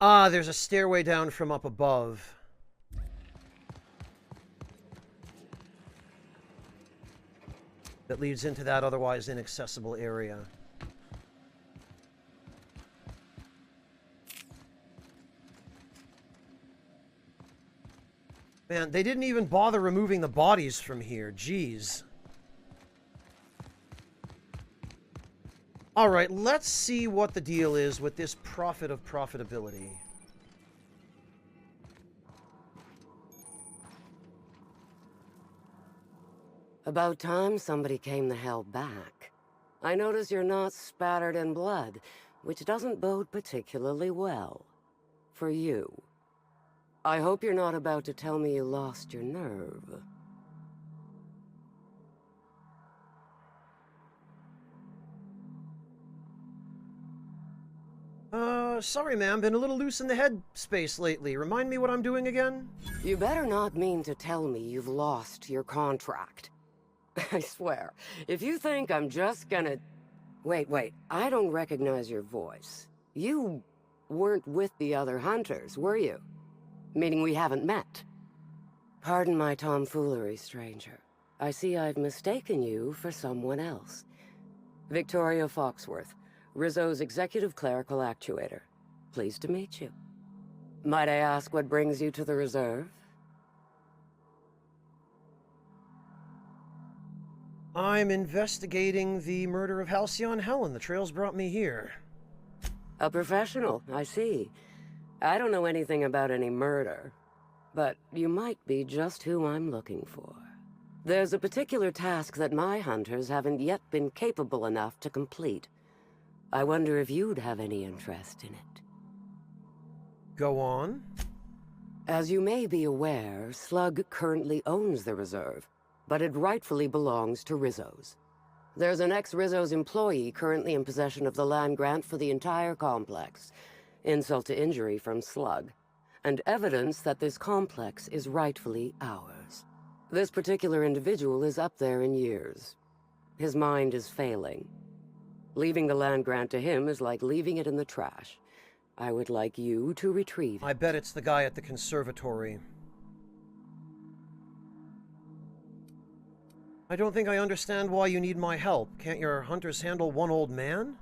Ah, there's a stairway down from up above. That leads into that otherwise inaccessible area. Man, they didn't even bother removing the bodies from here. Jeez. Alright, let's see what the deal is with this prophet of profitability. About time somebody came the hell back. I notice you're not spattered in blood, which doesn't bode particularly well. For you. I hope you're not about to tell me you lost your nerve. Sorry ma'am, been a little loose in the head space lately. Remind me what I'm doing again? You better not mean to tell me you've lost your contract. I swear, if you think I'm just gonna... Wait, I don't recognize your voice. You weren't with the other hunters, were you? Meaning we haven't met. Pardon my tomfoolery, stranger. I see I've mistaken you for someone else. Victoria Foxworth, Rizzo's executive clerical actuator. Pleased to meet you. Might I ask what brings you to the reserve? I'm investigating the murder of Halcyon Helen. The trails brought me here. A professional, I see. I don't know anything about any murder, but you might be just who I'm looking for. There's a particular task that my hunters haven't yet been capable enough to complete. I wonder if you'd have any interest in it. Go on. As you may be aware, Slug currently owns the reserve, but it rightfully belongs to Rizzo's. There's an ex-Rizzo's employee currently in possession of the land grant for the entire complex. Insult to injury from Slug, and evidence that this complex is rightfully ours. This particular individual is up there in years. His mind is failing. Leaving the land grant to him is like leaving it in the trash. I would like you to retrieve it. I bet it's the guy at the conservatory. I don't think I understand why you need my help. Can't your hunters handle one old man?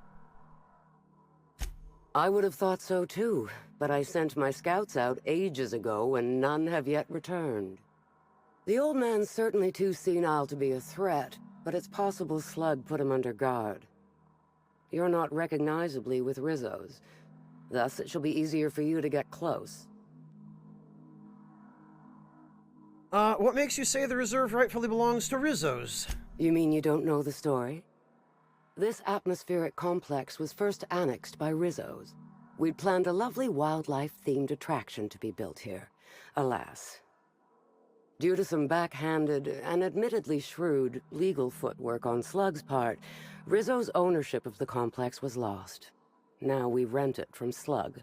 I would have thought so too, but I sent my scouts out ages ago and none have yet returned. The old man's certainly too senile to be a threat, but it's possible Slug put him under guard. You're not recognizably with Rizzo's. Thus, it shall be easier for you to get close. What makes you say the reserve rightfully belongs to Rizzo's? You mean you don't know the story? This atmospheric complex was first annexed by Rizzo's. We'd planned a lovely wildlife-themed attraction to be built here. Alas. Due to some backhanded and admittedly shrewd legal footwork on Slug's part, Rizzo's ownership of the complex was lost. Now we rent it from Slug.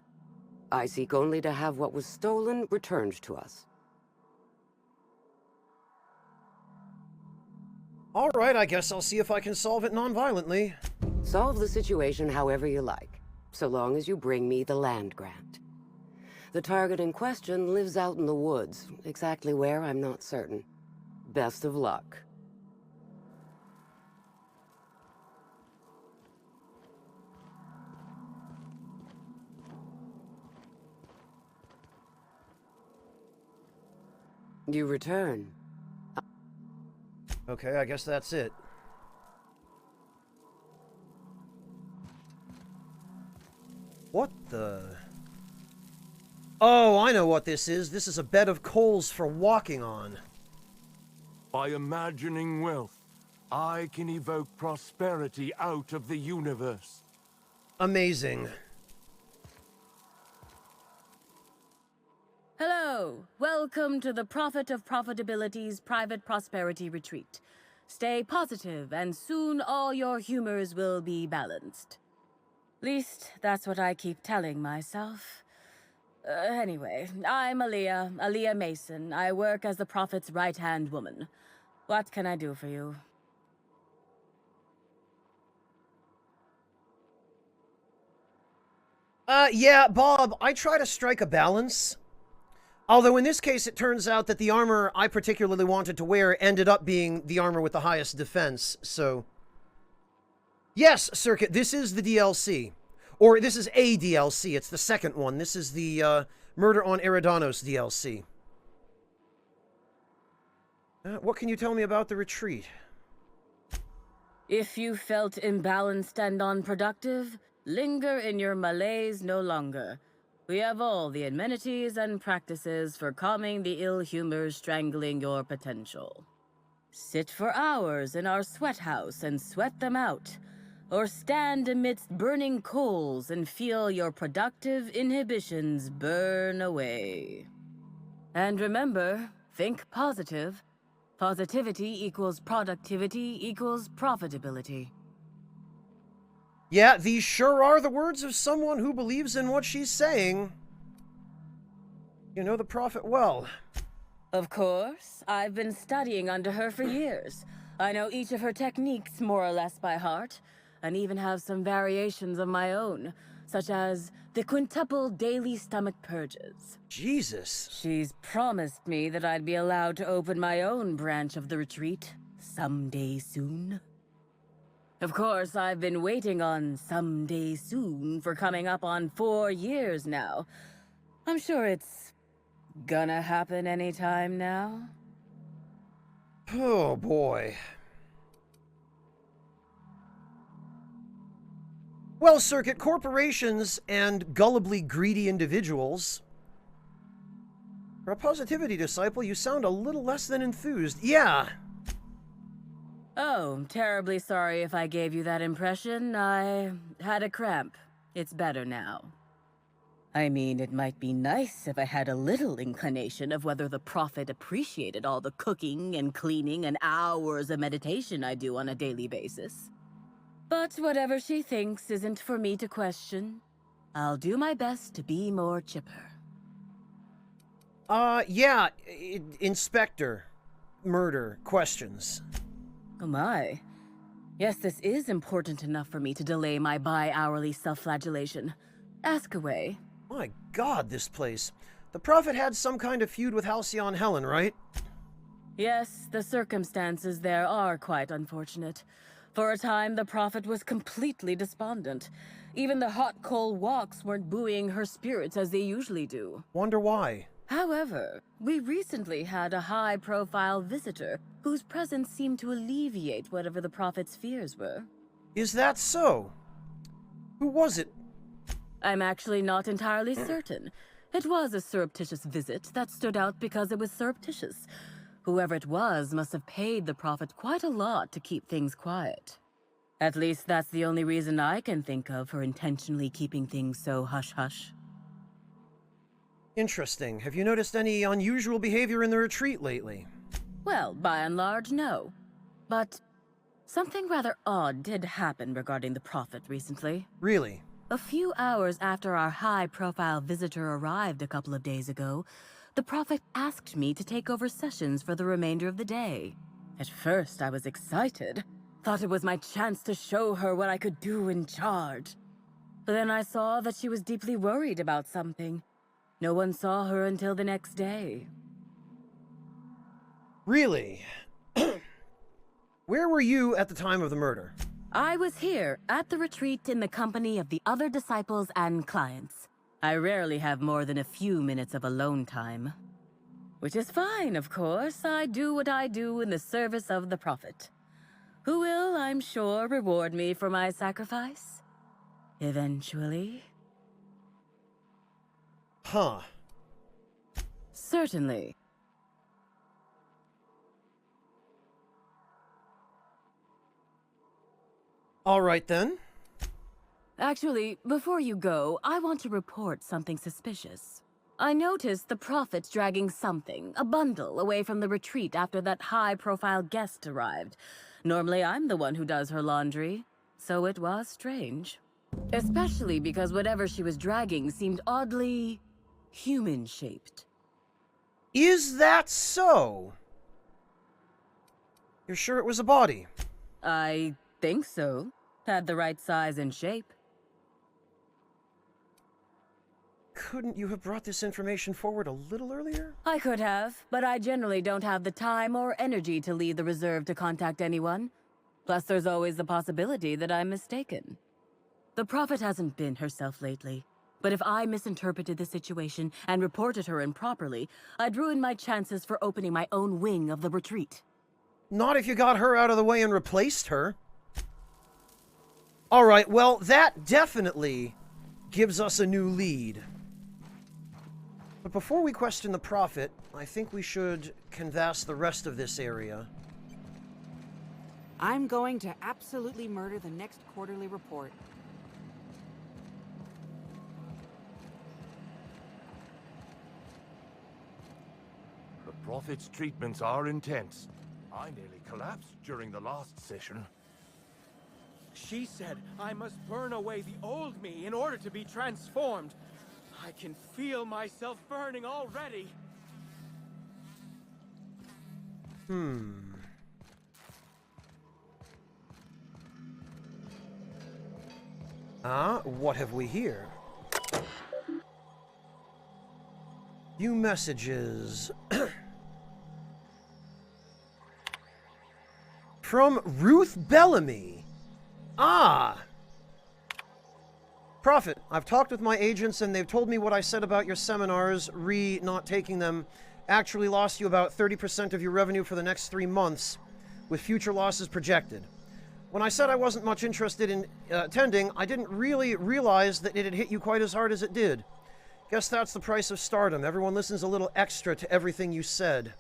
I seek only to have what was stolen returned to us. All right, I guess I'll see if I can solve it non-violently. Solve the situation however you like, so long as you bring me the land grant. The target in question lives out in the woods, exactly where I'm not certain. Best of luck. You return. Okay, I guess that's it. What the... Oh, I know what this is. This is a bed of coals for walking on. By imagining wealth, I can evoke prosperity out of the universe. Amazing. Hello, welcome to the Prophet of Profitability's Private Prosperity Retreat. Stay positive, and soon all your humors will be balanced. Least, that's what I keep telling myself. Anyway, I'm Aaliyah Mason. I work as the Prophet's right-hand woman. What can I do for you? Yeah, Bob, I try to strike a balance. Although in this case, it turns out that the armor I particularly wanted to wear ended up being the armor with the highest defense, so... Yes, Circuit, this is the DLC. Or this is a DLC, it's the second one. This is the, Murder on Eridanos DLC. What can you tell me about the retreat? If you felt imbalanced and unproductive, linger in your malaise no longer. We have all the amenities and practices for calming the ill humors strangling your potential. Sit for hours in our sweat house and sweat them out, or stand amidst burning coals and feel your productive inhibitions burn away. And remember, think positive. Positivity equals productivity equals profitability. Yeah, these sure are the words of someone who believes in what she's saying. You know the prophet well. Of course, I've been studying under her for years. I know each of her techniques more or less by heart, and even have some variations of my own, such as the quintuple daily stomach purges. Jesus. She's promised me that I'd be allowed to open my own branch of the retreat someday soon. Of course, I've been waiting on someday soon for coming up on 4 years now. I'm sure it's gonna happen anytime now. Oh boy. Well, Circuit, corporations and gullibly greedy individuals. For a positivity disciple, you sound a little less than enthused. Yeah. Oh, terribly sorry if I gave you that impression. I had a cramp. It's better now. I mean, it might be nice if I had a little inclination of whether the prophet appreciated all the cooking and cleaning and hours of meditation I do on a daily basis. But whatever she thinks isn't for me to question. I'll do my best to be more chipper. Yeah, Inspector. Murder. Questions. Oh my. Yes, this is important enough for me to delay my bi-hourly self-flagellation. Ask away. My god, this place. The prophet had some kind of feud with Halcyon Helen, right? Yes, the circumstances there are quite unfortunate. For a time, the prophet was completely despondent. Even the hot coal walks weren't buoying her spirits as they usually do. Wonder why. However, we recently had a high-profile visitor whose presence seemed to alleviate whatever the prophet's fears were. Is that so? Who was it? I'm actually not entirely certain. It was a surreptitious visit that stood out because it was surreptitious. Whoever it was must have paid the prophet quite a lot to keep things quiet. At least that's the only reason I can think of for intentionally keeping things so hush-hush. Interesting. Have you noticed any unusual behavior in the retreat lately? Well, by and large, no. But something rather odd did happen regarding the prophet recently. Really? A few hours after our high-profile visitor arrived a couple of days ago, the prophet asked me to take over sessions for the remainder of the day. At first, I was excited. Thought it was my chance to show her what I could do in charge. But then I saw that she was deeply worried about something. No one saw her until the next day. Really? Where were you at the time of the murder? I was here, at the retreat in the company of the other disciples and clients. I rarely have more than a few minutes of alone time. Which is fine, of course. I do what I do in the service of the prophet, who will, I'm sure, reward me for my sacrifice. Eventually. Huh. Certainly. All right, then. Actually, before you go, I want to report something suspicious. I noticed the prophet dragging something, a bundle, away from the retreat after that high-profile guest arrived. Normally, I'm the one who does her laundry, so it was strange. Especially because whatever she was dragging seemed oddly human-shaped. Is that so? You're sure it was a body? I think so. Had the right size and shape. couldn't you have brought this information forward a little earlier? I could have, but I generally don't have the time or energy to leave the reserve to contact anyone. Plus, there's always the possibility that I'm mistaken. The Prophet hasn't been herself lately, but if I misinterpreted the situation and reported her improperly, I'd ruin my chances for opening my own wing of the retreat. Not if you got her out of the way and replaced her. Alright, well, that definitely gives us a new lead. But before we question the Prophet, I think we should canvass the rest of this area. I'm going to absolutely murder the next quarterly report. The Prophet's treatments are intense. I nearly collapsed during the last session. She said I must burn away the old me in order to be transformed. I can feel myself burning already. What have we here? View messages. From Ruth Bellamy. Prophet, I've talked with my agents and they've told me what I said about your seminars, not taking them, actually lost you about 30% of your revenue for the next 3 months, with future losses projected. When I said I wasn't much interested in attending, I didn't really realize that it had hit you quite as hard as it did. Guess that's the price of stardom. Everyone listens a little extra to everything you said.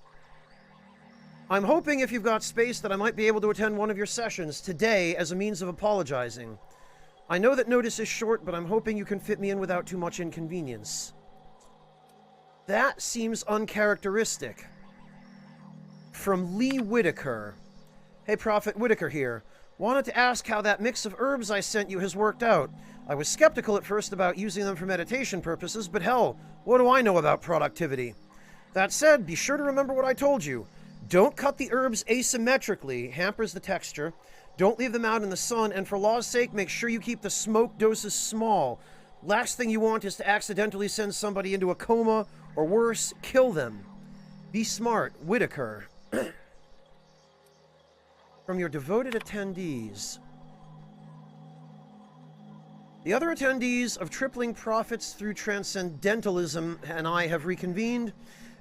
I'm hoping if you've got space that I might be able to attend one of your sessions today as a means of apologizing. I know that notice is short, but I'm hoping you can fit me in without too much inconvenience. That seems uncharacteristic. From Lee Whitaker. Hey Prophet, Whitaker here. Wanted to ask how that mix of herbs I sent you has worked out. I was skeptical at first about using them for meditation purposes, but hell, what do I know about productivity? That said, be sure to remember what I told you. Don't cut the herbs asymmetrically, hampers the texture. Don't leave them out in the sun, and for law's sake, make sure you keep the smoke doses small. Last thing you want is to accidentally send somebody into a coma, or worse, kill them. Be smart, Whitaker. From your devoted attendees. The other attendees of Tripling Profits Through Transcendentalism and I have reconvened,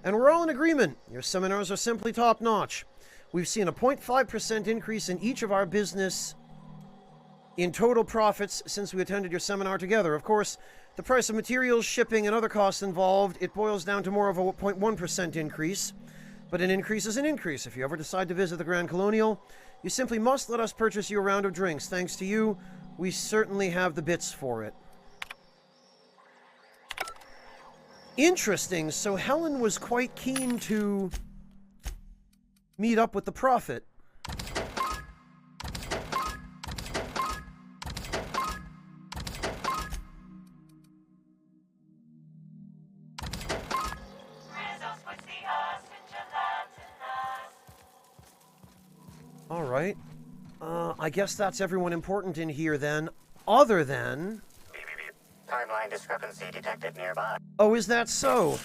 and we're all in agreement. Your seminars are simply top-notch. We've seen a 0.5% increase in each of our business in total profits since we attended your seminar together. Of course, the price of materials, shipping, and other costs involved, it boils down to more of a 0.1% increase. But an increase is an increase. If you ever decide to visit the Grand Colonial, you simply must let us purchase you a round of drinks. Thanks to you, we certainly have the bits for it. Interesting. So Helen was quite keen to meet up with the Prophet. All right. I guess that's everyone important in here then, other than... Timeline discrepancy detected nearby. Oh, is that so?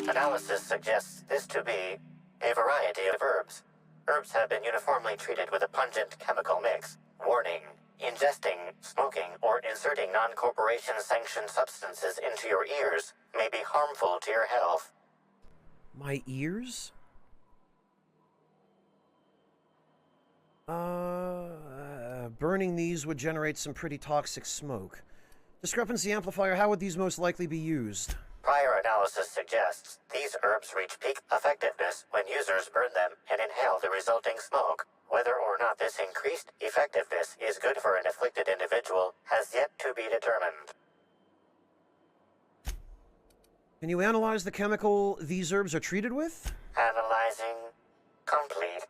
Analysis suggests this to be a variety of herbs. Herbs have been uniformly treated with a pungent chemical mix. Warning: ingesting, smoking, or inserting non-corporation sanctioned substances into your ears may be harmful to your health. My ears? Burning these would generate some pretty toxic smoke. Discrepancy amplifier, how would these most likely be used? Prior analysis suggests these herbs reach peak effectiveness when users burn them and inhale the resulting smoke. Whether or not this increased effectiveness is good for an afflicted individual has yet to be determined. Can you analyze the chemical these herbs are treated with? Analyzing. Complete.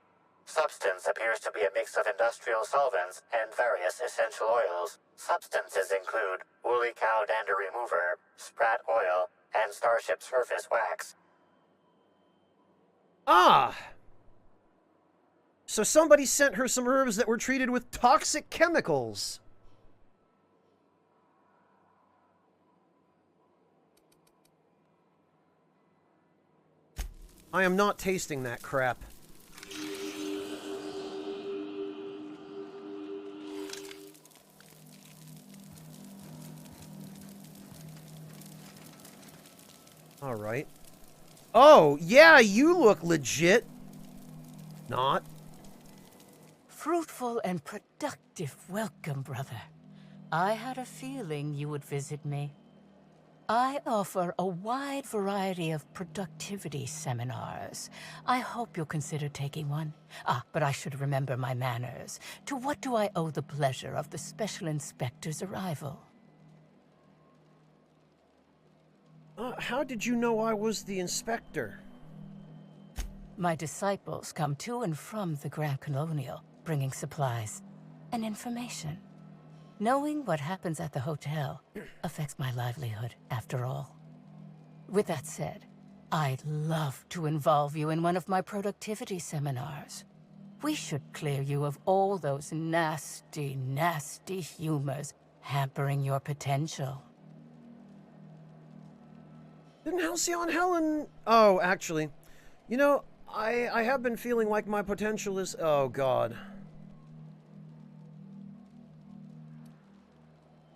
Substance appears to be a mix of industrial solvents and various essential oils. Substances include woolly cow dander remover, sprat oil, and starship surface wax. Ah! So somebody sent her some herbs that were treated with toxic chemicals. I am not tasting that crap. All right. Oh, yeah, you look legit. Not. Fruitful and productive welcome, brother. I had a feeling you would visit me. I offer a wide variety of productivity seminars. I hope you'll consider taking one. But I should remember my manners. To what do I owe the pleasure of the Special Inspector's arrival? How did you know I was the inspector? My disciples come to and from the Grand Colonial, bringing supplies and information. Knowing what happens at the hotel affects my livelihood, after all. With that said, I'd love to involve you in one of my productivity seminars. We should clear you of all those nasty, nasty humors hampering your potential. Didn't Halcyon Helen... Oh, actually. You know, I have been feeling like my potential is... Oh, God.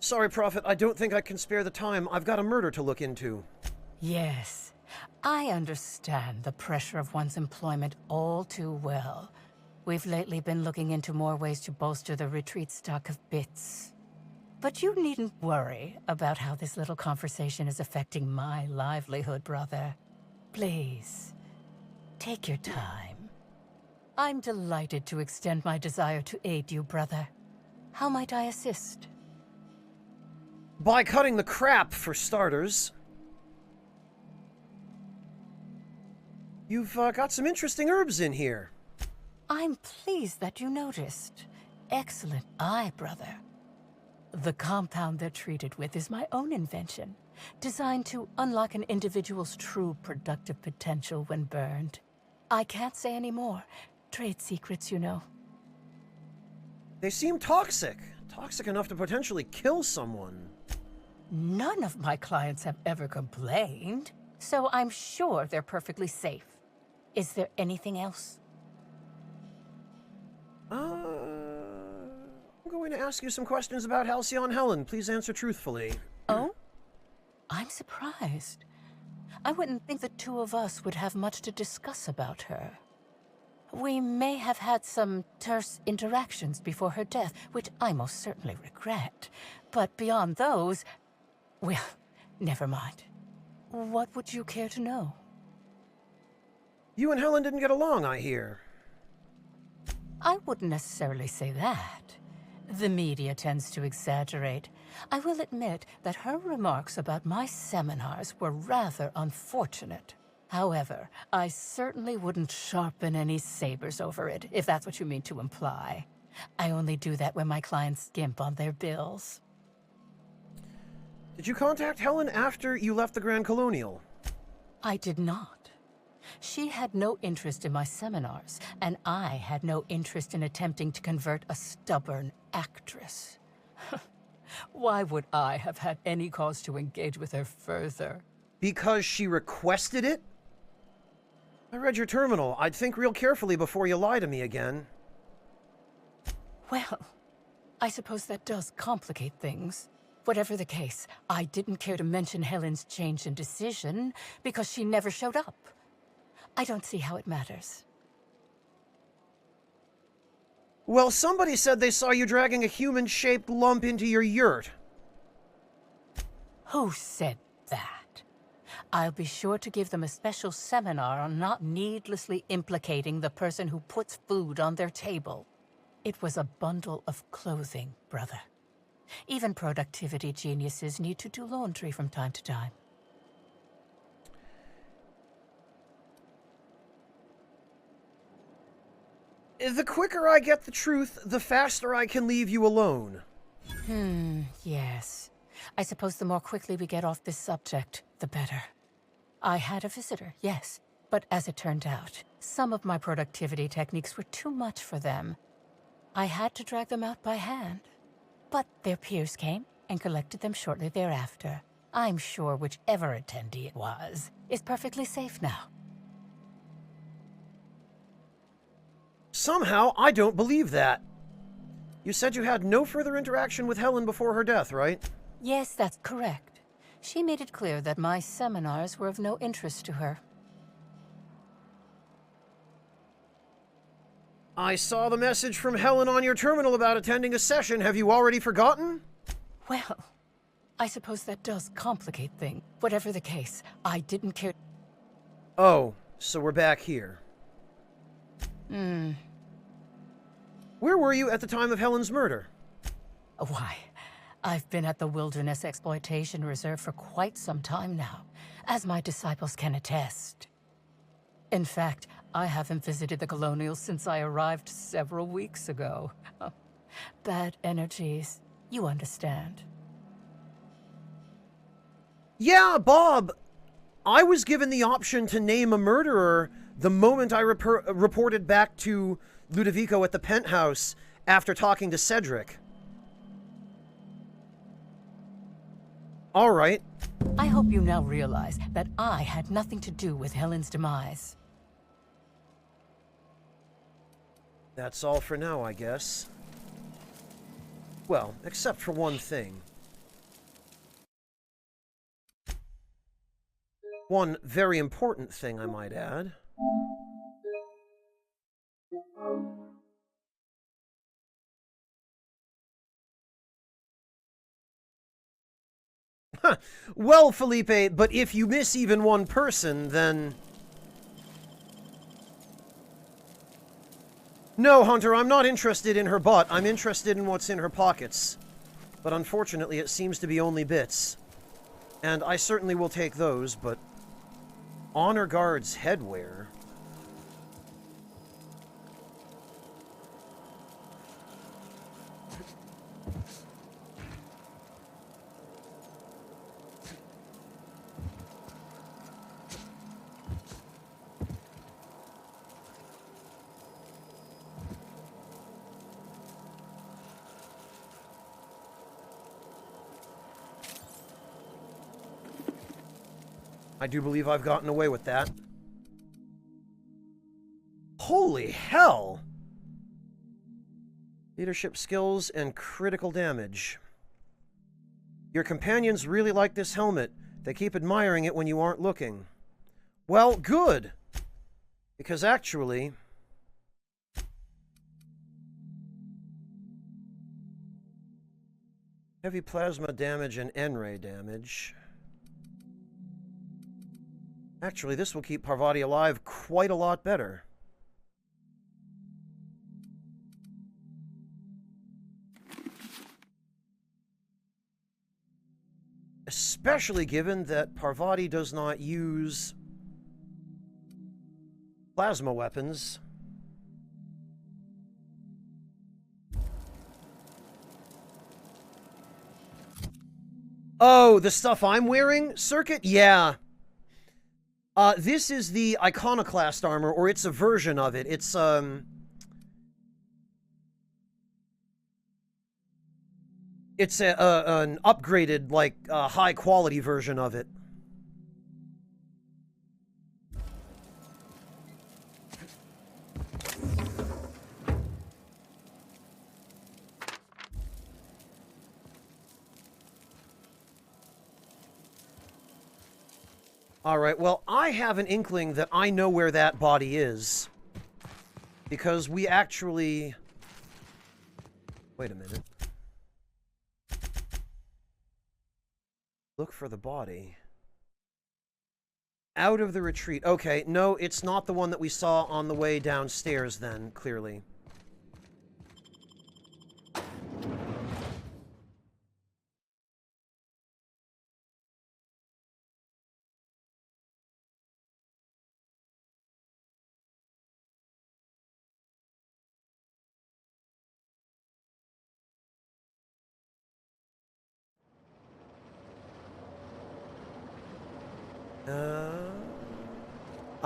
Sorry, Prophet, I don't think I can spare the time. I've got a murder to look into. Yes, I understand the pressure of one's employment all too well. We've lately been looking into more ways to bolster the retreat stock of bits. But you needn't worry about how this little conversation is affecting my livelihood, brother. Please, take your time. I'm delighted to extend my desire to aid you, brother. How might I assist? By cutting the crap, for starters. You've got some interesting herbs in here. I'm pleased that you noticed. Excellent eye, brother. The compound they're treated with is my own invention, designed to unlock an individual's true productive potential when burned. I can't say any more. Trade secrets, you know. They seem toxic. Toxic enough to potentially kill someone. None of my clients have ever complained, so I'm sure they're perfectly safe. Is there anything else? I'm going to ask you some questions about Halcyon Helen. Please answer truthfully. Oh? I'm surprised. I wouldn't think the two of us would have much to discuss about her. We may have had some terse interactions before her death, which I most certainly regret. But beyond those, well, never mind. What would you care to know? You and Helen didn't get along, I hear. I wouldn't necessarily say that. The media tends to exaggerate. I will admit that her remarks about my seminars were rather unfortunate. However, I certainly wouldn't sharpen any sabers over it, if that's what you mean to imply. I only do that when my clients skimp on their bills. Did you contact Helen after you left the Grand Colonial? I did not. She had no interest in my seminars, and I had no interest in attempting to convert a stubborn actress. Why would I have had any cause to engage with her further? Because she requested it? I read your terminal. I'd think real carefully before you lie to me again. Well, I suppose that does complicate things. Whatever the case, I didn't care to mention Helen's change in decision because she never showed up. I don't see how it matters. Well, somebody said they saw you dragging a human-shaped lump into your yurt. Who said that? I'll be sure to give them a special seminar on not needlessly implicating the person who puts food on their table. It was a bundle of clothing, brother. Even productivity geniuses need to do laundry from time to time. The quicker I get the truth, the faster I can leave you alone. Yes. I suppose the more quickly we get off this subject, the better. I had a visitor, yes, But as it turned out, some of my productivity techniques were too much for them. I had to drag them out by hand. But their peers came and collected them shortly thereafter. I'm sure whichever attendee it was is perfectly safe now. Somehow, I don't believe that. You said you had no further interaction with Helen before her death, right? Yes, that's correct. She made it clear that my seminars were of no interest to her. I saw the message from Helen on your terminal about attending a session. Have you already forgotten? Well, I suppose that does complicate things. Whatever the case, I didn't care. Oh, so we're back here. Where were you at the time of Helen's murder? Why, I've been at the Wilderness Exploitation Reserve for quite some time now, as my disciples can attest. In fact, I haven't visited the Colonials since I arrived several weeks ago. Bad energies, you understand. Yeah, Bob. I was given the option to name a murderer the moment I reported back to Ludovico at the penthouse after talking to Cedric. All right. I hope you now realize that I had nothing to do with Helen's demise. That's all for now, I guess. Well, except for one thing. One very important thing, I might add. Well, Felipe, but if you miss even one person, then... No, Hunter, I'm not interested in her butt. I'm interested in what's in her pockets. But unfortunately, it seems to be only bits. And I certainly will take those, but... Honor Guard's headwear... I do believe I've gotten away with that. Holy hell! Leadership skills and critical damage. Your companions really like this helmet. They keep admiring it when you aren't looking. Well, good! Because actually... heavy plasma damage and N-ray damage... Actually, this will keep Parvati alive quite a lot better. Especially given that Parvati does not use plasma weapons. Oh, the stuff I'm wearing? Circuit? Yeah. This is the Iconoclast armor, or it's a version of it. It's, an upgraded, like, high-quality version of it. Alright, well, I have an inkling that I know where that body is. Because we actually... Wait a minute. Look for the body. Out of the retreat. Okay, no, it's not the one that we saw on the way downstairs then, clearly.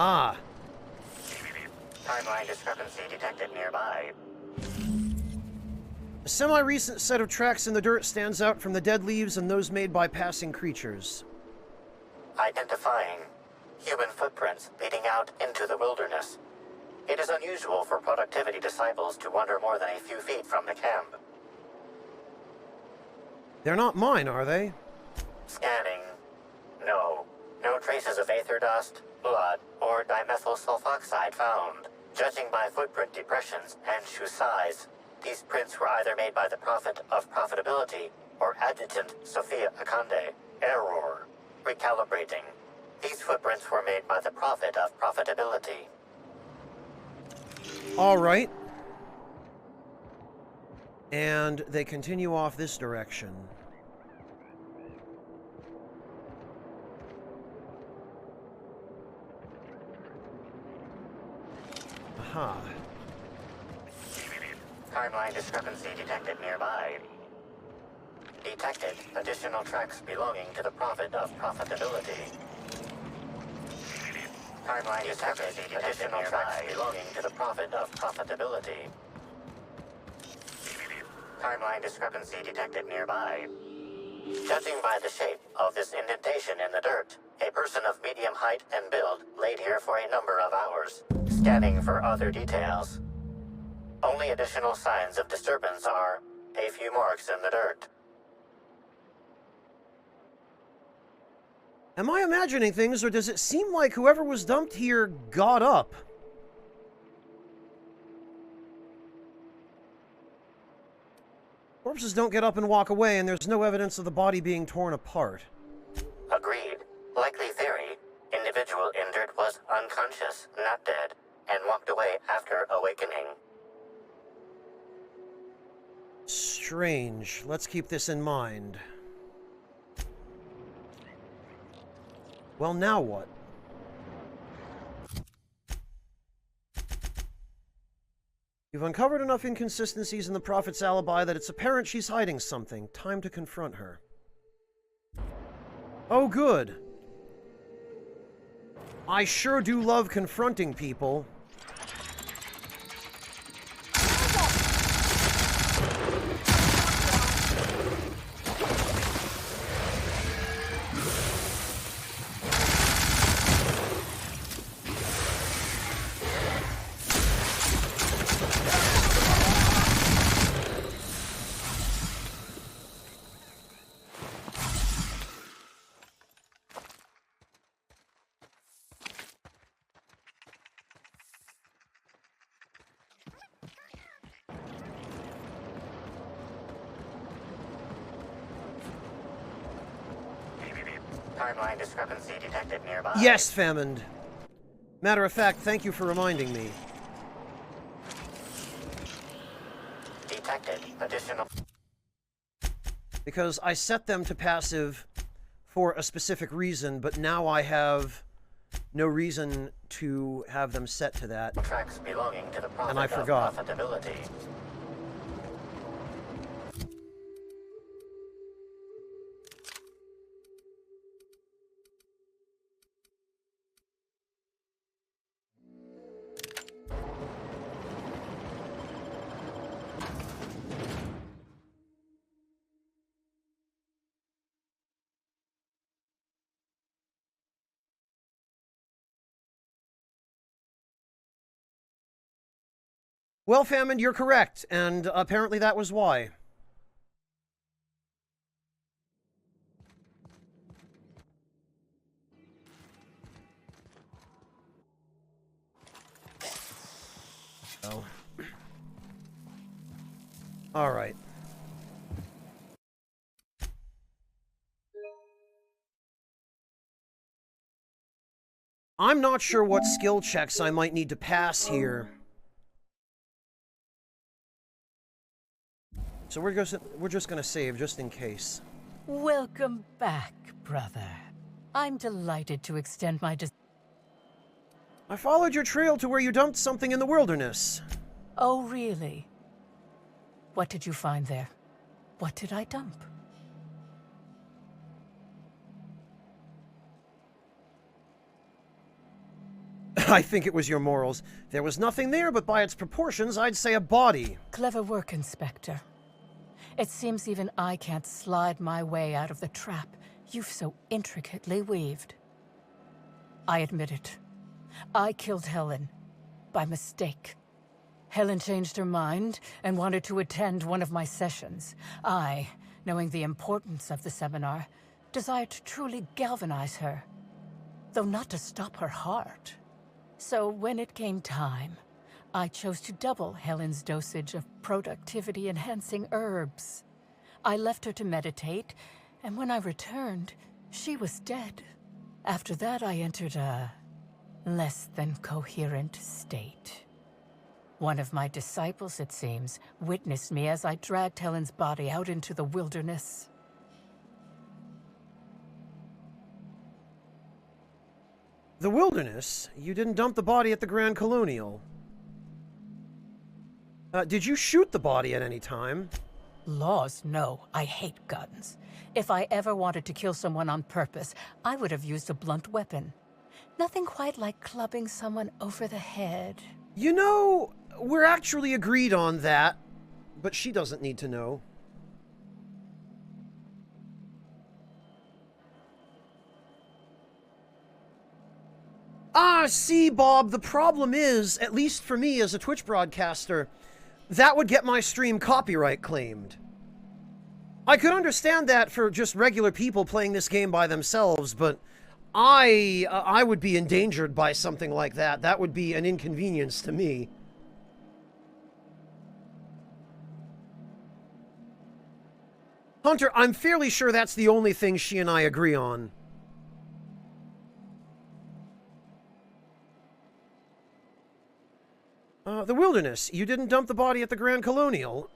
Ah. Timeline discrepancy detected nearby. A semi-recent set of tracks in the dirt stands out from the dead leaves and those made by passing creatures. Identifying human footprints leading out into the wilderness. It is unusual for productivity disciples to wander more than a few feet from the camp. They're not mine, are they? Scanning. No. No traces of aether dust, blood, or dimethyl sulfoxide found. Judging by footprint depressions and shoe size, these prints were either made by the Prophet of Profitability or Adjutant Sophia Akande. Error. Recalibrating. These footprints were made by the Prophet of Profitability. Alright. And they continue off this direction. Aha. Timeline discrepancy detected nearby. Detected additional tracks belonging to the Prophet of Profitability. Timeline discrepancy additional tracks belonging to the Prophet of Profitability. Timeline discrepancy detected nearby. Judging by the shape of this indentation in the dirt, a person of medium height and build laid here for a number of hours. Scanning for other details. Only additional signs of disturbance are a few marks in the dirt. Am I imagining things, or does it seem like whoever was dumped here got up? Corpses don't get up and walk away, and there's no evidence of the body being torn apart. Agreed. Likely theory. Individual injured was unconscious, not dead, and walked away after awakening. Strange. Let's keep this in mind. Well, now what? You've uncovered enough inconsistencies in the Prophet's alibi that it's apparent she's hiding something. Time to confront her. Oh, good. I sure do love confronting people. Timeline discrepancy detected nearby. Yes, Famine. Matter of fact, thank you for reminding me. Detected additional. Because I set them to passive for a specific reason, but now I have no reason to have them set to that. Tracks belonging to the Prophet And I forgot. of Profitability. Well, Famine, you're correct, and apparently that was why. Oh. All right. I'm not sure what skill checks I might need to pass here. So we're just gonna save, just in case. Welcome back, brother. I'm delighted to extend my I followed your trail to where you dumped something in the wilderness. Oh, really? What did you find there? What did I dump? I think it was your morals. There was nothing there, but by its proportions, I'd say a body. Clever work, Inspector. It seems even I can't slide my way out of the trap you've so intricately weaved. I admit it. I killed Helen. By mistake. Helen changed her mind and wanted to attend one of my sessions. I, knowing the importance of the seminar, desired to truly galvanize her, though not to stop her heart. So when it came time, I chose to double Helen's dosage of productivity-enhancing herbs. I left her to meditate, and when I returned, she was dead. After that, I entered a less than coherent state. One of my disciples, it seems, witnessed me as I dragged Helen's body out into the wilderness. The wilderness? You didn't dump the body at the Grand Colonial. Did you shoot the body at any time? Laws, no. I hate guns. If I ever wanted to kill someone on purpose, I would have used a blunt weapon. Nothing quite like clubbing someone over the head. You know, we're actually agreed on that, but she doesn't need to know. Ah, see, Bob, the problem is, at least for me as a Twitch broadcaster, that would get my stream copyright claimed. I could understand that for just regular people playing this game by themselves, but I would be endangered by something like that. That would be an inconvenience to me. Hunter, I'm fairly sure that's the only thing she and I agree on. The wilderness. You didn't dump the body at the Grand Colonial.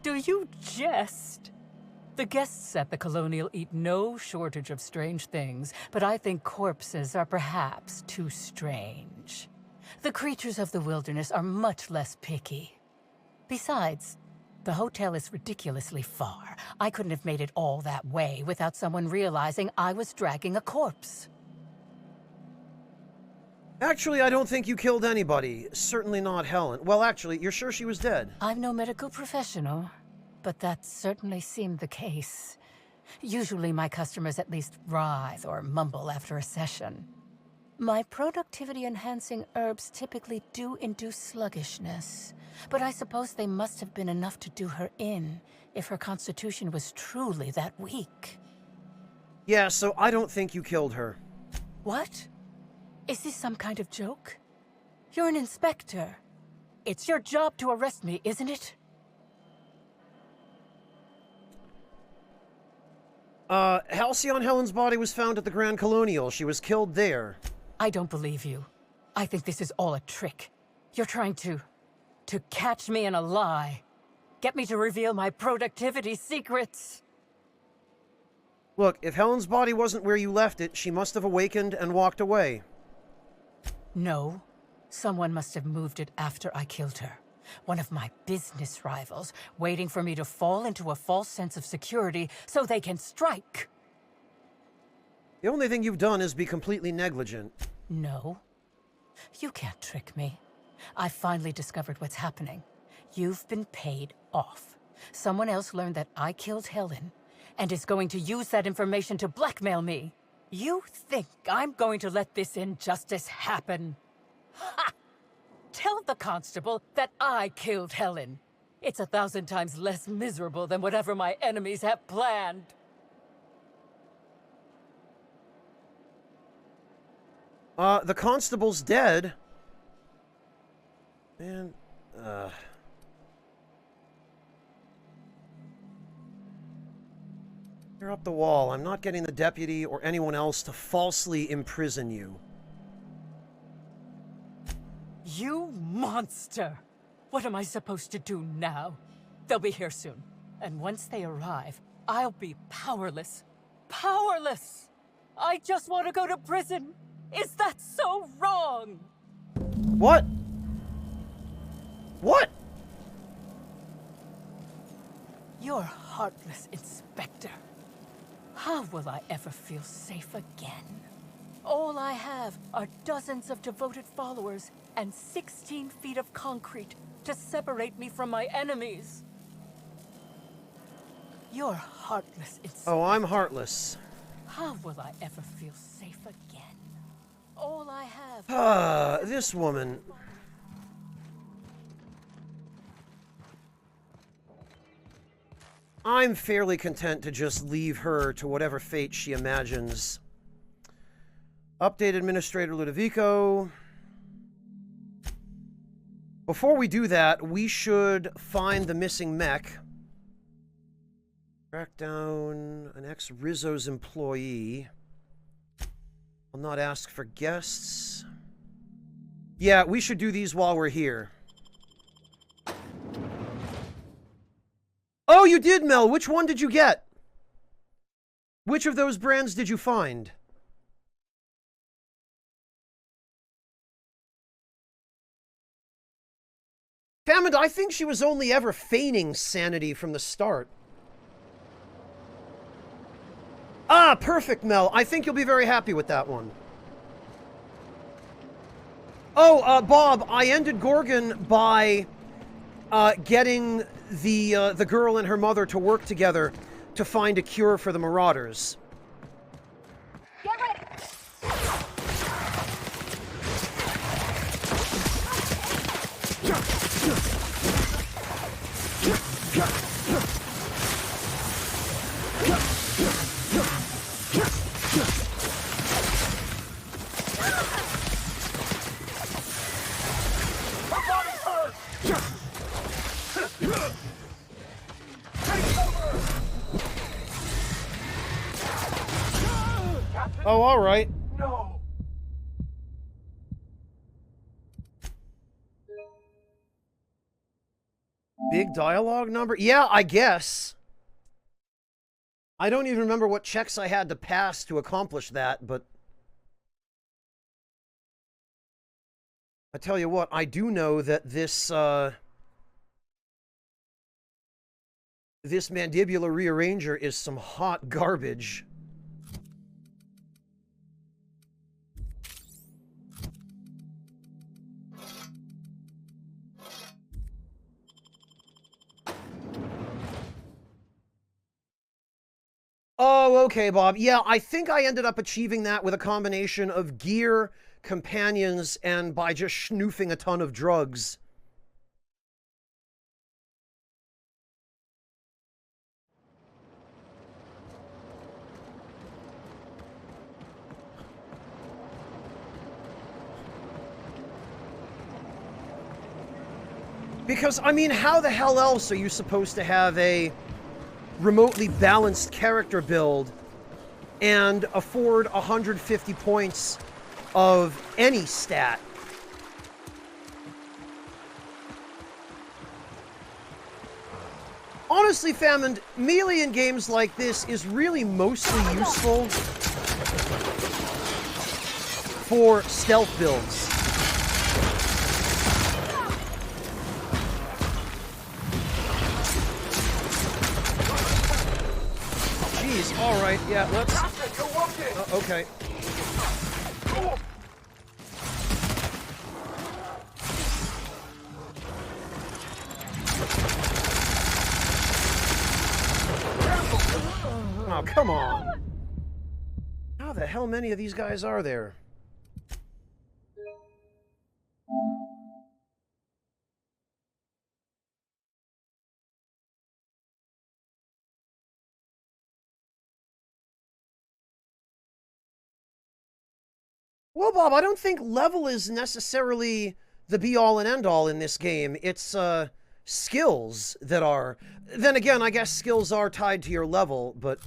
Do you jest? The guests at the Colonial eat no shortage of strange things, but I think corpses are perhaps too strange. The creatures of the wilderness are much less picky. Besides, the hotel is ridiculously far. I couldn't have made it all that way without someone realizing I was dragging a corpse. Actually, I don't think you killed anybody. Certainly not Helen. Well, actually, you're sure she was dead? I'm no medical professional, but that certainly seemed the case. Usually my customers at least writhe or mumble after a session. My productivity-enhancing herbs typically do induce sluggishness, but I suppose they must have been enough to do her in if her constitution was truly that weak. Yeah, so I don't think you killed her. What? Is this some kind of joke? You're an inspector. It's your job to arrest me, isn't it? Halcyon Helen's body was found at the Grand Colonial. She was killed there. I don't believe you. I think this is all a trick. You're trying to catch me in a lie. Get me to reveal my productivity secrets. Look, if Helen's body wasn't where you left it, she must have awakened and walked away. No. Someone must have moved it after I killed her. One of my business rivals, waiting for me to fall into a false sense of security so they can strike. The only thing you've done is be completely negligent. No. You can't trick me. I finally discovered what's happening. You've been paid off. Someone else learned that I killed Helen and is going to use that information to blackmail me. You think I'm going to let this injustice happen? Ha! Tell the constable that I killed Helen. It's 1,000 times less miserable than whatever my enemies have planned. The constable's dead. Man, You're up the wall. I'm not getting the deputy or anyone else to falsely imprison you. You monster! What am I supposed to do now? They'll be here soon. And once they arrive, I'll be powerless. Powerless! I just want to go to prison! Is that so wrong? What? What? You're heartless, Inspector. How will I ever feel safe again? All I have are dozens of devoted followers and 16 feet of concrete to separate me from my enemies. You're heartless, Oh, I'm heartless. How will I ever feel safe again? All I have... This woman. I'm fairly content to just leave her to whatever fate she imagines. Update Administrator Ludovico. Before we do that, we should find the missing mech. Track down an ex-Rizzo's employee. Will not ask for guests. Yeah, we should do these while we're here. Oh, you did, Mel! Which one did you get? Which of those brands did you find? Hammond, I think she was only ever feigning sanity from the start. Ah, perfect, Mel. I think you'll be very happy with that one. Oh, Bob, I ended Gorgon by getting the girl and her mother to work together to find a cure for the Marauders. Get ready! Oh, all right. No! Big dialogue number? Yeah, I guess. I don't even remember what checks I had to pass to accomplish that, but... I tell you what, I do know that this mandibular rearranger is some hot garbage. Oh, okay, Bob. Yeah, I think I ended up achieving that with a combination of gear, companions, and by just schnoofing a ton of drugs. Because, I mean, how the hell else are you supposed to have a remotely balanced character build and afford 150 points of any stat? Honestly, Famine, melee in games like this is really mostly useful for stealth builds. Jeez, alright, yeah, let's... okay. Oh, come on. How the hell many of these guys are there? Well, Bob, I don't think level is necessarily the be-all and end-all in this game. It's, skills that are... Then again, I guess skills are tied to your level, but...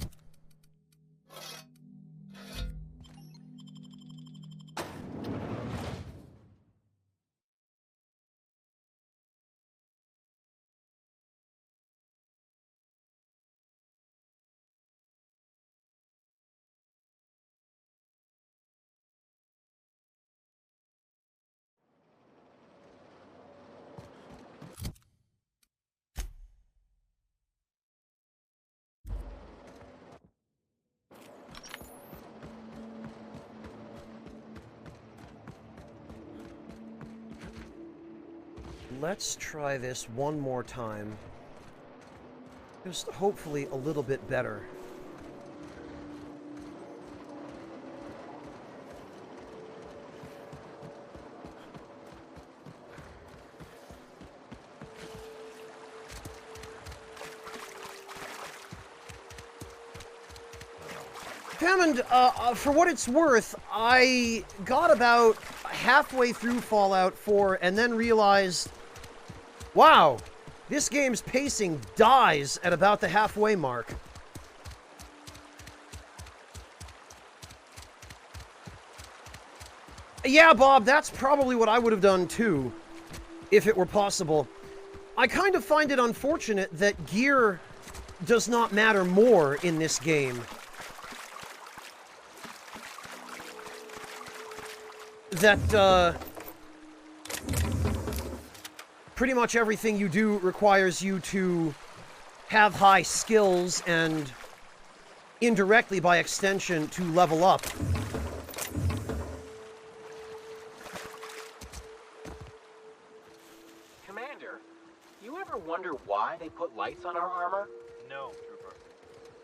let's try this one more time. Just hopefully a little bit better. Hammond, for what it's worth, I got about halfway through Fallout 4 and then realized, wow, this game's pacing dies at about the halfway mark. Yeah, Bob, that's probably what I would have done too, if it were possible. I kind of find it unfortunate that gear does not matter more in this game. That, pretty much everything you do requires you to have high skills and, indirectly by extension, to level up. Commander, you ever wonder why they put lights on our armor? No, Trooper.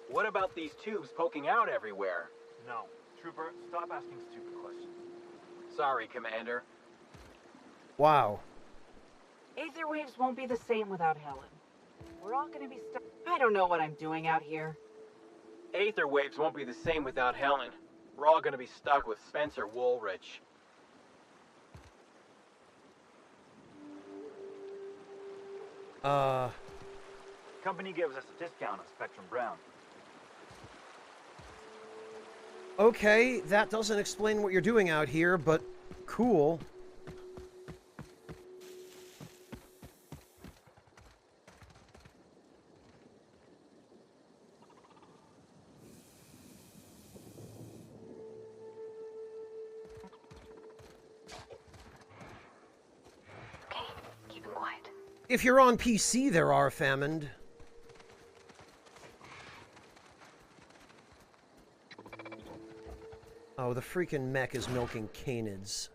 What about these tubes poking out everywhere? No. Trooper, stop asking stupid questions. Sorry, Commander. Wow. Aether waves won't be the same without Helen. We're all gonna be stuck. I don't know what I'm doing out here. Aether waves won't be the same without Helen. We're all gonna be stuck with Spencer Woolrich. Company gives us a discount on Spectrum Brown. Okay, that doesn't explain what you're doing out here, but cool. Okay, keep it quiet. If you're on PC, there are, Famine. Oh, the freaking mech is milking canids.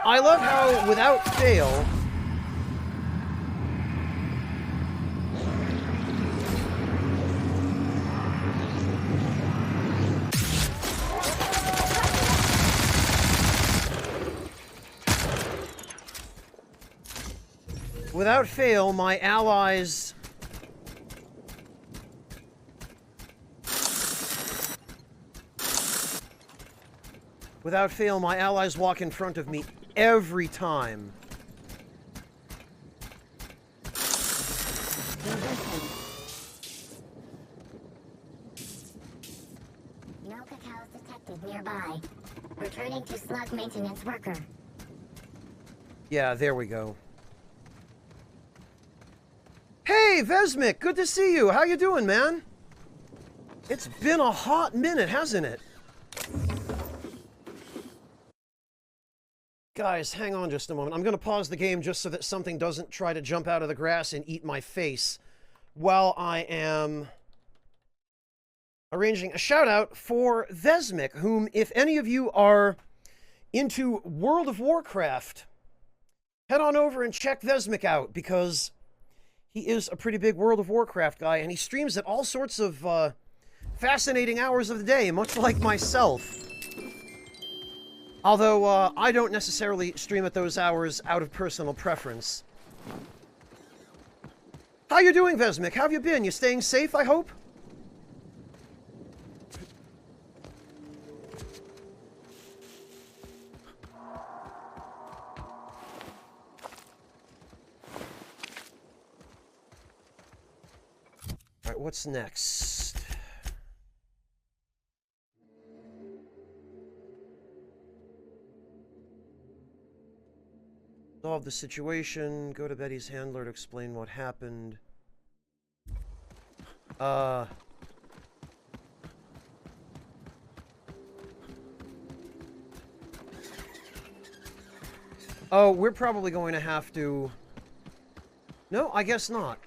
I love how, without fail, my allies walk in front of me every time. No cacaos detected nearby. Returning to slug maintenance worker. Yeah, there we go. Hey, Vesmik, good to see you. How you doing, man? It's been a hot minute, hasn't it? Guys, hang on just a moment. I'm going to pause the game just so that something doesn't try to jump out of the grass and eat my face while I am arranging a shout-out for Vesmik, whom, if any of you are into World of Warcraft, head on over and check Vesmik out, because he is a pretty big World of Warcraft guy, and he streams at all sorts of fascinating hours of the day, much like myself. Although, I don't necessarily stream at those hours out of personal preference. How you doing, Vesmik? How have you been? You staying safe, I hope? Alright, what's next? Solve the situation, go to Betty's handler to explain what happened. Oh, we're probably going to have to... No, I guess not.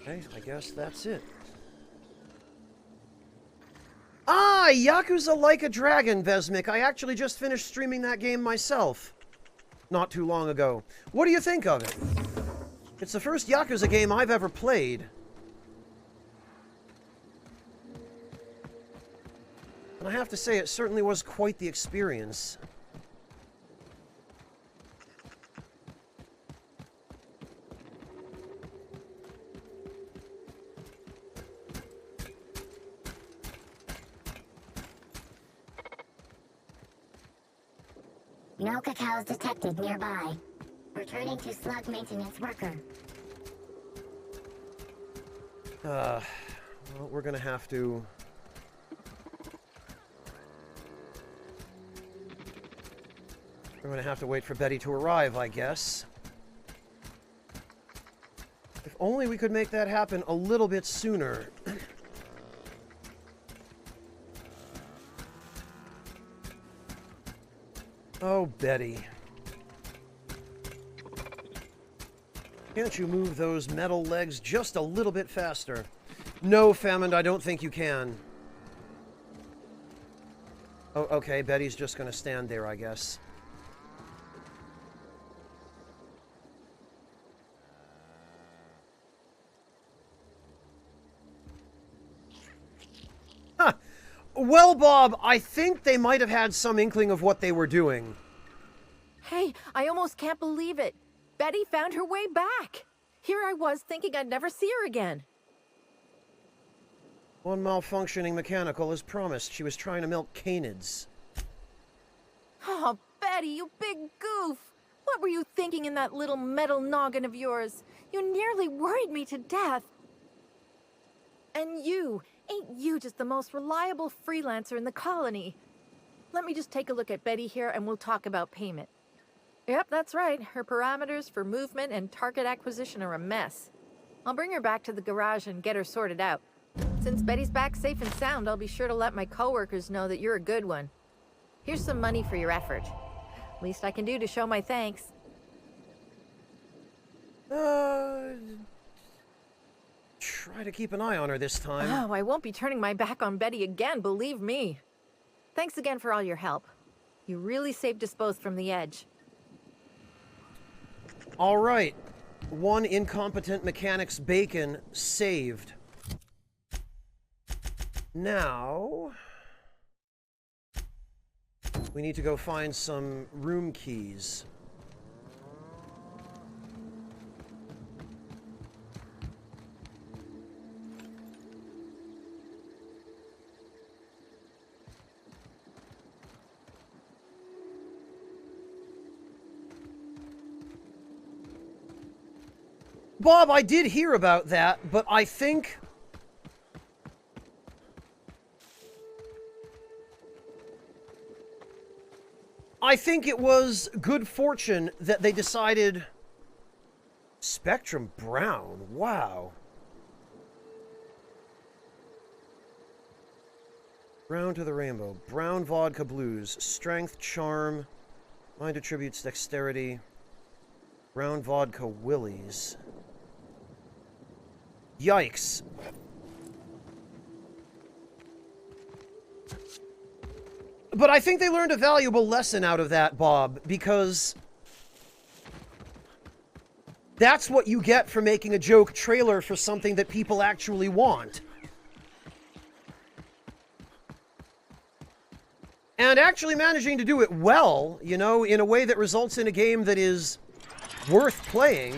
Okay, I guess that's it. Ah, Yakuza Like a Dragon, Vesmik. I actually just finished streaming that game myself. Not too long ago. What do you think of it? It's the first Yakuza game I've ever played. And I have to say, it certainly was quite the experience. No cacaos detected nearby. Returning to slug maintenance worker. Well, we're gonna have to... We're gonna have to wait for Betty to arrive, I guess. If only we could make that happen a little bit sooner. Oh, Betty. Can't you move those metal legs just a little bit faster? No, Famine, I don't think you can. Oh, okay, Betty's just gonna stand there, I guess. Huh. Well, Bob, I think they might have had some inkling of what they were doing. Hey, I almost can't believe it. Betty found her way back. Here I was thinking I'd never see her again. One malfunctioning mechanical as promised. She was trying to milk canids. Oh, Betty, you big goof. What were you thinking in that little metal noggin of yours? You nearly worried me to death. And you, ain't you just the most reliable freelancer in the colony? Let me just take a look at Betty here and we'll talk about payment. Yep, that's right. Her parameters for movement and target acquisition are a mess. I'll bring her back to the garage and get her sorted out. Since Betty's back safe and sound, I'll be sure to let my coworkers know that you're a good one. Here's some money for your effort. Least I can do to show my thanks. Try to keep an eye on her this time. Oh, I won't be turning my back on Betty again, believe me. Thanks again for all your help. You really saved us both from the edge. All right. One incompetent mechanic's bacon saved. Now... we need to go find some room keys. Bob, I did hear about that, but I think... it was good fortune that they decided... Spectrum Brown, wow. Brown to the rainbow. Brown vodka blues. Strength, charm. Mind attributes dexterity. Brown vodka willies. Yikes. But I think they learned a valuable lesson out of that, Bob, because that's what you get for making a joke trailer for something that people actually want. And actually managing to do it well, you know, in a way that results in a game that is worth playing.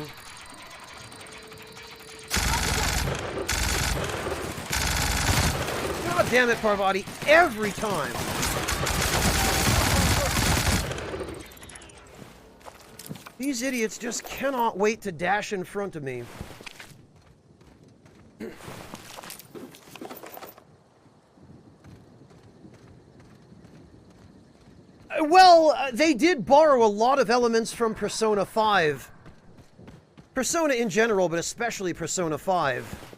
God damn it, Parvati, every time. These idiots just cannot wait to dash in front of me. Well, they did borrow a lot of elements from Persona 5. Persona in general, but especially Persona 5.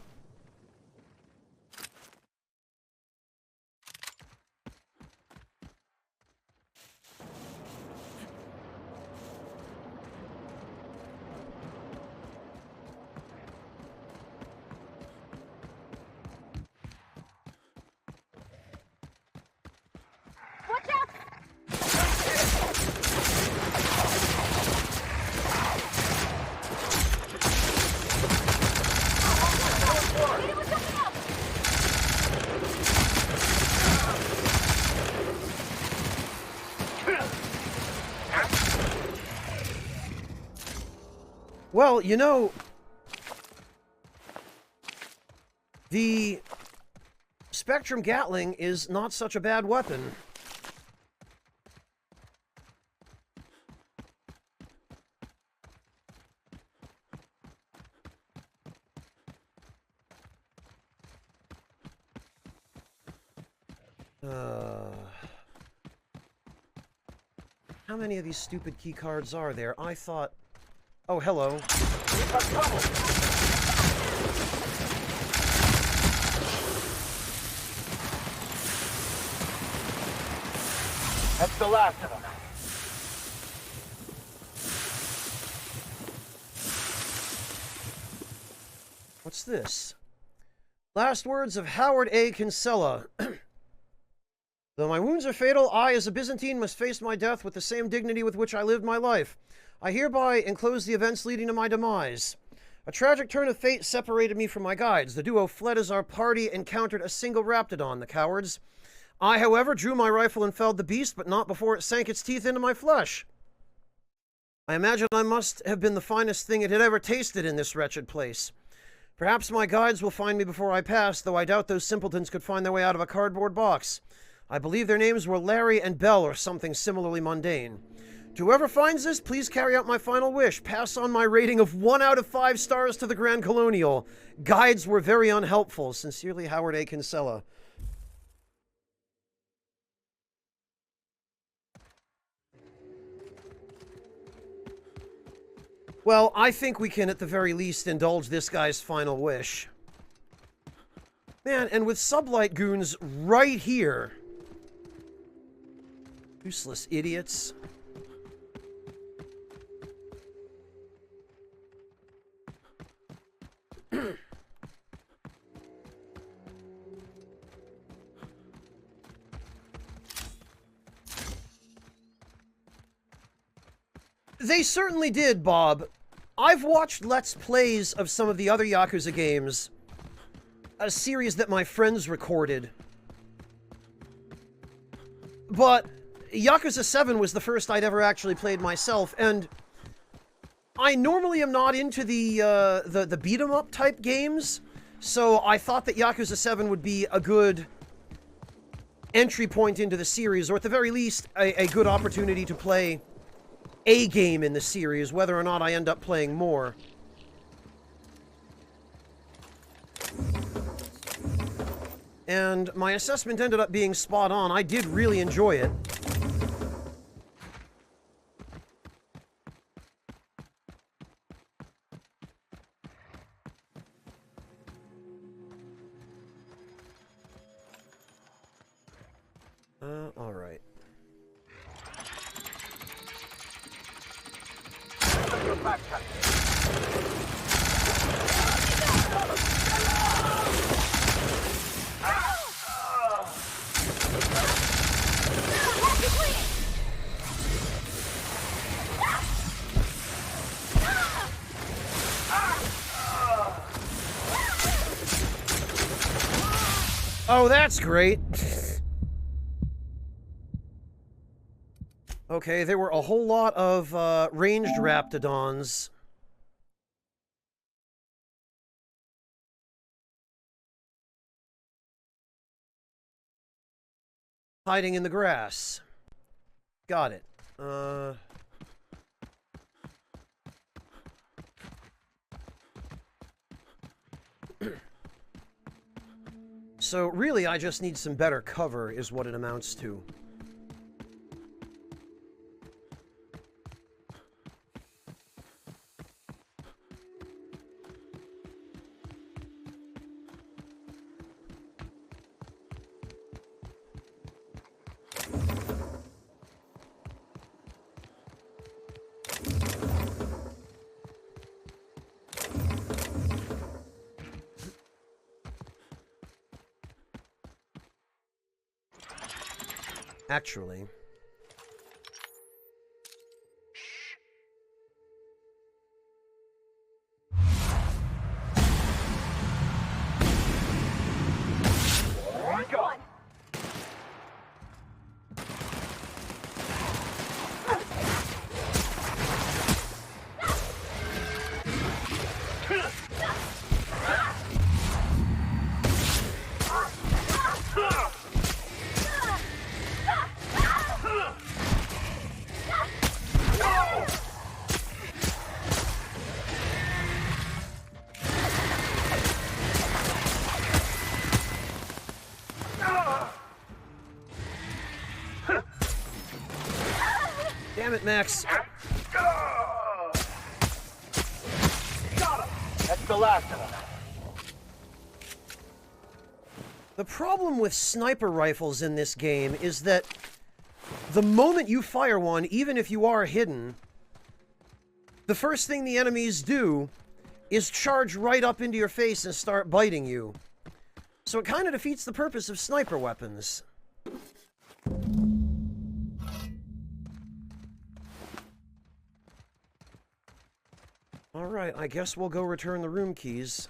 Well, you know, the Spectrum Gatling is not such a bad weapon. How many of these stupid key cards are there? I thought... Oh, hello. That's the last of them. What's this? Last words of Howard A. Kinsella. Though my wounds are fatal, I, as a Byzantine, must face my death with the same dignity with which I lived my life. I hereby enclose the events leading to my demise. A tragic turn of fate separated me from my guides. The duo fled as our party encountered a single Raptidon, the cowards. I, however, drew my rifle and felled the beast, but not before it sank its teeth into my flesh. I imagine I must have been the finest thing it had ever tasted in this wretched place. Perhaps my guides will find me before I pass, though I doubt those simpletons could find their way out of a cardboard box. I believe their names were Larry and Bell, or something similarly mundane. To whoever finds this, please carry out my final wish. Pass on my rating of 1 out of 5 stars to the Grand Colonial. Guides were very unhelpful. Sincerely, Howard A. Kinsella. Well, I think we can, at the very least, indulge this guy's final wish. Man, and with sublight goons right here... Useless idiots. They certainly did, Bob. I've watched Let's Plays of some of the other Yakuza games. A series that my friends recorded. But Yakuza 7 was the first I'd ever actually played myself, and I normally am not into the beat-em-up type games, so I thought that Yakuza 7 would be a good entry point into the series, or at the very least, a good opportunity to play a game in the series, whether or not I end up playing more. And my assessment ended up being spot on. I did really enjoy it. All right. Oh, that's great. Okay, there were a whole lot of ranged Raptidons. Hiding in the grass. Got it. So really, I just need some better cover, is what it amounts to. Actually... Damn it, Max. That's the last of them. The problem with sniper rifles in this game is that the moment you fire one, even if you are hidden, the first thing the enemies do is charge right up into your face and start biting you. So it kind of defeats the purpose of sniper weapons. Alright, I guess we'll go return the room keys.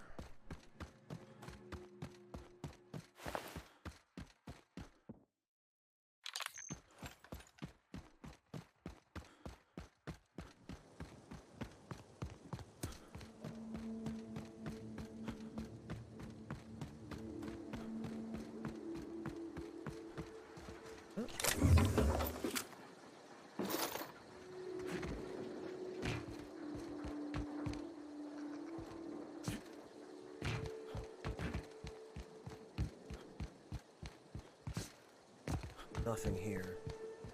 Nothing here.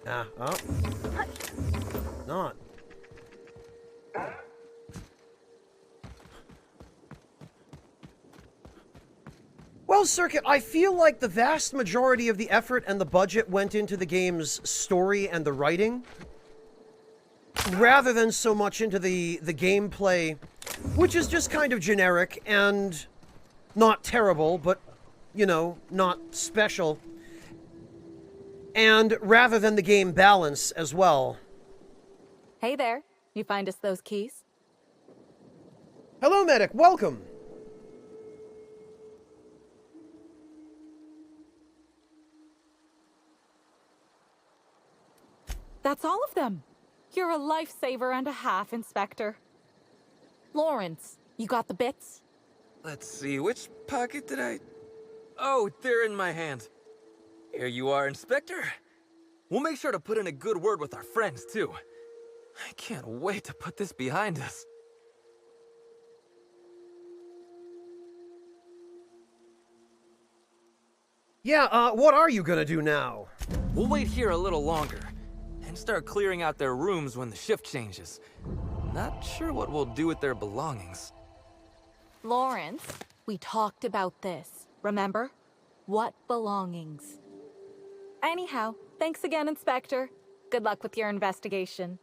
Ah, oh. Not. Well, Circuit, I feel like the vast majority of the effort and the budget went into the game's story and the writing, rather than so much into the gameplay, which is just kind of generic and not terrible, but, you know, not special. And rather than the game balance as well. Hey there. You find us those keys? Hello, Medic. Welcome. That's all of them. You're a lifesaver and a half, Inspector. Lawrence, you got the bits? Let's see, which pocket did I... Oh, they're in my hand. Here you are, Inspector. We'll make sure to put in a good word with our friends, too. I can't wait to put this behind us. Yeah, what are you gonna do now? We'll wait here a little longer, and start clearing out their rooms when the shift changes. Not sure what we'll do with their belongings. Lawrence, we talked about this, remember? What belongings? Anyhow, thanks again, Inspector. Good luck with your investigation.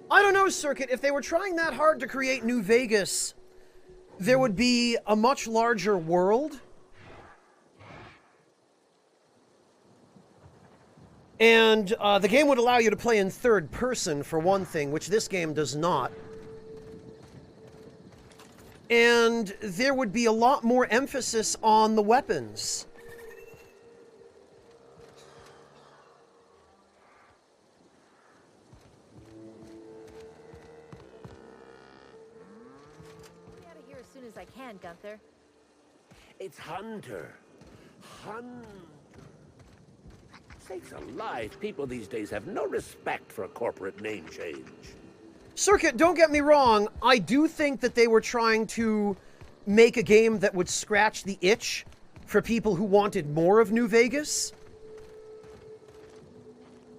I don't know, Circuit. If they were trying that hard to create New Vegas, there would be a much larger world. And the game would allow you to play in third person, for one thing, which this game does not. And there would be a lot more emphasis on the weapons. Get out of here as soon as I can, Gunther. It's Hunter. Hunter. Sakes alive, people these days have no respect for a corporate name change. Circuit, don't get me wrong, I do think that they were trying to make a game that would scratch the itch for people who wanted more of New Vegas.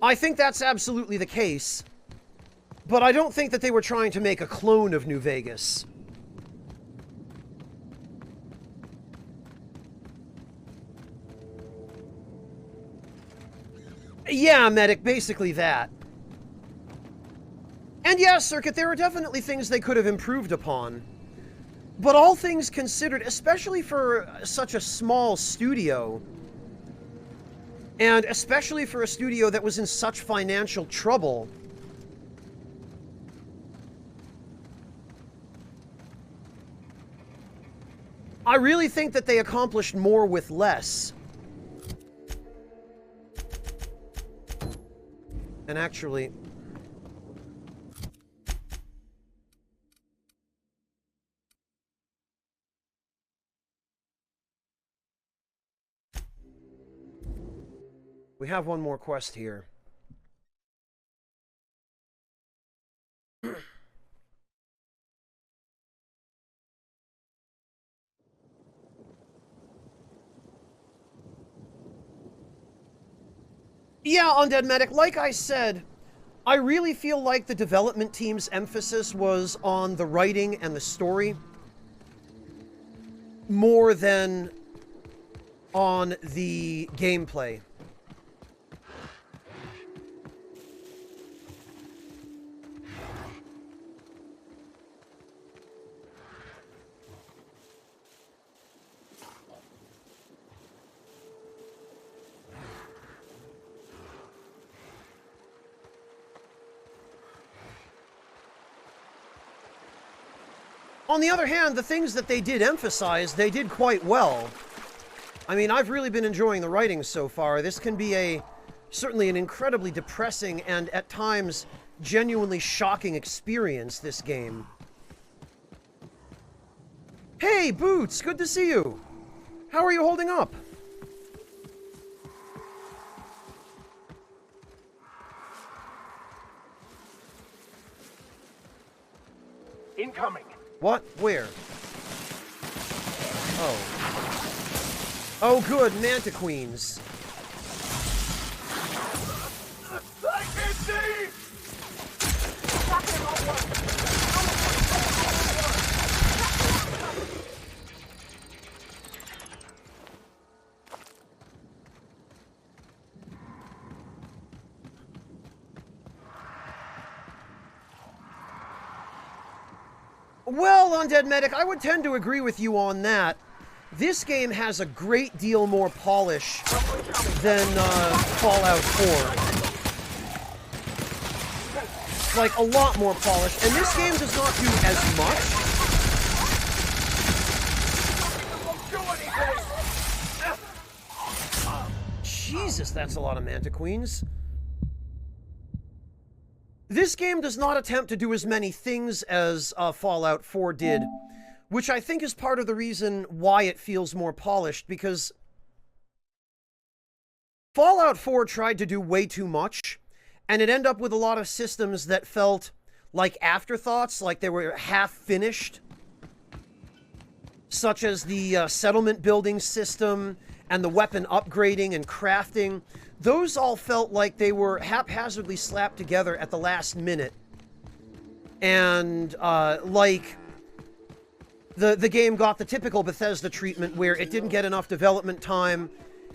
I think that's absolutely the case, but I don't think that they were trying to make a clone of New Vegas. Yeah, Medic, basically that. And yeah, Circuit, there are definitely things they could have improved upon. But all things considered, especially for such a small studio, and especially for a studio that was in such financial trouble, I really think that they accomplished more with less. And actually... we have one more quest here. Yeah, Undead Medic, like I said, I really feel like the development team's emphasis was on the writing and the story more than on the gameplay. On the other hand, the things that they did emphasize, they did quite well. I mean, I've really been enjoying the writing so far. This can be certainly an incredibly depressing and, at times, genuinely shocking experience, this game. Hey, Boots! Good to see you! How are you holding up? Incoming! What? Where? Oh. Oh, good, Manta Queens. I can't see! Well, Undead Medic, I would tend to agree with you on that. This game has a great deal more polish than Fallout 4. Like, a lot more polish. And this game does not do as much. Jesus, that's a lot of Manta Queens. This game does not attempt to do as many things as Fallout 4 did, which I think is part of the reason why it feels more polished, because Fallout 4 tried to do way too much, and it ended up with a lot of systems that felt like afterthoughts, like they were half-finished, such as the settlement building system and the weapon upgrading and crafting. Those all felt like they were haphazardly slapped together at the last minute. And, like, the game got the typical Bethesda treatment where it didn't get enough development time,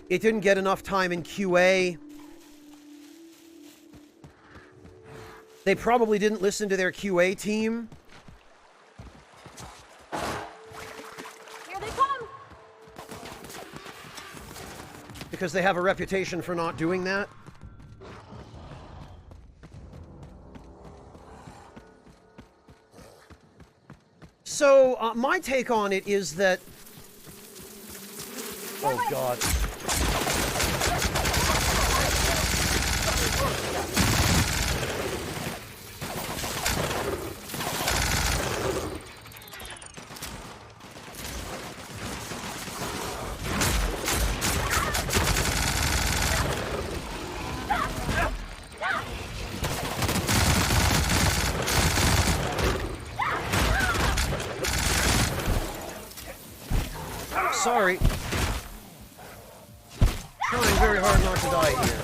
it didn't get enough time in QA. They probably didn't listen to their QA team. Here they come! Because they have a reputation for not doing that. So, my take on it is that... Oh, God. Sorry. Trying very hard not to die here.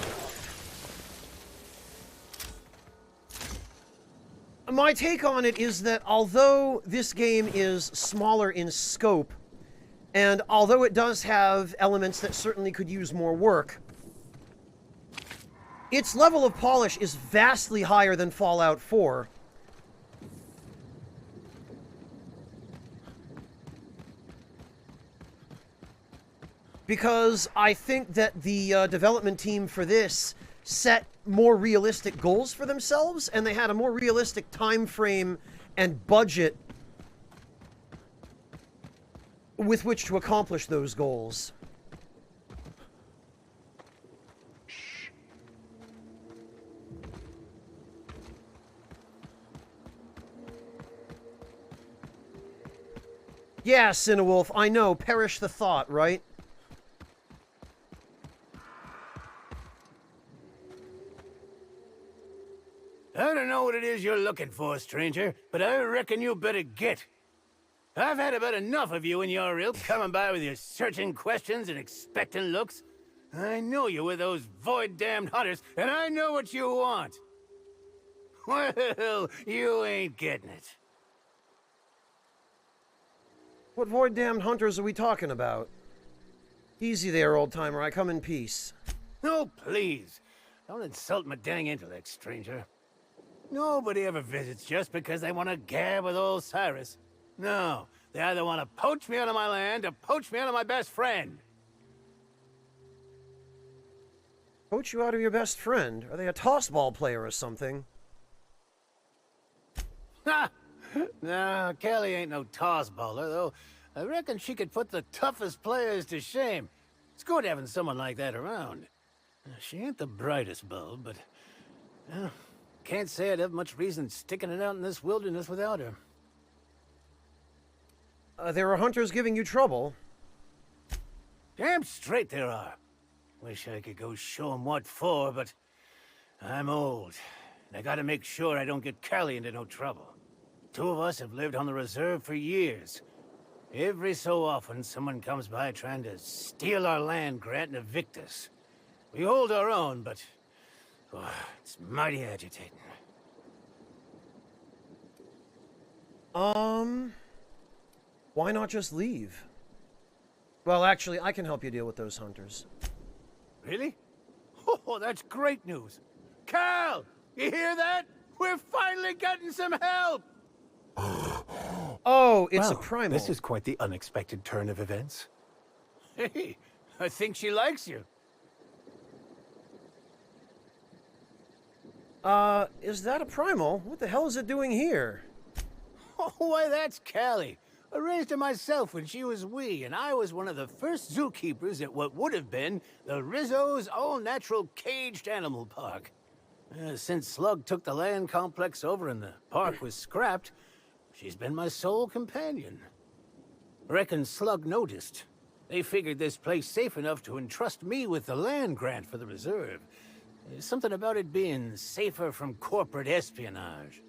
My take on it is that although this game is smaller in scope, and although it does have elements that certainly could use more work, its level of polish is vastly higher than Fallout 4. Because I think that the development team for this set more realistic goals for themselves, and they had a more realistic time frame and budget with which to accomplish those goals. Yeah, Cinewolf, I know, perish the thought, right? I don't know what it is you're looking for, stranger, but I reckon you better get. I've had about enough of you and your ilk coming by with your searching questions and expectant looks. I know you with those void-damned hunters, and I know what you want. Well, you ain't getting it. What void-damned hunters are we talking about? Easy there, old-timer. I come in peace. Oh, please. Don't insult my dang intellect, stranger. Nobody ever visits just because they want to gab with old Cyrus. No, they either want to poach me out of my land or poach me out of my best friend. Poach you out of your best friend? Are they a toss-ball player or something? Ha! No, Kelly ain't no toss-baller, though. I reckon she could put the toughest players to shame. It's good having someone like that around. She ain't the brightest bulb, but... can't say I'd have much reason sticking it out in this wilderness without her. There are hunters giving you trouble. Damn straight there are. Wish I could go show 'em what for, but... I'm old, and I gotta make sure I don't get Callie into no trouble. Two of us have lived on the reserve for years. Every so often, someone comes by trying to steal our land grant and evict us. We hold our own, but... it's mighty agitating. Why not just leave? Well, actually, I can help you deal with those hunters. Really? Oh, that's great news. Cal! You hear that? We're finally getting some help! Oh, it's a primal. This is quite the unexpected turn of events. Hey, I think she likes you. Is that a primal? What the hell is it doing here? Oh, why, that's Callie. I raised her myself when she was wee, and I was one of the first zookeepers at what would have been the Rizzo's all-natural caged animal park. Since Slug took the land complex over and the park was scrapped, she's been my sole companion. Reckon Slug noticed. They figured this place safe enough to entrust me with the land grant for the reserve. There's something about it being safer from corporate espionage.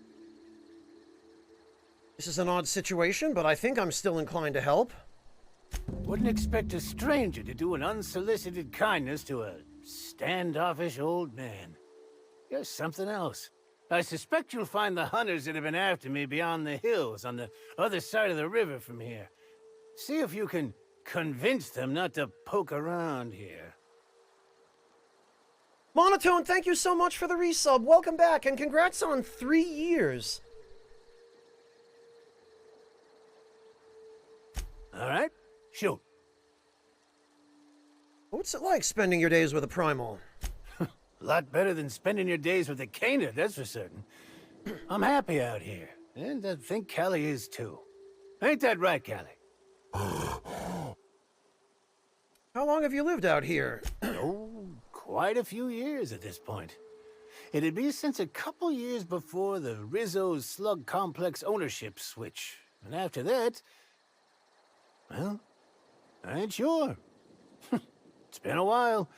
This is an odd situation, but I think I'm still inclined to help. Wouldn't expect a stranger to do an unsolicited kindness to a standoffish old man. You're something else. I suspect you'll find the hunters that have been after me beyond the hills on the other side of the river from here. See if you can convince them not to poke around here. Monotone, thank you so much for the resub. Welcome back, and congrats on 3 years. All right, shoot. What's it like spending your days with a primal? A lot better than spending your days with a Cana, that's for certain. I'm happy out here, and I think Callie is too. Ain't that right, Callie? How long have you lived out here? Oh, quite a few years at this point. It'd be since a couple years before the Rizzo's Slug Complex ownership switch. And after that... well, I ain't sure. It's been a while.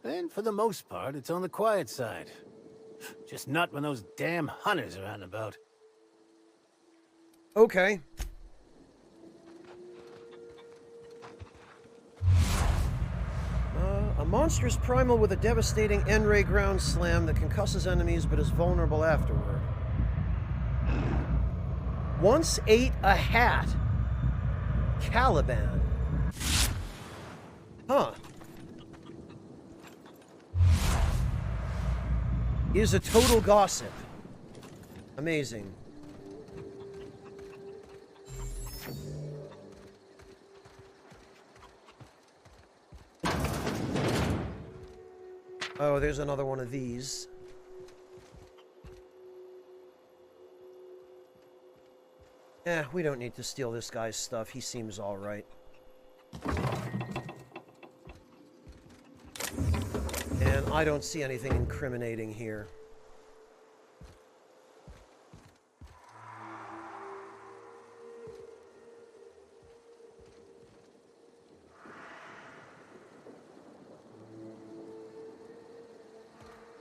And for the most part, it's on the quiet side. Just not when those damn hunters are out and about. Okay. A monstrous primal with a devastating N-ray ground slam that concusses enemies but is vulnerable afterward. Once ate a hat. Caliban. Huh. Is a total gossip. Amazing. Oh, there's another one of these. We don't need to steal this guy's stuff. He seems all right. And I don't see anything incriminating here.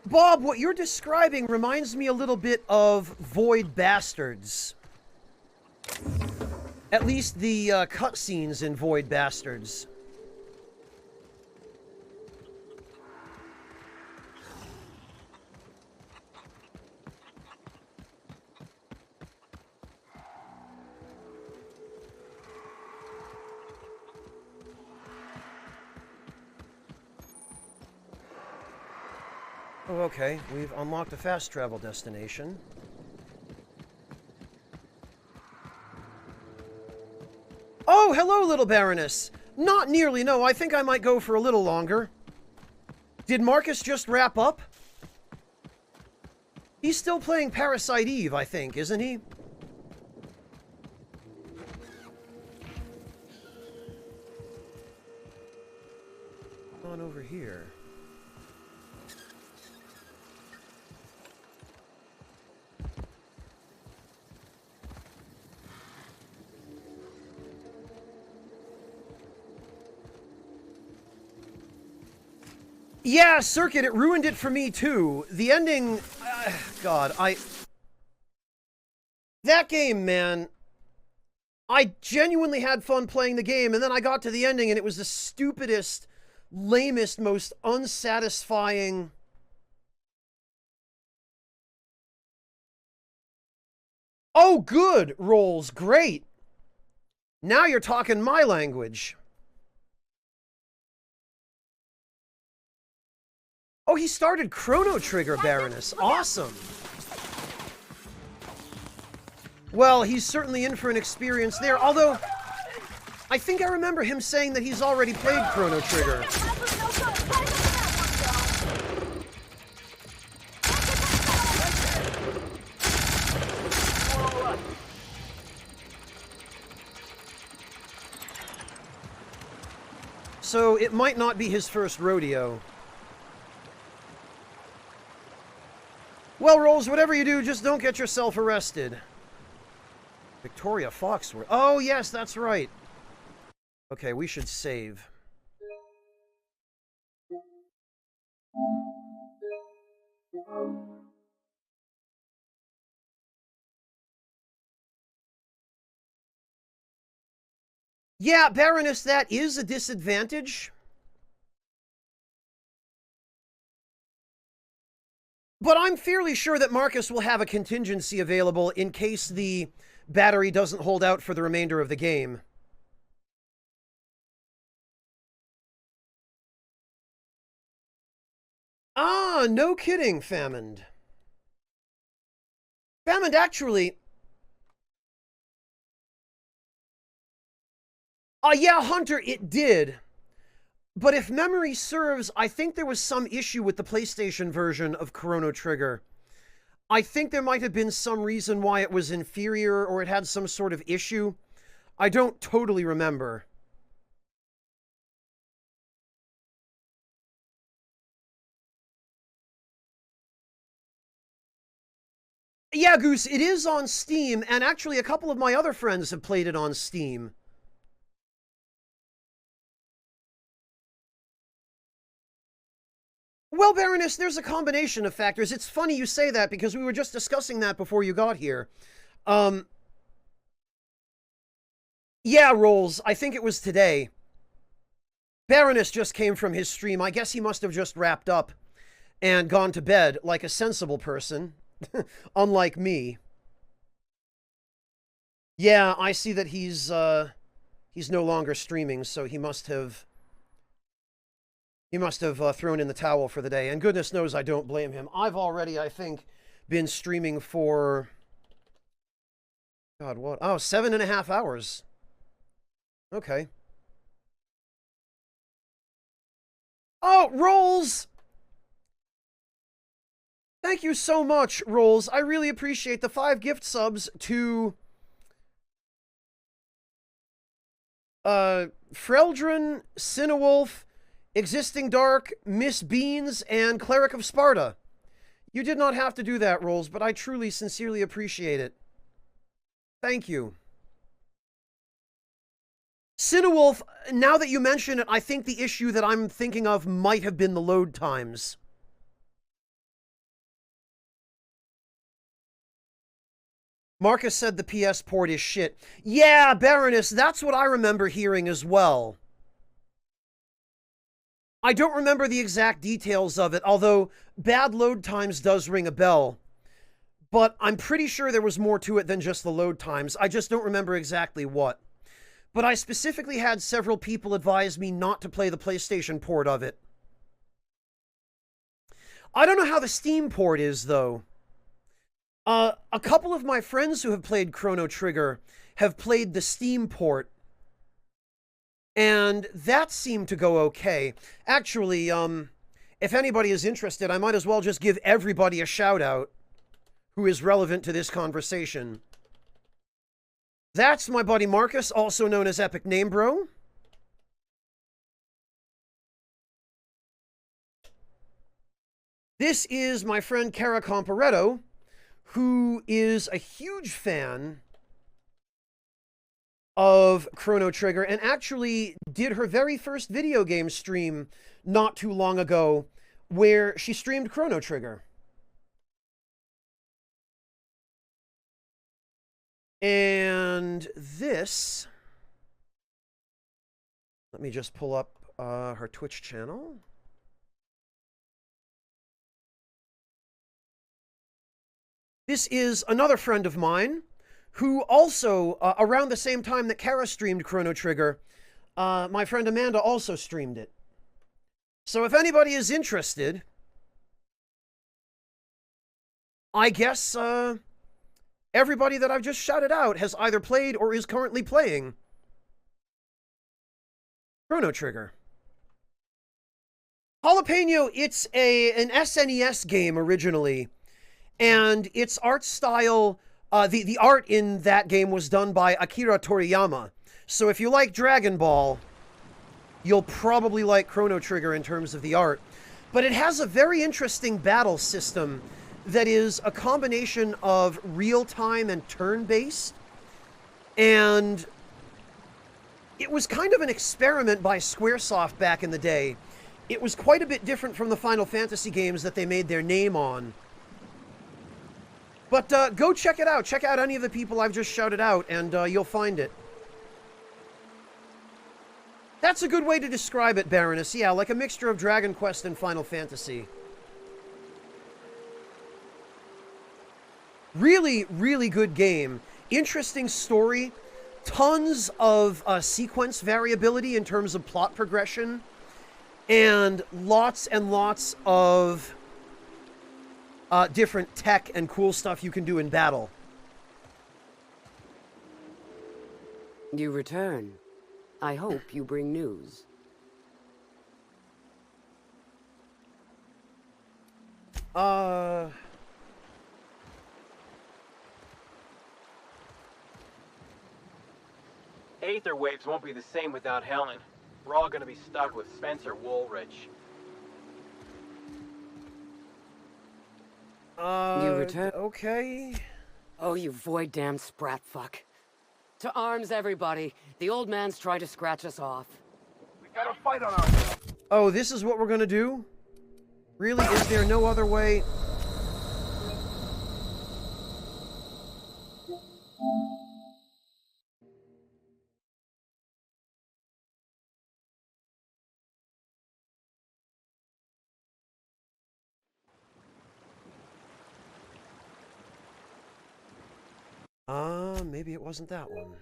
Bob, what you're describing reminds me a little bit of Void Bastards. At least the cutscenes in Void Bastards. Oh, okay. We've unlocked a fast travel destination. Oh, hello, little Baroness! Not nearly, no. I think I might go for a little longer. Did Marcus just wrap up? He's still playing Parasite Eve, I think, isn't he? On over here. Yeah, Circuit, it ruined it for me too. The ending... God, that game, man. I genuinely had fun playing the game, and then I got to the ending, and it was the stupidest, lamest, most unsatisfying... Oh, good, Rolls, great. Now you're talking my language. Oh, he started Chrono Trigger, Baroness. Awesome. Well, he's certainly in for an experience there, although I think I remember him saying that he's already played Chrono Trigger. So it might not be his first rodeo. Well, Rolls, whatever you do, just don't get yourself arrested. Victoria Foxworth. Oh, yes, that's right. Okay, we should save. Yeah, Baroness, that is a disadvantage. But I'm fairly sure that Marcus will have a contingency available in case the battery doesn't hold out for the remainder of the game. Ah, no kidding, Famine. Famine, actually... yeah, Hunter, it did. But if memory serves, I think there was some issue with the PlayStation version of Chrono Trigger. I think there might have been some reason why it was inferior or it had some sort of issue. I don't totally remember. Yeah, Goose, it is on Steam, and actually a couple of my other friends have played it on Steam. Well, Baroness, there's a combination of factors. It's funny you say that because we were just discussing that before you got here. Yeah, Rolls, I think it was today. Baroness just came from his stream. I guess he must have just wrapped up and gone to bed like a sensible person, unlike me. Yeah, I see that he's no longer streaming, so he must have thrown in the towel for the day, and goodness knows I don't blame him. I've already, I think, been streaming for... God, what? Oh, 7.5 hours. Okay. Oh, Rolls! Thank you so much, Rolls. I really appreciate the 5 gift subs to... Freldrin, Cinewolf, Existing Dark, Miss Beans, and Cleric of Sparta. You did not have to do that, Rolls, but I truly, sincerely appreciate it. Thank you. Cinewolf, now that you mention it, I think the issue that I'm thinking of might have been the load times. Marcus said the PS port is shit. Yeah, Baroness, that's what I remember hearing as well. I don't remember the exact details of it, although bad load times does ring a bell. But I'm pretty sure there was more to it than just the load times. I just don't remember exactly what. But I specifically had several people advise me not to play the PlayStation port of it. I don't know how the Steam port is, though. A couple of my friends who have played Chrono Trigger have played the Steam port, and that seemed to go okay. Actually, if anybody is interested, I might as well just give everybody a shout-out who is relevant to this conversation. That's my buddy Marcus, also known as Epic Name Bro. This is my friend Cara Comparetto, who is a huge fan of Chrono Trigger and actually did her very first video game stream not too long ago where she streamed Chrono Trigger. And this, let me just pull up her Twitch channel. This is another friend of mine who also, around the same time that Kara streamed Chrono Trigger, my friend Amanda also streamed it. So if anybody is interested, I guess everybody that I've just shouted out has either played or is currently playing Chrono Trigger. Jalapeno, it's an SNES game originally, and its art style, the art in that game was done by Akira Toriyama. So if you like Dragon Ball, you'll probably like Chrono Trigger in terms of the art. But it has a very interesting battle system that is a combination of real-time and turn-based. And it was kind of an experiment by Squaresoft back in the day. It was quite a bit different from the Final Fantasy games that they made their name on. But go check it out. Check out any of the people I've just shouted out, and you'll find it. That's a good way to describe it, Baroness. Yeah, like a mixture of Dragon Quest and Final Fantasy. Really, really good game. Interesting story. Tons of sequence variability in terms of plot progression. And lots of different tech and cool stuff you can do in battle. You return. I hope you bring news. Aether waves won't be the same without Helen. We're all gonna be stuck with Spencer Woolrich. You return? Okay. Oh, you void-damned sprat fuck. To arms, everybody. The old man's trying to scratch us off. We got a fight on our hands. Oh, this is what we're gonna do? Really? Is there no other way? Maybe it wasn't that one.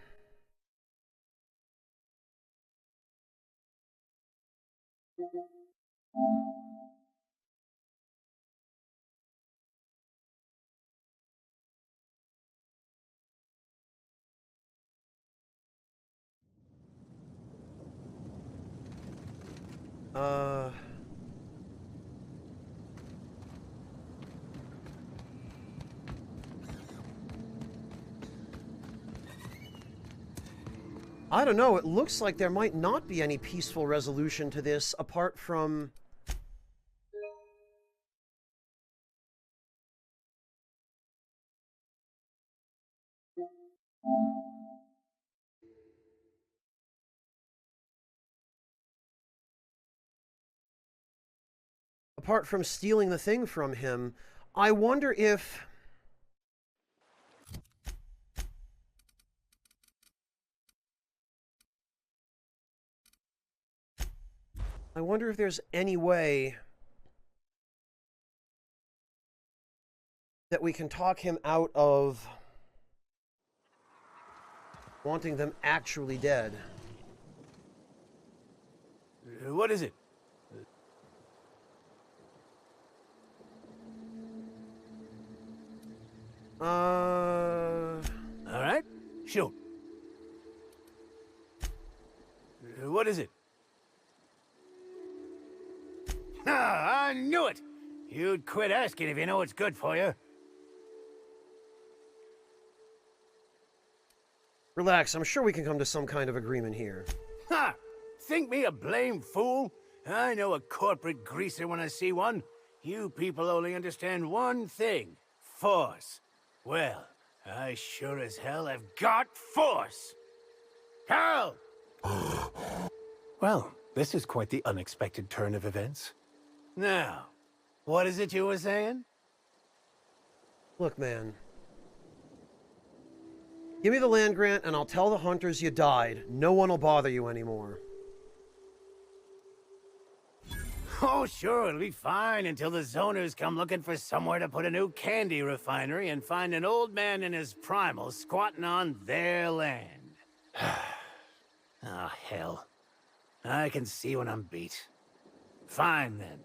I don't know, it looks like there might not be any peaceful resolution to this apart from... Apart from stealing the thing from him, I wonder if... I wonder if there's any way that we can talk him out of wanting them actually dead. What is it? All right, shoot. What is it? Ah, I knew it! You'd quit asking if you know what's good for you. Relax, I'm sure we can come to some kind of agreement here. Ha! Think me a blame fool? I know a corporate greaser when I see one. You people only understand one thing. Force. Well, I sure as hell have got force! Carl! Well, this is quite the unexpected turn of events. Now, what is it you were saying? Look, man. Give me the land grant and I'll tell the hunters you died. No one will bother you anymore. Oh, sure, it'll be fine until the zoners come looking for somewhere to put a new candy refinery and find an old man in his primal squatting on their land. Oh, hell. I can see when I'm beat. Fine, then.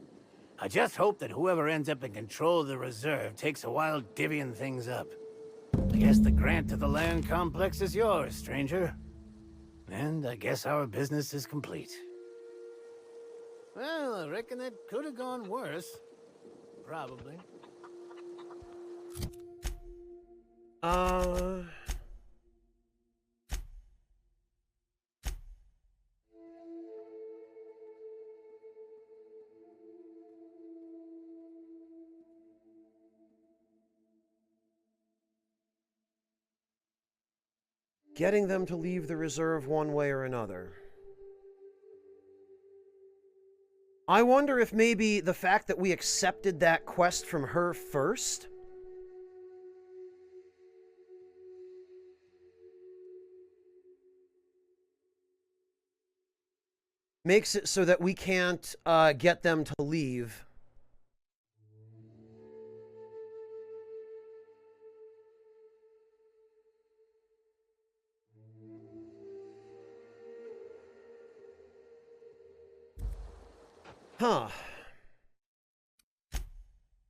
I just hope that whoever ends up in control of the reserve takes a while divvying things up. I guess the grant to the land complex is yours, stranger. And I guess our business is complete. Well, I reckon that could have gone worse. Probably. Getting them to leave the reserve one way or another. I wonder if maybe the fact that we accepted that quest from her first makes it so that we can't get them to leave. Huh.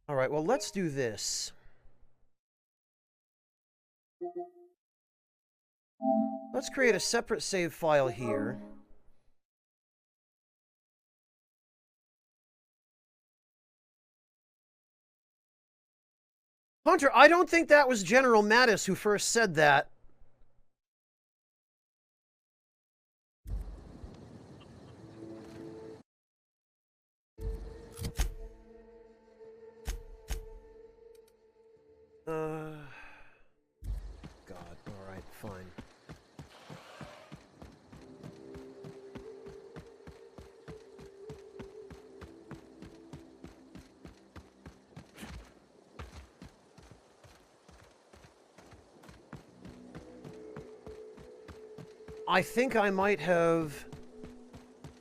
All right, well, let's do this. Let's create a separate save file here. Hunter, I don't think that was General Mattis who first said that. God, all right, fine. I think I might have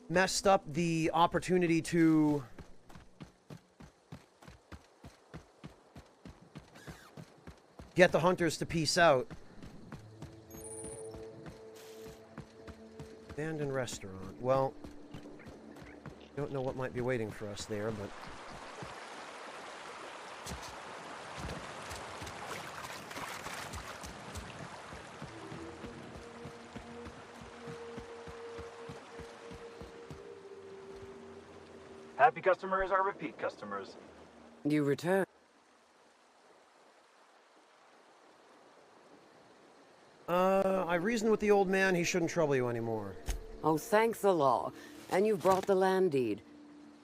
messed up the opportunity to get the hunters to peace out. Abandoned restaurant. Well, don't know what might be waiting for us there, but... Happy customers are repeat customers. You return. I reasoned with the old man he shouldn't trouble you anymore. Oh, thanks the law. And you've brought the land deed.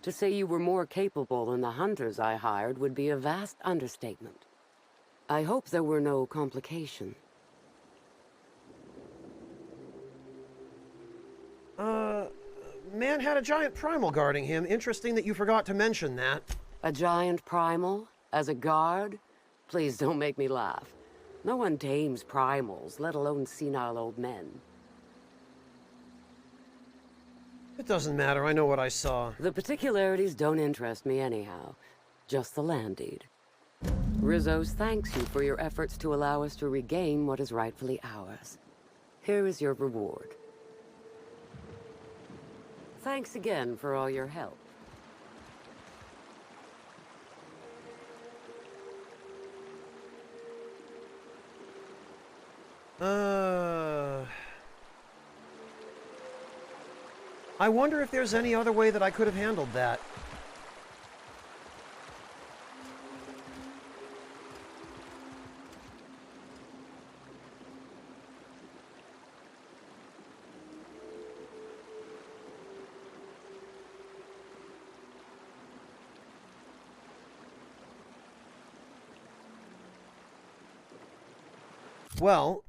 To say you were more capable than the hunters I hired would be a vast understatement. I hope there were no complications. Man had a giant primal guarding him. Interesting that you forgot to mention that. A giant primal? As a guard? Please don't make me laugh. No one tames primals, let alone senile old men. It doesn't matter. I know what I saw. The particularities don't interest me anyhow. Just the land deed. Rizzo's thanks you for your efforts to allow us to regain what is rightfully ours. Here is your reward. Thanks again for all your help. I wonder if there's any other way that I could have handled that. Well,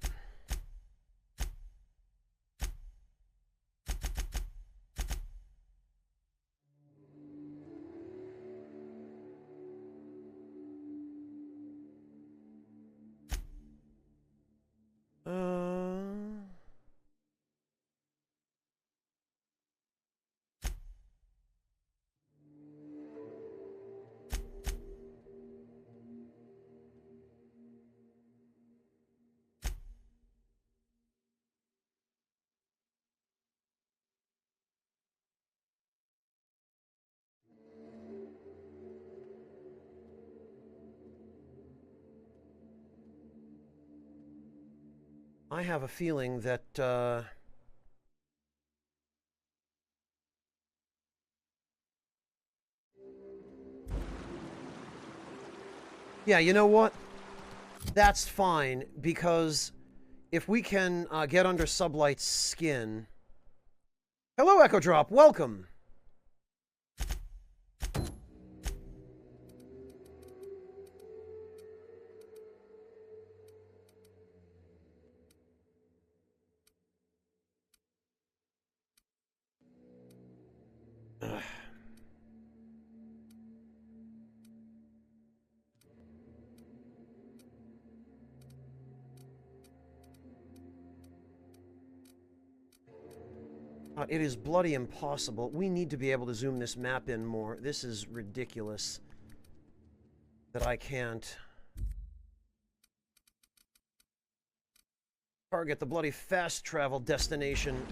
I have a feeling that, yeah, you know what? That's fine, because if we can get under Sublight's skin... Hello, Echo Drop, welcome! It is bloody impossible. We need to be able to zoom this map in more. This is ridiculous that I can't target the bloody fast travel destination.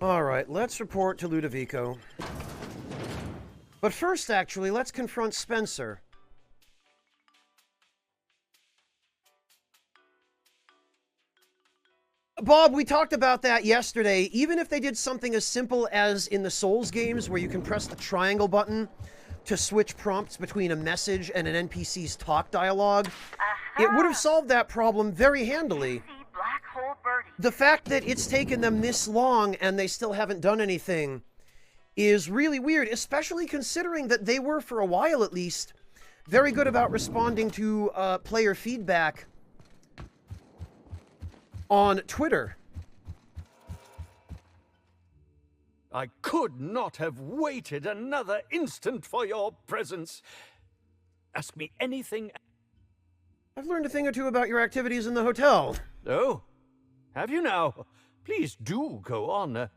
Alright, let's report to Ludovico. But first, actually, let's confront Spencer. Bob, we talked about that yesterday. Even if they did something as simple as in the Souls games, where you can press the triangle button to switch prompts between a message and an NPC's talk dialogue, it would have solved that problem very handily. The fact that it's taken them this long and they still haven't done anything is really weird, especially considering that they were, for a while at least, very good about responding to player feedback on Twitter. I could not have waited another instant for your presence. Ask me anything. I've learned a thing or two about your activities in the hotel. Oh, have you now? Please do go on.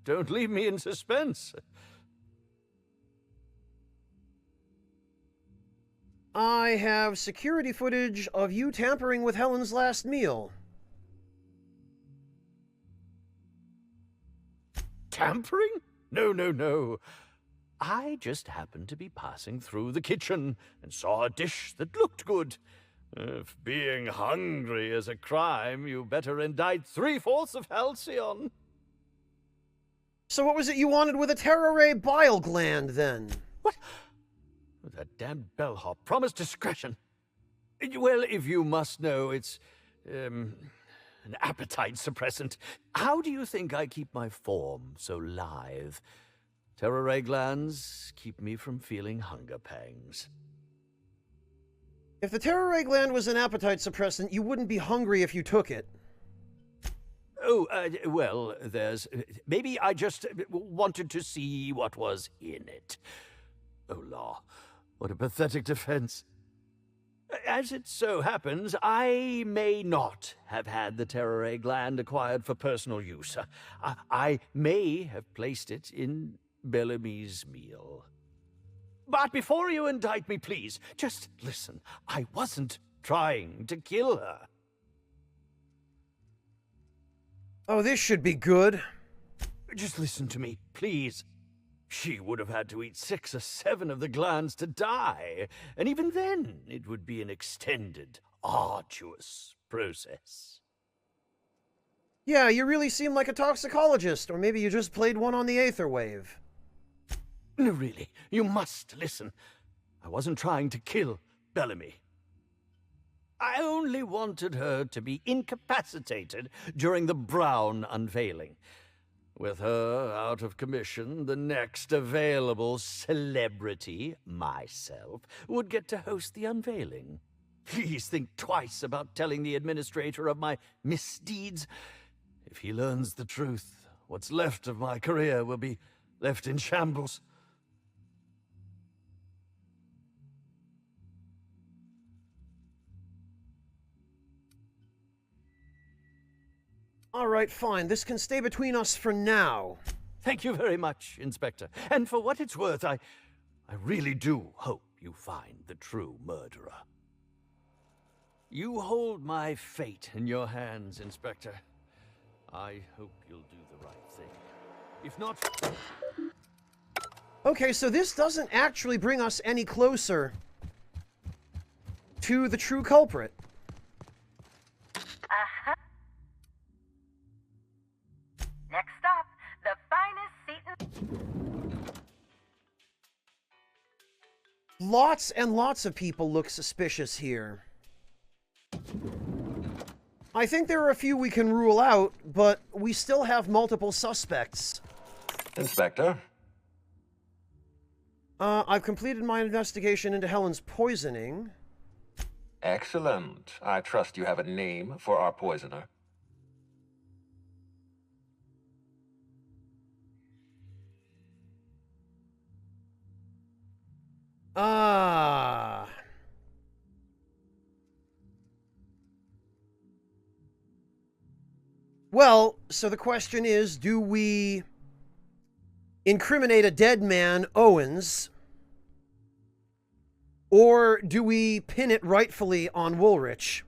Don't leave me in suspense. I have security footage of you tampering with Helen's last meal. Tampering? No, no, no. I just happened to be passing through the kitchen and saw a dish that looked good. If being hungry is a crime, you better indict 3/4 of Halcyon. So what was it you wanted with a Terra Ray bile gland, then? What? That damned bellhop promised discretion. Well, if you must know, it's, an appetite suppressant. How do you think I keep my form so lithe? Terra Ray glands keep me from feeling hunger pangs. If the Terra Ray gland was an appetite suppressant, you wouldn't be hungry if you took it. Oh, well, there's... Maybe I just wanted to see what was in it. Oh, law. What a pathetic defense. As it so happens, I may not have had the Terra Ray gland acquired for personal use. I may have placed it in Bellamy's meal. But before you indict me, please, just listen. I wasn't trying to kill her. Oh, this should be good. Just listen to me, please. She would have had to eat 6 or 7 of the glands to die, and even then it would be an extended, arduous process. Yeah, you really seem like a toxicologist, or maybe you just played one on the Aether Wave. No, really, you must listen. I wasn't trying to kill Bellamy. I only wanted her to be incapacitated during the Brown unveiling. With her out of commission, the next available celebrity, myself, would get to host the unveiling. Please think twice about telling the administrator of my misdeeds. If he learns the truth, what's left of my career will be left in shambles. All right, fine. This can stay between us for now. Thank you very much, Inspector. And for what it's worth, I really do hope you find the true murderer. You hold my fate in your hands, Inspector. I hope you'll do the right thing. If not... Okay, so this doesn't actually bring us any closer to the true culprit. Uh-huh. Next stop, the finest seat in... Lots and lots of people look suspicious here. I think there are a few we can rule out, but we still have multiple suspects. Inspector? I've completed my investigation into Helen's poisoning. Excellent. I trust you have a name for our poisoner. Ah. Well, so the question is, do we incriminate a dead man, Owens, or do we pin it rightfully on Woolrich?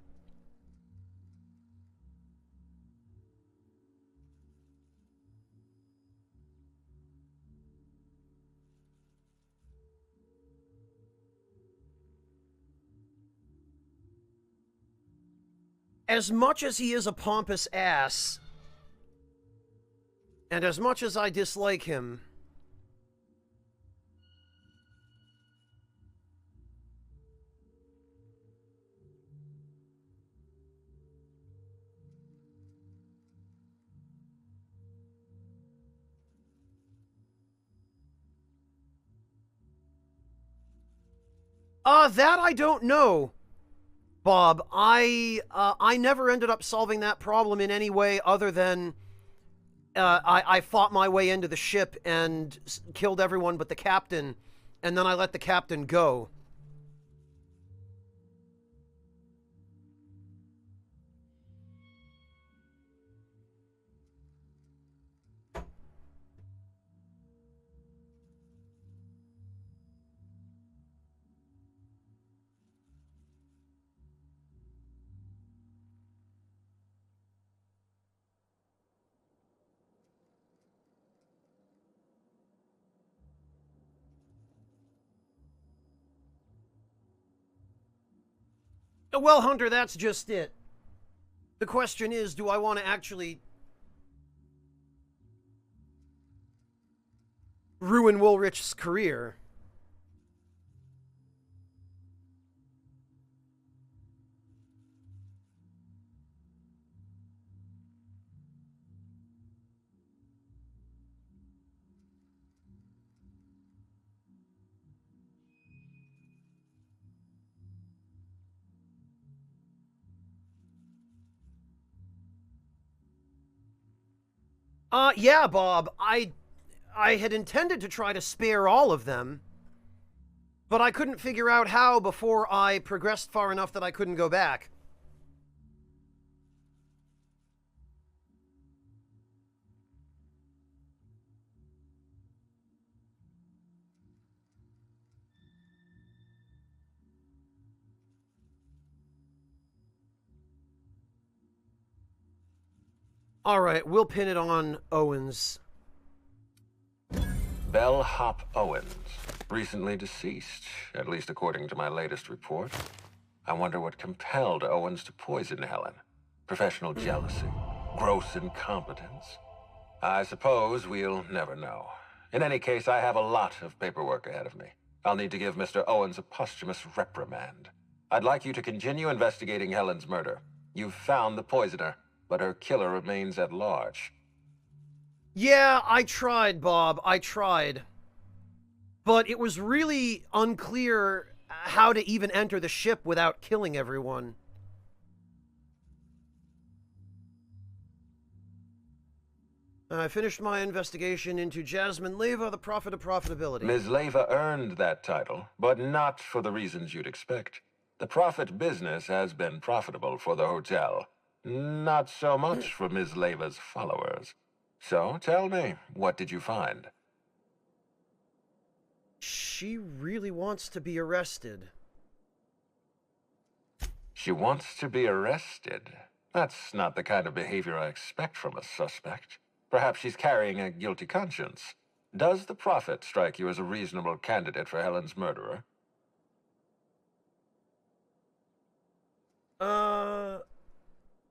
As much as he is a pompous ass, and as much as I dislike him, that I don't know, Bob. I never ended up solving that problem in any way other than I fought my way into the ship and killed everyone but the captain, and then I let the captain go. Well, Hunter, that's just it. The question is, do I want to actually ruin Woolrich's career? Yeah, Bob. I had intended to try to spare all of them, but I couldn't figure out how before I progressed far enough that I couldn't go back. Alright, we'll pin it on Owens. Bellhop Owens, recently deceased, at least according to my latest report. I wonder what compelled Owens to poison Helen. Professional jealousy, gross incompetence. I suppose we'll never know. In any case, I have a lot of paperwork ahead of me. I'll need to give Mr. Owens a posthumous reprimand. I'd like you to continue investigating Helen's murder. You've found the poisoner, but her killer remains at large. Yeah, I tried, Bob. I tried. But it was really unclear how to even enter the ship without killing everyone. I finished my investigation into Jasmine Leyva, the Prophet of Profitability. Ms. Leyva earned that title, but not for the reasons you'd expect. The Prophet business has been profitable for the hotel. Not so much for Ms. Leyva's followers. So, tell me, what did you find? She really wants to be arrested. She wants to be arrested? That's not the kind of behavior I expect from a suspect. Perhaps she's carrying a guilty conscience. Does the Prophet strike you as a reasonable candidate for Helen's murderer?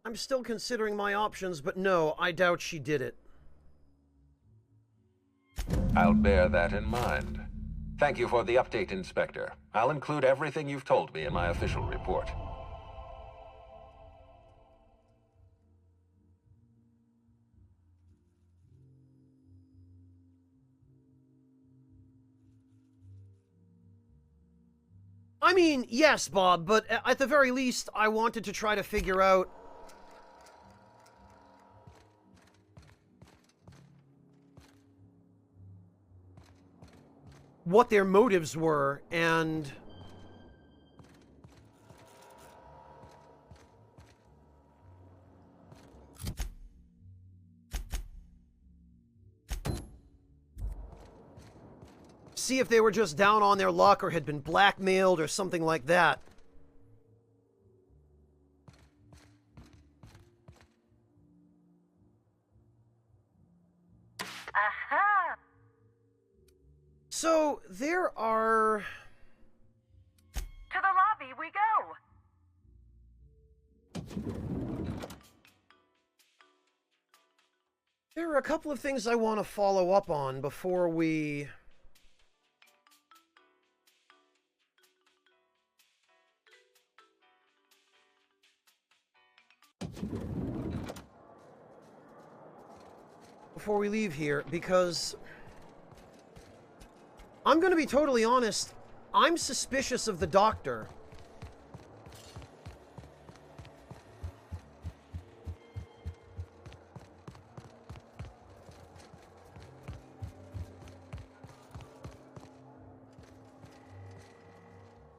I'm still considering my options, but no, I doubt she did it. I'll bear that in mind. Thank you for the update, Inspector. I'll include everything you've told me in my official report. I mean, yes, Bob, but at the very least, I wanted to try to figure out what their motives were, and see if they were just down on their luck or had been blackmailed or something like that. Aha! So, there are... To the lobby we go! There are a couple of things I want to follow up on before we... leave here, because I'm going to be totally honest, I'm suspicious of the doctor.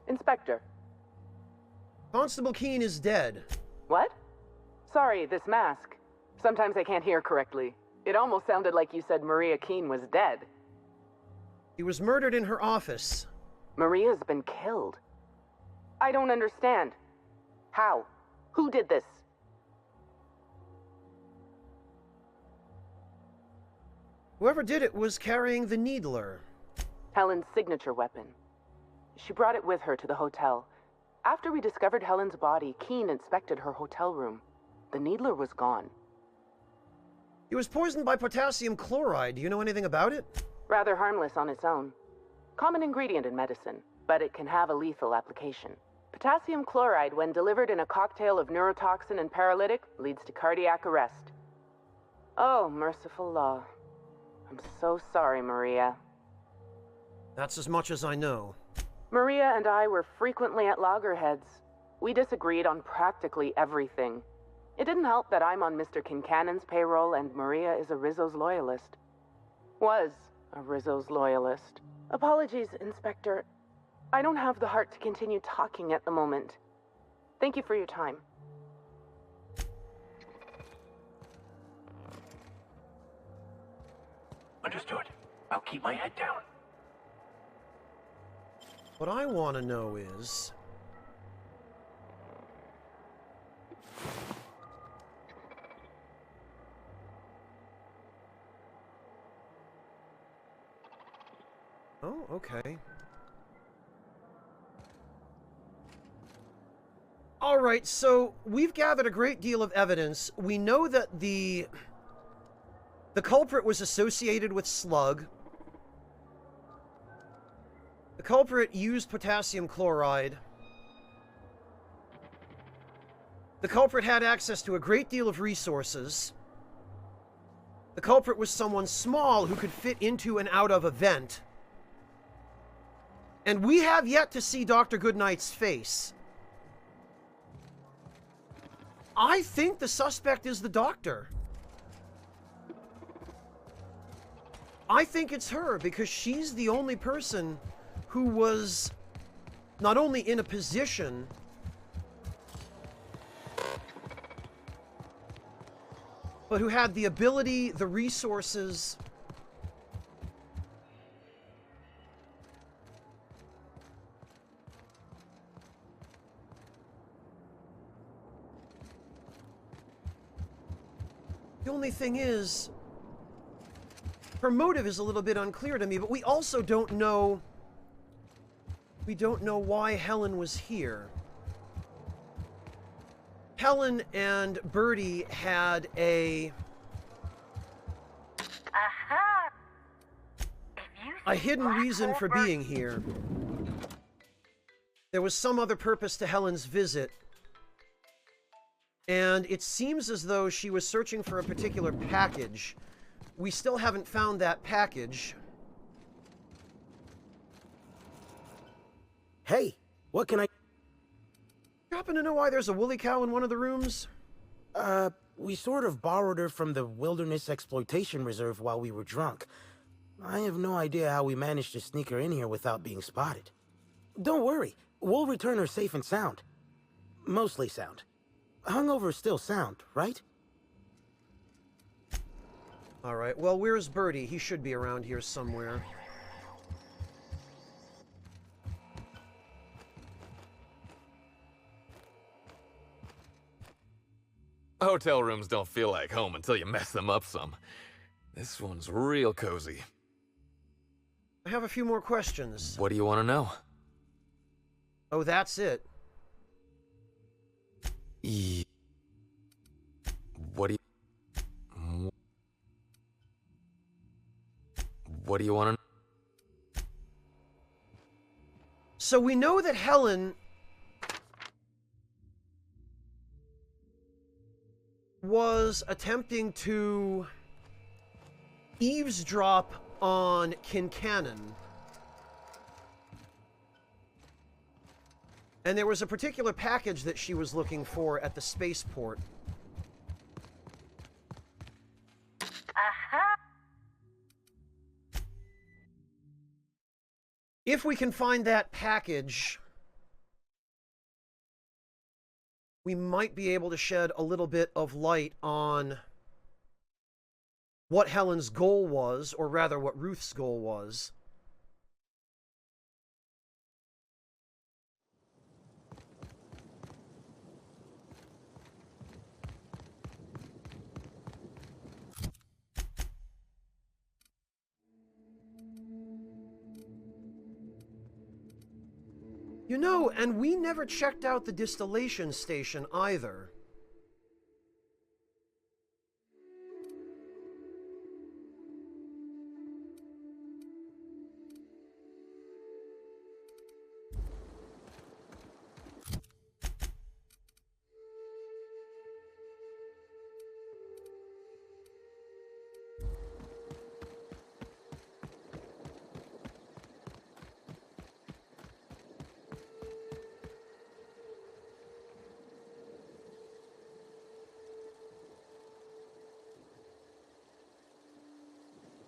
Inspector. Constable Keene is dead. What? Sorry, this mask. Sometimes I can't hear correctly. It almost sounded like you said Maria Keene was dead. He was murdered in her office. Maria's been killed. I don't understand. How? Who did this? Whoever did it was carrying the Needler. Helen's signature weapon. She brought it with her to the hotel. After we discovered Helen's body, Keene inspected her hotel room. The Needler was gone. He was poisoned by potassium chloride. Do you know anything about it? Rather harmless on its own. Common ingredient in medicine, but it can have a lethal application. Potassium chloride, when delivered in a cocktail of neurotoxin and paralytic, leads to cardiac arrest. Oh, merciful law. I'm so sorry, Maria. That's as much as I know. Maria and I were frequently at loggerheads. We disagreed on practically everything. It didn't help that I'm on Mr. Kincannon's payroll and Maria is a Rizzo's loyalist. Was a Rizzo's loyalist. Apologies, Inspector. I don't have the heart to continue talking at the moment. Thank you for your time. Understood. I'll keep my head down. What I want to know is... Okay. All right, so we've gathered a great deal of evidence. We know that the culprit was associated with Slug. The culprit used potassium chloride. The culprit had access to a great deal of resources. The culprit was someone small who could fit into and out of a vent. And we have yet to see Dr. Goodnight's face. I think the suspect is the doctor. I think it's her because she's the only person who was not only in a position but who had the ability, the resources, the only thing is, her motive is a little bit unclear to me, but we also don't know, why Helen was here. Helen and Birdie had a hidden reason for being here. There was some other purpose to Helen's visit. And it seems as though she was searching for a particular package. We still haven't found that package. Hey, what can I... You happen to know why there's a woolly cow in one of the rooms? We sort of borrowed her from the Wilderness Exploitation Reserve while we were drunk. I have no idea how we managed to sneak her in here without being spotted. Don't worry, we'll return her safe and sound. Mostly sound. Hungover still sound, right? Alright, well, where's Birdie? He should be around here somewhere. Hotel rooms don't feel like home until you mess them up some. This one's real cozy. I have a few more questions. What do you want to know? Oh, that's it. What do you want to know? So we know that Helen was attempting to eavesdrop on Kincannon. And there was a particular package that she was looking for at the spaceport. If we can find that package, we might be able to shed a little bit of light on what Helen's goal was, or rather what Ruth's goal was. You know, and we never checked out the distillation station either.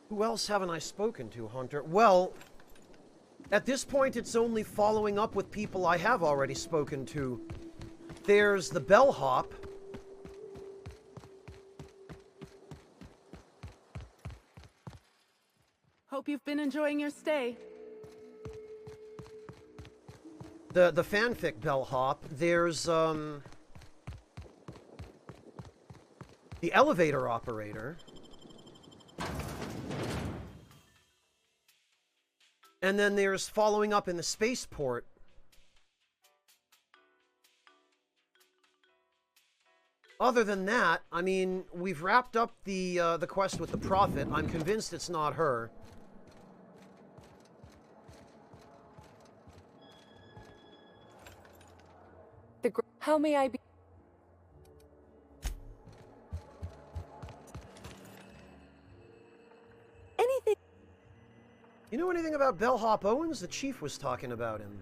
Who else haven't I spoken to, Hunter? Well, at this point, it's only following up with people I have already spoken to. There's the bellhop. Hope you've been enjoying your stay. The fanfic bellhop. There's, the elevator operator. And then there's following up in the spaceport. Other than that, I mean, we've wrapped up the quest with the Prophet. I'm convinced it's not her. How may I be? Anything? You know anything about Bellhop Owens? The chief was talking about him.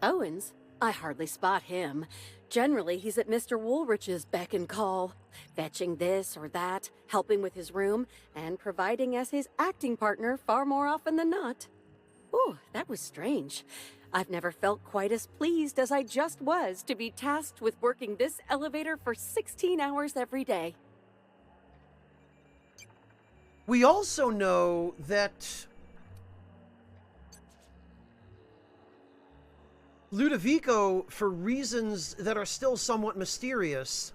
Owens? I hardly spot him. Generally, he's at Mr. Woolrich's beck and call, fetching this or that, helping with his room, and providing as his acting partner far more often than not. Ooh, that was strange. I've never felt quite as pleased as I just was to be tasked with working this elevator for 16 hours every day. We also know that Ludovico, for reasons that are still somewhat mysterious,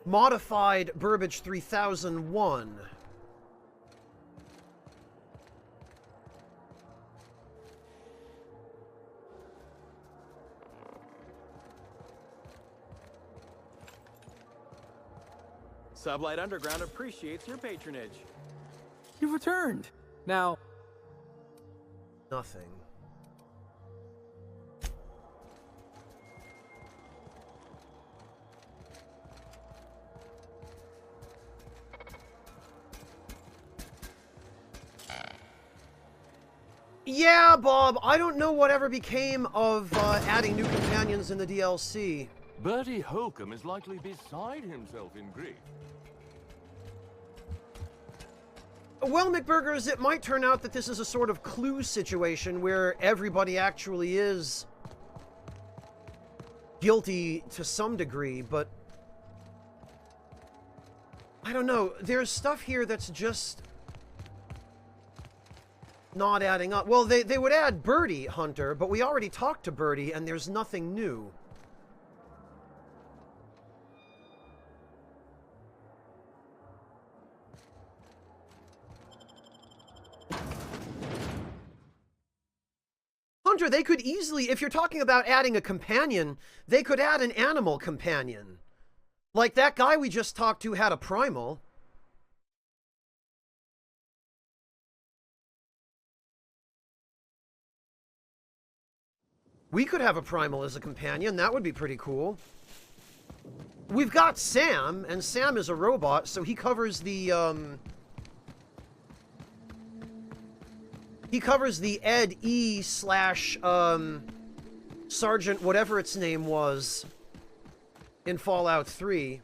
modified Burbage 3001. Sublight Underground appreciates your patronage. You've returned. Now... Nothing. Yeah, Bob, I don't know whatever became of adding new companions in the DLC. Bertie Holcomb is likely beside himself in grief. Well, McBurgers, it might turn out that this is a sort of Clue situation where everybody actually is guilty to some degree, but I don't know. There's stuff here that's just not adding up. Well, they would add Birdie Hunter, but we already talked to Birdie, and there's nothing new. Hunter, they could easily, if you're talking about adding a companion, they could add an animal companion. Like that guy we just talked to had a primal. We could have a primal as a companion. That would be pretty cool. We've got Sam, and Sam is a robot, so he covers the, he covers the Ed E / Sergeant whatever its name was in Fallout 3.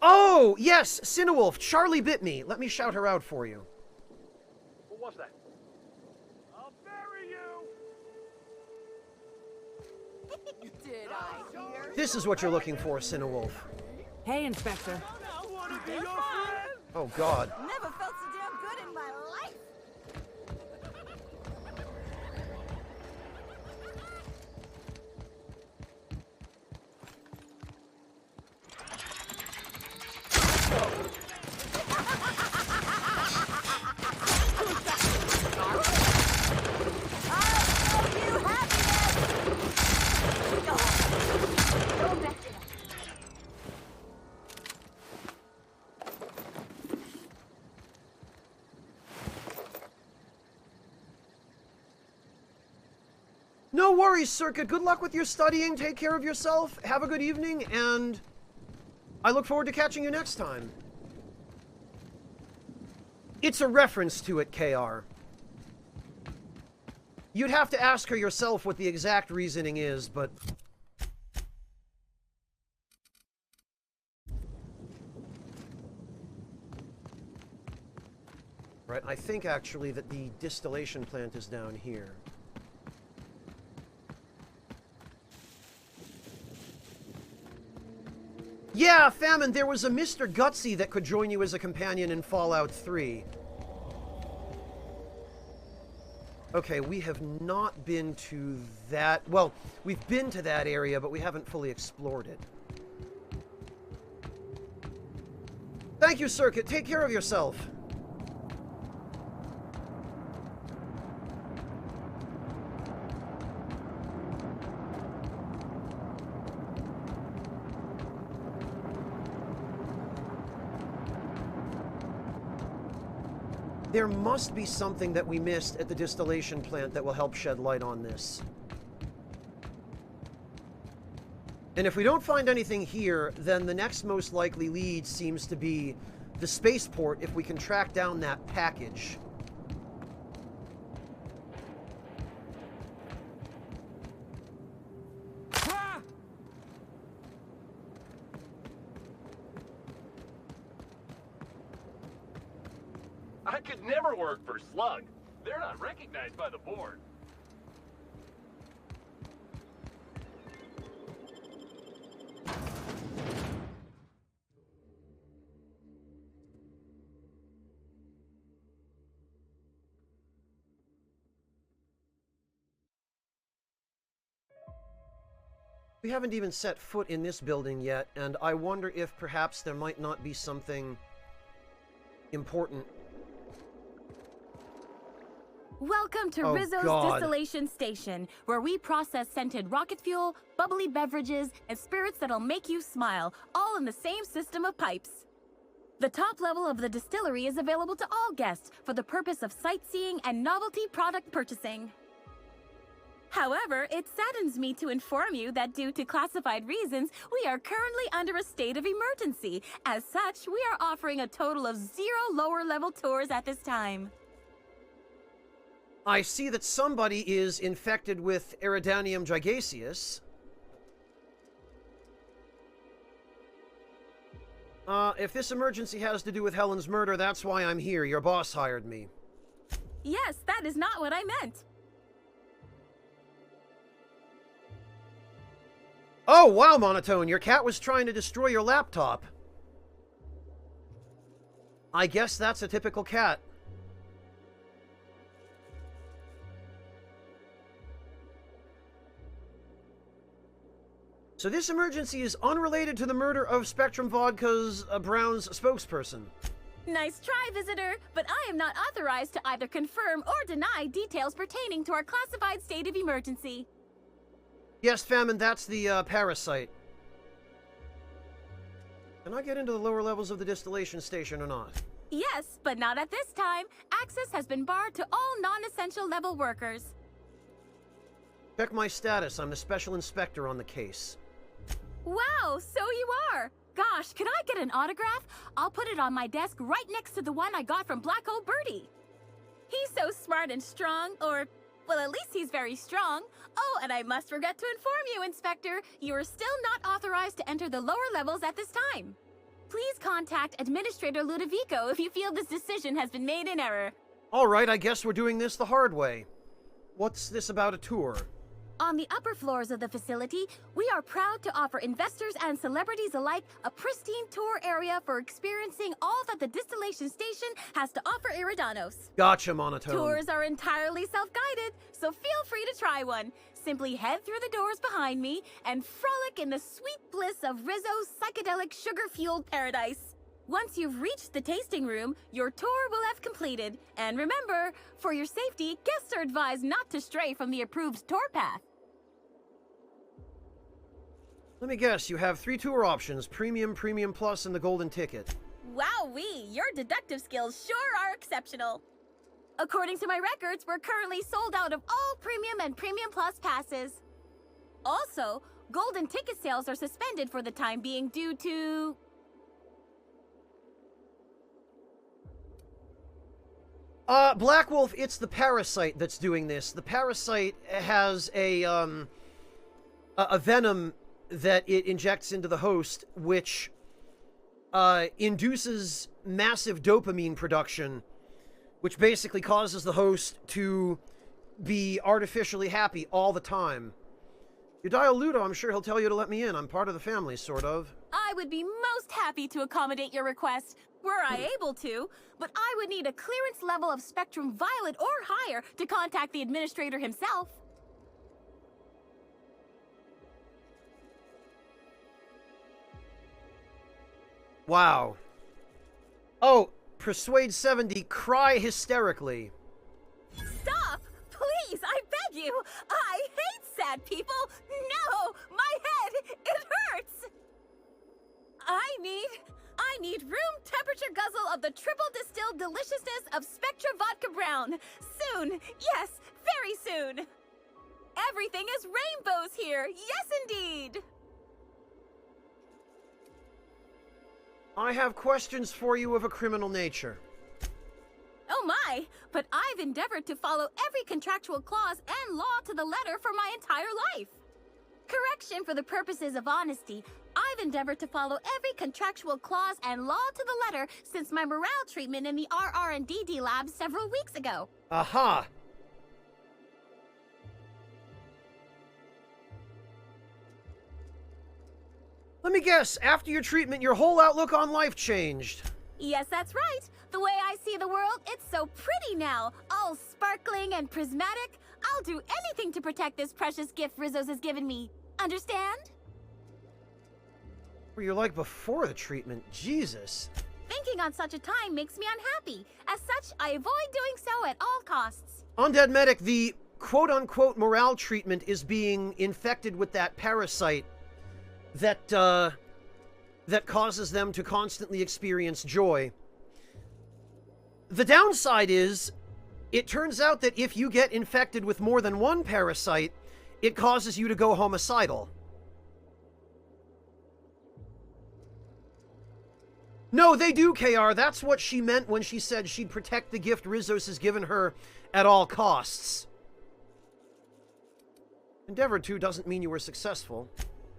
Oh, yes, Cinewolf, Charlie bit me. Let me shout her out for you. What was that? I'll bury you! Did I hear? This is what you're looking for, Cinewolf. Hey, Inspector. Oh, God. Never felt so damn good in my life. No worries, Circuit. Good luck with your studying. Take care of yourself. Have a good evening, and I look forward to catching you next time. It's a reference to it, KR. You'd have to ask her yourself what the exact reasoning is, but... Right, I think actually that the distillation plant is down here. Yeah, Famine, there was a Mr. Gutsy that could join you as a companion in Fallout 3. Okay, we have not been to that... Well, we've been to that area, but we haven't fully explored it. Thank Thank you, Circuit. Take care of yourself. There must be something that we missed at the distillation plant that will help shed light on this. And if we don't find anything here, then the next most likely lead seems to be the spaceport if we can track down that package. I could never work for Slug. They're not recognized by the board. We haven't even set foot in this building yet, and I wonder if perhaps there might not be something important. Welcome to Rizzo's Distillation Station, where we process scented rocket fuel, bubbly beverages, and spirits that'll make you smile, all in the same system of pipes. The top level of the distillery is available to all guests for the purpose of sightseeing and novelty product purchasing. However, it saddens me to inform you that due to classified reasons, we are currently under a state of emergency. As such, we are offering a total of 0 lower-level tours at this time. I see that somebody is infected with Eridanium gigaseus. If this emergency has to do with Helen's murder, that's why I'm here. Your boss hired me. Yes, that is not what I meant. Oh, wow, Monotone, your cat was trying to destroy your laptop. I guess that's a typical cat. So this emergency is unrelated to the murder of Spectrum Vodka's Brown's spokesperson. Nice try, visitor, but I am not authorized to either confirm or deny details pertaining to our classified state of emergency. Yes, Famine, that's the parasite. Can I get into the lower levels of the distillation station or not? Yes, but not at this time. Access has been barred to all non-essential level workers. Check my status. I'm the special inspector on the case. Wow, so you are! Gosh, can I get an autograph? I'll put it on my desk right next to the one I got from Black Hole Birdie. He's so smart and strong, or, well, at least he's very strong. Oh, and I must forget to inform you, Inspector, you are still not authorized to enter the lower levels at this time. Please contact Administrator Ludovico if you feel this decision has been made in error. All right, I guess we're doing this the hard way. What's this about a tour? On the upper floors of the facility, we are proud to offer investors and celebrities alike a pristine tour area for experiencing all that the distillation station has to offer Eridanos. Gotcha, Monotone. Tours are entirely self-guided, so feel free to try one. Simply head through the doors behind me and frolic in the sweet bliss of Rizzo's psychedelic sugar-fueled paradise. Once you've reached the tasting room, your tour will have completed. And remember, for your safety, guests are advised not to stray from the approved tour path. Let me guess, you have 3 tour options: Premium, Premium Plus, and the Golden Ticket. Wowee, your deductive skills sure are exceptional. According to my records, we're currently sold out of all Premium and Premium Plus passes. Also, Golden Ticket sales are suspended for the time being due to... Black Wolf, it's the parasite that's doing this. The parasite has a venom that it injects into the host, which induces massive dopamine production, which basically causes the host to be artificially happy all the time. You dial Ludo, I'm sure he'll tell you to let me in. I'm part of the family, sort of. I would be most happy to accommodate your request, were I able to, but I would need a clearance level of Spectrum Violet or higher to contact the administrator himself. Wow. Oh, Persuade 70, cry hysterically. Stop! Please, I beg you! I hate sad people! No! My head! It hurts! I need room temperature guzzle of the triple distilled deliciousness of Spectra Vodka Brown. Soon! Yes, very soon! Everything is rainbows here! Yes, indeed! I have questions for you of a criminal nature. Oh my! But I've endeavored to follow every contractual clause and law to the letter for my entire life. Correction, for the purposes of honesty, I've endeavored to follow every contractual clause and law to the letter since my morale treatment in the RR&DD lab several weeks ago. Aha! Let me guess, after your treatment, your whole outlook on life changed. Yes, that's right. The way I see the world, it's so pretty now. All sparkling and prismatic. I'll do anything to protect this precious gift Rizzo's has given me. Understand? What you're like before the treatment, Jesus. Thinking on such a time makes me unhappy. As such, I avoid doing so at all costs. Undead Medic, the quote-unquote morale treatment is being infected with that parasite that causes them to constantly experience joy. The downside is, it turns out that if you get infected with more than one parasite, it causes you to go homicidal. No, they do, KR. That's what she meant when she said she'd protect the gift Rizzo's has given her at all costs. Endeavored to doesn't mean you were successful.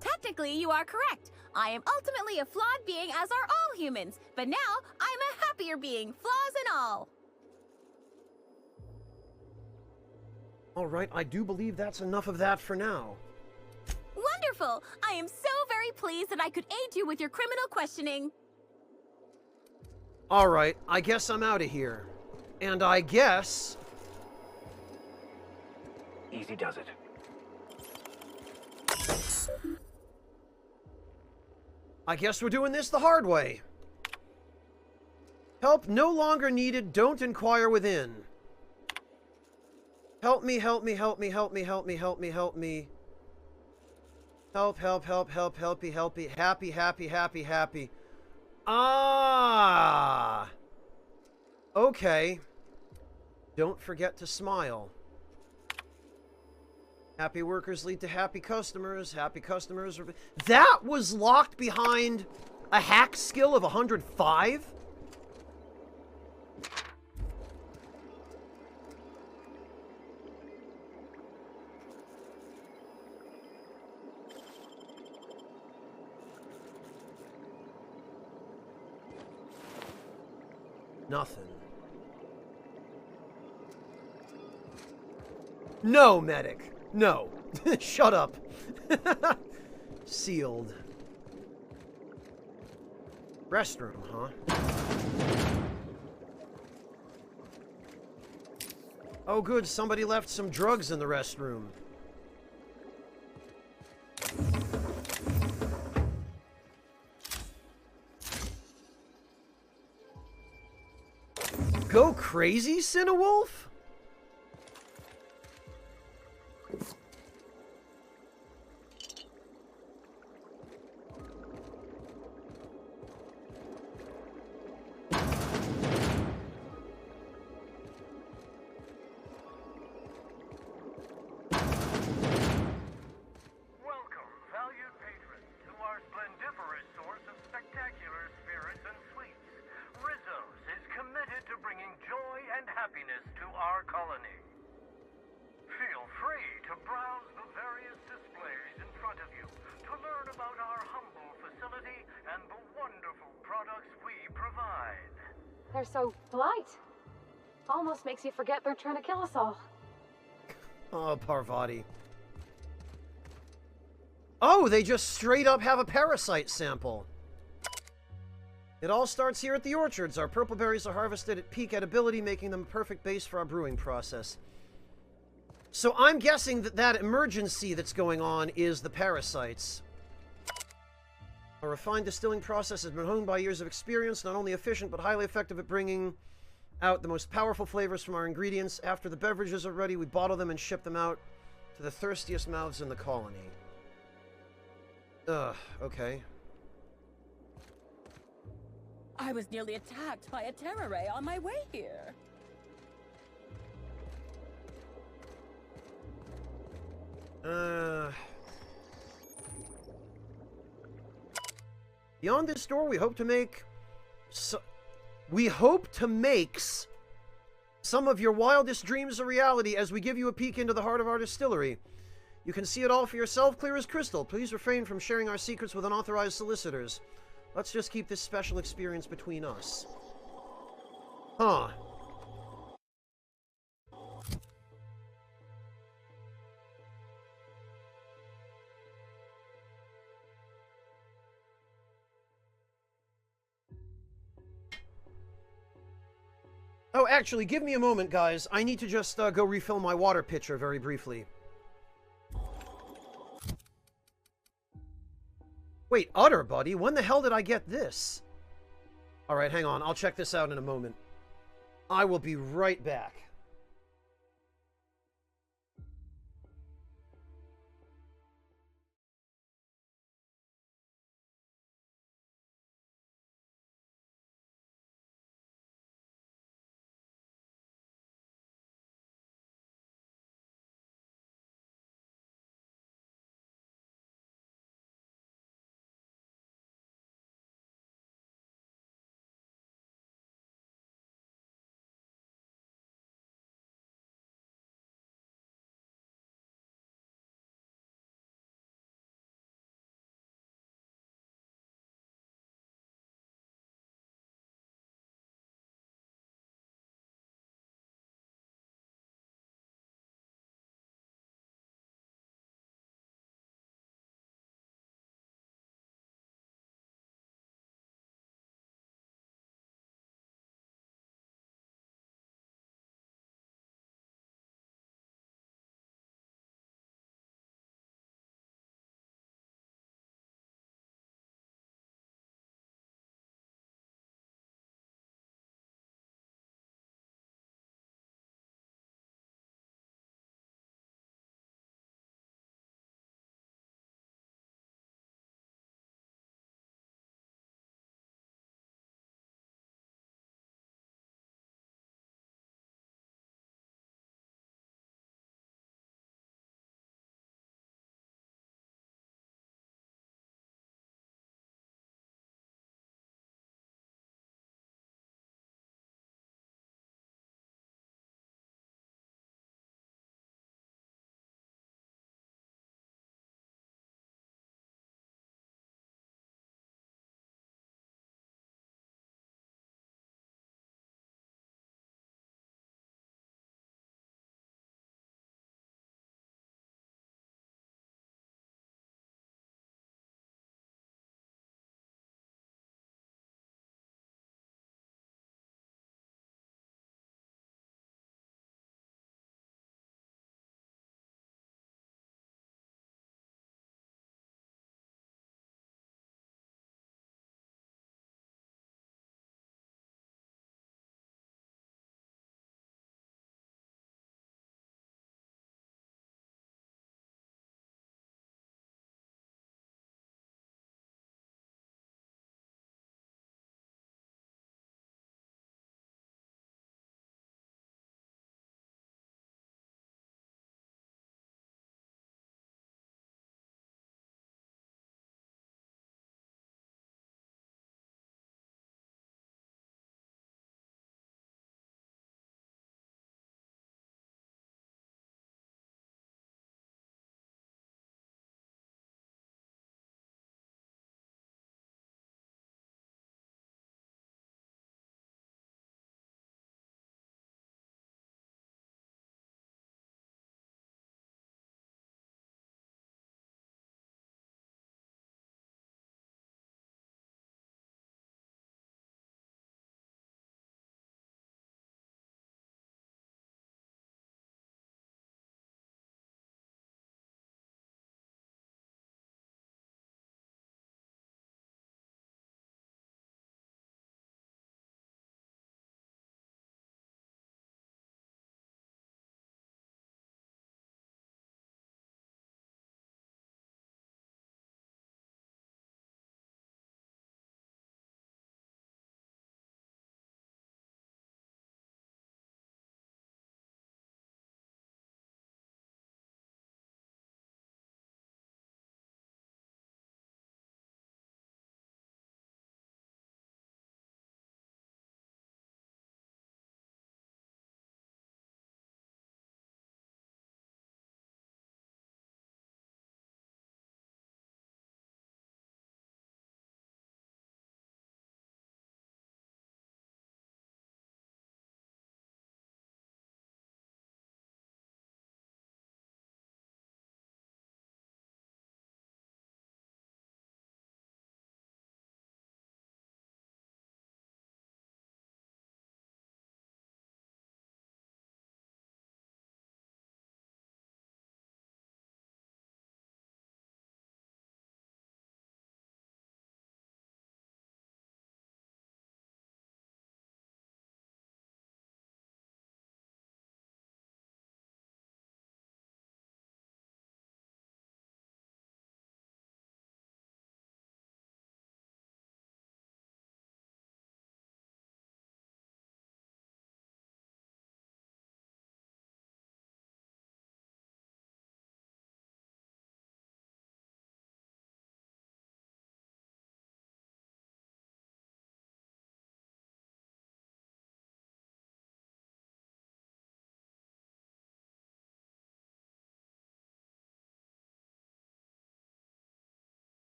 Technically, you are correct. I am ultimately a flawed being, as are all humans. But now, I'm a happier being, flaws and all. All right, I do believe that's enough of that for now. Wonderful! I am so very pleased that I could aid you with your criminal questioning. All right, I guess I'm out of here. And I guess... Easy does it. I guess we're doing this the hard way. Help no longer needed, don't inquire within. Help me, help me, help me, help me, help me, help me, help me. Help, help, help, help, helpy, helpy, happy, happy, happy, happy. Ah! Okay. Don't forget to smile. Happy workers lead to happy customers. Happy customers... That was locked behind a hack skill of 105? Nothing. No, medic. No. Shut up. Sealed. Restroom, huh? Oh, good. Somebody left some drugs in the restroom. Go crazy, Cinewolf? They're so polite. Almost makes you forget they're trying to kill us all. Oh, Parvati. Oh, they just straight up have a parasite sample. It all starts here at the orchards. Our purple berries are harvested at peak edibility, making them a perfect base for our brewing process. So I'm guessing that that emergency that's going on is the parasites. A refined distilling process has been honed by years of experience, not only efficient but highly effective at bringing out the most powerful flavors from our ingredients. After the beverages are ready, we bottle them and ship them out to the thirstiest mouths in the colony. Okay. I was nearly attacked by a terror ray on my way here. Beyond this door, we hope to make some of your wildest dreams a reality as we give you a peek into the heart of our distillery. You can see it all for yourself, clear as crystal. Please refrain from sharing our secrets with unauthorized solicitors. Let's just keep this special experience between us. Huh. Oh, actually, give me a moment, guys. I need to just go refill my water pitcher very briefly. Wait, Utter, buddy? When the hell did I get this? Alright, hang on. I'll check this out in a moment. I will be right back.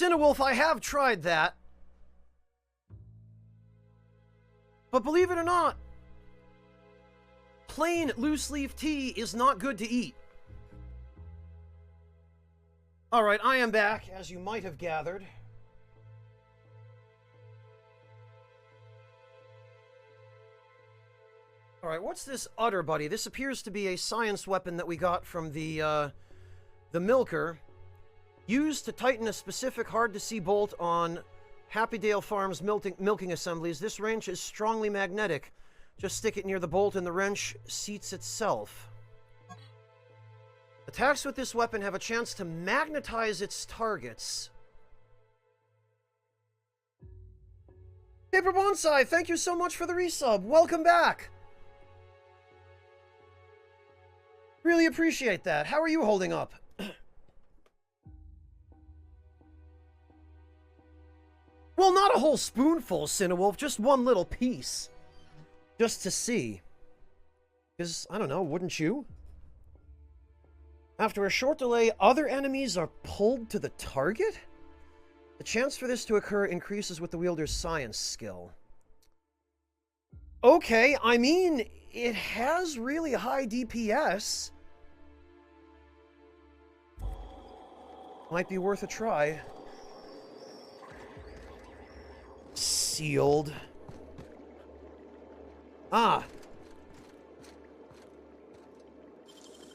Cinewolf, I have tried that. But believe it or not, plain loose-leaf tea is not good to eat. Alright, I am back, as you might have gathered. Alright, what's this Udder Buddy? This appears to be a science weapon that we got from the Milker. Used to tighten a specific hard-to-see bolt on Happydale Farms milking assemblies. This wrench is strongly magnetic. Just stick it near the bolt and the wrench seats itself. Attacks with this weapon have a chance to magnetize its targets. Paper Bonsai, thank you so much for the resub. Welcome back. Really appreciate that. How are you holding up? Well, not a whole spoonful, Cinewolf, just one little piece. Just to see. Because, I don't know, wouldn't you? After a short delay, other enemies are pulled to the target? The chance for this to occur increases with the wielder's science skill. Okay, I mean, it has really high DPS. Might be worth a try. Sealed. Ah.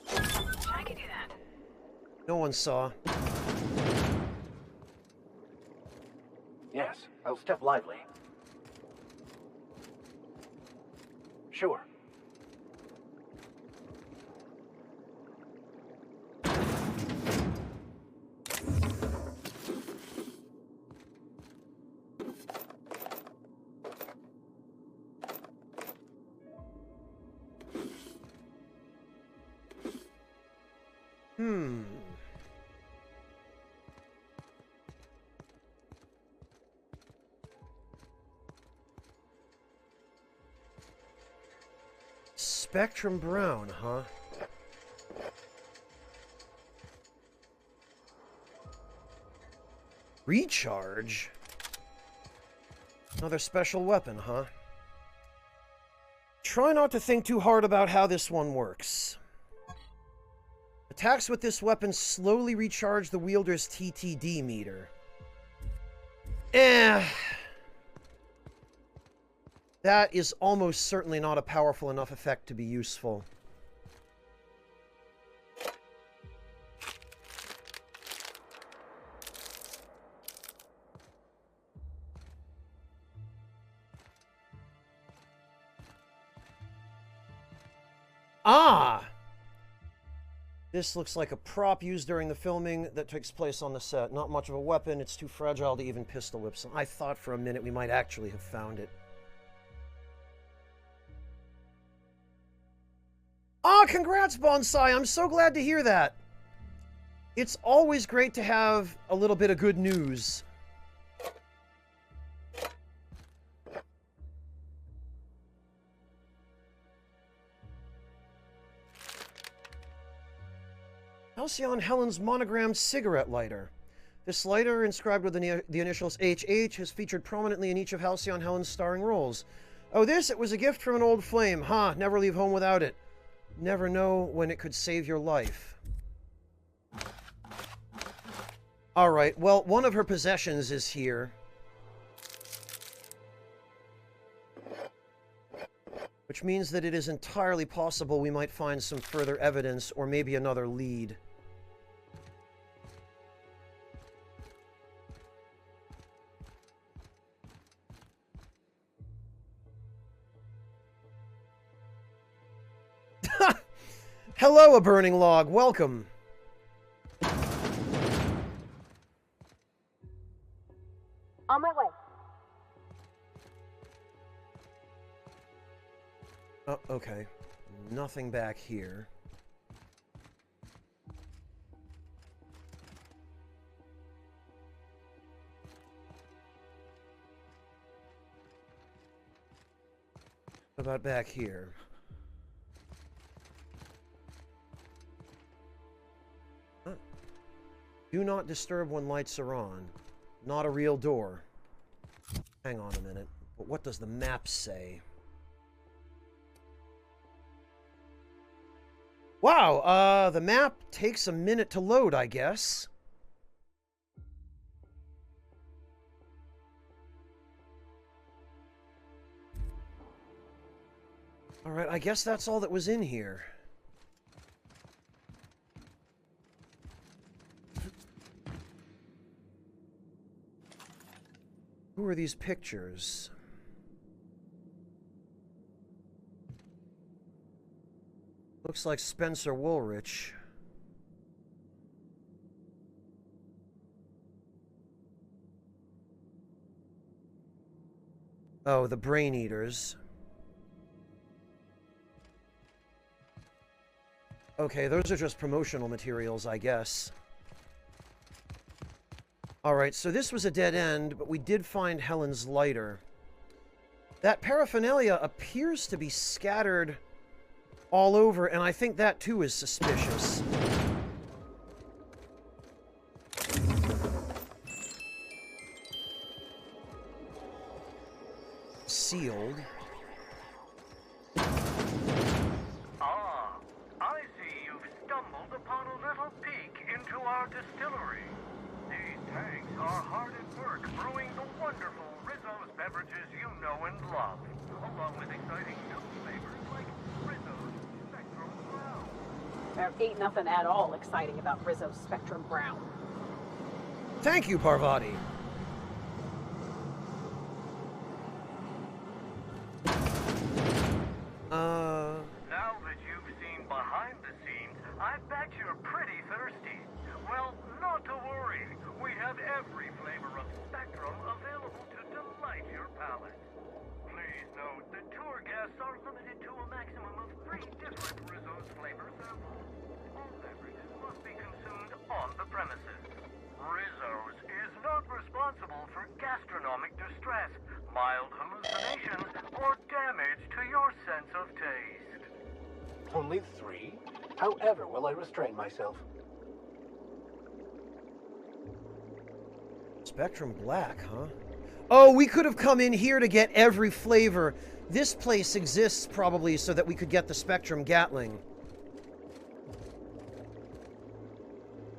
I can do that. No one saw. Yes, I'll step lively. Sure. Spectrum Brown, huh? Recharge? Another special weapon, huh? Try not to think too hard about how this one works. Attacks with this weapon slowly recharge the wielder's TTD meter. That is almost certainly not a powerful enough effect to be useful. Ah! This looks like a prop used during the filming that takes place on the set. Not much of a weapon, it's too fragile to even pistol whip. So I thought for a minute we might actually have found it. Ah, congrats, Bonsai! I'm so glad to hear that. It's always great to have a little bit of good news. Halcyon Helen's monogrammed cigarette lighter. This lighter, inscribed with the initials HH, has featured prominently in each of Halcyon Helen's starring roles. Oh, this? It was a gift from an old flame. Huh, never leave home without it. Never know when it could save your life. Alright, well, one of her possessions is here. Which means that it is entirely possible we might find some further evidence, or maybe another lead. Hello, a burning log. Welcome. On my way. Oh, okay. Nothing back here. What about back here? Do not disturb when lights are on. Not a real door. Hang on a minute. But what does the map say? Wow, the map takes a minute to load, I guess. Alright, I guess that's all that was in here. Who are these pictures? Looks like Spencer Woolrich. Oh, the Brain Eaters. Okay, those are just promotional materials, I guess. Alright, so this was a dead end, but we did find Helen's lighter. That paraphernalia appears to be scattered all over, and I think that too is suspicious. Sealed. Ah, I see you've stumbled upon a little peek into our distillery. These tanks are hard at work brewing the wonderful Rizzo's beverages you know and love, along with exciting new flavors like Rizzo's Spectrum Brown. There ain't nothing at all exciting about Rizzo's Spectrum Brown. Thank you, Parvati. Now that you've seen behind the scenes, I bet you're pretty thirsty. Well, not to worry. We have every flavor of Spectrum available to delight your palate. Please note that tour guests are limited to a maximum of 3 different Rizzo's flavor samples. All beverages must be consumed on the premises. Rizzo's is not responsible for gastronomic distress, mild hallucinations, or damage to your sense of taste. Only 3? However will I restrain myself? Spectrum Black, huh? Oh, we could have come in here to get every flavor. This place exists probably so that we could get the Spectrum Gatling.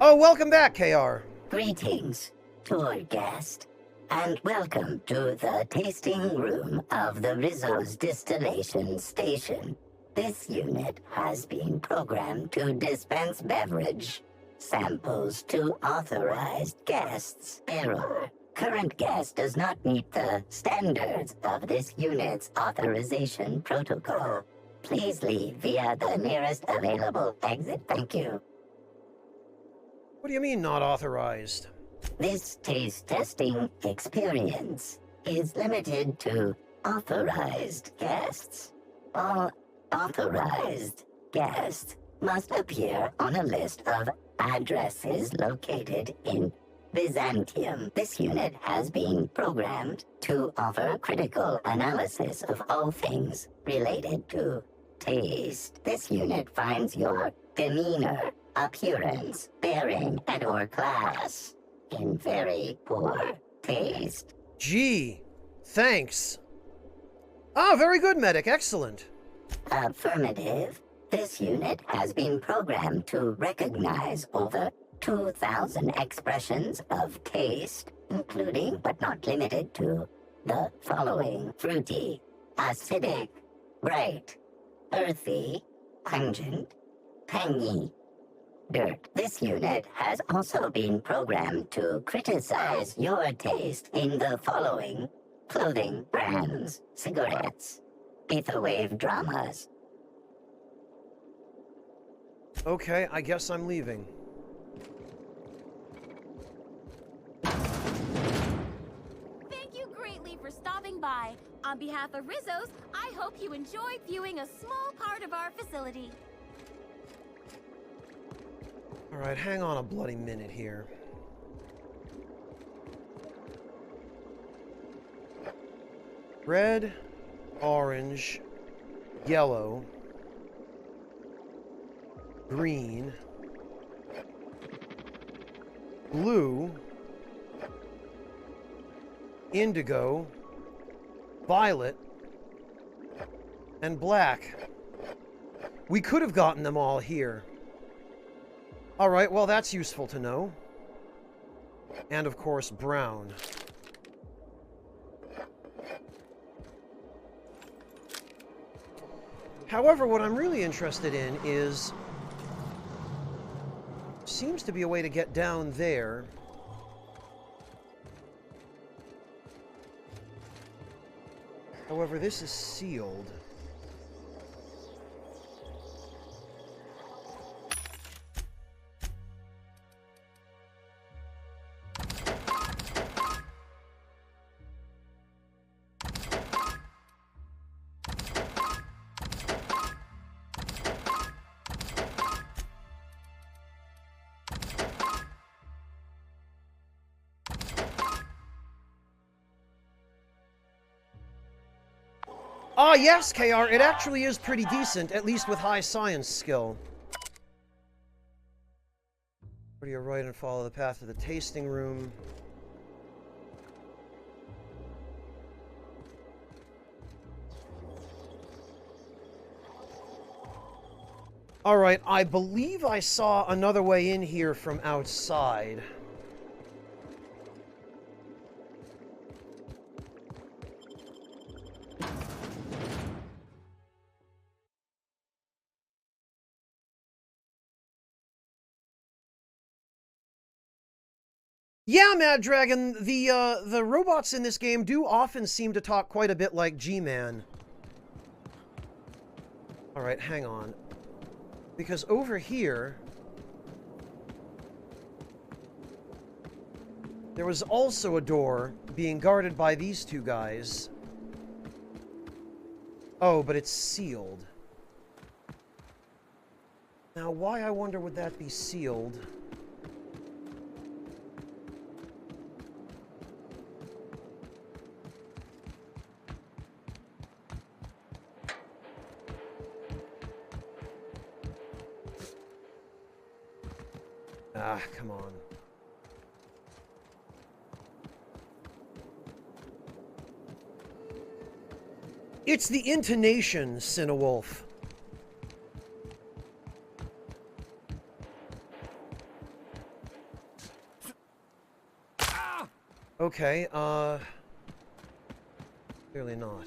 Oh, welcome back, KR. Greetings, tour guest, and welcome to the tasting room of the Rizzo's Distillation Station. This unit has been programmed to dispense beverage samples to authorized guests. Error. Current guest does not meet the standards of this unit's authorization protocol. Please leave via the nearest available exit. Thank you. What do you mean, not authorized? This taste testing experience is limited to authorized guests. All authorized guests must appear on a list of addresses located in Byzantium. This unit has been programmed to offer critical analysis of all things related to taste. This unit finds your demeanor, appearance, bearing, and/or class in very poor taste. Gee, thanks. Ah, very good, medic. Excellent. Affirmative. This unit has been programmed to recognize over 2,000 expressions of taste, including but not limited to the following: fruity, acidic, bright, earthy, pungent, tangy, dirt. This unit has also been programmed to criticize your taste in the following: clothing brands, cigarettes, etherwave dramas. Okay, I guess I'm leaving. Thank you greatly for stopping by. On behalf of Rizzo's, I hope you enjoyed viewing a small part of our facility. Alright, hang on a bloody minute here. Red, orange, yellow, green, blue, indigo, violet, and black. We could have gotten them all here. Alright, well that's useful to know. And of course, brown. However, what I'm really interested in is... seems to be a way to get down there. However, this is sealed. Ah, yes, KR, it actually is pretty decent, at least with high science skill. Where do you right and follow the path to the tasting room? Alright, I believe I saw another way in here from outside. Yeah, Mad Dragon, the robots in this game do often seem to talk quite a bit like G-Man. Alright, hang on. Because over here... there was also a door being guarded by these two guys. Oh, but it's sealed. Now, why, I wonder, would that be sealed? Ah, come on. It's the intonation, Cinewolf. Okay, clearly not.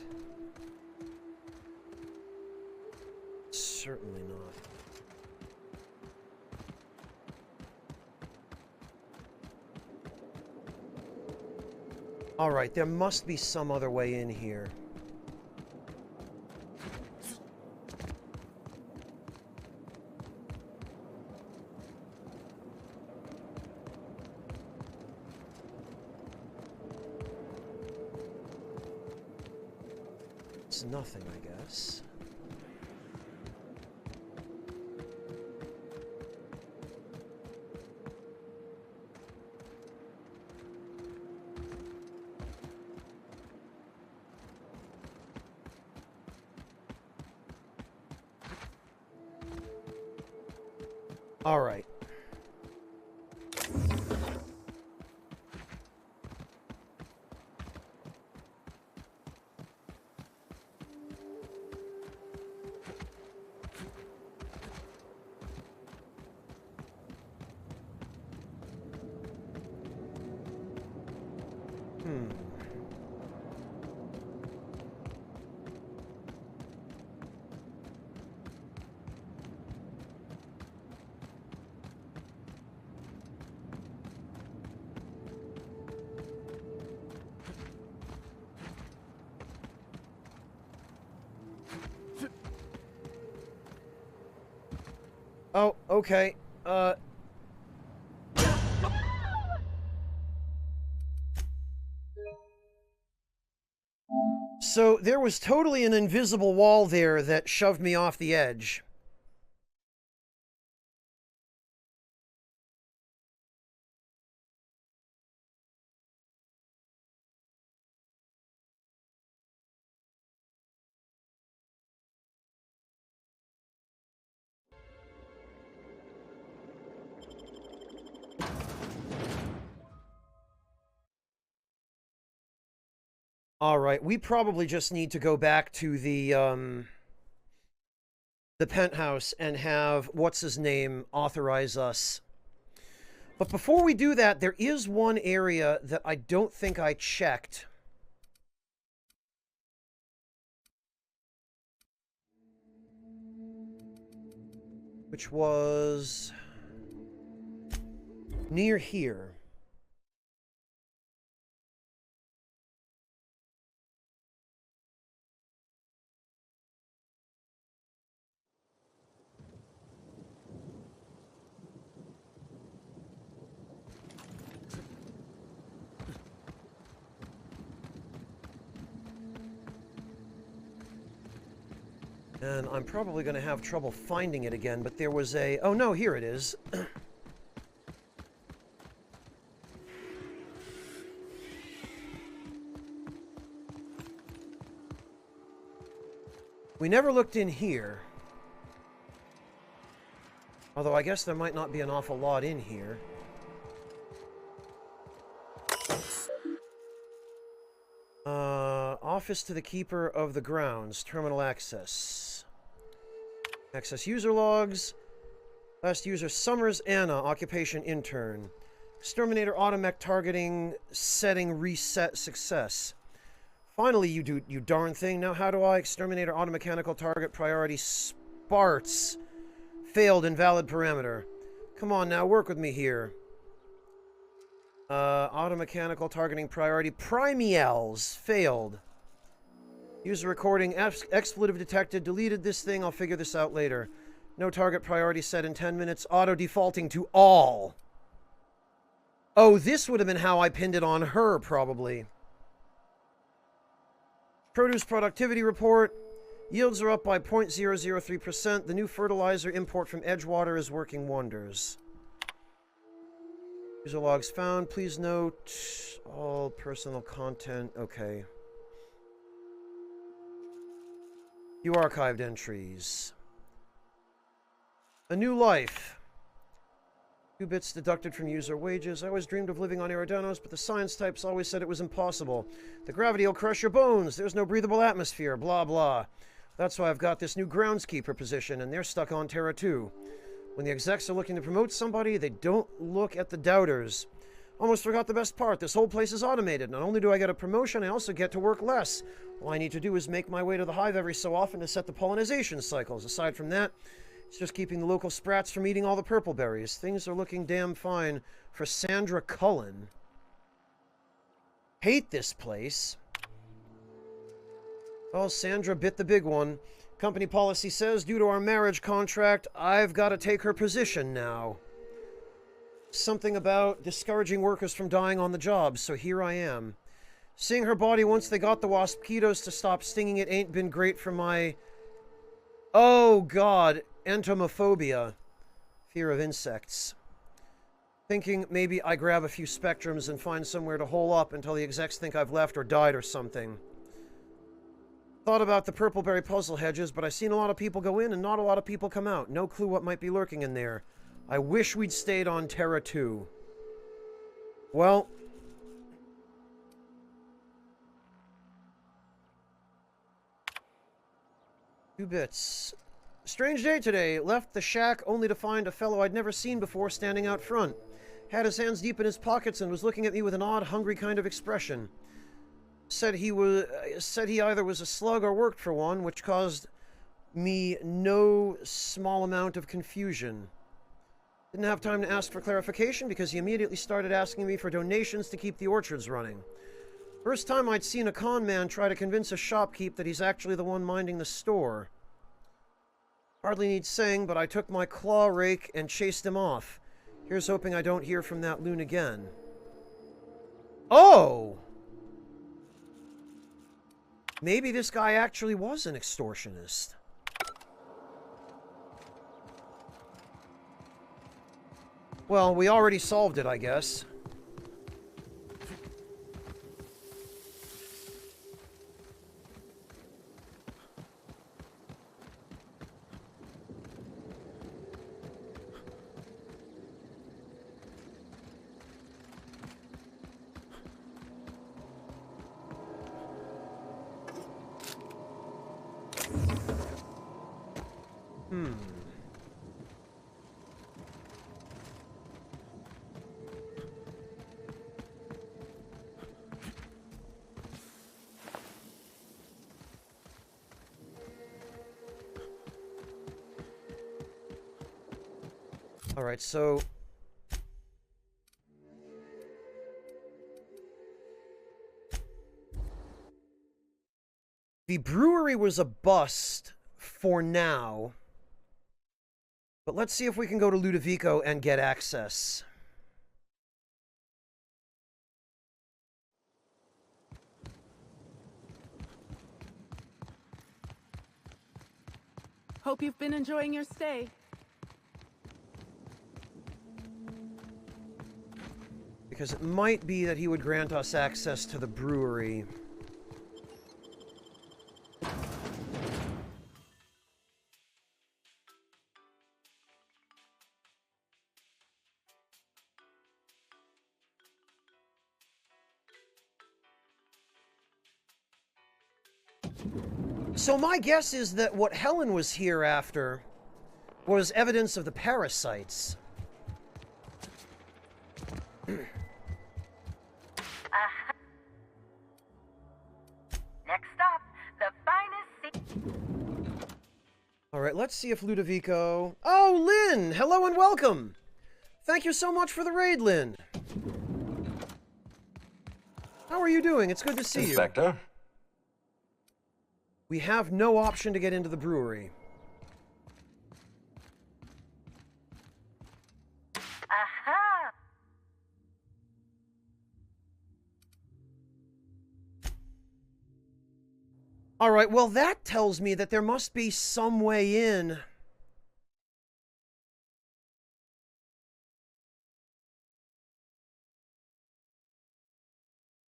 Certainly not. Alright, there must be some other way in here. It's nothing, I guess. All right. Oh, okay. So there was totally an invisible wall there that shoved me off the edge. Alright, we probably just need to go back to the penthouse and have, what's-his-name, authorize us. But before we do that, there is one area that I don't think I checked. Which was near here. And I'm probably going to have trouble finding it again, but there was a... Oh, no, here it is. We never looked in here. Although I guess there might not be an awful lot in here. Office to the Keeper of the Grounds. Terminal access. Access user logs. Last user Summers Anna. Occupation intern. Exterminator automech targeting setting reset success. Finally, you darn thing. Now how do I exterminator automechanical target priority Sparts? Failed invalid parameter. Come on now, work with me here. Automechanical targeting priority Primiels. Failed. User recording expletive detected. Deleted this thing. I'll figure this out later. No target priority set in 10 minutes. Auto defaulting to all. Oh, this would have been how I pinned it on her, probably. Produce productivity report. Yields are up by 0.003%. The new fertilizer import from Edgewater is working wonders. User logs found. Please note all personal content. Okay. View archived entries. A new life. 2 bits deducted from user wages. I always dreamed of living on Eridanos, but the science types always said it was impossible. The gravity will crush your bones. There's no breathable atmosphere. Blah, blah. That's why I've got this new groundskeeper position, and they're stuck on Terra 2. When the execs are looking to promote somebody, they don't look at the doubters. Almost forgot the best part. This whole place is automated. Not only do I get a promotion, I also get to work less. All I need to do is make my way to the hive every so often to set the pollination cycles. Aside from that, it's just keeping the local sprats from eating all the purple berries. Things are looking damn fine for Sandra Cullen. Hate this place. Oh, Sandra bit the big one. Company policy says, due to our marriage contract, I've got to take her position now. Something about discouraging workers from dying on the job, so here I am. Seeing her body once they got the waspitos to stop stinging it ain't been great for my... Oh, God. Entomophobia. Fear of insects. Thinking maybe I grab a few spectrums and find somewhere to hole up until the execs think I've left or died or something. Thought about the purpleberry puzzle hedges, but I've seen a lot of people go in and not a lot of people come out. No clue what might be lurking in there. I wish we'd stayed on Terra 2. Well... 2 bits. Strange day today. Left the shack only to find a fellow I'd never seen before standing out front. Had his hands deep in his pockets and was looking at me with an odd, hungry kind of expression. Said he either was a slug or worked for one, which caused me no small amount of confusion. Didn't have time to ask for clarification because he immediately started asking me for donations to keep the orchards running. First time I'd seen a con man try to convince a shopkeep that he's actually the one minding the store. Hardly needs saying, but I took my claw rake and chased him off. Here's hoping I don't hear from that loon again. Oh! Maybe this guy actually was an extortionist. Well, we already solved it, I guess. Alright, so... the brewery was a bust for now. But let's see if we can go to Ludovico and get access. Hope you've been enjoying your stay. Because it might be that he would grant us access to the brewery. So my guess is that what Helen was here after was evidence of the parasites. Next stop, the finest Alright, let's see if Ludovico... Oh, Lynn! Hello and welcome! Thank you so much for the raid, Lynn. How are you doing? It's good to see you. Inspector? We have no option to get into the brewery. Aha! Alright, well that tells me that there must be some way in.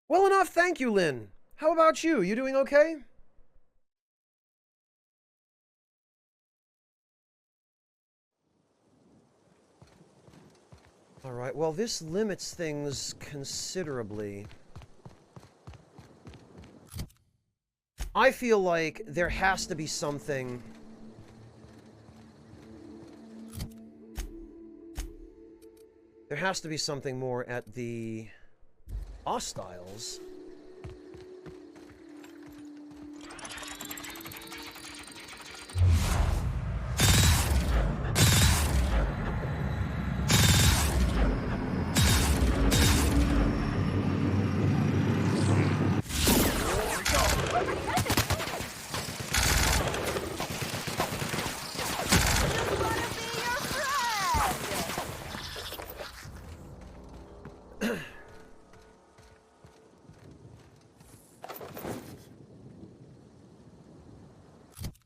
Well enough, thank you, Lynn. How about you? You doing okay? Alright, well this limits things considerably. I feel like there has to be something... There has to be something more at the... Hostiles.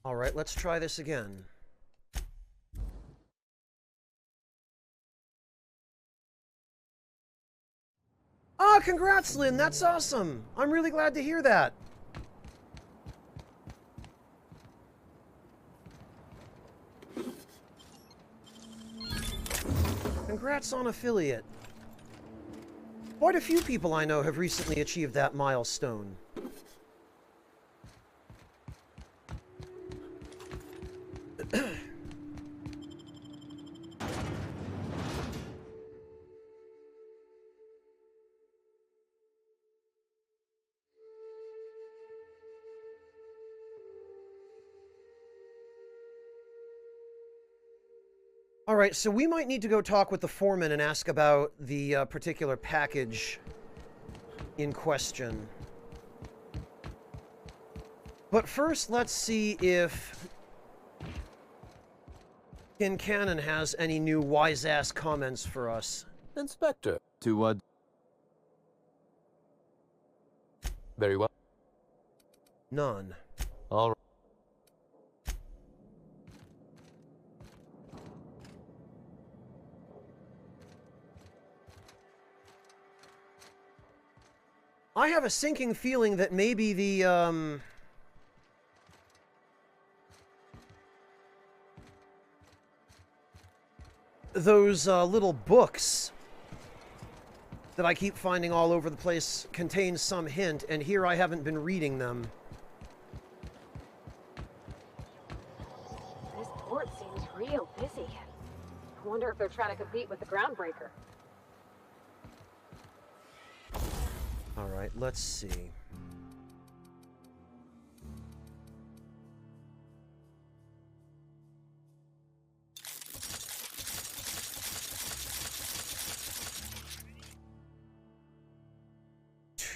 Alright, let's try this again. Ah, congrats, Lynn! That's awesome! I'm really glad to hear that! Congrats on affiliate. Quite a few people I know have recently achieved that milestone. Alright, so we might need to go talk with the foreman and ask about the particular package in question. But first, let's see if Kincannon has any new wise-ass comments for us. Inspector. To what? Very well. None. All right. I have a sinking feeling that maybe the, those, little books that I keep finding all over the place contain some hint, and here I haven't been reading them. This port seems real busy. I wonder if they're trying to compete with the Groundbreaker. Alright, let's see.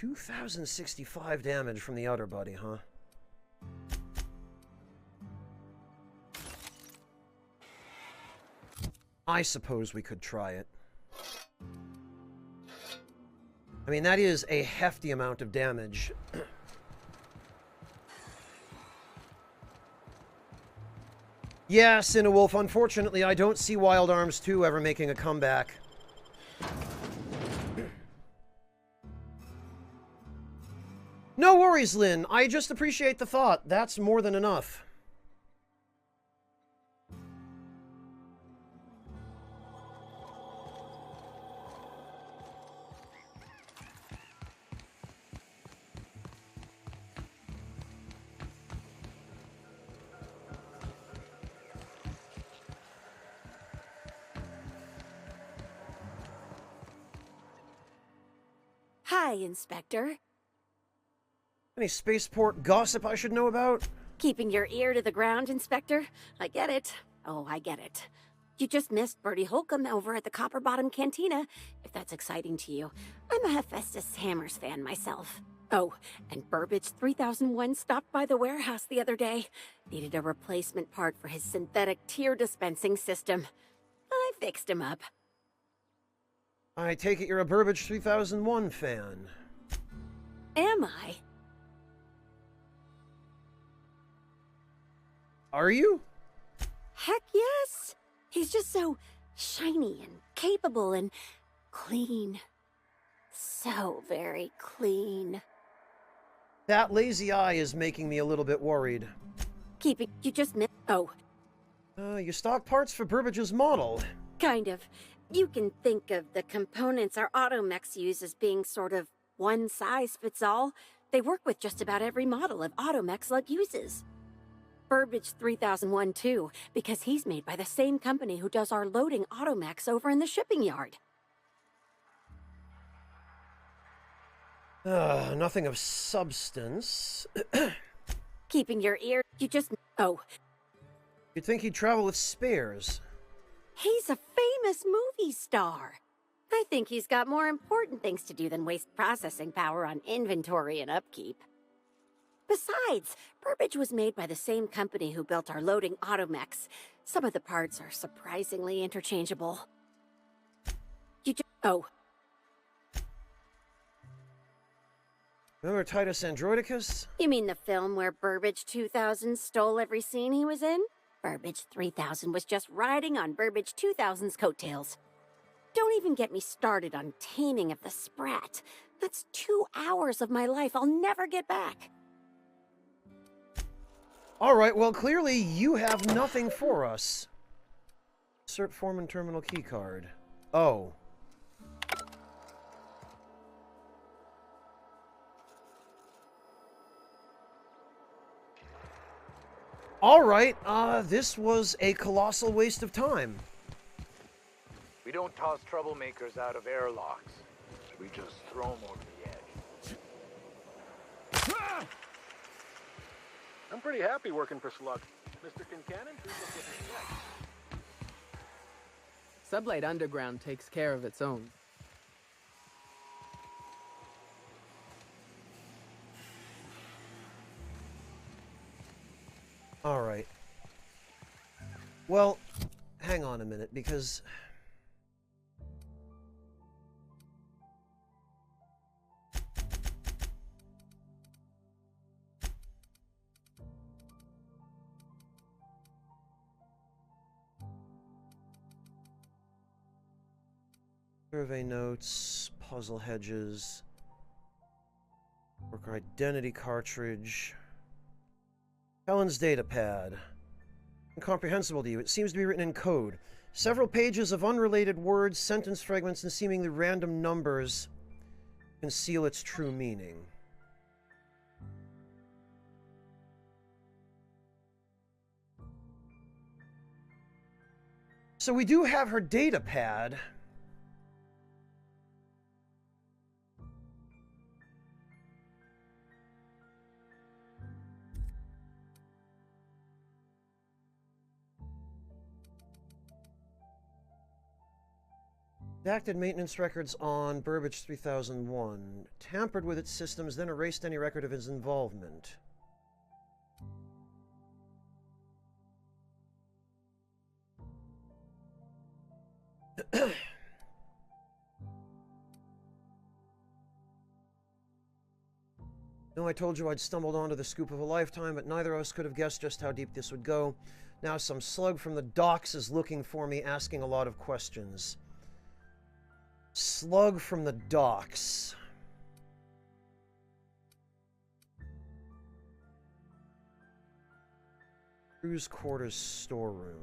2,065 damage from the outer buddy, huh? I suppose we could try it. I mean, that is a hefty amount of damage. Yeah, Cinewolf, unfortunately, I don't see Wild Arms 2 ever making a comeback. No worries, Lynn. I just appreciate the thought. That's more than enough. Hi, Inspector. Any spaceport gossip I should know about? Keeping your ear to the ground, Inspector? I get it. Oh, I get it. You just missed Bertie Holcomb over at the Copper Bottom Cantina, if that's exciting to you. I'm a Hephaestus Hammers fan myself. Oh, and Burbage 3001 stopped by the warehouse the other day. Needed a replacement part for his synthetic tear dispensing system. I fixed him up. I take it you're a Burbage 3001 fan. Am I? Are you? Heck yes! He's just so shiny and capable and clean. So very clean. That lazy eye is making me a little bit worried. Keeping you just missed. Oh. You stock parts for Burbage's model. Kind of. You can think of the components our automechs use as being sort of one size fits all. They work with just about every model of automech Slug uses. Burbage 3001 too, because he's made by the same company who does our loading automechs over in the shipping yard. Nothing of substance. Keeping your ear, you just... Oh. You'd think he'd travel with spares. He's a famous movie star. I think he's got more important things to do than waste processing power on inventory and upkeep. Besides, Burbage was made by the same company who built our loading automechs. Some of the parts are surprisingly interchangeable. You just... Oh. Remember Titus Androidicus? You mean the film where Burbage 2000 stole every scene he was in? Burbage 3000 was just riding on Burbage 2000's coattails. Don't even get me started on Taming of the Sprat. That's 2 hours of my life I'll never get back. Alright, well clearly you have nothing for us. Insert Foreman Terminal keycard. Oh. Alright, this was a colossal waste of time. We don't toss troublemakers out of airlocks. We just throw them over the edge. I'm pretty happy working for Slug. Mr. Kincannon treats us with respect. Sublight Underground takes care of its own. Alright. Well, hang on a minute, because... Survey notes, puzzle hedges, worker identity cartridge, Helen's data pad. Incomprehensible to you. It seems to be written in code. Several pages of unrelated words, sentence fragments, and seemingly random numbers conceal its true meaning. So we do have her data pad. Redacted maintenance records on Burbage 3001. Tampered with its systems, then erased any record of his involvement. No, I told you I'd stumbled onto the scoop of a lifetime, but neither of us could have guessed just how deep this would go. Now some slug from the docks is looking for me, asking a lot of questions. Slug from the docks. Crew's quarters storeroom.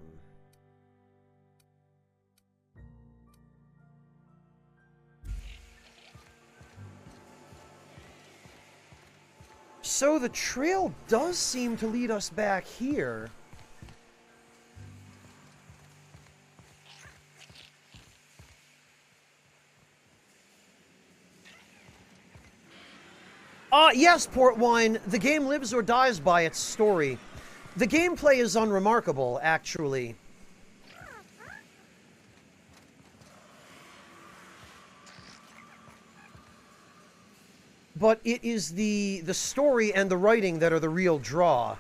So the trail does seem to lead us back here. Yes, Portwine, the game lives or dies by its story. The gameplay is unremarkable, actually. But it is the story and the writing that are the real draw.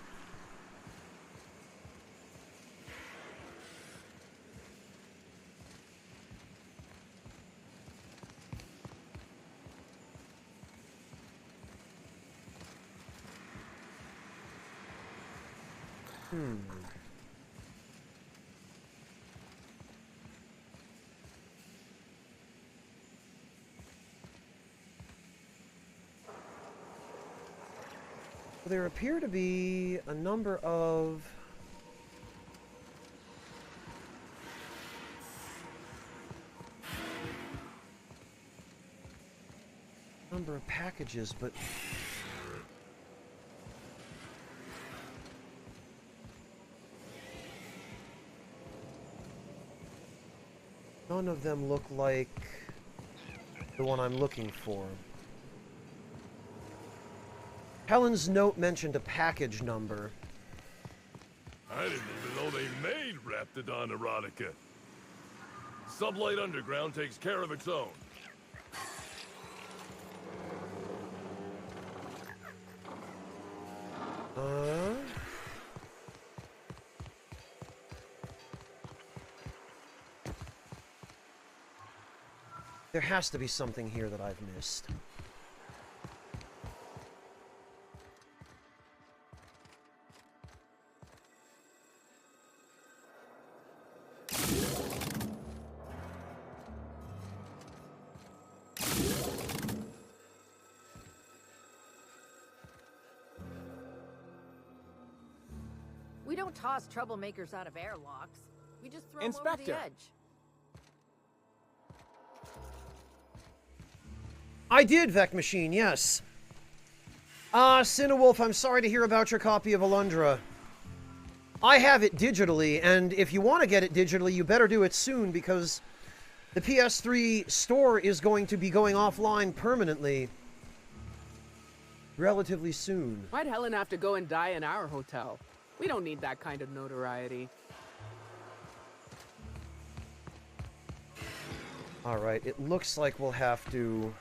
There appear to be a number of packages, but none of them look like the one I'm looking for. Helen's note mentioned a package number. I didn't even know they made Raptidon erotica. Sublight Underground takes care of its own. There has to be something here that I've missed. We don't toss troublemakers out of airlocks. We just throw them over Inspector. the edge. I did, Vec Machine, yes. Cinewolf, I'm sorry to hear about your copy of Alundra. I have it digitally, and if you want to get it digitally, you better do it soon, because the PS3 store is going to be going offline permanently. Relatively soon. Why'd Helen have to go and die in our hotel? We don't need that kind of notoriety. Alright, it looks like we'll have to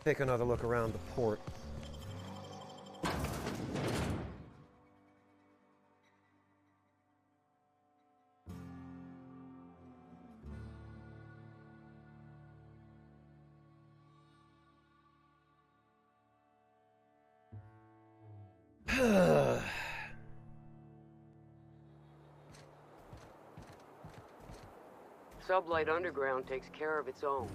take another look around the port. Sublight Underground takes care of its own.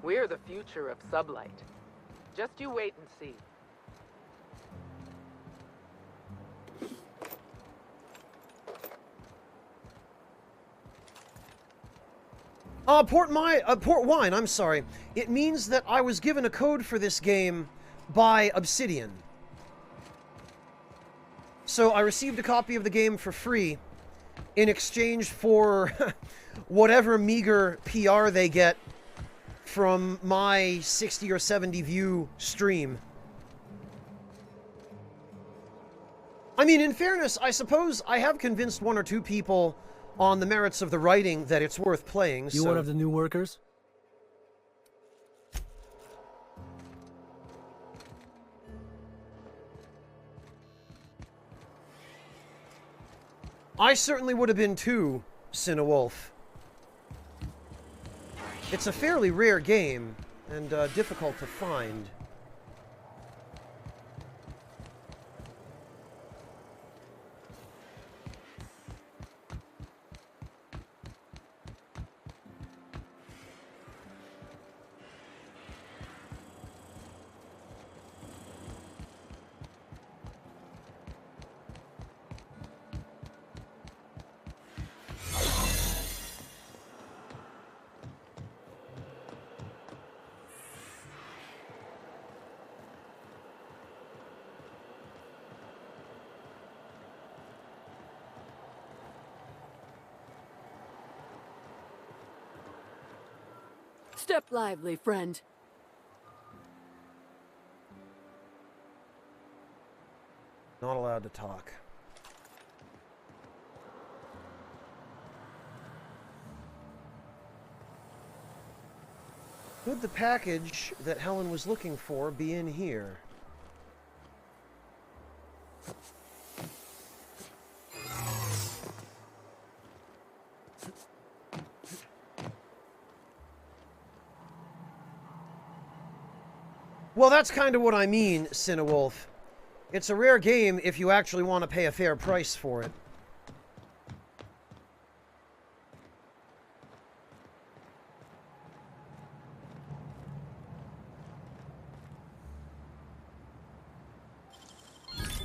We're the future of Sublight. Just you wait and see. Port Wine, I'm sorry. It means that I was given a code for this game by Obsidian. So I received a copy of the game for free, in exchange for whatever meager PR they get from my 60 or 70 view stream. I mean, in fairness, I suppose I have convinced one or two people on the merits of the writing that it's worth playing. You one of the new workers? I certainly would have been too, Cinewolf. It's a fairly rare game, and difficult to find. Step lively, friend. Not allowed to talk. Could the package that Helen was looking for be in here? Well, that's kind of what I mean, Cinewolf. It's a rare game if you actually want to pay a fair price for it.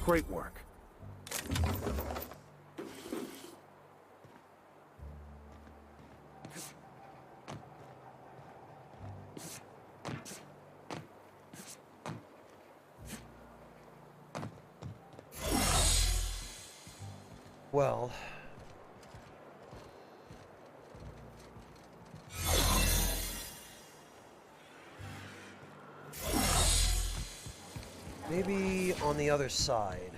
Great work. Well... maybe on the other side.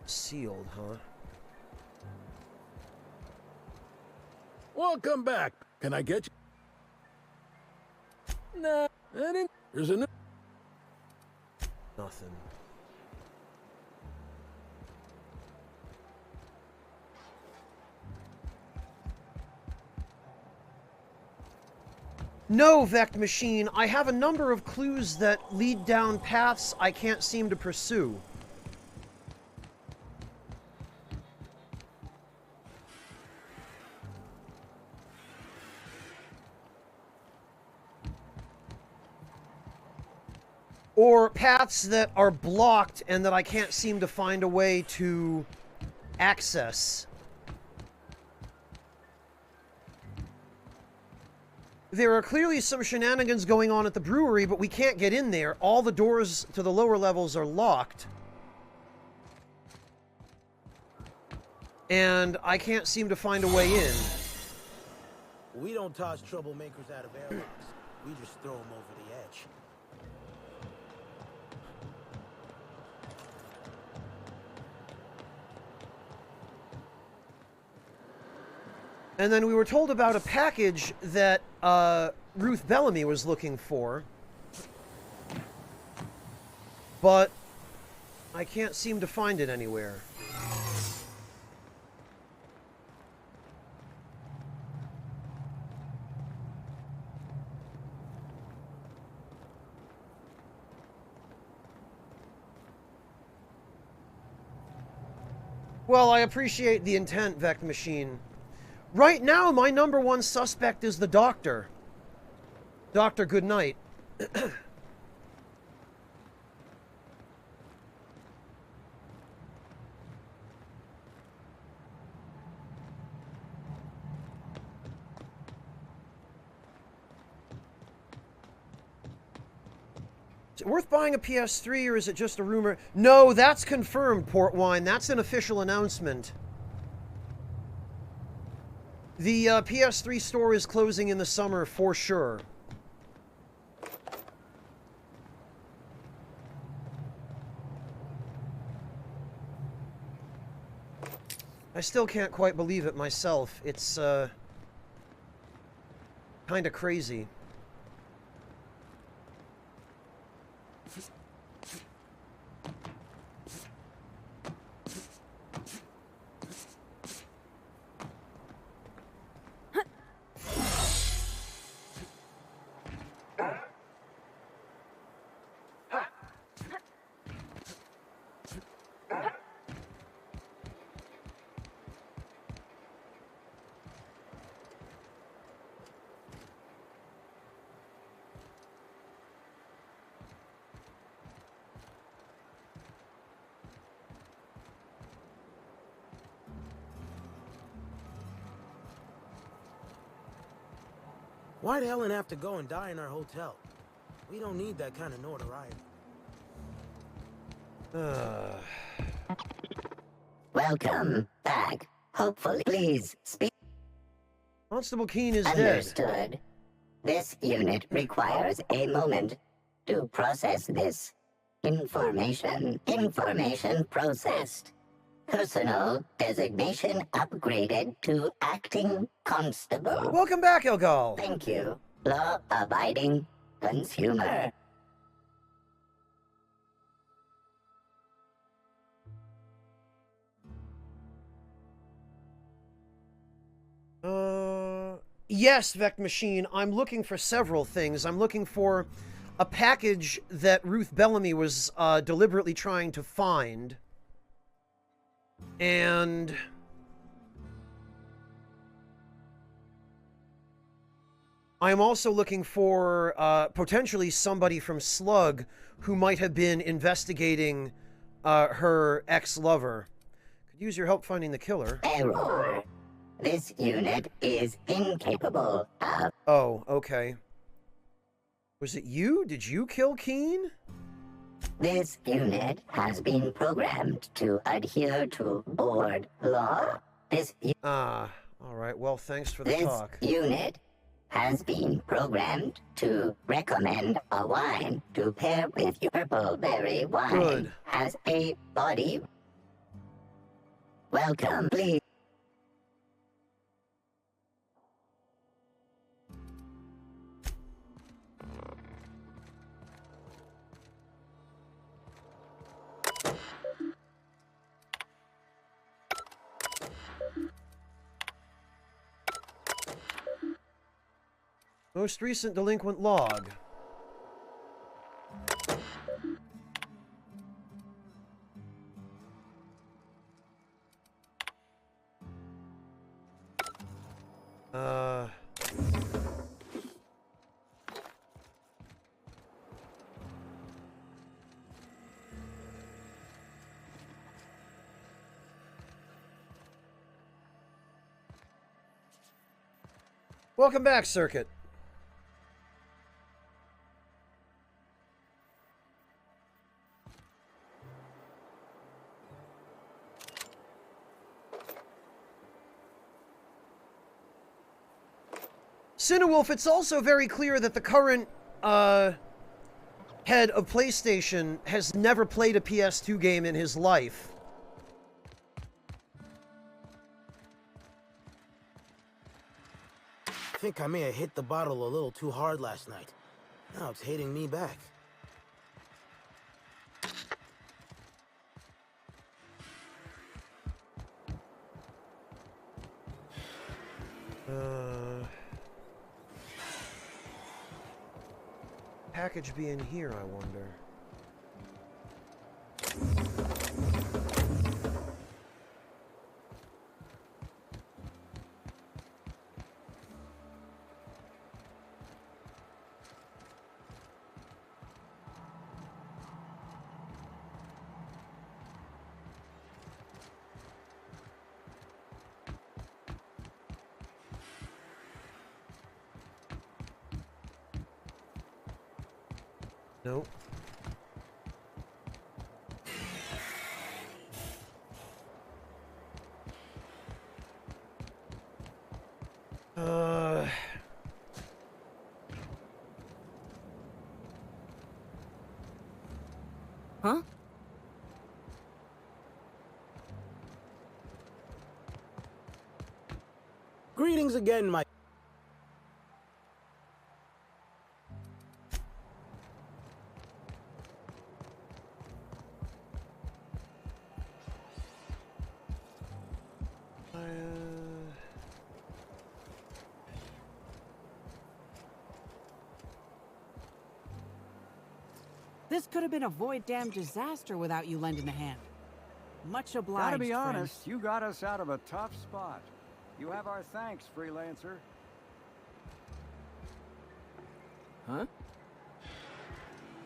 Sealed, huh? Welcome back. Can I get you? Nah, I didn't. There's a new... Nothing. No, Vect Machine, I have a number of clues that lead down paths I can't seem to pursue. Or paths that are blocked and that I can't seem to find a way to access. There are clearly some shenanigans going on at the brewery, but we can't get in there. All the doors to the lower levels are locked. And I can't seem to find a way in. We don't toss troublemakers out of airlocks. We just throw them over the edge. And then we were told about a package that Ruth Bellamy was looking for. But I can't seem to find it anywhere. Well, I appreciate the intent, Vect Machine. Right now, my number one suspect is the doctor. Doctor, good night. Is it worth buying a PS3 or is it just a rumor? No, that's confirmed, Portwine. That's an official announcement. The PS3 store is closing in the summer for sure. I still can't quite believe it myself. It's, kind of crazy. Why'd Helen have to go and die in our hotel? We don't need that kind of notoriety. Welcome back. Hopefully, please speak. Constable Keene is Understood. dead. This unit requires a moment to process this information. Information processed. Personal designation upgraded to acting constable. Welcome back, Elgal. Thank you. Law-abiding consumer. Yes, Vect Machine, I'm looking for several things. I'm looking for a package that Ruth Bellamy was deliberately trying to find. And I'm also looking for potentially somebody from Slug who might have been investigating her ex-lover. Could use your help finding the killer. Error. This unit is incapable of... Oh, okay. Was it you? Did you kill Keene? This unit has been programmed to adhere to board law. Alright, well, thanks for the talk. This unit has been programmed to recommend a wine to pair with your purple berry wine. Good. Has a body. Welcome, please. Most recent delinquent log. Welcome back, Circuit. Cinewolf, it's also very clear that the current head of PlayStation has never played a PS2 game in his life. I think I may have hit the bottle a little too hard last night. Now it's hitting me back. Package be in here, I wonder. Nope. Huh? Greetings again, my... This could have been a void-damn disaster without you lending a hand. Much obliged, Gotta be friend. honest, you got us out of a tough spot. You have our thanks, freelancer. Huh?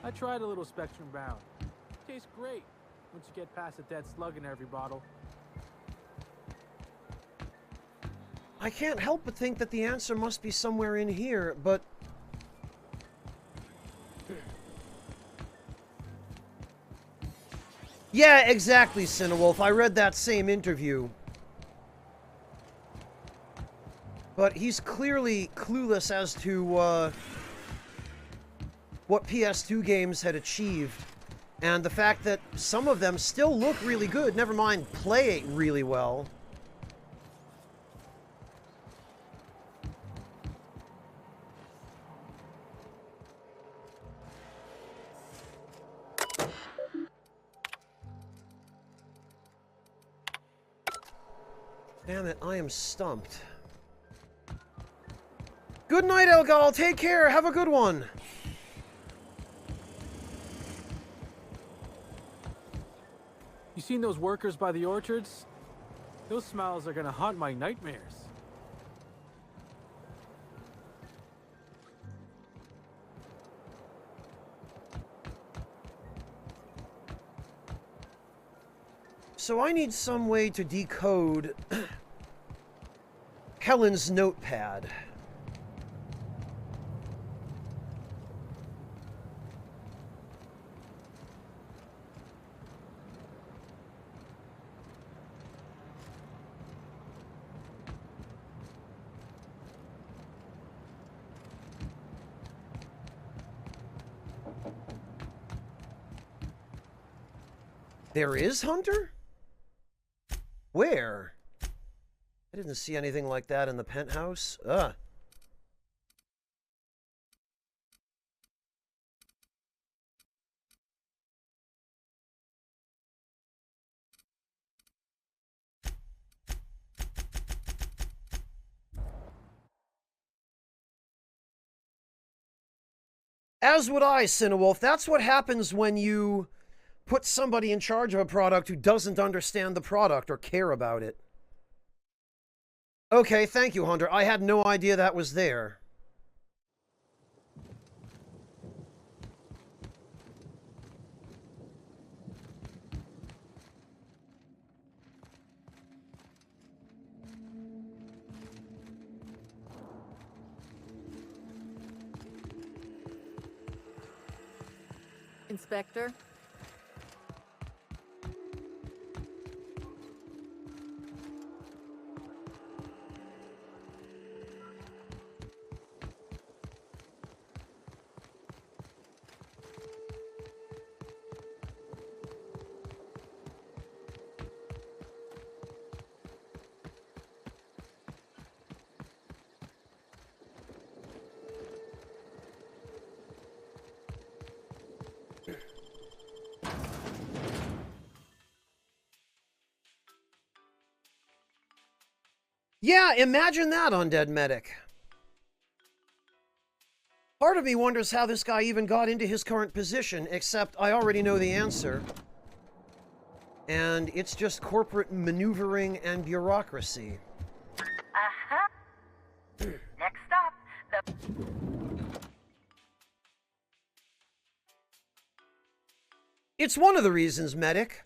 I tried a little Spectrum Bound. Tastes great once you get past the dead slug in every bottle. I can't help but think that the answer must be somewhere in here, but... Yeah, exactly, Cinewolf. I read that same interview. But he's clearly clueless as to, what PS2 games had achieved. And the fact that some of them still look really good, never mind play really well. Damn it, I am stumped. Good night, Elgal. Take care. Have a good one. You seen those workers by the orchards? Those smiles are gonna haunt my nightmares. So I need some way to decode Helen's notepad. There is Hunter? Where? I didn't see anything like that in the penthouse. Ugh. As would I, Cinewolf. That's what happens when you put somebody in charge of a product who doesn't understand the product or care about it. Okay, thank you, Hunter. I had no idea that was there. Inspector? Yeah, imagine that, Undead Medic. Part of me wonders how this guy even got into his current position, except I already know the answer. And it's just corporate maneuvering and bureaucracy. Aha! Next stop, the... It's one of the reasons, Medic.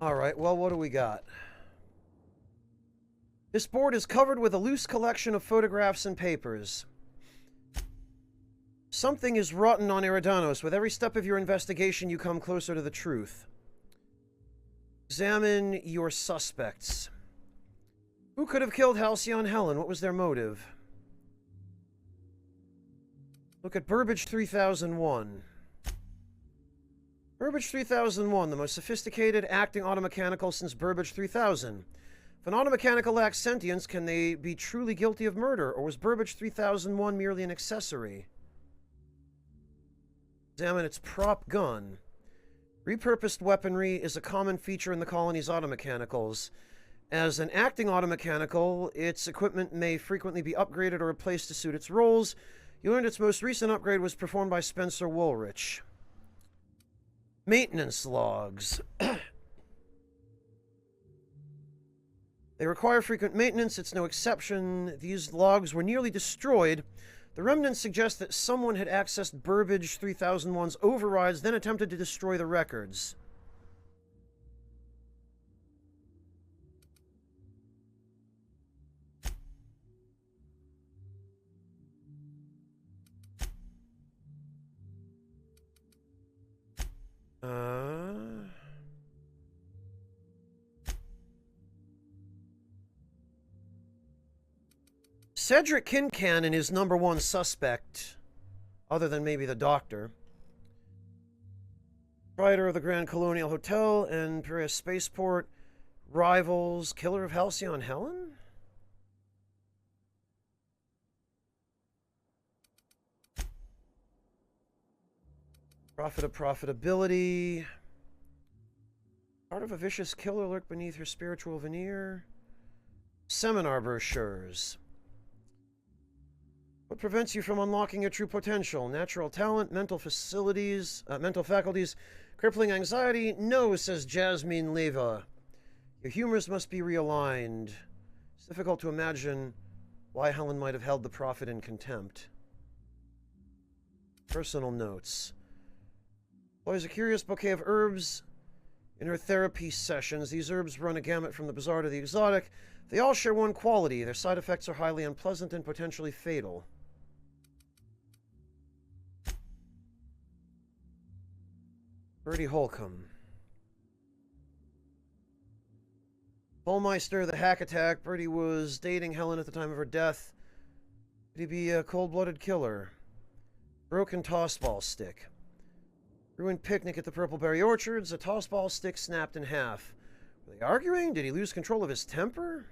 Alright, well, what do we got? This board is covered with a loose collection of photographs and papers. Something is rotten on Eridanos. With every step of your investigation, you come closer to the truth. Examine your suspects. Who could have killed Halcyon Helen? What was their motive? Look at Burbage 3001. Burbage 3001, the most sophisticated acting automechanical since Burbage 3000. If an automechanical lacks sentience, can they be truly guilty of murder, or was Burbage 3001 merely an accessory? Examine its prop gun. Repurposed weaponry is a common feature in the colony's automechanicals. As an acting automechanical, its equipment may frequently be upgraded or replaced to suit its roles. You learned its most recent upgrade was performed by Spencer Woolrich. Maintenance logs. They require frequent maintenance. It's no exception. These logs were nearly destroyed. The remnants suggest that someone had accessed Burbage 3001's overrides, then attempted to destroy the records. Cedric Kincannon is number one suspect, other than maybe the doctor. Proprietor of the Grand Colonial Hotel and Piraeus Spaceport. Rivals. Killer of Halcyon Helen? Profit of profitability. Part of a vicious killer lurked beneath her spiritual veneer. Seminar brochures. What prevents you from unlocking your true potential? Natural talent, mental faculties, crippling anxiety? No, says Jasmine Leva. Your humors must be realigned. It's difficult to imagine why Helen might have held the prophet in contempt. Personal notes. Employs a curious bouquet of herbs in her therapy sessions. These herbs run a gamut from the bizarre to the exotic. They all share one quality. Their side effects are highly unpleasant and potentially fatal. Bertie Holcomb. Holmeister, the hack attack. Bertie was dating Helen at the time of her death. Could he be a cold-blooded killer? Broken tossball stick. Ruined picnic at the Purpleberry Orchards. A tossball stick snapped in half. Were they arguing? Did he lose control of his temper?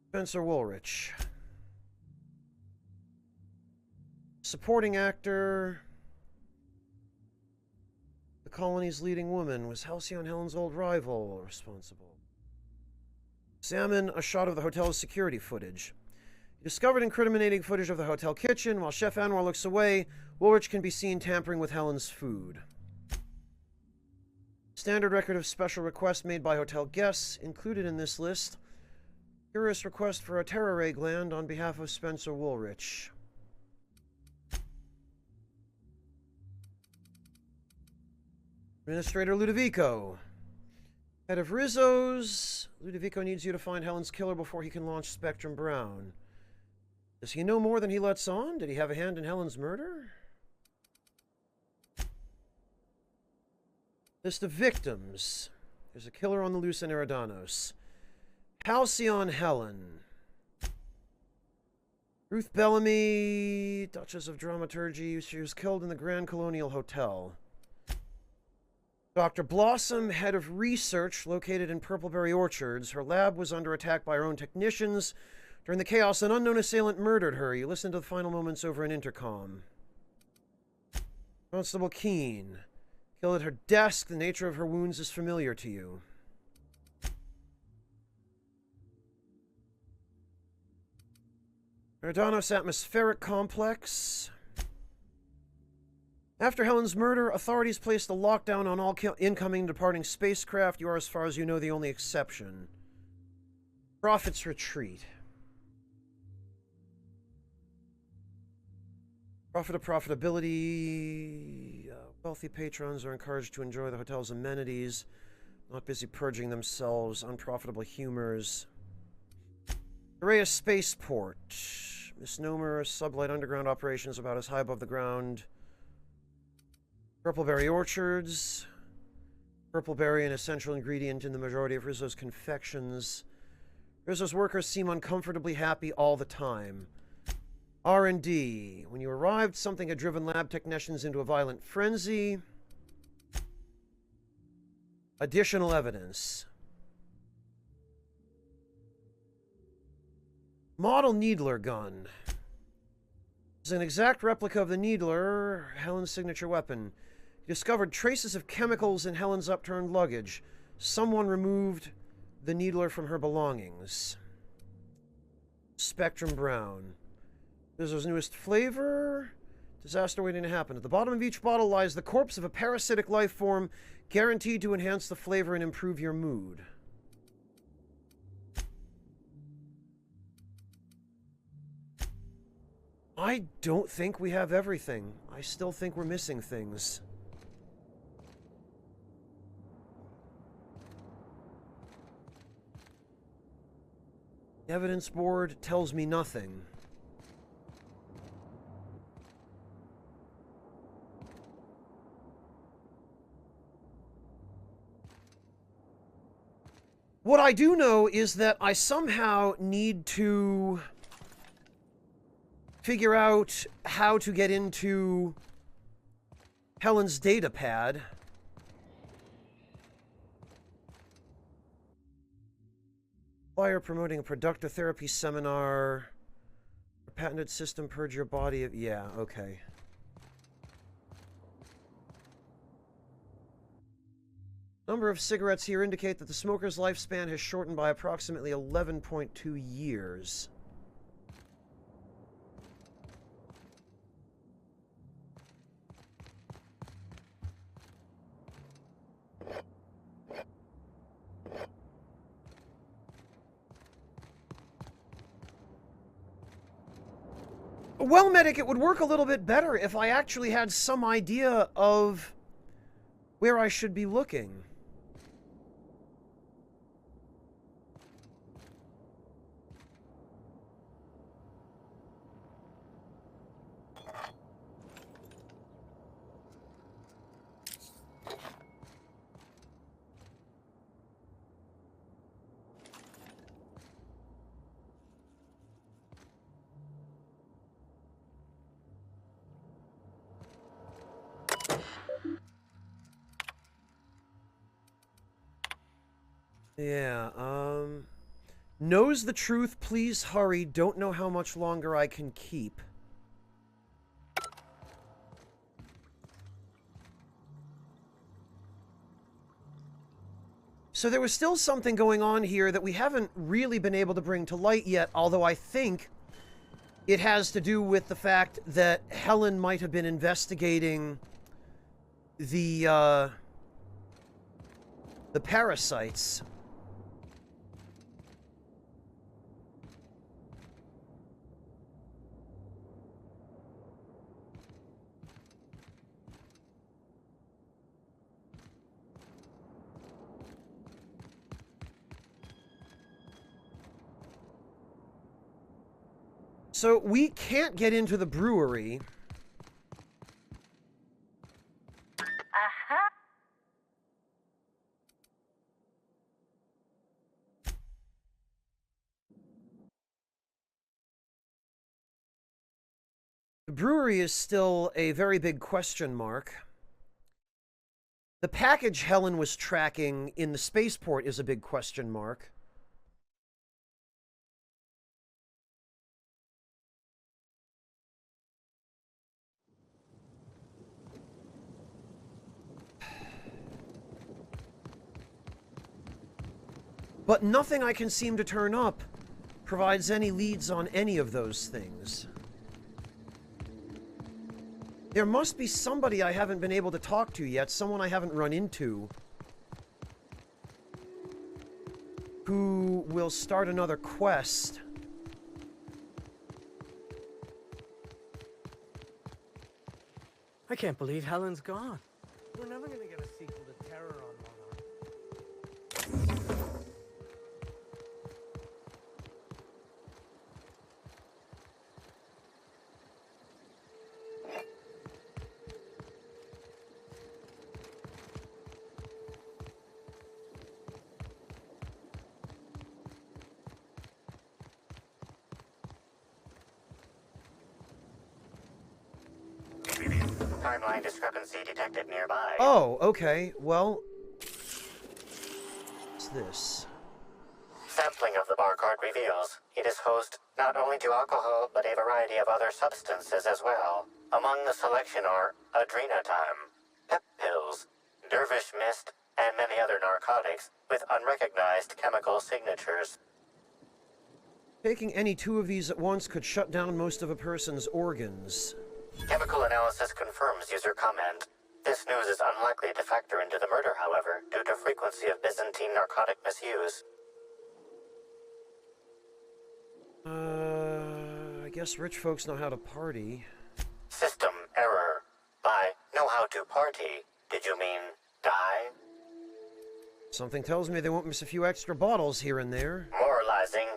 Spencer Woolrich. Supporting actor. The colony's leading woman. Was Halcyon Helen's old rival responsible? Examine a shot of the hotel's security footage. You discovered incriminating footage of the hotel kitchen. While Chef Anwar looks away, Woolrich can be seen tampering with Helen's food. Standard record of special requests made by hotel guests. Included in this list, curious request for a terror ray gland on behalf of Spencer Woolrich. Administrator Ludovico. Head of Rizzo's. Ludovico needs you to find Helen's killer before he can launch Spectrum Brown. Does he know more than he lets on? Did he have a hand in Helen's murder? List of victims. There's a killer on the loose in Eridanos. Halcyon Helen. Ruth Bellamy, Duchess of Dramaturgy. She was killed in the Grand Colonial Hotel. Dr. Blossom, head of research located in Purpleberry Orchards. Her lab was under attack by her own technicians. During the chaos, an unknown assailant murdered her. You listened to the final moments over an intercom. Constable Keene. Killed at her desk. The nature of her wounds is familiar to you. Eridanos Atmospheric Complex. After Helen's murder, authorities placed a lockdown on all incoming and departing spacecraft. You are, as far as you know, the only exception. Prophet's Retreat. Profit of profitability. Wealthy patrons are encouraged to enjoy the hotel's amenities, not busy purging themselves. Unprofitable humors. Araya Spaceport. Misnomer, sublight underground operations about as high above the ground. Purpleberry orchards. Purpleberry, an essential ingredient in the majority of Rizzo's confections. Rizzo's workers seem uncomfortably happy all the time. R&D. When you arrived, something had driven lab technicians into a violent frenzy. Additional evidence. Model Needler gun. It's an exact replica of the Needler, Helen's signature weapon. You discovered traces of chemicals in Helen's upturned luggage. Someone removed the Needler from her belongings. Spectrum Brown. Rizzo's newest flavor. Disaster waiting to happen. At the bottom of each bottle lies the corpse of a parasitic life form, guaranteed to enhance the flavor and improve your mood. I don't think we have everything. I still think we're missing things. The evidence board tells me nothing. What I do know is that I somehow need to figure out how to get into Helen's data pad. Flyer promoting a productive therapy seminar. A patented system purge your body of... Yeah, okay. Number of cigarettes here indicate that the smoker's lifespan has shortened by approximately 11.2 years. Well, Medic, it would work a little bit better if I actually had some idea of where I should be looking. Yeah, knows the truth, please hurry. Don't know how much longer I can keep. So there was still something going on here that we haven't really been able to bring to light yet, although I think it has to do with the fact that Helen might have been investigating the parasites. So we can't get into the brewery. Aha! The brewery is still a very big question mark. The package Helen was tracking in the spaceport is a big question mark. But nothing I can seem to turn up provides any leads on any of those things. There must be somebody I haven't been able to talk to yet, someone I haven't run into, who will start another quest. I can't believe Helen's gone. We're never gonna get a sequel to Terror on Monarch. timeline discrepancy detected nearby. Oh, okay. Well, what's this? Sampling of the barcode reveals it is host not only to alcohol, but a variety of other substances as well. Among the selection are adrenatime, pep pills, dervish mist, and many other narcotics with unrecognized chemical signatures. Taking any two of these at once could shut down most of a person's organs. Chemical analysis confirms user comment. This news is unlikely to factor into the murder, however, due to frequency of Byzantine narcotic misuse. I guess rich folks know how to party. System error. By know how to party, did you mean die? Something tells me they won't miss a few extra bottles here and there. Moralizing.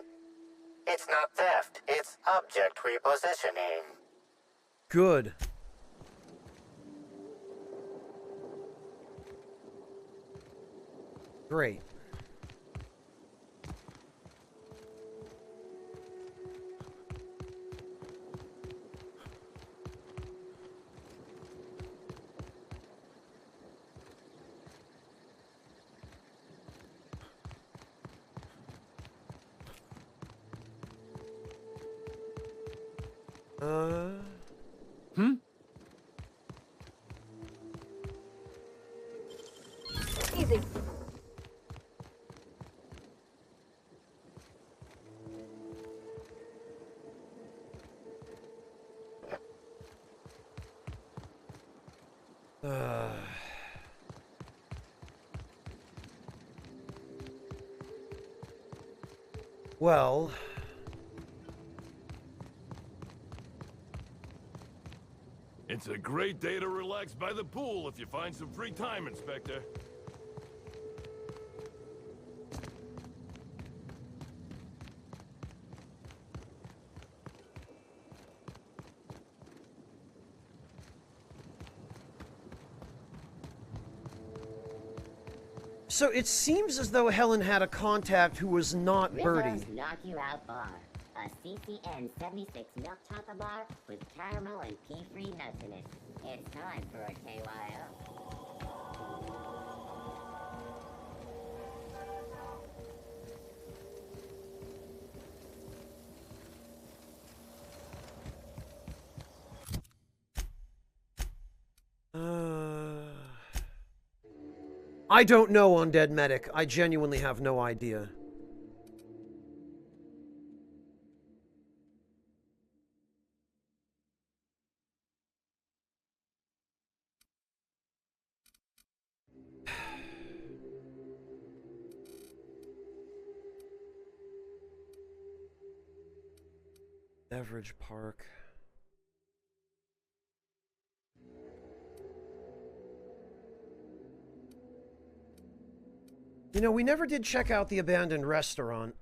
It's not theft, it's object repositioning. Good. Great. Easy. Well... It's a great day to relax by the pool if you find some free time, Inspector. So it seems as though Helen had a contact who was not Birdie. Rizzo's Knock You Out Bar. A CCN 76 milk chocolate bar with caramel and pea-free nuts in it. It's time for a KYO. I don't know, Undead Medic. I genuinely have no idea. Beverage Park. You know, we never did check out the abandoned restaurant.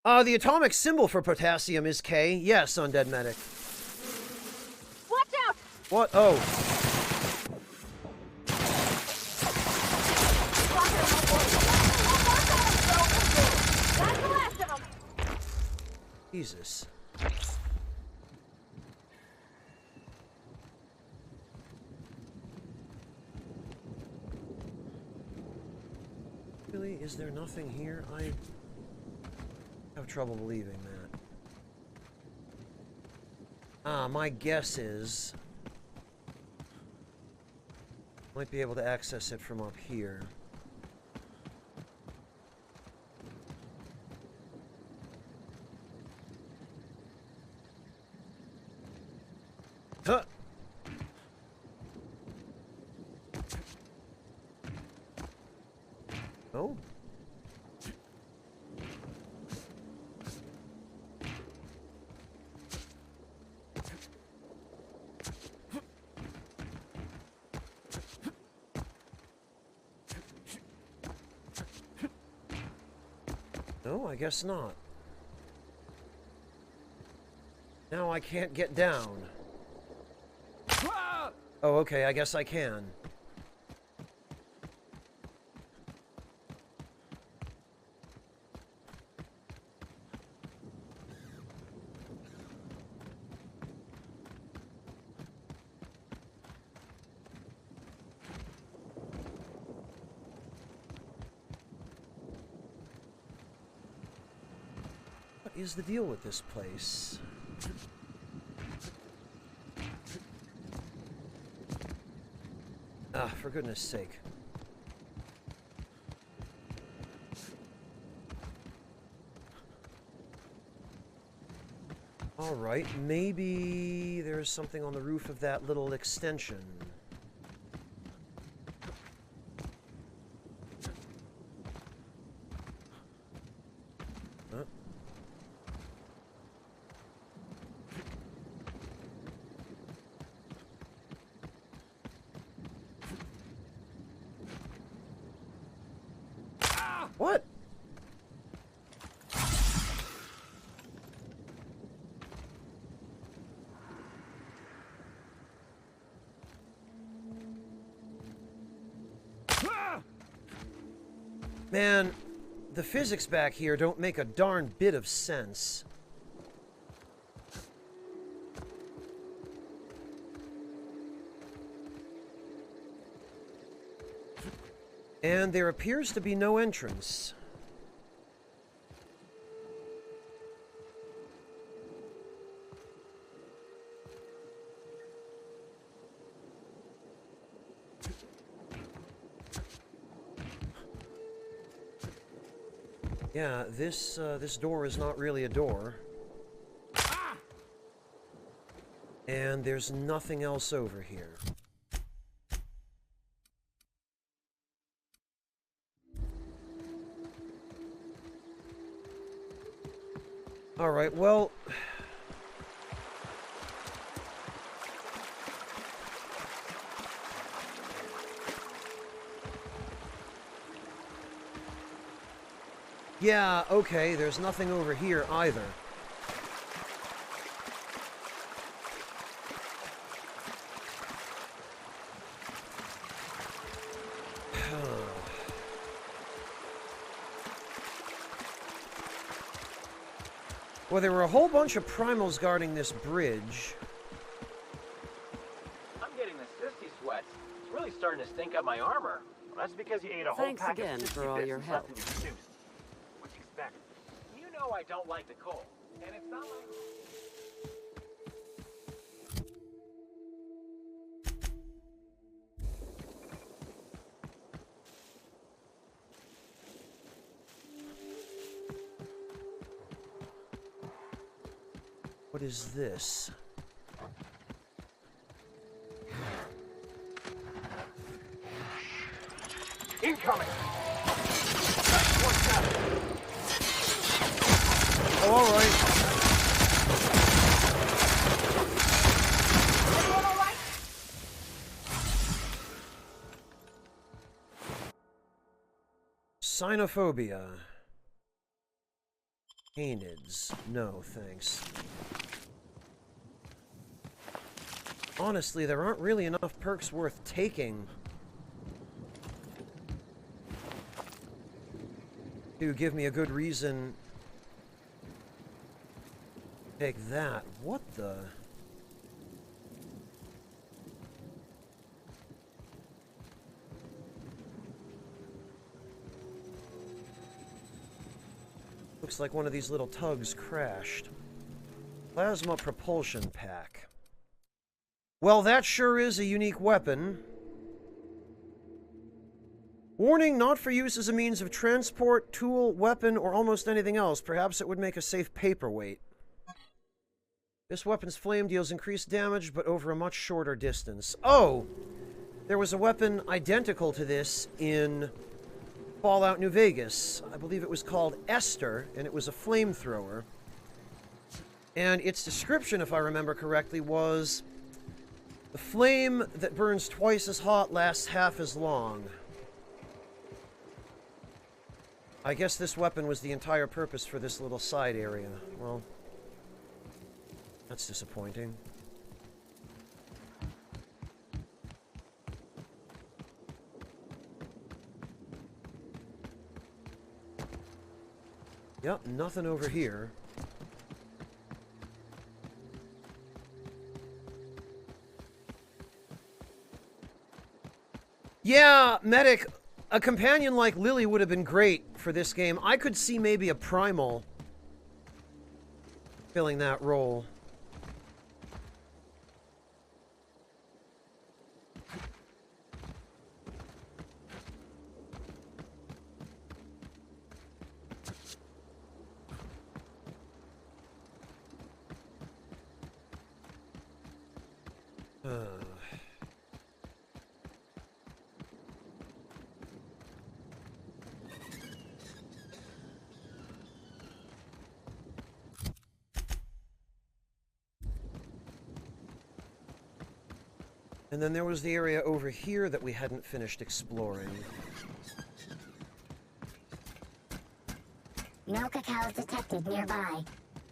The atomic symbol for potassium is K. Yes, Undead Medic. Watch out! What? Oh. That's the last of them! Jesus. Really? Is there nothing here? I have trouble believing that. My guess is... might be able to access it from up here. Huh! Oh. No, I guess not. Now I can't get down. Oh, okay, I guess I can. What is the deal with this place? Ah, for goodness sake. Alright, maybe there's something on the roof of that little extension. Huh? What? Man, the physics back here don't make a darn bit of sense. And there appears to be no entrance. Yeah, this door is not really a door. And there's nothing else over here. Alright, well... yeah, okay, there's nothing over here either. Well, there were a whole bunch of primals guarding this bridge. I'm getting the sissy sweats. It's really starting to stink up my armor. Well, that's because you ate a whole Thanks pack again of for all your help. What do you expect? You know I don't like the cold, and it's not like... What is this? Incoming! Oh, all right. Everyone all right? Cynophobia. Canids. No, thanks. Honestly, there aren't really enough perks worth taking to give me a good reason to take that. What the... looks like one of these little tugs crashed. Plasma propulsion pack. Well, that sure is a unique weapon. Warning, not for use as a means of transport, tool, weapon, or almost anything else. Perhaps it would make a safe paperweight. This weapon's flame deals increased damage, but over a much shorter distance. Oh! There was a weapon identical to this in Fallout New Vegas. I believe it was called Esther, and it was a flamethrower. And its description, if I remember correctly, was... the flame that burns twice as hot lasts half as long. I guess this weapon was the entire purpose for this little side area. Well, that's disappointing. Yep, nothing over here. Yeah, medic, a companion like Lily would have been great for this game. I could see maybe a primal filling that role. And then there was the area over here that we hadn't finished exploring. No cacao is detected nearby.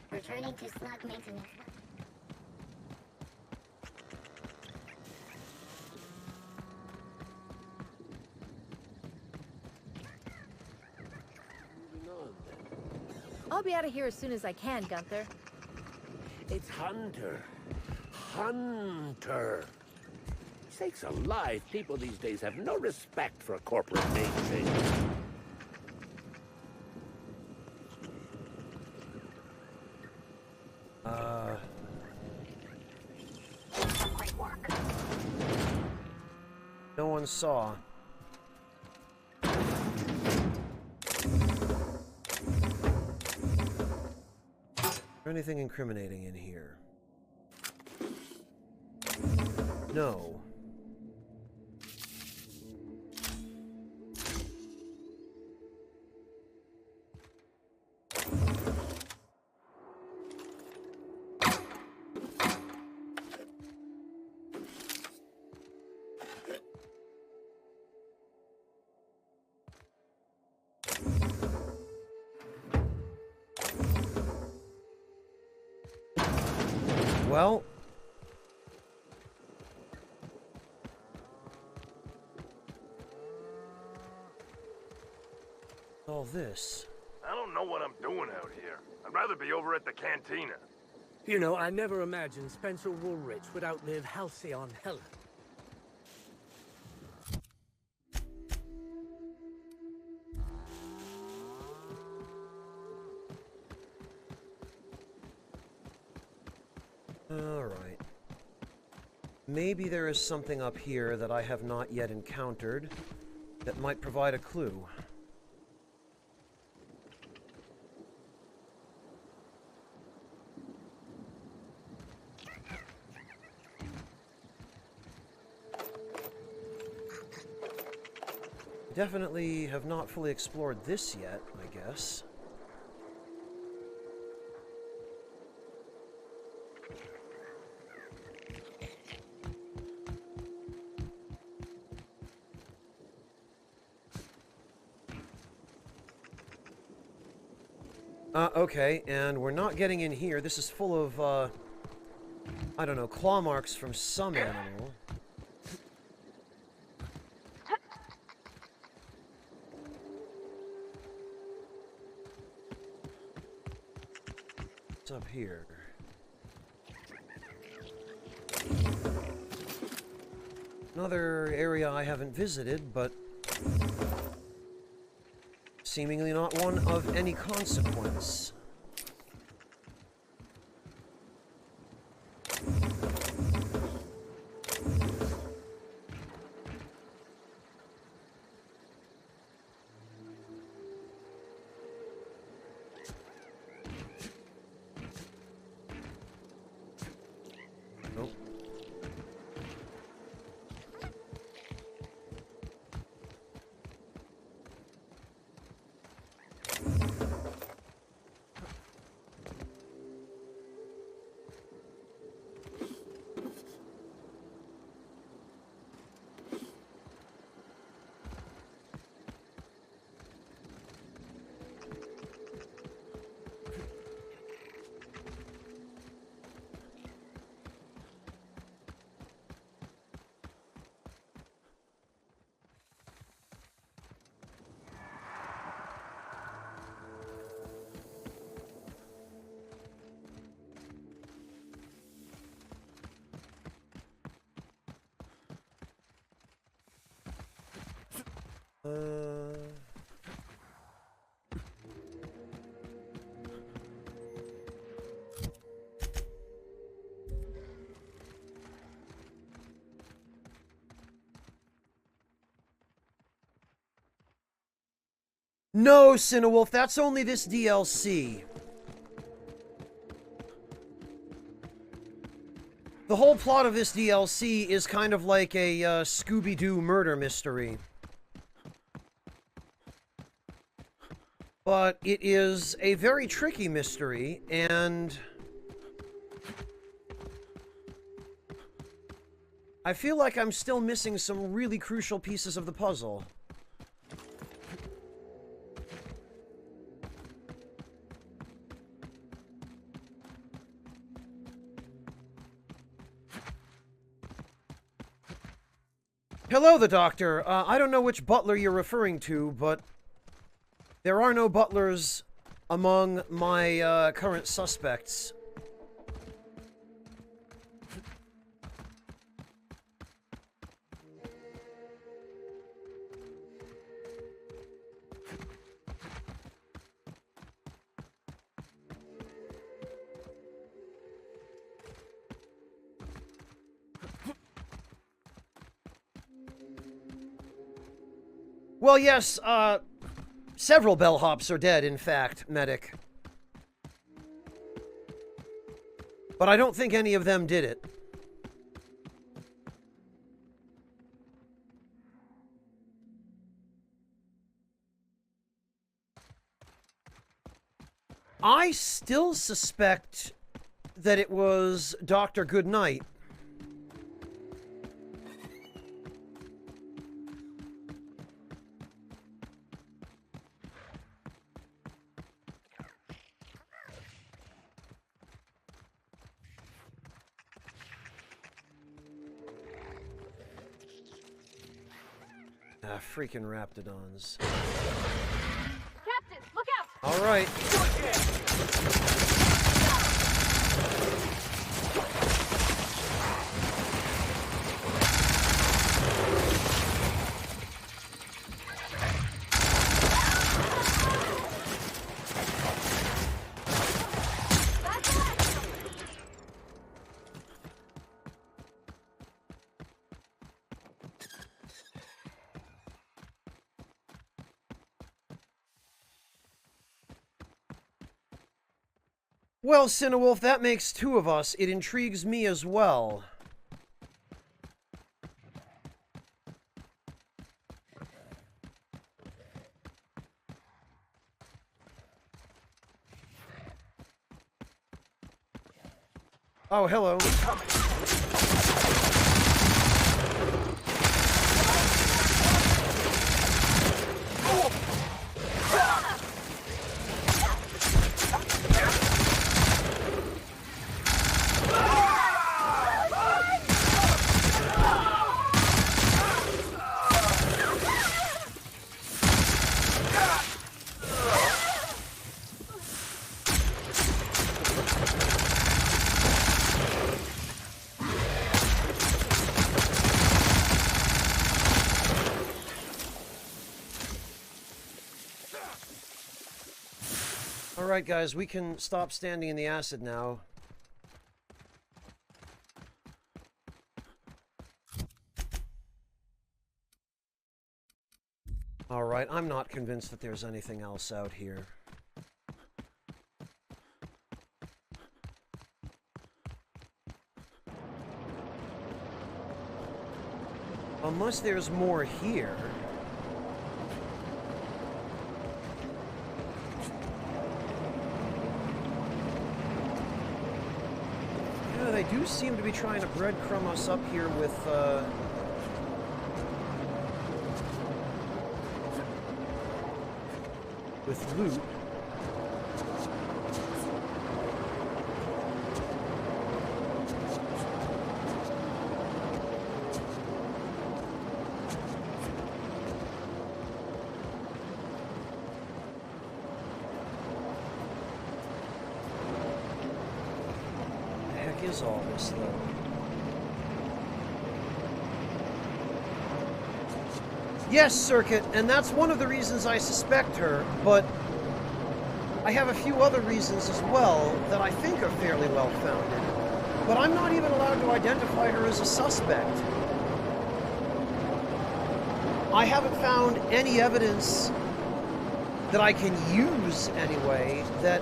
Returning to slug maintenance. I'll be out of here as soon as I can, Gunther. It's Hunter. Hunter. Sakes alive, people these days have no respect for a corporate name change. No one saw. Is there anything incriminating in here? No. Well, all this. I don't know what I'm doing out here. I'd rather be over at the cantina. You know, I never imagined Spencer Woolrich would outlive Halcyon Helen. Alright. Maybe there is something up here that I have not yet encountered that might provide a clue. Definitely have not fully explored this yet, I guess. Okay, and we're not getting in here. This is full of, I don't know, claw marks from some animal. What's up here? Another area I haven't visited, but seemingly not one of any consequence. Nope. No, Cinewolf, that's only this DLC. The whole plot of this DLC is kind of like a Scooby-Doo murder mystery. But it is a very tricky mystery, and I feel like I'm still missing some really crucial pieces of the puzzle. Hello, the Doctor. I don't know which butler you're referring to, but there are no butlers among my current suspects. Well, yes, several bellhops are dead, in fact, medic. But I don't think any of them did it. I still suspect that it was Dr. Goodnight. Freaking Raptidons. Captain, look out! All right. Well, Cinewolf, that makes two of us. It intrigues me as well. Oh, hello. Alright guys, we can stop standing in the acid now. Alright, I'm not convinced that there's anything else out here. Unless there's more here. They do seem to be trying to breadcrumb us up here with loot. Is all this though? Yes, Circuit, and that's one of the reasons I suspect her, but I have a few other reasons as well that I think are fairly well-founded. But I'm not even allowed to identify her as a suspect. I haven't found any evidence that I can use anyway that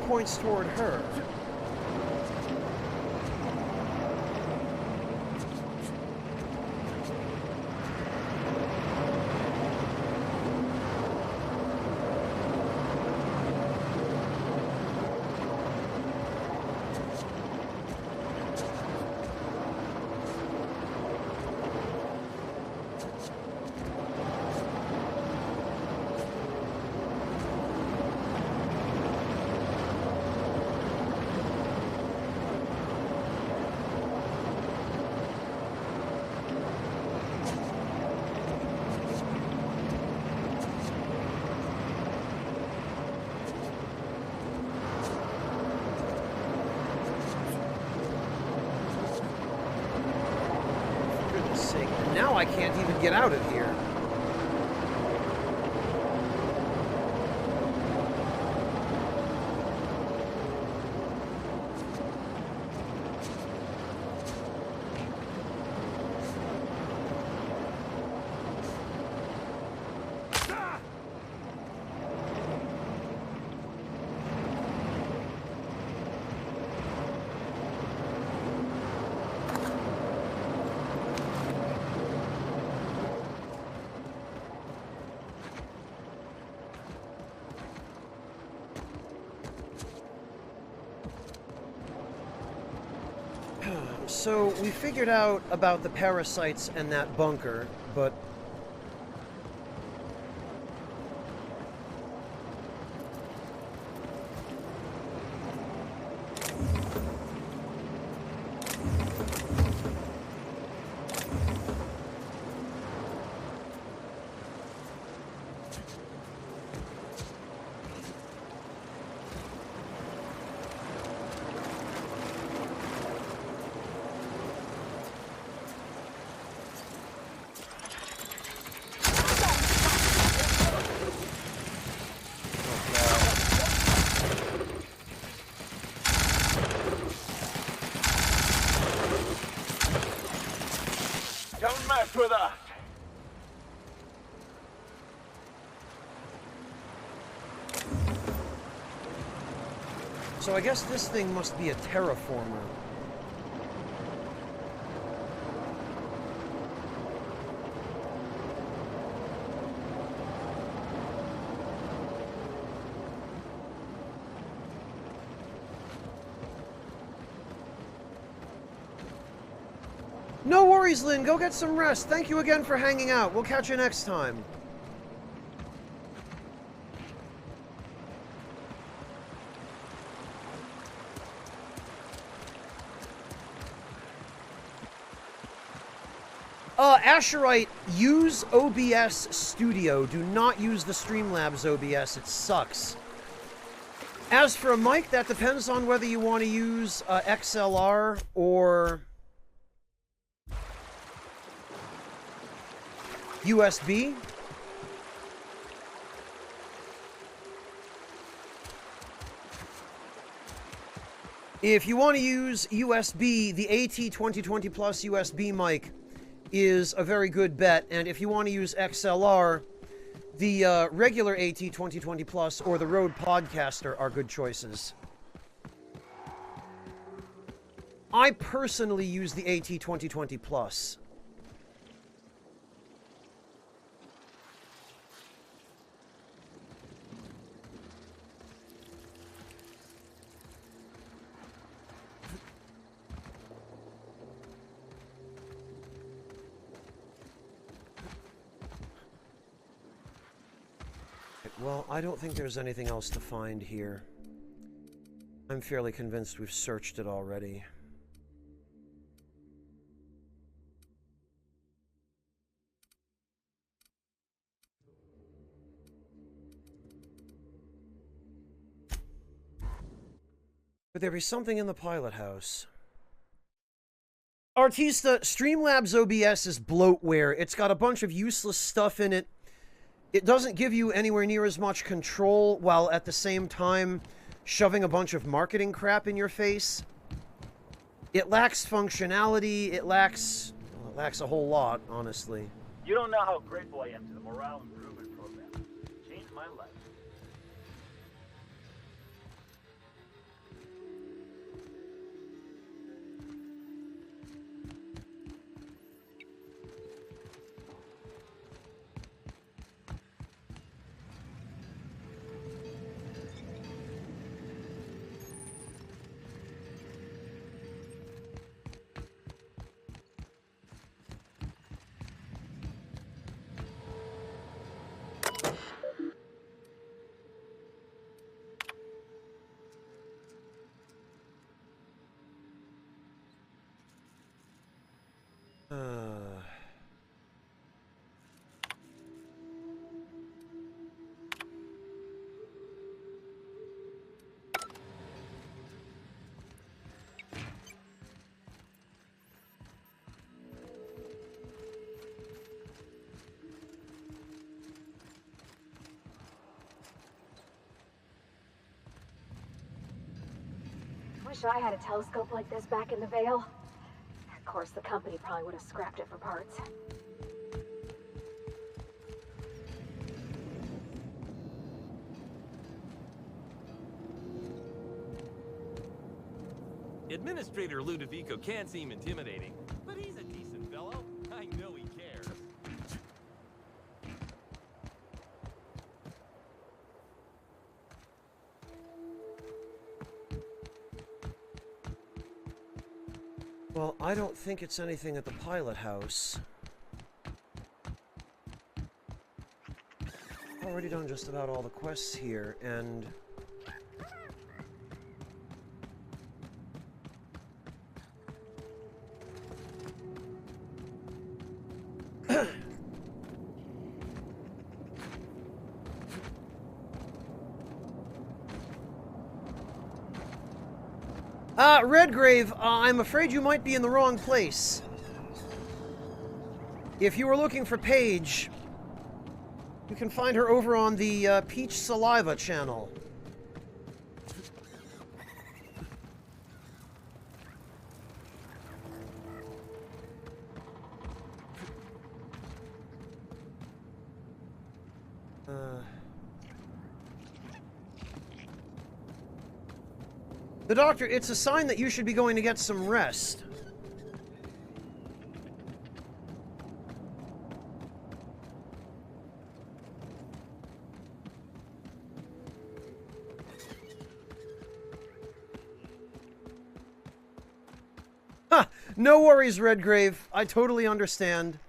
points toward her. Now I can't even get out of here. So, we figured out about the parasites and that bunker, but... Don't mess with us! So I guess this thing must be a terraformer. No worries, Lynn. Go get some rest. Thank you again for hanging out. We'll catch you next time. Asherite, use OBS Studio. Do not use the Streamlabs OBS. It sucks. As for a mic, that depends on whether you want to use XLR or USB. If you want to use USB, the AT2020 Plus USB mic is a very good bet, and if you want to use XLR, the regular AT2020 Plus or the Rode Podcaster are good choices. I personally use the AT2020 Plus. Well, I don't think there's anything else to find here. I'm fairly convinced we've searched it already. Could there be something in the pilot house? Artista, Streamlabs OBS is bloatware. It's got a bunch of useless stuff in it. It doesn't give you anywhere near as much control while at the same time shoving a bunch of marketing crap in your face. It lacks functionality. It lacks a whole lot, honestly. You don't know how grateful I am to the morale improvement program. It changed my life. Wish I had a telescope like this back in the Vale. Of course, the company probably would have scrapped it for parts. Administrator Ludovico can seem intimidating, but he's a decent fellow. I know he cares. Well, I don't think it's anything at the pilot house. Already done just about all the quests here, and... Redgrave, I'm afraid you might be in the wrong place. If you were looking for Paige, you can find her over on the Peach Saliva channel. The doctor, it's a sign that you should be going to get some rest. Ha! No worries, Redgrave. I totally understand.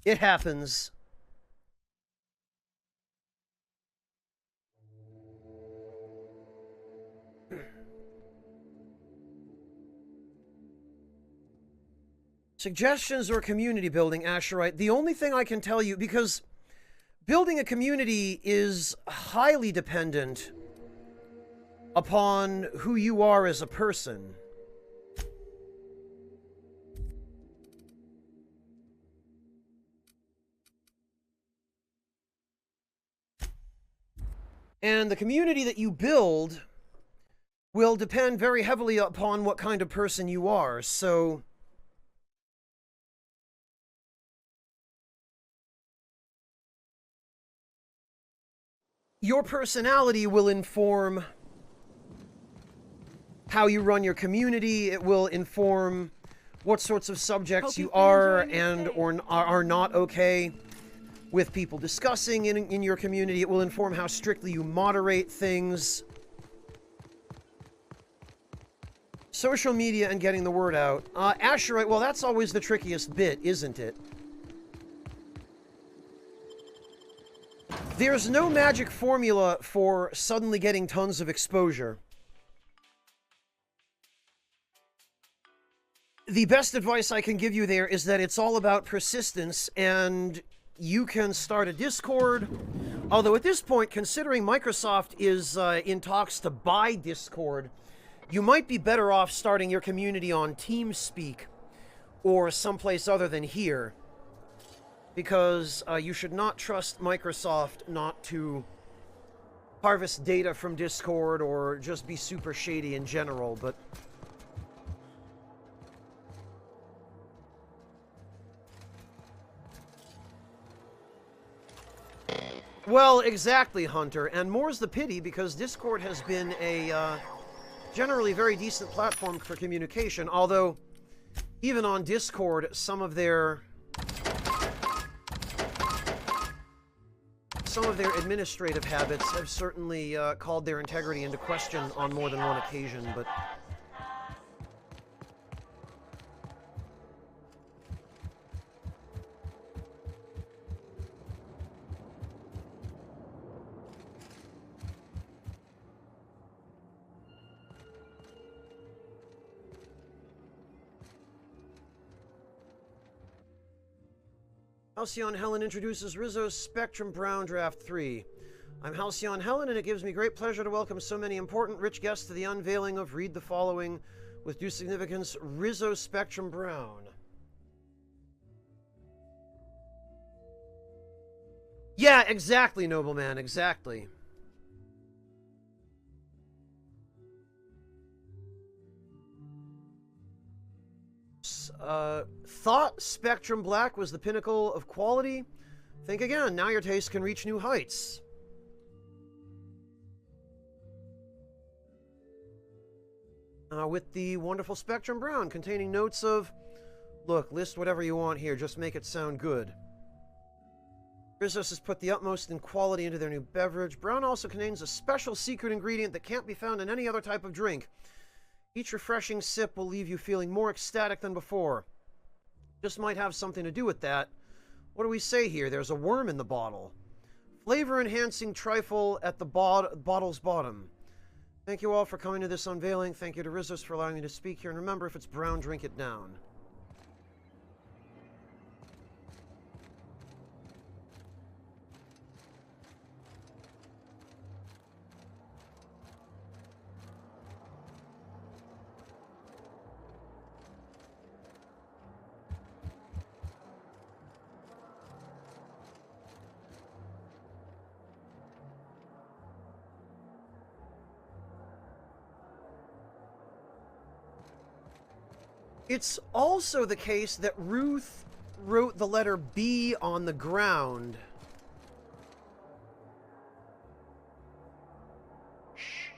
It happens. Suggestions or community building, Asherite. The only thing I can tell you, because building a community is highly dependent upon who you are as a person. And the community that you build will depend very heavily upon what kind of person you are, so... Your personality will inform how you run your community. It will inform what sorts of subjects you are and or are not okay with people discussing in your community. It will inform how strictly you moderate things. Social media and getting the word out. Asherite, well, that's always the trickiest bit, isn't it? There's no magic formula for suddenly getting tons of exposure. The best advice I can give you there is that it's all about persistence, and you can start a Discord. Although at this point, considering Microsoft is in talks to buy Discord, you might be better off starting your community on TeamSpeak or someplace other than here. Because you should not trust Microsoft not to harvest data from Discord or just be super shady in general, but... Well, exactly, Hunter, and more's the pity because Discord has been a generally very decent platform for communication, although even on Discord, some of their administrative habits have certainly called their integrity into question on more than one occasion, but... Halcyon Helen introduces Rizzo's Spectrum Brown Draft 3. I'm Halcyon Helen, and it gives me great pleasure to welcome so many important, rich guests to the unveiling of Read the Following with due significance, Rizzo Spectrum Brown. Yeah, exactly, Nobleman, exactly. Thought Spectrum Black was the pinnacle of quality? Think again, now your taste can reach new heights. With the wonderful Spectrum Brown, containing notes of, look, list whatever you want here, just make it sound good. Rizzo's has put the utmost in quality into their new beverage. Brown also contains a special secret ingredient that can't be found in any other type of drink. Each refreshing sip will leave you feeling more ecstatic than before. Just might have something to do with that. What do we say here? There's a worm in the bottle. Flavor-enhancing trifle at the bottle's bottom. Thank you all for coming to this unveiling. Thank you to Rizzo's for allowing me to speak here. And remember, if it's brown, drink it down. It's also the case that Ruth wrote the letter B on the ground. Shh.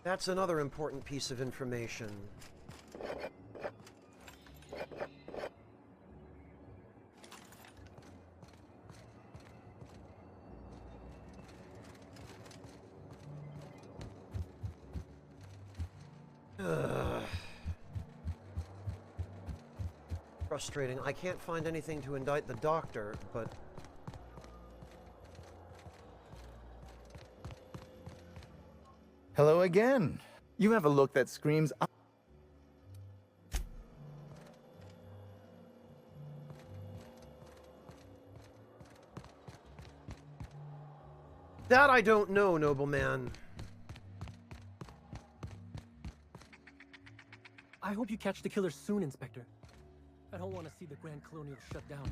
That's another important piece of information. Frustrating. I can't find anything to indict the doctor, but... Hello again. You have a look that screams... That I don't know, nobleman. I hope you catch the killer soon, Inspector. I don't want to see the Grand Colonial shut down.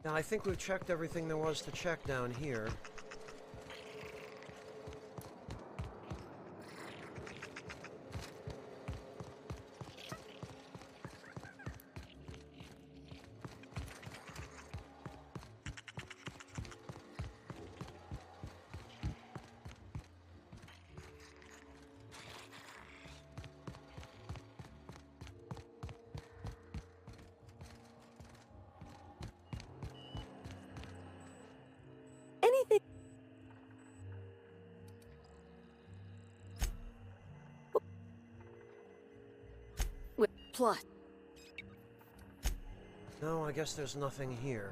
Now, I think we've checked everything there was to check down here. Plus. No, I guess there's nothing here.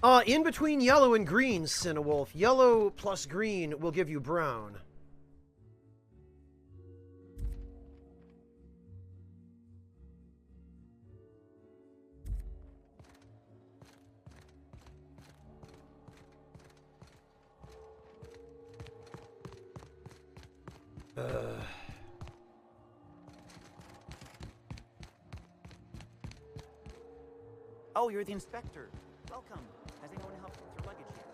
In between yellow and green, Cinewolf. Yellow plus green will give you brown. Oh, you're the inspector. Welcome. Has anyone helped with your luggage yet?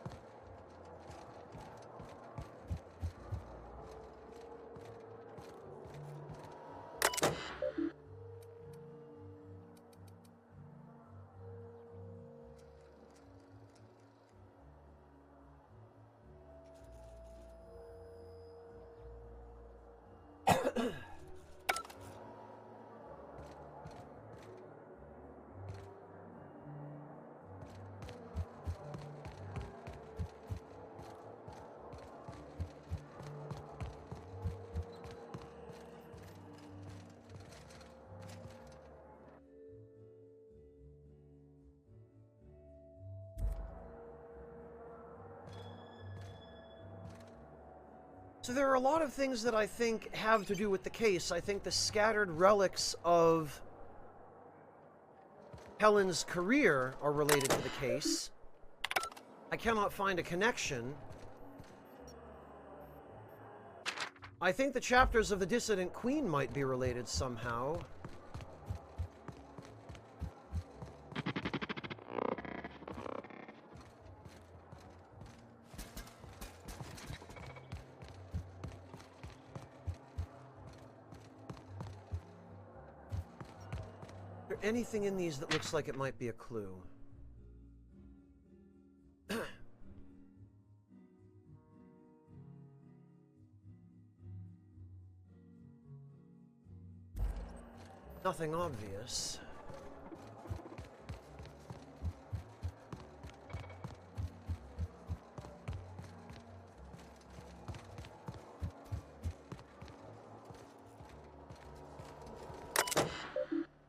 So there are a lot of things that I think have to do with the case. I think the scattered relics of Helen's career are related to the case. I cannot find a connection. I think the chapters of the Dissident Queen might be related somehow. Is there anything in these that looks like it might be a clue? Nothing obvious.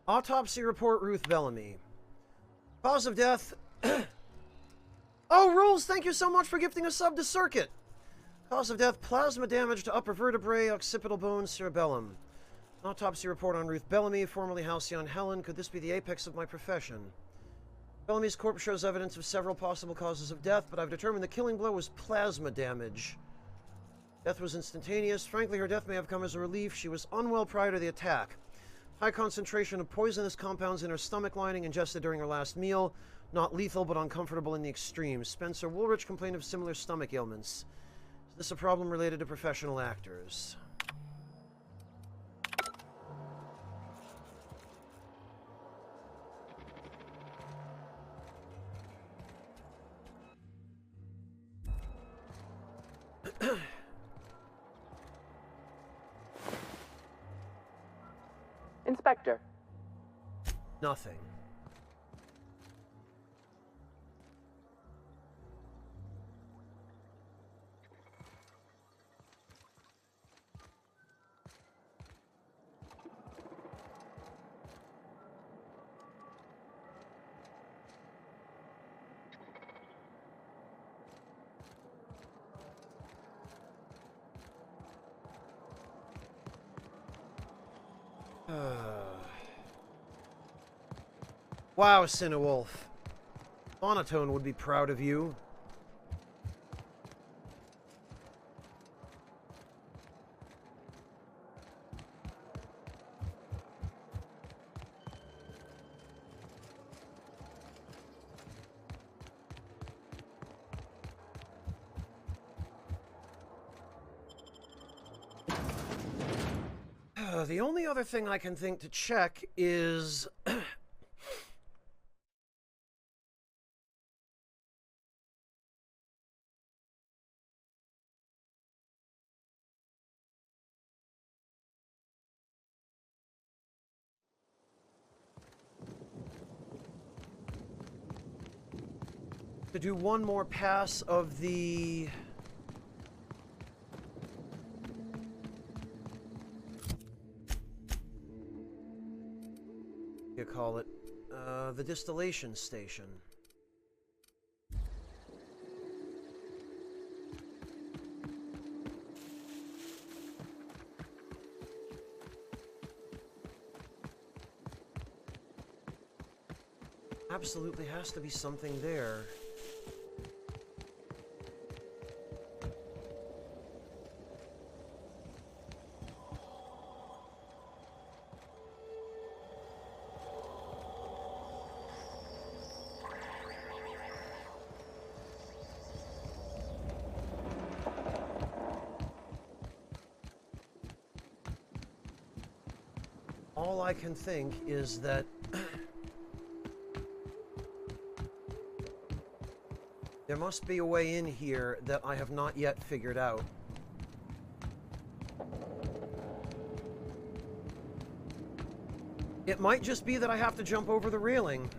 Autopsy report, Ruth Bellamy. Cause of death. Oh, Rules, thank you so much for gifting a sub to Circuit. Cause of death, plasma damage to upper vertebrae, occipital bone, cerebellum. Autopsy report on Ruth Bellamy, formerly Halcyon Helen. Could this be the apex of my profession? Bellamy's corpse shows evidence of several possible causes of death, but I've determined the killing blow was plasma damage. Death was instantaneous. Frankly, her death may have come as a relief. She was unwell prior to the attack. High concentration of poisonous compounds in her stomach lining ingested during her last meal. Not lethal, but uncomfortable in the extreme. Spencer Woolrich complained of similar stomach ailments. Is this a problem related to professional actors? Inspector. Nothing. Wow, Cinewolf. Monotone would be proud of you. The only other thing I can think to check is... to do one more pass of the... you call it, the distillation station. Absolutely has to be something there. All I can think is that there must be a way in here that I have not yet figured out. It might just be that I have to jump over the railing.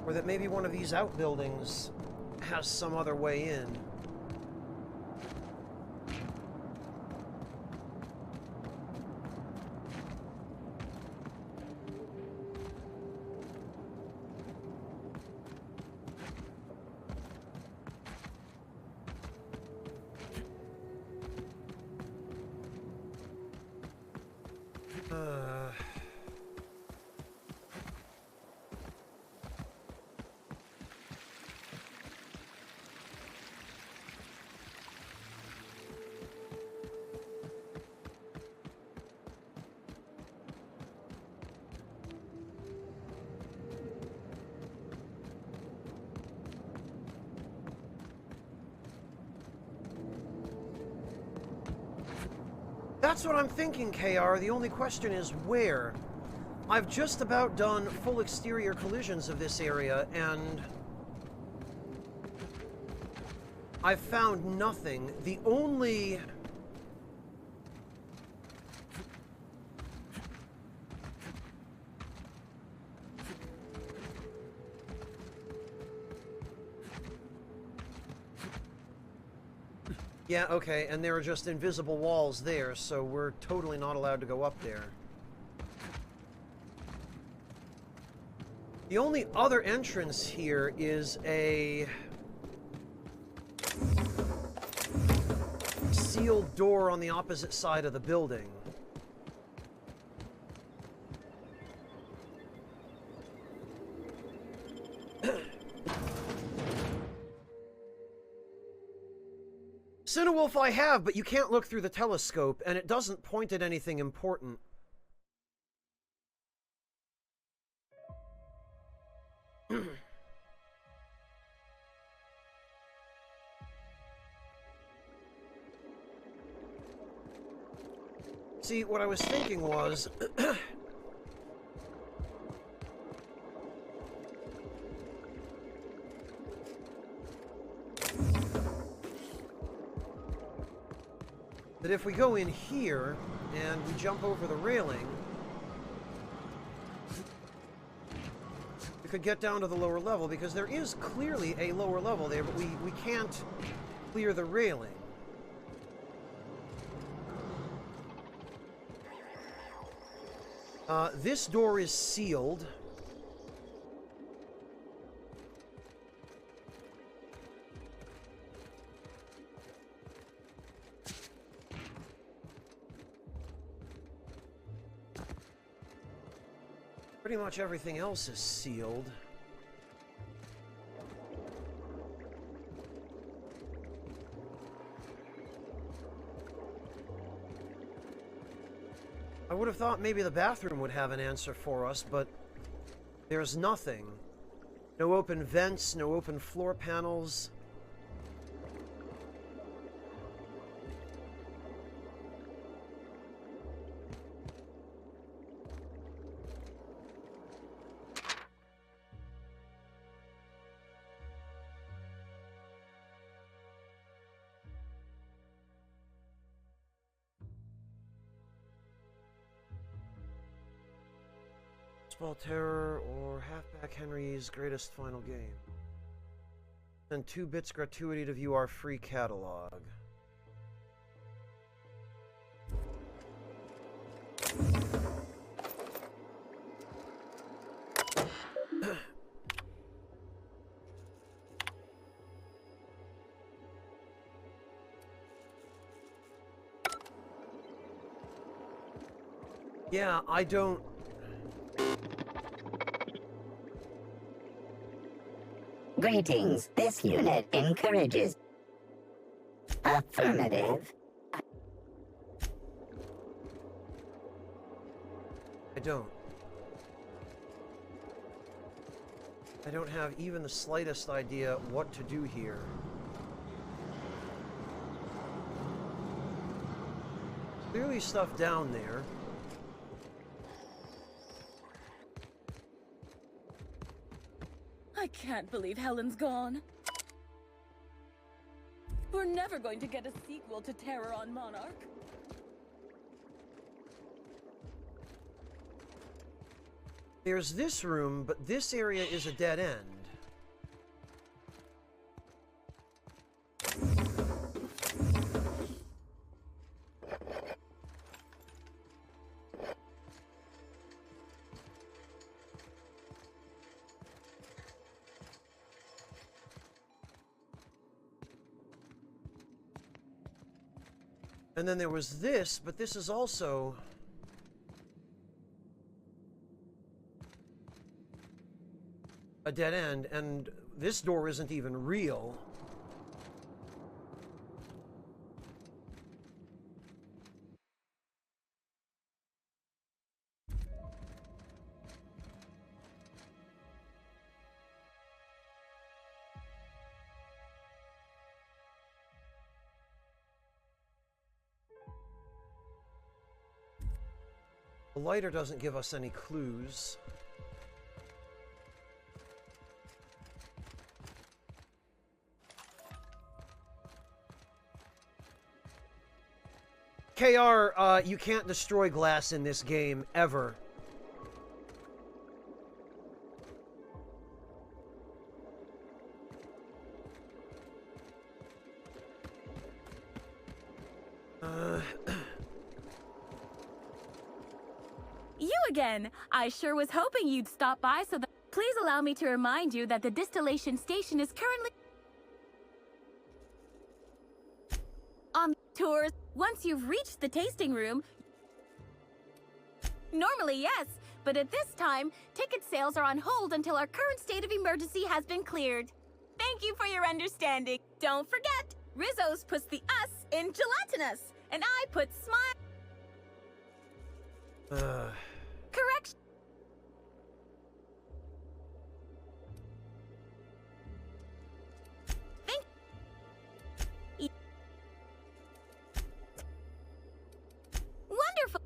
Or that maybe one of these outbuildings has some other way in. That's what I'm thinking, KR. The only question is where. I've just about done full exterior collisions of this area, and I've found nothing. The only... Yeah, okay, and there are just invisible walls there, so we're totally not allowed to go up there. The only other entrance here is a sealed door on the opposite side of the building. Cinewolf I have, but you can't look through the telescope, and it doesn't point at anything important. See, what I was thinking was... that if we go in here, and we jump over the railing, we could get down to the lower level, because there is clearly a lower level there, but we can't clear the railing. This door is sealed. Pretty much everything else is sealed. I would have thought maybe the bathroom would have an answer for us, but there's nothing. No open vents, no open floor panels. Baseball Terror or Halfback Henry's Greatest Final Game. And 2 bits gratuity to view our free catalog. Yeah, I don't... Greetings. This unit encourages... Affirmative. I don't. I don't have even the slightest idea what to do here. Clearly stuff down there. I can't believe Helen's gone. We're never going to get a sequel to Terror on Monarch. There's this room, but this area is a dead end. And then there was this, but this is also... a dead end, and this door isn't even real. The lighter doesn't give us any clues. KR, you can't destroy glass in this game, ever. You again! I sure was hoping you'd stop by so that... Please allow me to remind you that the distillation station is currently... on tours. Once you've reached the tasting room... Normally, yes, but at this time, ticket sales are on hold until our current state of emergency has been cleared. Thank you for your understanding. Don't forget, Rizzo's puts the us in gelatinous, and I put smile... Correction. Wonderful.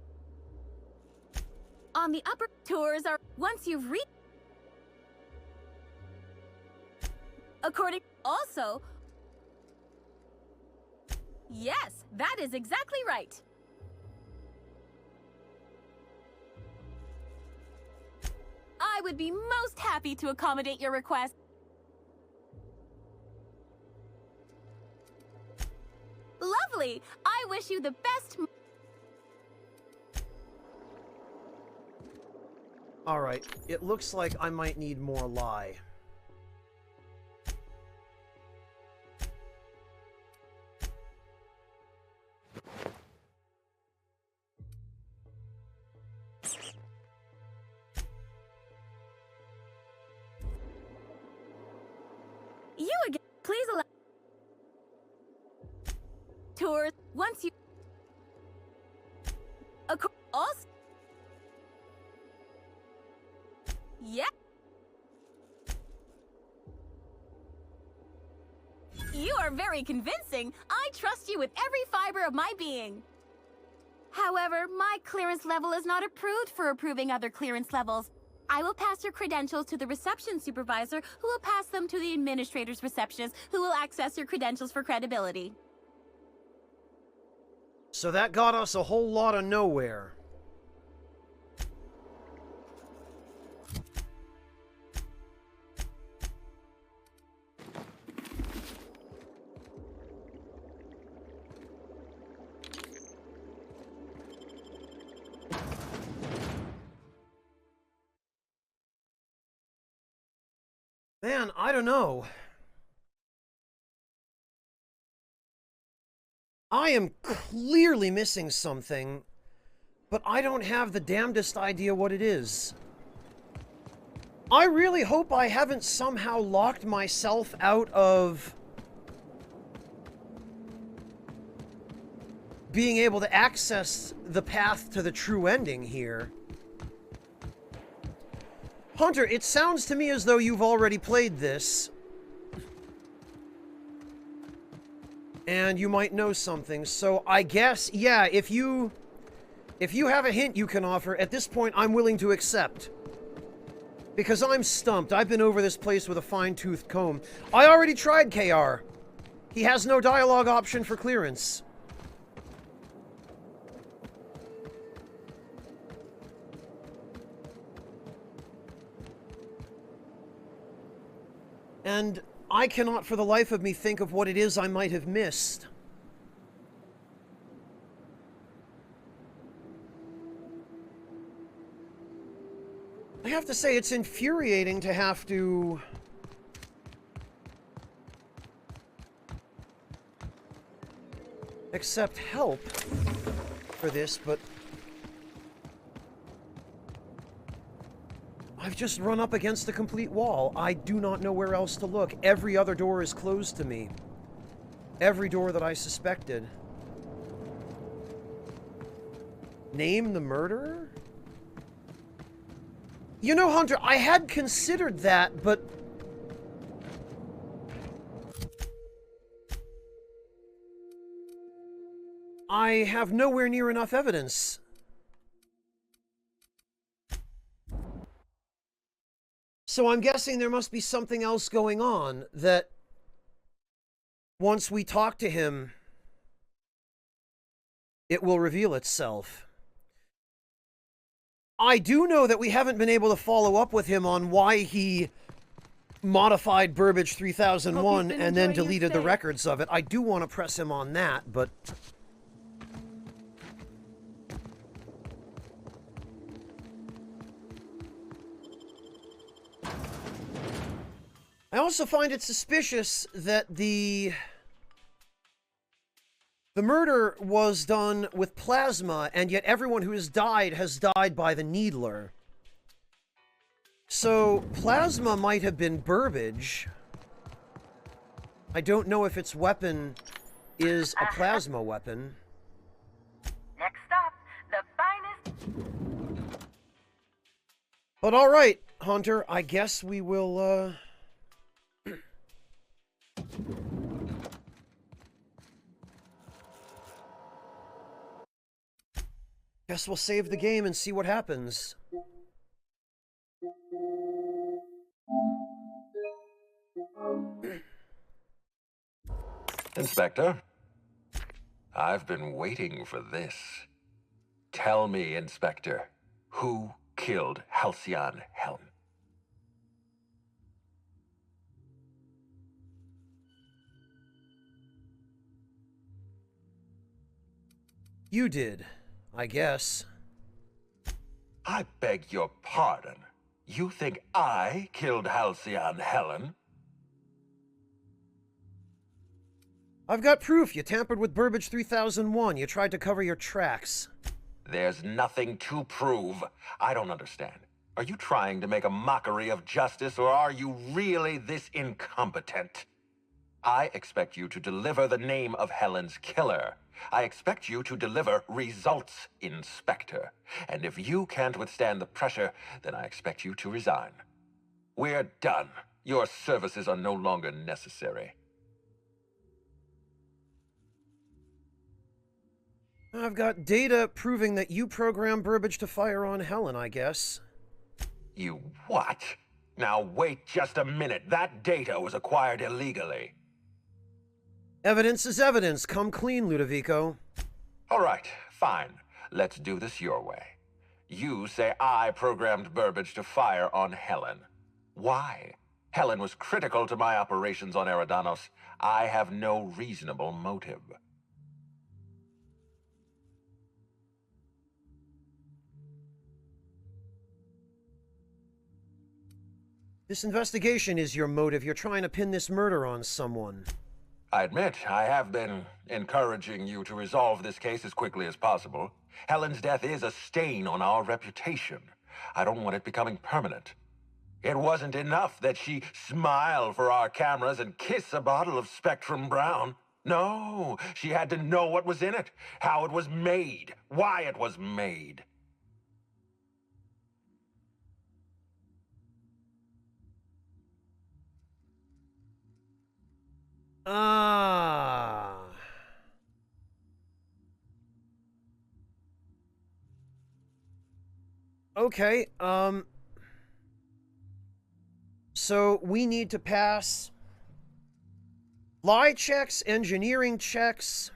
On the upper tours are once you've reached. According also. Yes, that is exactly right. I would be most happy to accommodate your request. Lovely! I wish you the best... Alright, it looks like I might need more lye. You again. Please allow... Tours, once you... Also... Yeah. You are very convincing. I trust you with every fiber of my being. However, my clearance level is not approved for approving other clearance levels. I will pass your credentials to the reception supervisor, who will pass them to the administrator's receptionist, who will access your credentials for credibility. So that got us a whole lot of nowhere. Man, I don't know. I am clearly missing something, but I don't have the damnedest idea what it is. I really hope I haven't somehow locked myself out of being able to access the path to the true ending here. Hunter, it sounds to me as though you've already played this. And you might know something, so I guess, yeah, if you have a hint you can offer, at this point I'm willing to accept. Because I'm stumped. I've been over this place with a fine-toothed comb. I already tried KR. He has no dialogue option for clearance. And I cannot for the life of me think of what it is I might have missed. I have to say, it's infuriating to have to accept help for this, but I've just run up against a complete wall. I do not know where else to look. Every other door is closed to me. Every door that I suspected. Name the murderer? You know, Hunter, I had considered that, but I have nowhere near enough evidence. So I'm guessing there must be something else going on that once we talk to him, it will reveal itself. I do know that we haven't been able to follow up with him on why he modified Burbage 3001 and then deleted the records of it. I do want to press him on that, but I also find it suspicious that the murder was done with plasma, and yet everyone who has died by the needler. So, plasma might have been Burbage. I don't know if its weapon is a plasma weapon. Next stop, the finest. But alright, Hunter, I guess we will, guess we'll save the game and see what happens. Inspector, I've been waiting for this. Tell me, Inspector, who killed Halcyon Helen? You did, I guess. I beg your pardon. You think I killed Halcyon Helen? I've got proof. You tampered with Burbage 3001. You tried to cover your tracks. There's nothing to prove. I don't understand. Are you trying to make a mockery of justice, or are you really this incompetent? I expect you to deliver the name of Helen's killer. I expect you to deliver results, Inspector. And if you can't withstand the pressure, then I expect you to resign. We're done. Your services are no longer necessary. I've got data proving that you programmed Burbage to fire on Helen, I guess. You what? Now wait just a minute. That data was acquired illegally. Evidence is evidence. Come clean, Ludovico. All right, fine. Let's do this your way. You say I programmed Burbage to fire on Helen. Why? Helen was critical to my operations on Eridanos. I have no reasonable motive. This investigation is your motive. You're trying to pin this murder on someone. I admit, I have been encouraging you to resolve this case as quickly as possible. Helen's death is a stain on our reputation. I don't want it becoming permanent. It wasn't enough that she smile for our cameras and kiss a bottle of Spectrum Brown. No, she had to know what was in it, how it was made, why it was made. Ah. Okay, so we need to pass lie checks, engineering checks.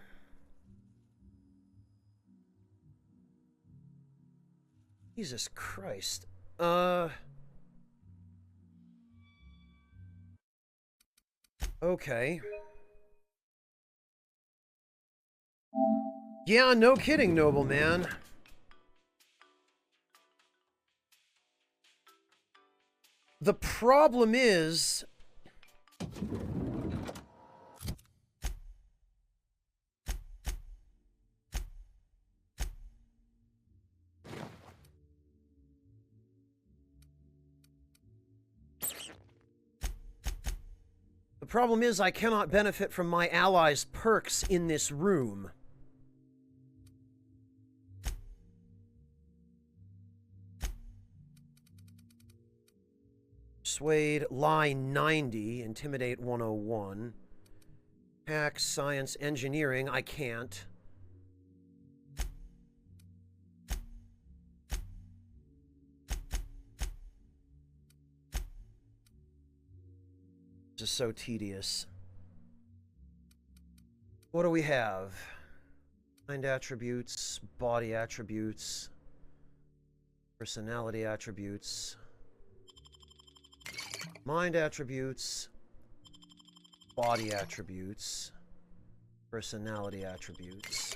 Jesus Christ. Okay. Yeah, no kidding, nobleman. The problem is... The problem is I cannot benefit from my allies' perks in this room. Persuade, lie 90, intimidate 101. Hack, science, engineering, I can't. This is so tedious. What do we have? Mind attributes, body attributes, personality attributes. Mind attributes, body attributes, personality attributes.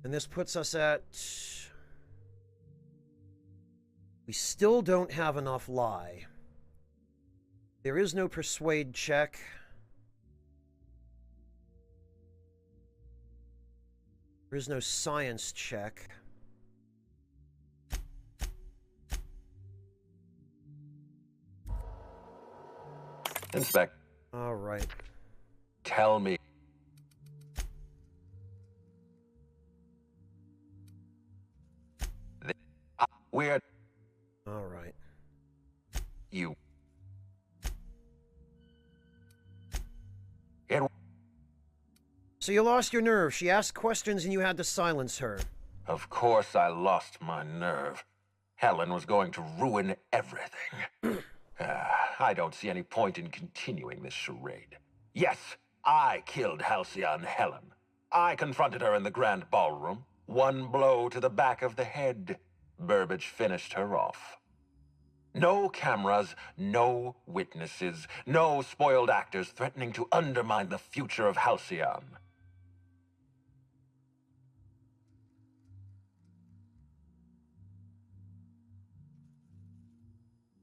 And this puts us at... We still don't have enough lie. There is no persuade check. There is no science check. Inspect. All right. Tell me. We're... All right. You. It... So you lost your nerve. She asked questions and you had to silence her. Of course I lost my nerve. Helen was going to ruin everything. I don't see any point in continuing this charade. Yes, I killed Halcyon Helen. I confronted her in the grand ballroom. One blow to the back of the head. Burbage finished her off. No cameras, no witnesses, no spoiled actors threatening to undermine the future of Halcyon.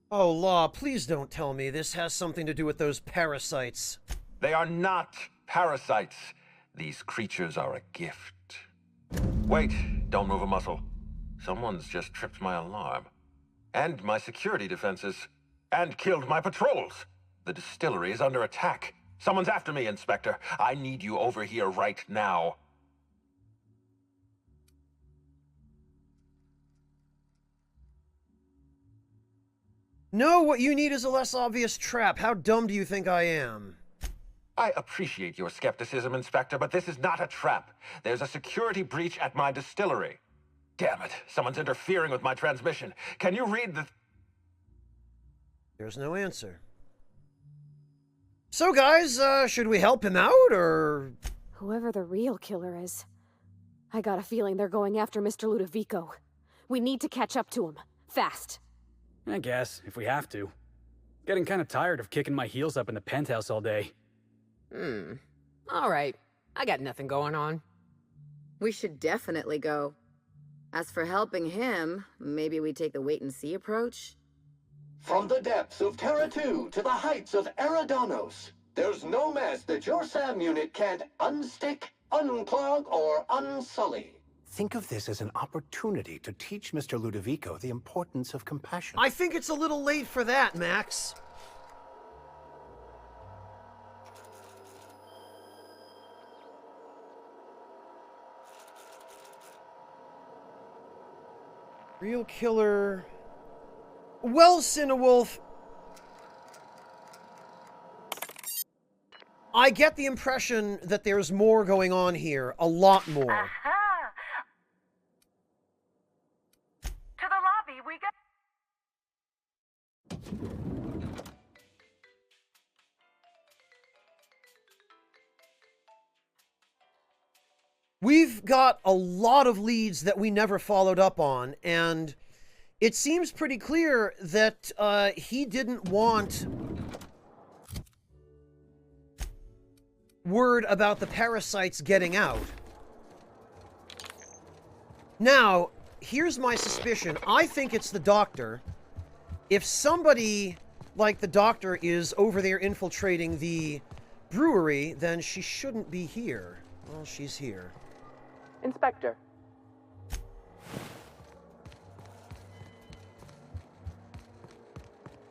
Oh, Law, please don't tell me this has something to do with those parasites. They are not parasites. These creatures are a gift. Wait, don't move a muscle. Someone's just tripped my alarm. And my security defenses. And killed my patrols. The distillery is under attack. Someone's after me, Inspector. I need you over here right now. No, what you need is a less obvious trap. How dumb do you think I am? I appreciate your skepticism, Inspector, but this is not a trap. There's a security breach at my distillery. Damn it, someone's interfering with my transmission. Can you read the... There's no answer. So, guys, should we help him out, or...? Whoever the real killer is, I got a feeling they're going after Mr. Ludovico. We need to catch up to him. Fast. I guess, if we have to. Getting kind of tired of kicking my heels up in the penthouse all day. All right. I got nothing going on. We should definitely go. As for helping him, maybe we take the wait-and-see approach? From the depths of Terra 2 to the heights of Eridanos, there's no mess that your SAM unit can't unstick, unclog, or unsully. Think of this as an opportunity to teach Mr. Ludovico the importance of compassion. I think it's a little late for that, Max. Real killer. Well, Cinewolf, I get the impression that there's more going on here. A lot more. Aha! To the lobby we go. We've got a lot of leads that we never followed up on, and it seems pretty clear that he didn't want word about the parasites getting out. Now, here's my suspicion. I think it's the doctor. If somebody like the doctor is over there infiltrating the brewery, then she shouldn't be here. Well, she's here. Inspector.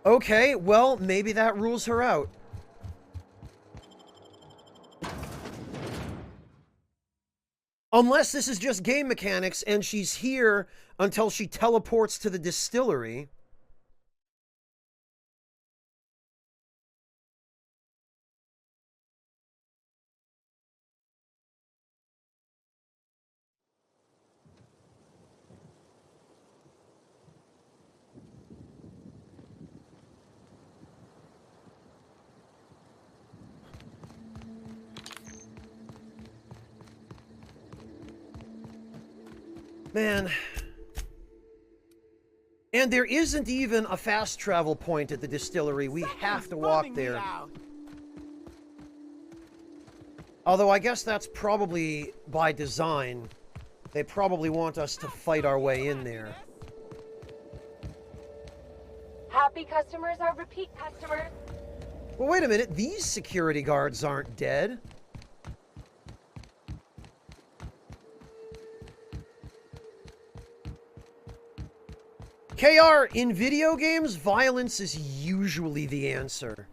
Okay, well, maybe that rules her out. Unless this is just game mechanics and she's here until she teleports to the distillery. Man. And there isn't even a fast travel point at the distillery. We have to walk there. Although I guess that's probably by design. They probably want us to fight our way in there. Happy customers are repeat customers. Well, wait a minute. These security guards aren't dead. KR, in video games, violence is usually the answer.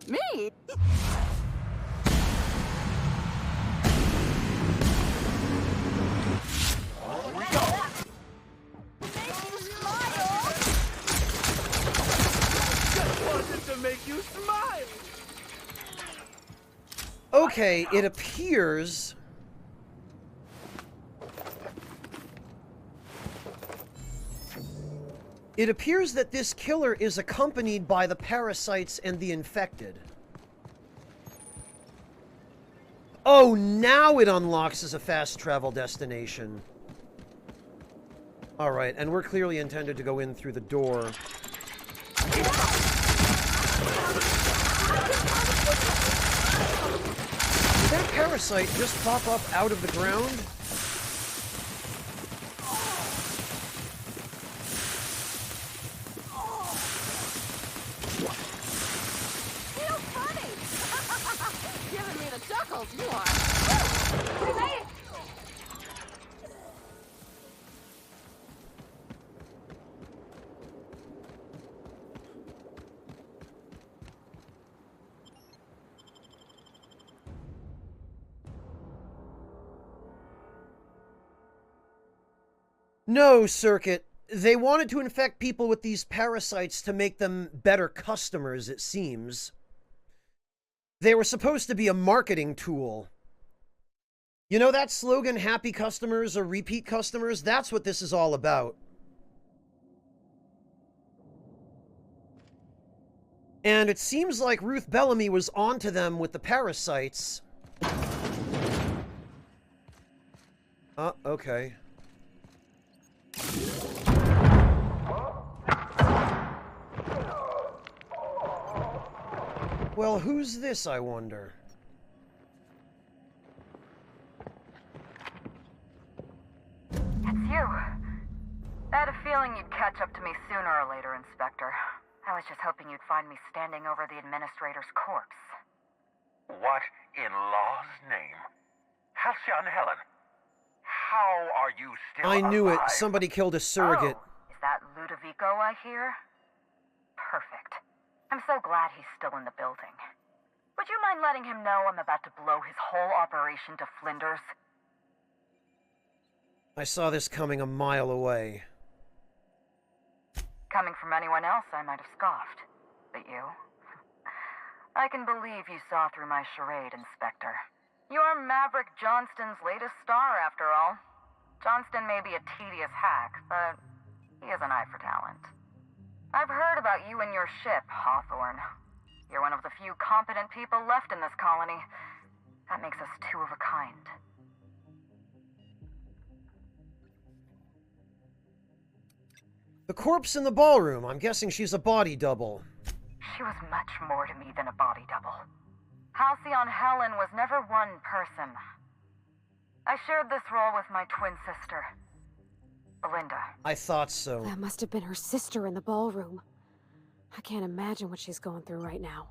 Me? Make you smile. Okay, it appears... It appears that this killer is accompanied by the parasites and the infected. Oh, now it unlocks as a fast travel destination. Alright, and we're clearly intended to go in through the door. Did that parasite just pop up out of the ground? Feel funny! Giving me the chuckles, you are. We made it! No, Circuit. They wanted to infect people with these parasites to make them better customers, it seems. They were supposed to be a marketing tool. You know that slogan, happy customers or repeat customers? That's what this is all about. And it seems like Ruth Bellamy was onto them with the parasites. Okay. Well, who's this, I wonder? It's you. I had a feeling you'd catch up to me sooner or later, Inspector. I was just hoping you'd find me standing over the Administrator's corpse. What in law's name? Halcyon Helen, how are you still I knew it. alive? Somebody killed a surrogate. Oh, is that Ludovico I hear? Perfect. I'm so glad he's still in the building. Would you mind letting him know I'm about to blow his whole operation to flinders? I saw this coming a mile away. Coming from anyone else, I might have scoffed. But you? I can believe you saw through my charade, Inspector. You're Maverick Johnston's latest star, after all. Johnston may be a tedious hack, but he has an eye for talent. I've heard about you and your ship, Hawthorne. You're one of the few competent people left in this colony. That makes us two of a kind. The corpse in the ballroom. I'm guessing she's a body double. She was much more to me than a body double. Halcyon Helen was never one person. I shared this role with my twin sister, Belinda. I thought so. That must have been her sister in the ballroom. I can't imagine what she's going through right now.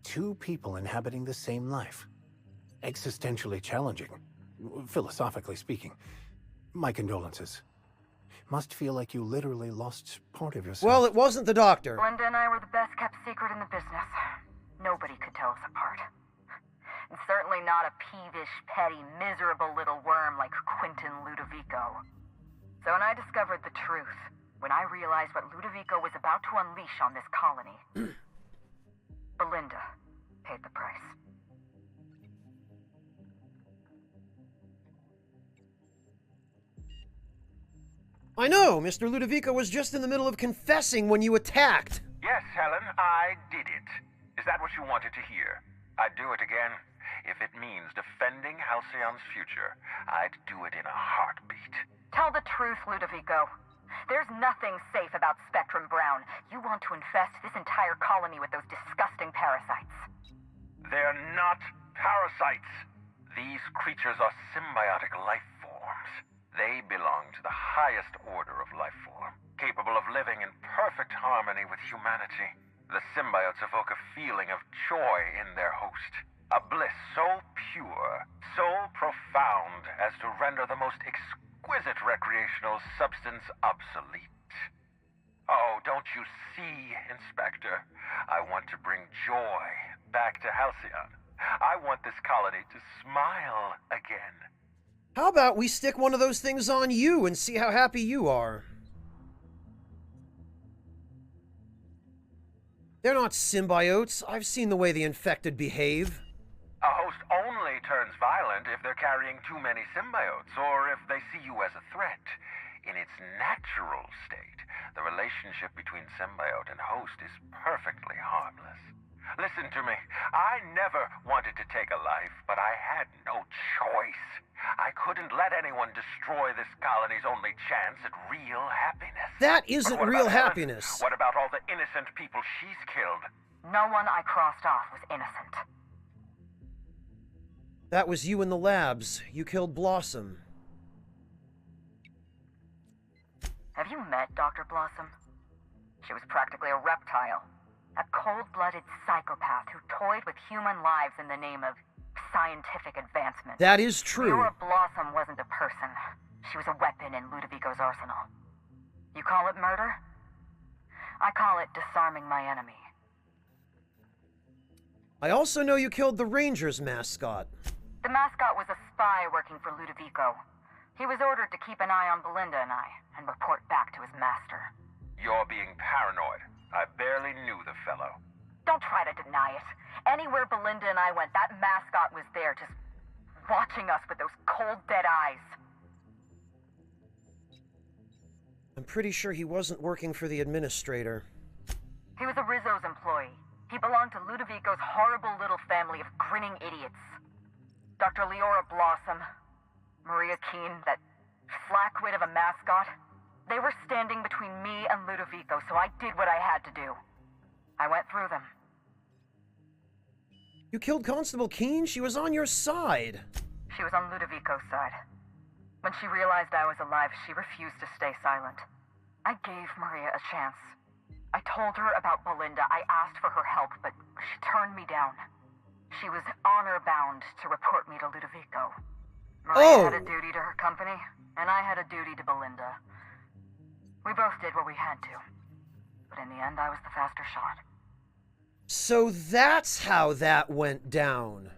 Two people inhabiting the same life. Existentially challenging, philosophically speaking. My condolences. Must feel like you literally lost part of yourself. Well, it wasn't the doctor. Belinda and I were the best kept secret in the business. Nobody could tell us apart. And certainly not a peevish, petty, miserable little worm like Quentin Ludovico. So when I discovered the truth, when I realized what Ludovico was about to unleash on this colony, Belinda paid the price. I know! Mr. Ludovico was just in the middle of confessing when you attacked. Yes, Helen, I did it. Is that what you wanted to hear? I'd do it again. If it means defending Halcyon's future, I'd do it in a heartbeat. Tell the truth, Ludovico. There's nothing safe about Spectrum Brown. You want to infest this entire colony with those disgusting parasites. They're not parasites. These creatures are symbiotic life forms. They belong to the highest order of life form, capable of living in perfect harmony with humanity. The symbiotes evoke a feeling of joy in their host, a bliss so pure, so profound as to render the most exquisite recreational substance obsolete. Oh, don't you see, Inspector? I want to bring joy back to Halcyon. I want this colony to smile again. How about we stick one of those things on you and see how happy you are? They're not symbiotes. I've seen the way the infected behave. A host only turns violent if they're carrying too many symbiotes, or if they see you as a threat. In its natural state, the relationship between symbiote and host is perfectly harmless. Listen to me. I never wanted to take a life, but I had no choice. I couldn't let anyone destroy this colony's only chance at real happiness. That isn't But what real about Helen? happiness. What about all the innocent people she's killed? No one I crossed off was innocent. That was you in the labs. You killed Blossom. Have you met Dr. Blossom? She was practically a reptile. A cold-blooded psychopath who toyed with human lives in the name of scientific advancement. That is true. Leora Blossom wasn't a person. She was a weapon in Ludovico's arsenal. You call it murder? I call it disarming my enemy. I also know you killed the Rangers mascot. The mascot was a spy working for Ludovico. He was ordered to keep an eye on Belinda and I, and report back to his master. You're being paranoid. I barely knew the fellow. Don't try to deny it. Anywhere Belinda and I went, that mascot was there, just watching us with those cold, dead eyes. I'm pretty sure he wasn't working for the administrator. He was a Rizzo's employee. He belonged to Ludovico's horrible little family of grinning idiots. Dr. Leora Blossom, Maria Keene, that flackwit of a mascot, they were standing between me and Ludovico, so I did what I had to do. I went through them. You killed Constable Keene? She was on your side. She was on Ludovico's side. When she realized I was alive, she refused to stay silent. I gave Maria a chance. I told her about Belinda. I asked for her help, but she turned me down. She was honor-bound to report me to Ludovico. Maria had a duty to her company, and I had a duty to Belinda. We both did what we had to. But in the end, I was the faster shot. So that's how that went down.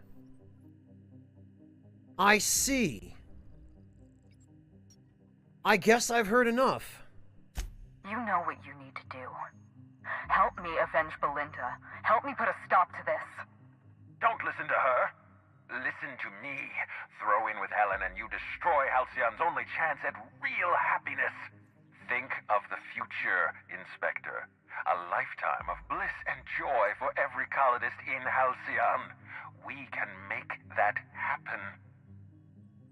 I see. I guess I've heard enough. You know what you need to do. Help me avenge Belinda. Help me put a stop to this. Don't listen to her. Listen to me. Throw in with Helen and you destroy Halcyon's only chance at real happiness. Think of the future, Inspector. A lifetime of bliss and joy for every colonist in Halcyon. We can make that happen.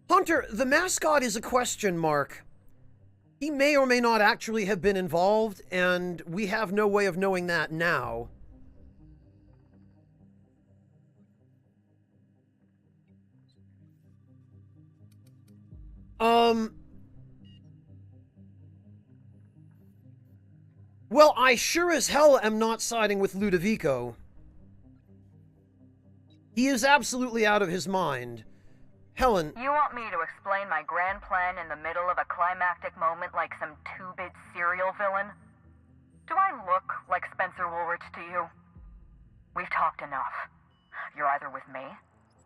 Hunter, the mascot is a question mark. He may or may not actually have been involved, and we have no way of knowing that now. Well, I sure as hell am not siding with Ludovico. He is absolutely out of his mind. Helen... You want me to explain my grand plan in the middle of a climactic moment like some two-bit serial villain? Do I look like Spencer Woolrich to you? We've talked enough. You're either with me,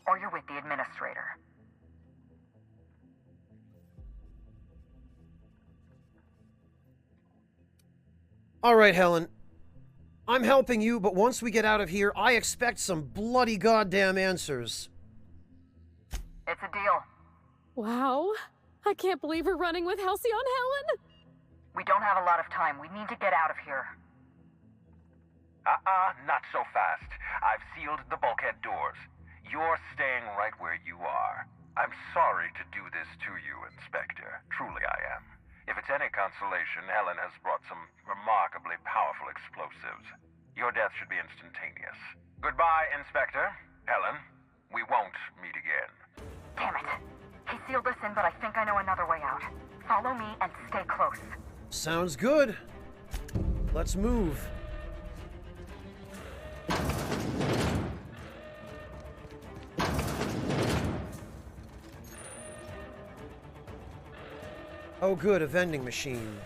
or you're with the Administrator. All right, Helen. I'm helping you, but once we get out of here, I expect some bloody goddamn answers. It's a deal. Wow. I can't believe we're running with Halcyon Helen. We don't have a lot of time. We need to get out of here. Not so fast. I've sealed the bulkhead doors. You're staying right where you are. I'm sorry to do this to you, Inspector. Truly I am. If it's any consolation, Helen has brought some remarkably powerful explosives. Your death should be instantaneous. Goodbye, Inspector. Helen, we won't meet again. Damn it. He sealed us in, but I think I know another way out. Follow me and stay close. Sounds good. Let's move. Oh good, a vending machine.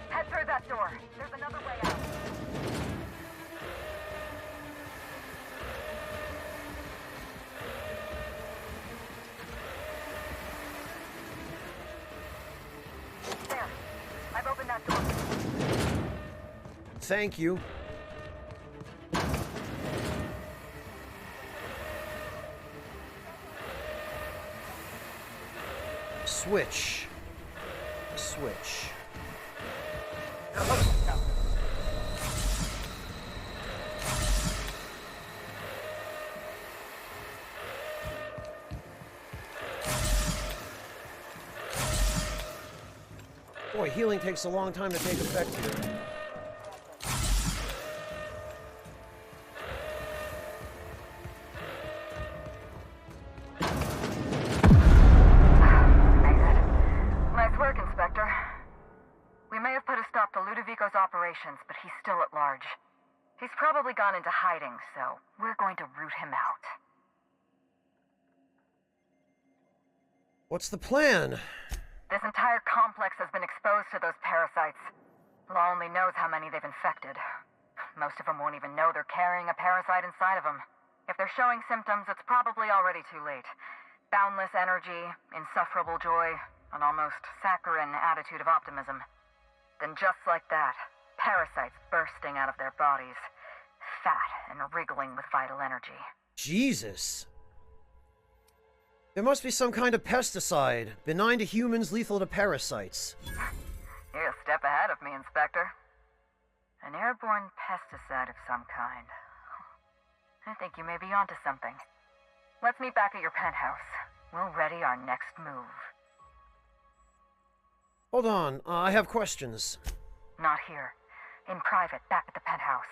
Head through that door. There's another way out. There. I've opened that door. Thank you. Switch. Switch. Boy, healing takes a long time to take effect here. But he's still at large. He's probably gone into hiding, so we're going to root him out. What's the plan? This entire complex has been exposed to those parasites. Law only knows how many they've infected. Most of them won't even know they're carrying a parasite inside of them. If they're showing symptoms, it's probably already too late. Boundless energy, insufferable joy, an almost saccharine attitude of optimism. Then just like that, parasites bursting out of their bodies, fat and wriggling with vital energy. Jesus. There must be some kind of pesticide, benign to humans, lethal to parasites. You're a step ahead of me, Inspector. An airborne pesticide of some kind. I think you may be onto something. Let's meet back at your penthouse. We'll ready our next move. Hold on, I have questions. Not here. In private, back at the penthouse.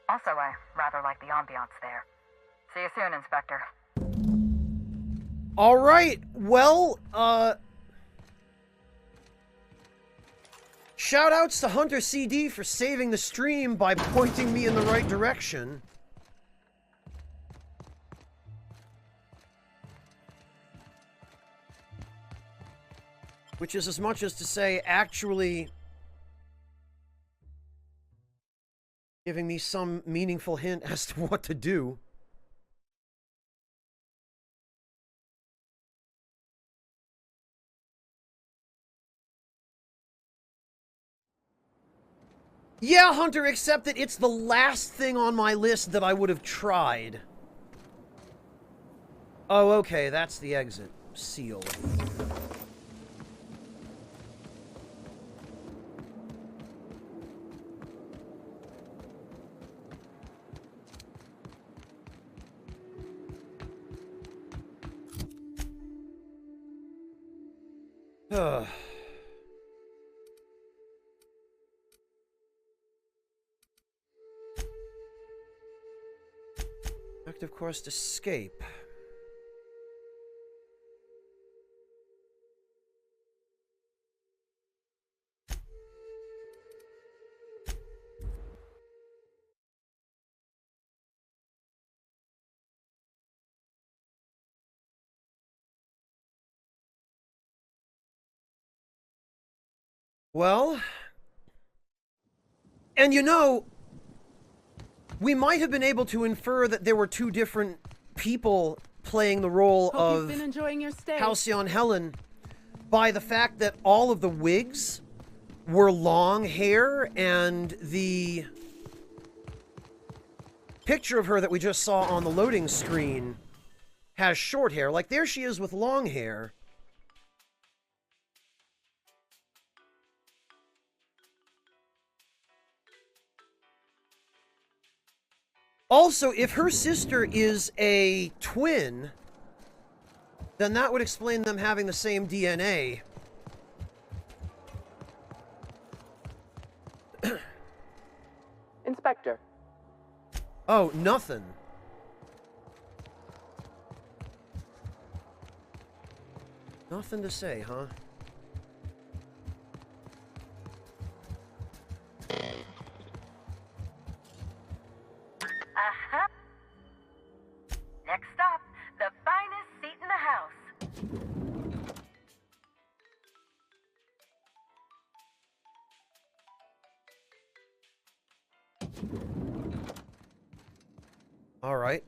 Also, I rather like the ambiance there. See you soon, Inspector. All right, well, shoutouts to Hunter CD for saving the stream by pointing me in the right direction. Which is as much as to say, actually giving me some meaningful hint as to what to do. Yeah, Hunter, except that it's the last thing on my list that I would have tried. Oh, okay, that's the exit. Seal. Ugh. Active course to escape. Well, and you know, we might have been able to infer that there were two different people playing the role Hope you've of been enjoying your stay. Halcyon Helen by the fact that all of the wigs were long hair and the picture of her that we just saw on the loading screen has short hair. Like, there she is with long hair. Also, if her sister is a twin, then that would explain them having the same DNA. Inspector. Oh, nothing. Nothing to say, huh? Uh-huh. Next stop, the finest seat in the house. All right.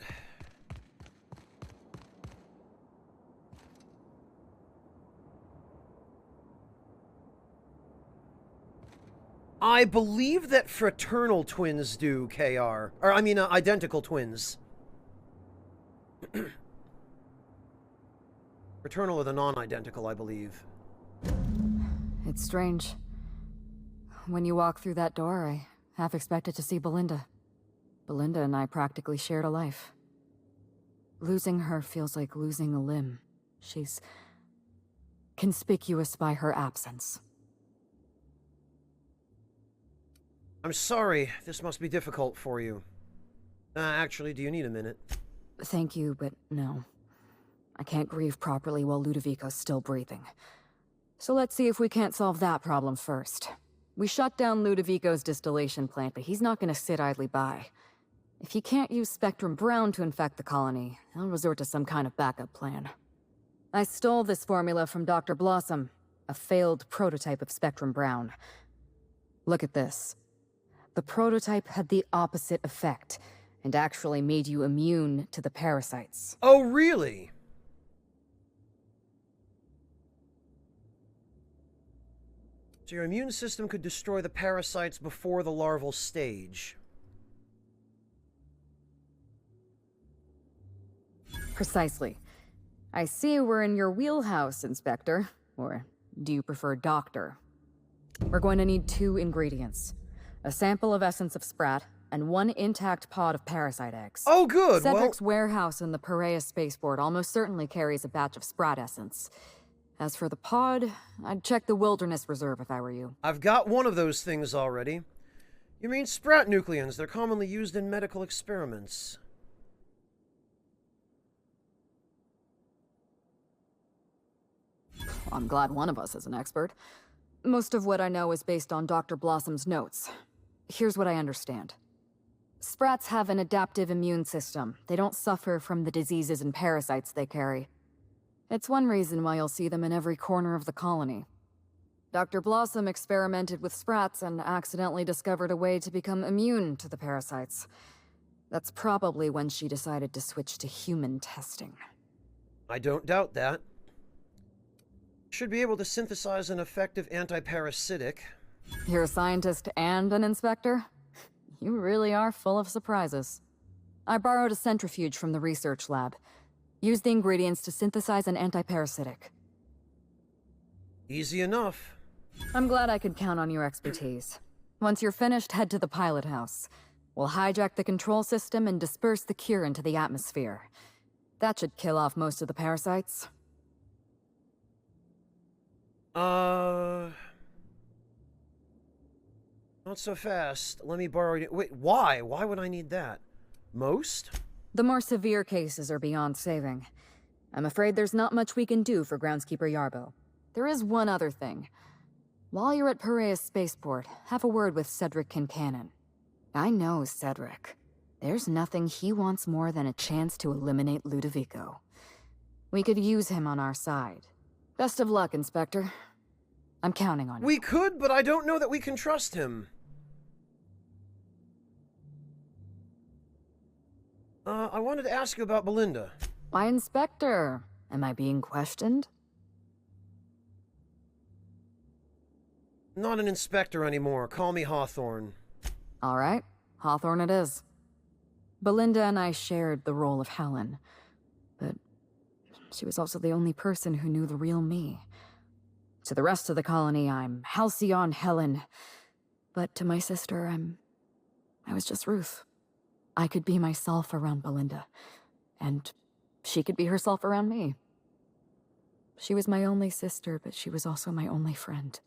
I believe that fraternal twins do, KR. Or, I mean, identical twins. Fraternal are the non-identical, I believe. It's strange. When you walk through that door, I half expected to see Belinda. Belinda and I practically shared a life. Losing her feels like losing a limb. She's conspicuous by her absence. I'm sorry, this must be difficult for you. Actually, do you need a minute? Thank you, but no. I can't grieve properly while Ludovico's still breathing. So let's see if we can't solve that problem first. We shut down Ludovico's distillation plant, but he's not gonna sit idly by. If he can't use Spectrum Brown to infect the colony, he'll resort to some kind of backup plan. I stole this formula from Dr. Blossom, a failed prototype of Spectrum Brown. Look at this. The prototype had the opposite effect, and actually made you immune to the parasites. Oh, really? So your immune system could destroy the parasites before the larval stage. Precisely. I see we're in your wheelhouse, Inspector. Or do you prefer Doctor? We're going to need 2 ingredients. A sample of essence of Sprat, and one intact pod of parasite eggs. Oh, good. Cedric's warehouse in the Perea spaceport almost certainly carries a batch of Sprat essence. As for the pod, I'd check the Wilderness Reserve if I were you. I've got one of those things already. You mean Sprat nucleons? They're commonly used in medical experiments. I'm glad one of us is an expert. Most of what I know is based on Dr. Blossom's notes. Here's what I understand. Sprats have an adaptive immune system. They don't suffer from the diseases and parasites they carry. It's one reason why you'll see them in every corner of the colony. Dr. Blossom experimented with Sprats and accidentally discovered a way to become immune to the parasites. That's probably when she decided to switch to human testing. I don't doubt that. Should be able to synthesize an effective antiparasitic. You're a scientist and an inspector? You really are full of surprises. I borrowed a centrifuge from the research lab. Use the ingredients to synthesize an antiparasitic. Easy enough. I'm glad I could count on your expertise. Once you're finished, head to the pilot house. We'll hijack the control system and disperse the cure into the atmosphere. That should kill off most of the parasites. Not so fast. Let me borrow it. Wait, why? Why would I need that? Most? The more severe cases are beyond saving. I'm afraid there's not much we can do for Groundskeeper Yarbo. There is one other thing. While you're at Perea's spaceport, have a word with Cedric Kincannon. I know Cedric. There's nothing he wants more than a chance to eliminate Ludovico. We could use him on our side. Best of luck, Inspector. I'm counting on you. We could, but I don't know that we can trust him. I wanted to ask you about Belinda. Why, Inspector? Am I being questioned? Not an inspector anymore. Call me Hawthorne. All right. Hawthorne it is. Belinda and I shared the role of Helen. But she was also the only person who knew the real me. To the rest of the colony, I'm Halcyon Helen. But to my sister, I was just Ruth. I could be myself around Belinda. And she could be herself around me. She was my only sister, but she was also my only friend.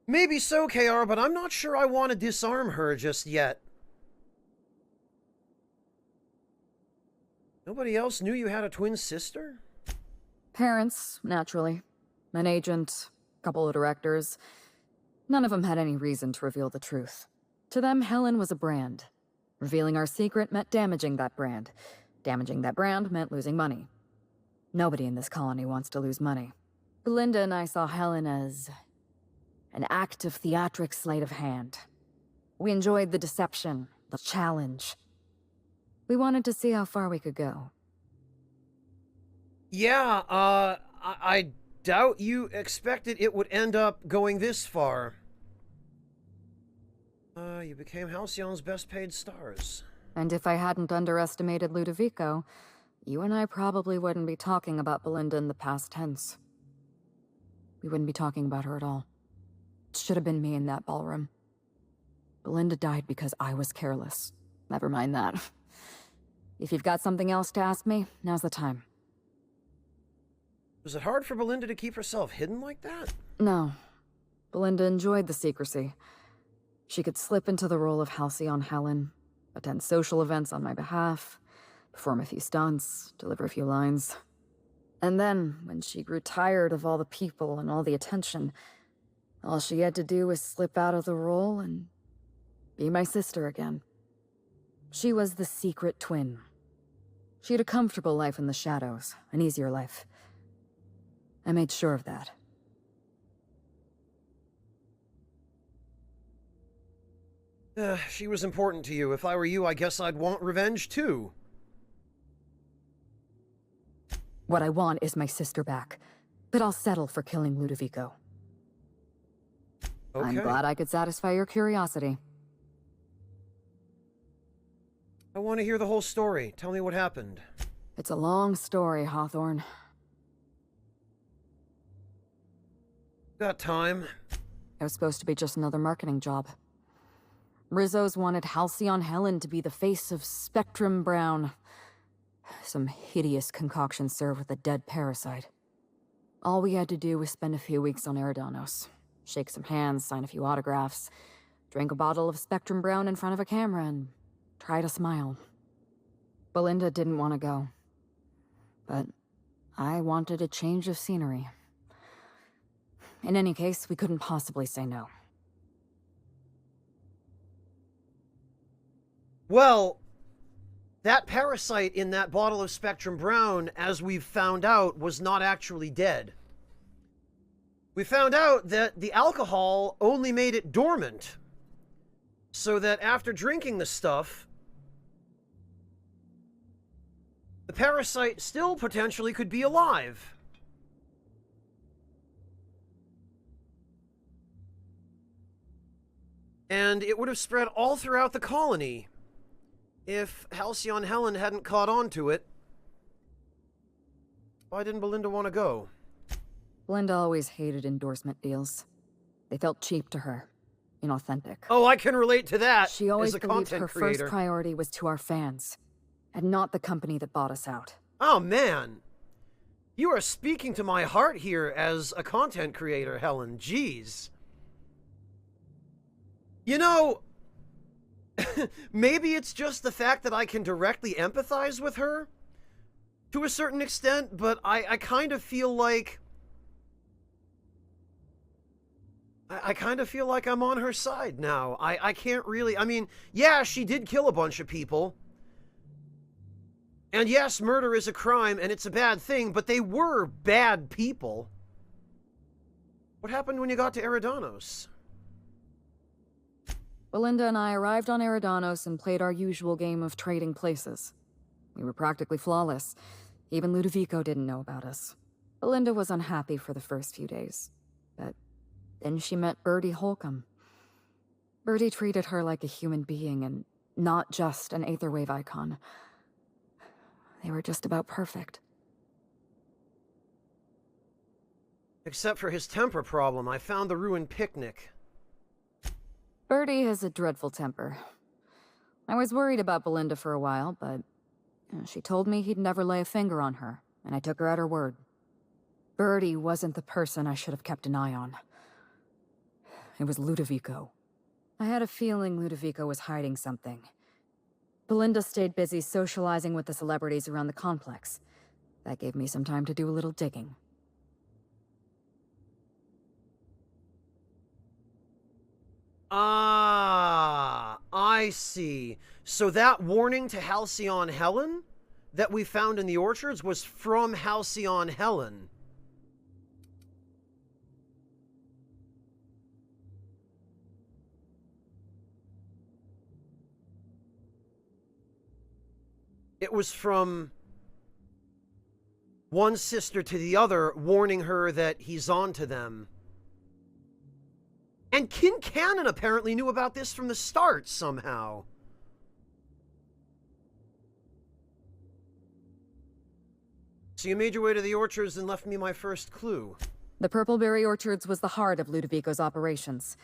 Maybe so, KR, but I'm not sure I want to disarm her just yet. Nobody else knew you had a twin sister? Parents, naturally. An agent, a couple of directors. None of them had any reason to reveal the truth. To them, Helen was a brand. Revealing our secret meant damaging that brand. Damaging that brand meant losing money. Nobody in this colony wants to lose money. Belinda and I saw Helen as an act of theatric sleight of hand. We enjoyed the deception, the challenge. We wanted to see how far we could go. Yeah, I doubt you expected it would end up going this far. You became Halcyon's best paid stars. And if I hadn't underestimated Ludovico, you and I probably wouldn't be talking about Belinda in the past tense. We wouldn't be talking about her at all. It should have been me in that ballroom. Belinda died because I was careless. Never mind that. If you've got something else to ask me, now's the time. Was it hard for Belinda to keep herself hidden like that? No. Belinda enjoyed the secrecy. She could slip into the role of Halcyon Helen, attend social events on my behalf, perform a few stunts, deliver a few lines. And then, when she grew tired of all the people and all the attention, all she had to do was slip out of the role and be my sister again. She was the secret twin. She had a comfortable life in the shadows, an easier life. I made sure of that. She was important to you. If I were you, I guess I'd want revenge too. What I want is my sister back, but I'll settle for killing Ludovico. Okay. I'm glad I could satisfy your curiosity. I want to hear the whole story. Tell me what happened. It's a long story, Hawthorne. Got time? It was supposed to be just another marketing job. Rizzo's wanted Halcyon Helen to be the face of Spectrum Brown. Some hideous concoction served with a dead parasite. All we had to do was spend a few weeks on Eridanos. Shake some hands, sign a few autographs, drink a bottle of Spectrum Brown in front of a camera, and try to smile. Belinda didn't want to go. But I wanted a change of scenery. In any case, we couldn't possibly say no. Well, that parasite in that bottle of Spectrum Brown, as we've found out, was not actually dead. We found out that the alcohol only made it dormant, so that after drinking the stuff, the parasite still potentially could be alive. And it would have spread all throughout the colony if Halcyon Helen hadn't caught on to it. Why didn't Belinda want to go? Belinda always hated endorsement deals. They felt cheap to her, inauthentic. Oh, I can relate to that. She always as a believed content her creator. first priority was to our fans, and not the company that bought us out. Oh, man. You are speaking to my heart here as a content creator, Helen. Jeez. You know, maybe it's just the fact that I can directly empathize with her to a certain extent, but I kind of feel like... I kind of feel like I'm on her side now. I can't really... I mean, yeah, she did kill a bunch of people. And yes, murder is a crime, and it's a bad thing, but they were bad people. What happened when you got to Eridanos? Belinda and I arrived on Eridanos and played our usual game of trading places. We were practically flawless. Even Ludovico didn't know about us. Belinda was unhappy for the first few days, but then she met Bertie Holcomb. Bertie treated her like a human being and not just an Aetherwave icon. They were just about perfect. Except for his temper problem, I found the ruined picnic. Bertie has a dreadful temper. I was worried about Belinda for a while, but she told me he'd never lay a finger on her, and I took her at her word. Bertie wasn't the person I should have kept an eye on. It was Ludovico. I had a feeling Ludovico was hiding something. Belinda stayed busy socializing with the celebrities around the complex. That gave me some time to do a little digging. Ah, I see. So that warning to Halcyon Helen that we found in the orchards was from Halcyon Helen. It was from one sister to the other, warning her that he's on to them. And Kincannon apparently knew about this from the start, somehow. So you made your way to the orchards and left me my first clue. The Purpleberry Orchards was the heart of Ludovico's operations.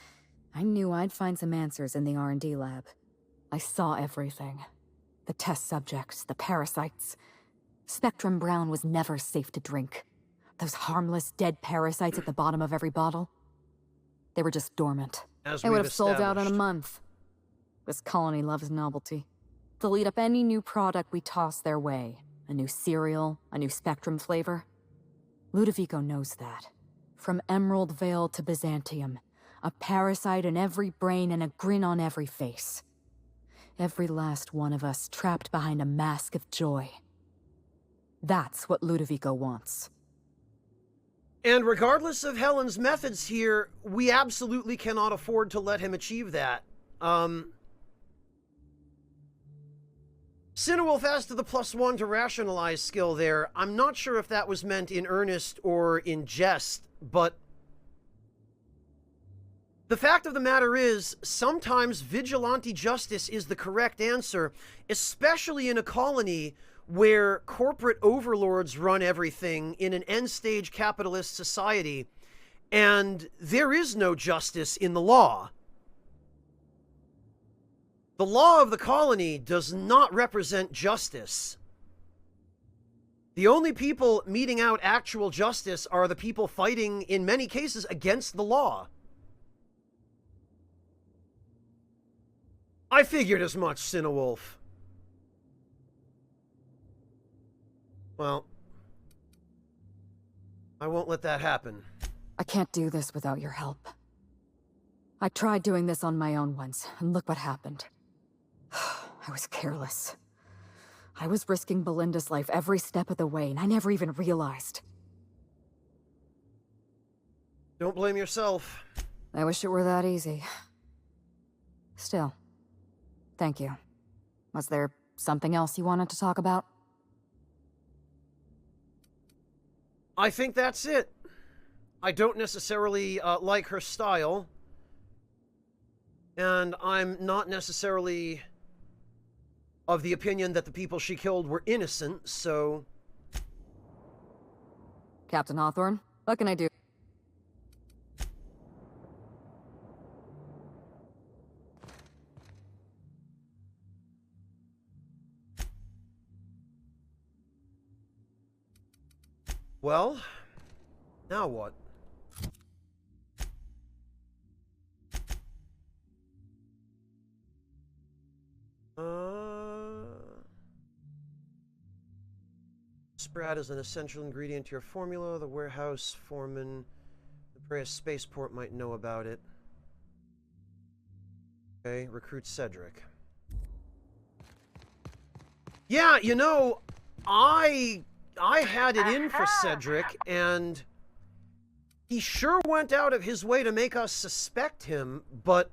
I knew I'd find some answers in the R&D lab. I saw everything. The test subjects, the parasites. Spectrum Brown was never safe to drink. Those harmless, dead parasites at the bottom of every bottle. They were just dormant. They would have sold out in a month. This colony loves novelty. They'll eat up any new product we toss their way. A new cereal, a new Spectrum flavor. Ludovico knows that. From Emerald Vale to Byzantium. A parasite in every brain and a grin on every face. Every last one of us trapped behind a mask of joy. That's what Ludovico wants. And regardless of Helen's methods here, we absolutely cannot afford to let him achieve that. Cinewolf adds to the +1 to rationalize skill there. I'm not sure if that was meant in earnest or in jest, but the fact of the matter is, sometimes vigilante justice is the correct answer, especially in a colony where corporate overlords run everything in an end-stage capitalist society, and there is no justice in the law. The law of the colony does not represent justice. The only people meting out actual justice are the people fighting, in many cases, against the law. I figured as much, Cinewolf. Well, I won't let that happen. I can't do this without your help. I tried doing this on my own once, and look what happened. I was careless. I was risking Belinda's life every step of the way, and I never even realized. Don't blame yourself. I wish it were that easy. Still, thank you. Was there something else you wanted to talk about? I think that's it. I don't necessarily like her style. And I'm not necessarily of the opinion that the people she killed were innocent, so... Captain Hawthorne, what can I do? Well, now what? Sprat is an essential ingredient to your formula. The warehouse foreman, the Brea spaceport might know about it. Okay, recruit Cedric. Yeah, you know, I had it in for Cedric, and he sure went out of his way to make us suspect him, but...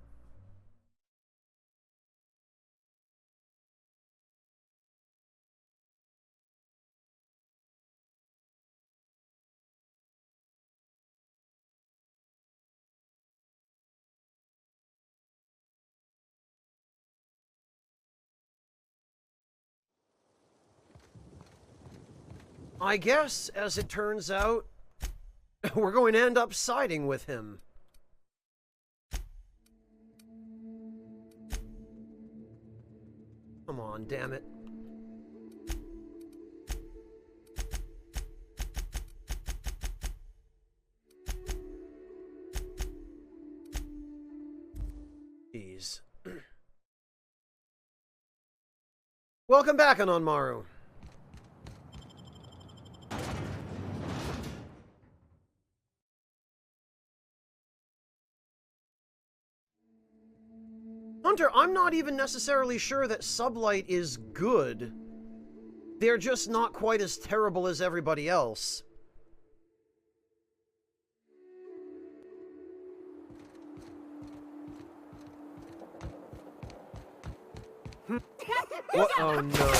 I guess, as it turns out, we're going to end up siding with him. Come on, damn it. Jeez. Welcome back, Anonmaru. Hunter, I'm not even necessarily sure that Sublight is good. They're just not quite as terrible as everybody else. What? Oh no.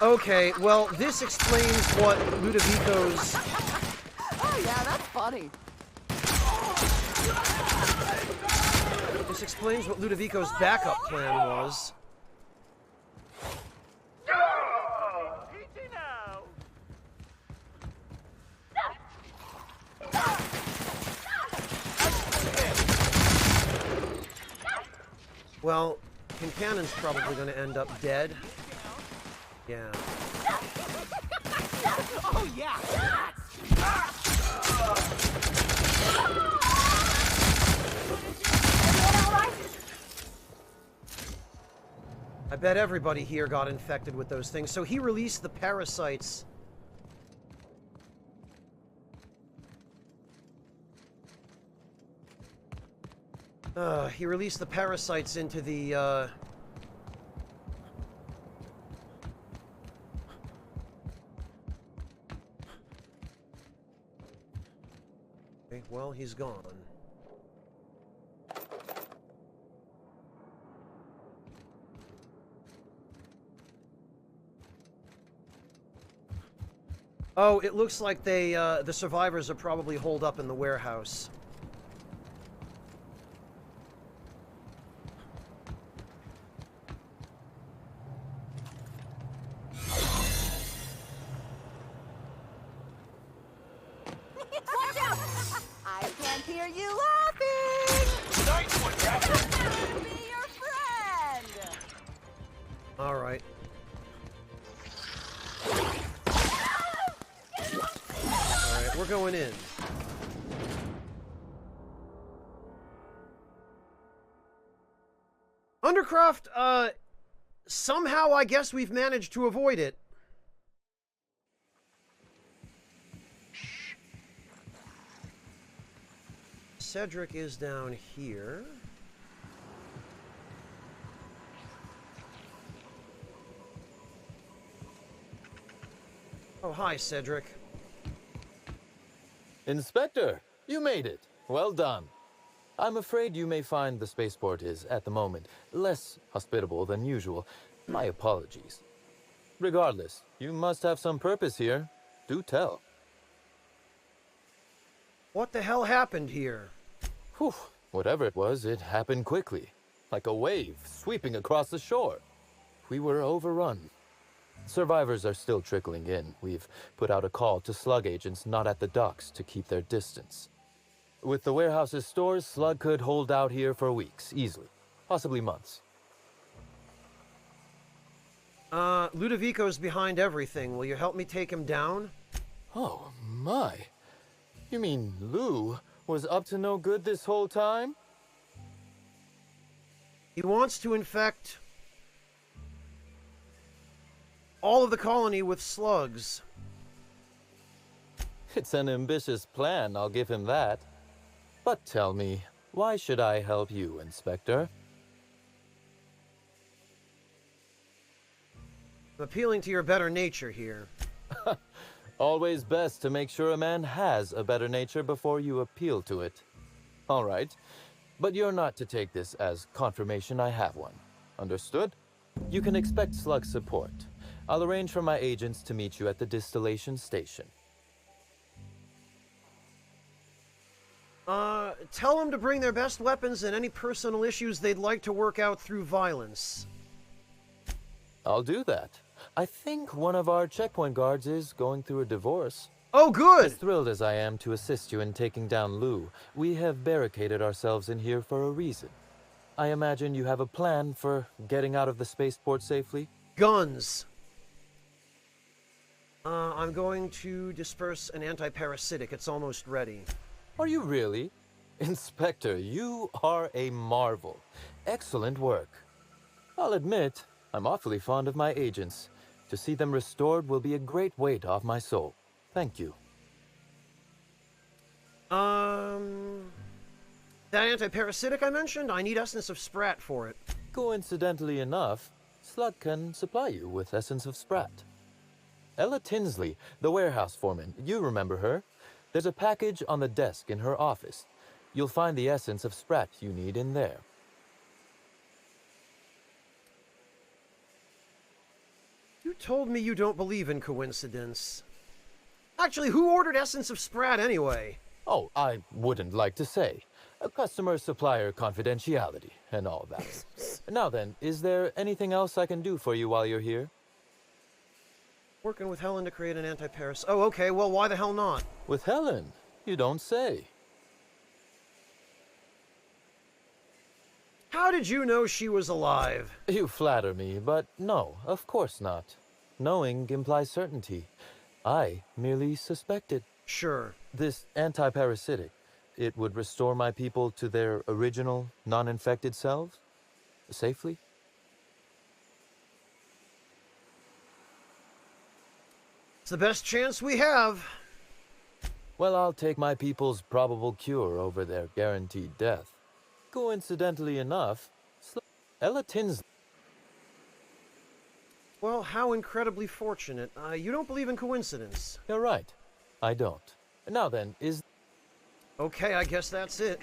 Okay, well, this explains what Ludovico's... Oh yeah, that's funny. This explains what Ludovico's backup plan was. Well, Kincannon's probably going to end up dead. Yeah. Oh yeah. I bet everybody here got infected with those things. So he released the parasites. He released the parasites into the, Okay, well, he's gone. Oh, it looks like they, the survivors are probably holed up in the warehouse. are you laughing? Nice one, Captain! Be your friend! All right. All right, we're going in. Undercroft, somehow I guess we've managed to avoid it. Cedric is down here. Oh, hi, Cedric. Inspector, you made it. Well done. I'm afraid you may find the spaceport is, at the moment, less hospitable than usual. My apologies. Regardless, you must have some purpose here. Do tell. What the hell happened here? Whew. Whatever it was, it happened quickly. Like a wave sweeping across the shore. We were overrun. Survivors are still trickling in. We've put out a call to slug agents not at the docks to keep their distance. With the warehouse's stores, Slug could hold out here for weeks, easily. Possibly months. Ludovico's behind everything. Will you help me take him down? Oh, my. You mean Lou was up to no good this whole time? He wants to infect all of the colony with slugs. It's an ambitious plan, I'll give him that. But tell me, why should I help you, Inspector? I'm appealing to your better nature here. Always best to make sure a man has a better nature before you appeal to it. All right, but you're not to take this as confirmation I have one. Understood? You can expect slug support. I'll arrange for my agents to meet you at the distillation station. Tell them to bring their best weapons and any personal issues they'd like to work out through violence. I'll do that. I think one of our checkpoint guards is going through a divorce. Oh, good! As thrilled as I am to assist you in taking down Lou, we have barricaded ourselves in here for a reason. I imagine you have a plan for getting out of the spaceport safely? Guns. I'm going to disperse an anti-parasitic. It's almost ready. Are you really? Inspector, you are a marvel. Excellent work. I'll admit, I'm awfully fond of my agents. To see them restored will be a great weight off my soul. Thank you. That anti-parasitic I mentioned, I need Essence of Sprat for it. Coincidentally enough, Slug can supply you with Essence of Sprat. Ella Tinsley, the warehouse foreman, you remember her? There's a package on the desk in her office. You'll find the Essence of Sprat you need in there. You told me you don't believe in coincidence. Actually, who ordered Essence of Sprat anyway? Oh, I wouldn't like to say. A customer-supplier confidentiality and all that. Now then, is there anything else I can do for you while you're here? Working with Helen to create an anti-paras... Oh, okay, well, why the hell not? With Helen? You don't say. How did you know she was alive? You flatter me, but no, of course not. Knowing implies certainty. I merely suspected. Sure. This anti-parasitic, it would restore my people to their original, non-infected selves? Safely? It's the best chance we have. Well, I'll take my people's probable cure over their guaranteed death. Coincidentally enough, Ella Tinsley... Well, how incredibly fortunate. You don't believe in coincidence. You're right. I don't. Now then, is... Okay, I guess that's it.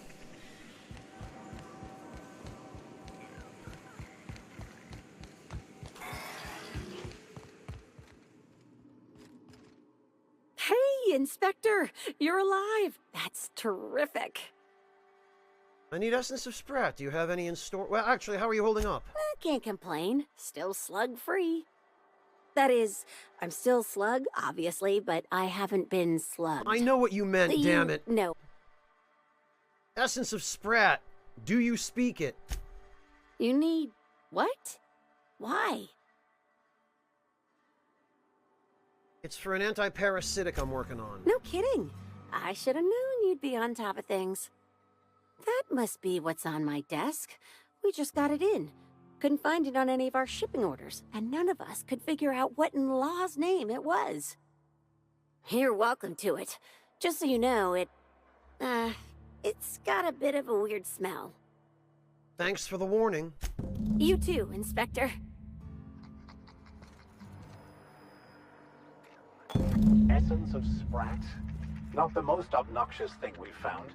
Hey, Inspector! You're alive! That's terrific! I need Essence of Sprat. Do you have any in store? Well, actually, how are you holding up? Can't complain. Still slug-free. That is, I'm still slug, obviously, but I haven't been slugged. I know what you meant, damn it. No. Essence of Sprat. Do you speak it? You need... what? Why? It's for an anti-parasitic I'm working on. No kidding. I should have known you'd be on top of things. That must be what's on my desk. We just got it in. Couldn't find it on any of our shipping orders, and none of us could figure out what in law's name it was. You're welcome to it. Just so you know, it's got a bit of a weird smell. Thanks for the warning. You too, Inspector. Essence of Sprat? Not the most obnoxious thing we've found.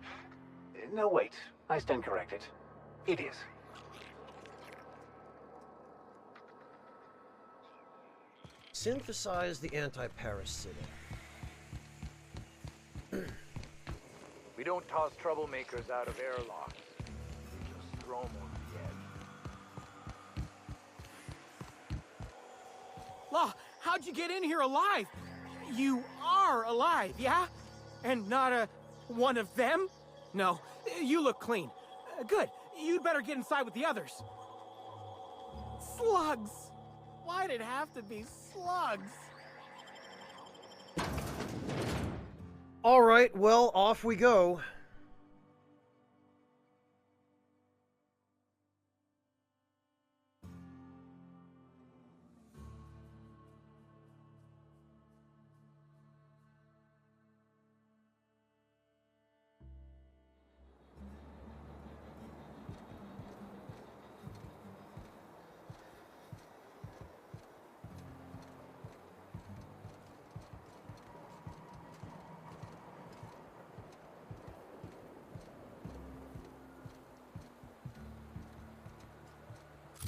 No, wait. I stand corrected. It is. Synthesize the anti-parasitic. We don't toss troublemakers out of airlocks. We just throw them over the edge. Law, how'd you get in here alive? You are alive, yeah? And not one of them? No, you look clean. Good. You'd better get inside with the others. Slugs! Why'd it have to be slugs? All right, well, off we go.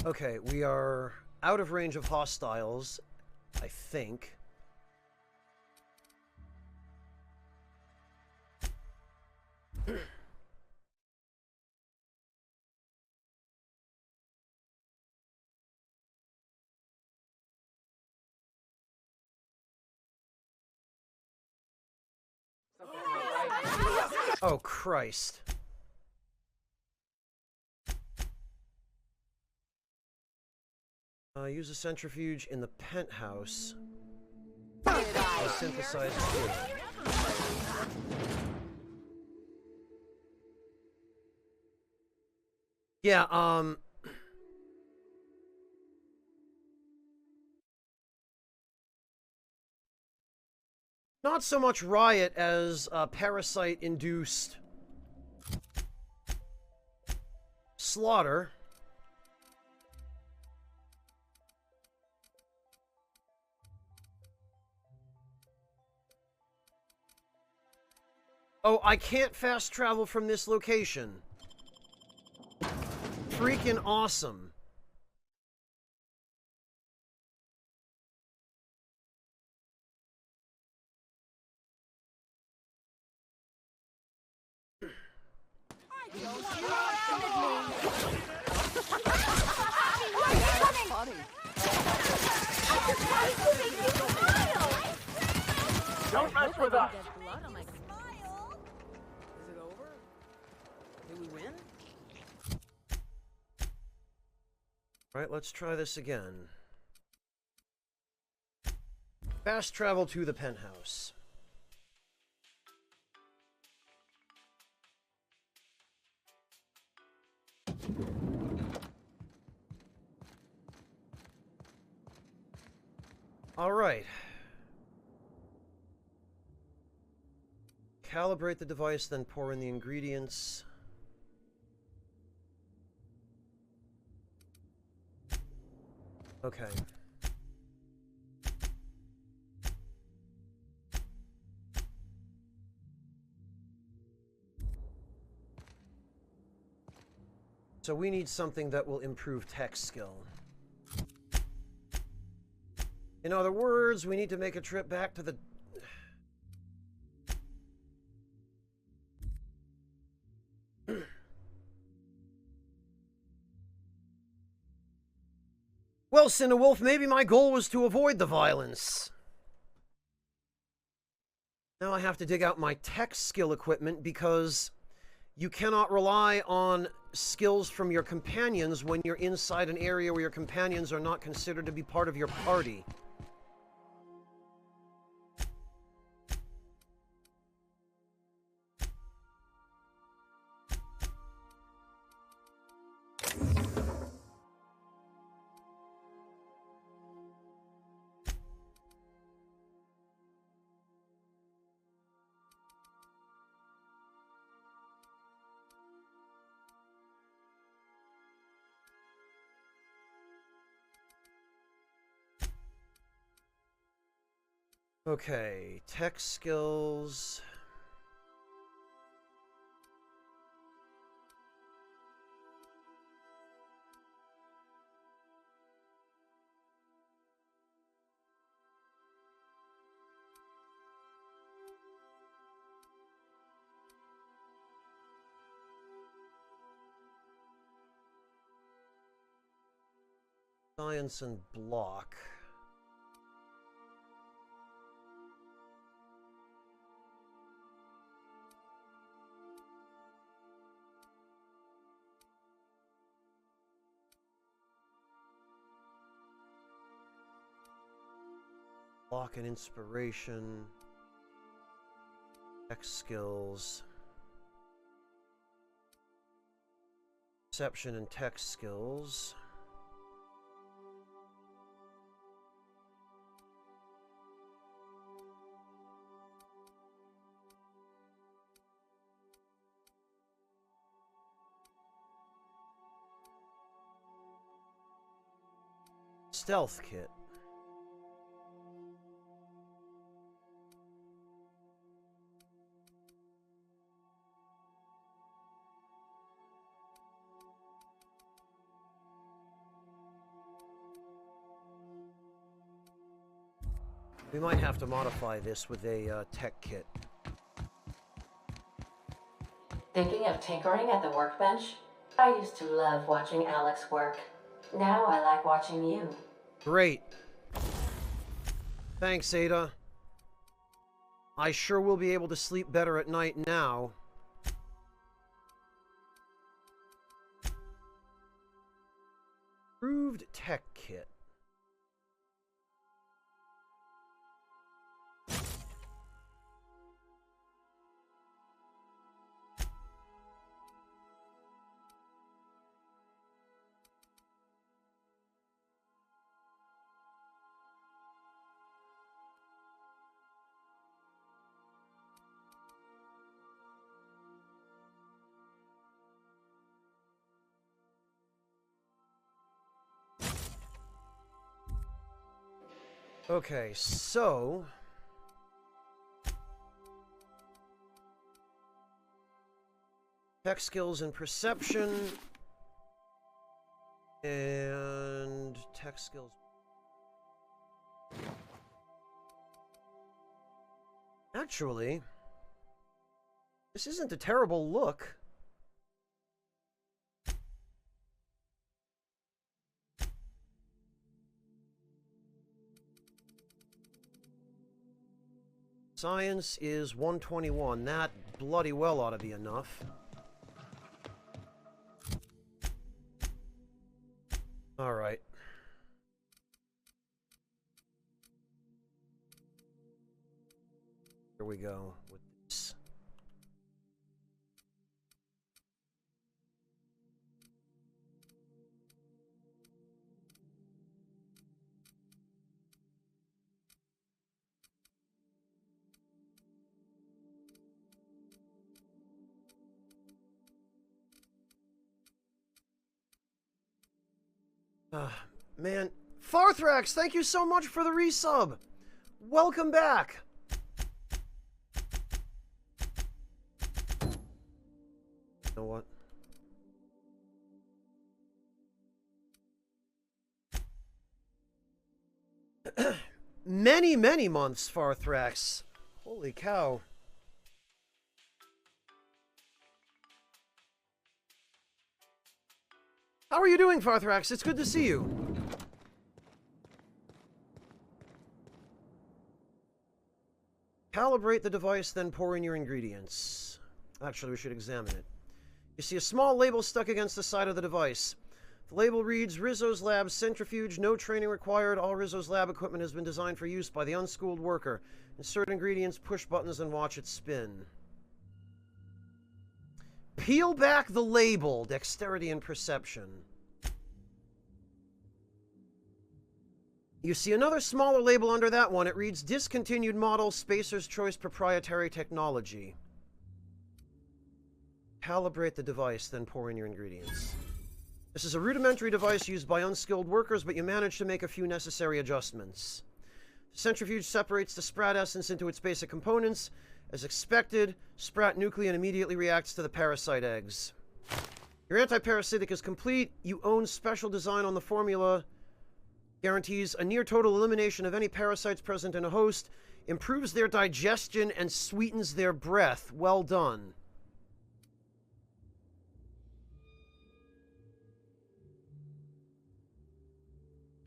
Okay, we are out of range of hostiles, I think. Oh, Christ. Use a centrifuge in the penthouse. Synthesize it. Yeah, not so much riot as parasite-induced slaughter. Oh, I can't fast travel from this location. Freaking awesome. Don't mess with us! Alright, let's try this again. Fast travel to the penthouse. Alright. Calibrate the device, then pour in the ingredients. Okay. So we need something that will improve tech skill. In other words, we need to make a trip back to the... Well, Cinewolf, maybe my goal was to avoid the violence. Now I have to dig out my tech skill equipment because, You cannot rely on skills from your companions when you're inside an area where your companions are not considered to be part of your party. Okay, tech skills. Science and block. Block and inspiration. Tech skills. Perception and tech skills. Stealth kit. We might have to modify this with a tech kit. Thinking of tinkering at the workbench? I used to love watching Alex work. Now I like watching you. Great. Thanks, Ada. I sure will be able to sleep better at night now. Improved tech kit. Okay, so tech skills and perception and tech skills. Actually, this isn't a terrible look. Science is 121. That bloody well ought to be enough. All right. Here we go with this. Man. Farthrax, thank you so much for the resub. Welcome back. You know what? Many months, Farthrax. Holy cow. How are you doing, Farthrax? It's good to see you. Calibrate the device, then pour in your ingredients. Actually, we should examine it. You see a small label stuck against the side of the device. The label reads, Rizzo's Lab Centrifuge, no training required. All Rizzo's lab equipment has been designed for use by the unschooled worker. Insert ingredients, push buttons, and watch it spin. Peel back the label. Dexterity and perception. You see another smaller label under that one. It reads, Discontinued Model, Spacer's Choice Proprietary Technology. Calibrate the device, then pour in your ingredients. This is a rudimentary device used by unskilled workers, but you manage to make a few necessary adjustments. The centrifuge separates the sprat essence into its basic components. As expected, sprat nuclein immediately reacts to the parasite eggs. Your anti-parasitic is complete. You own special design on the formula. Guarantees a near total elimination of any parasites present in a host, improves their digestion, and sweetens their breath. Well done.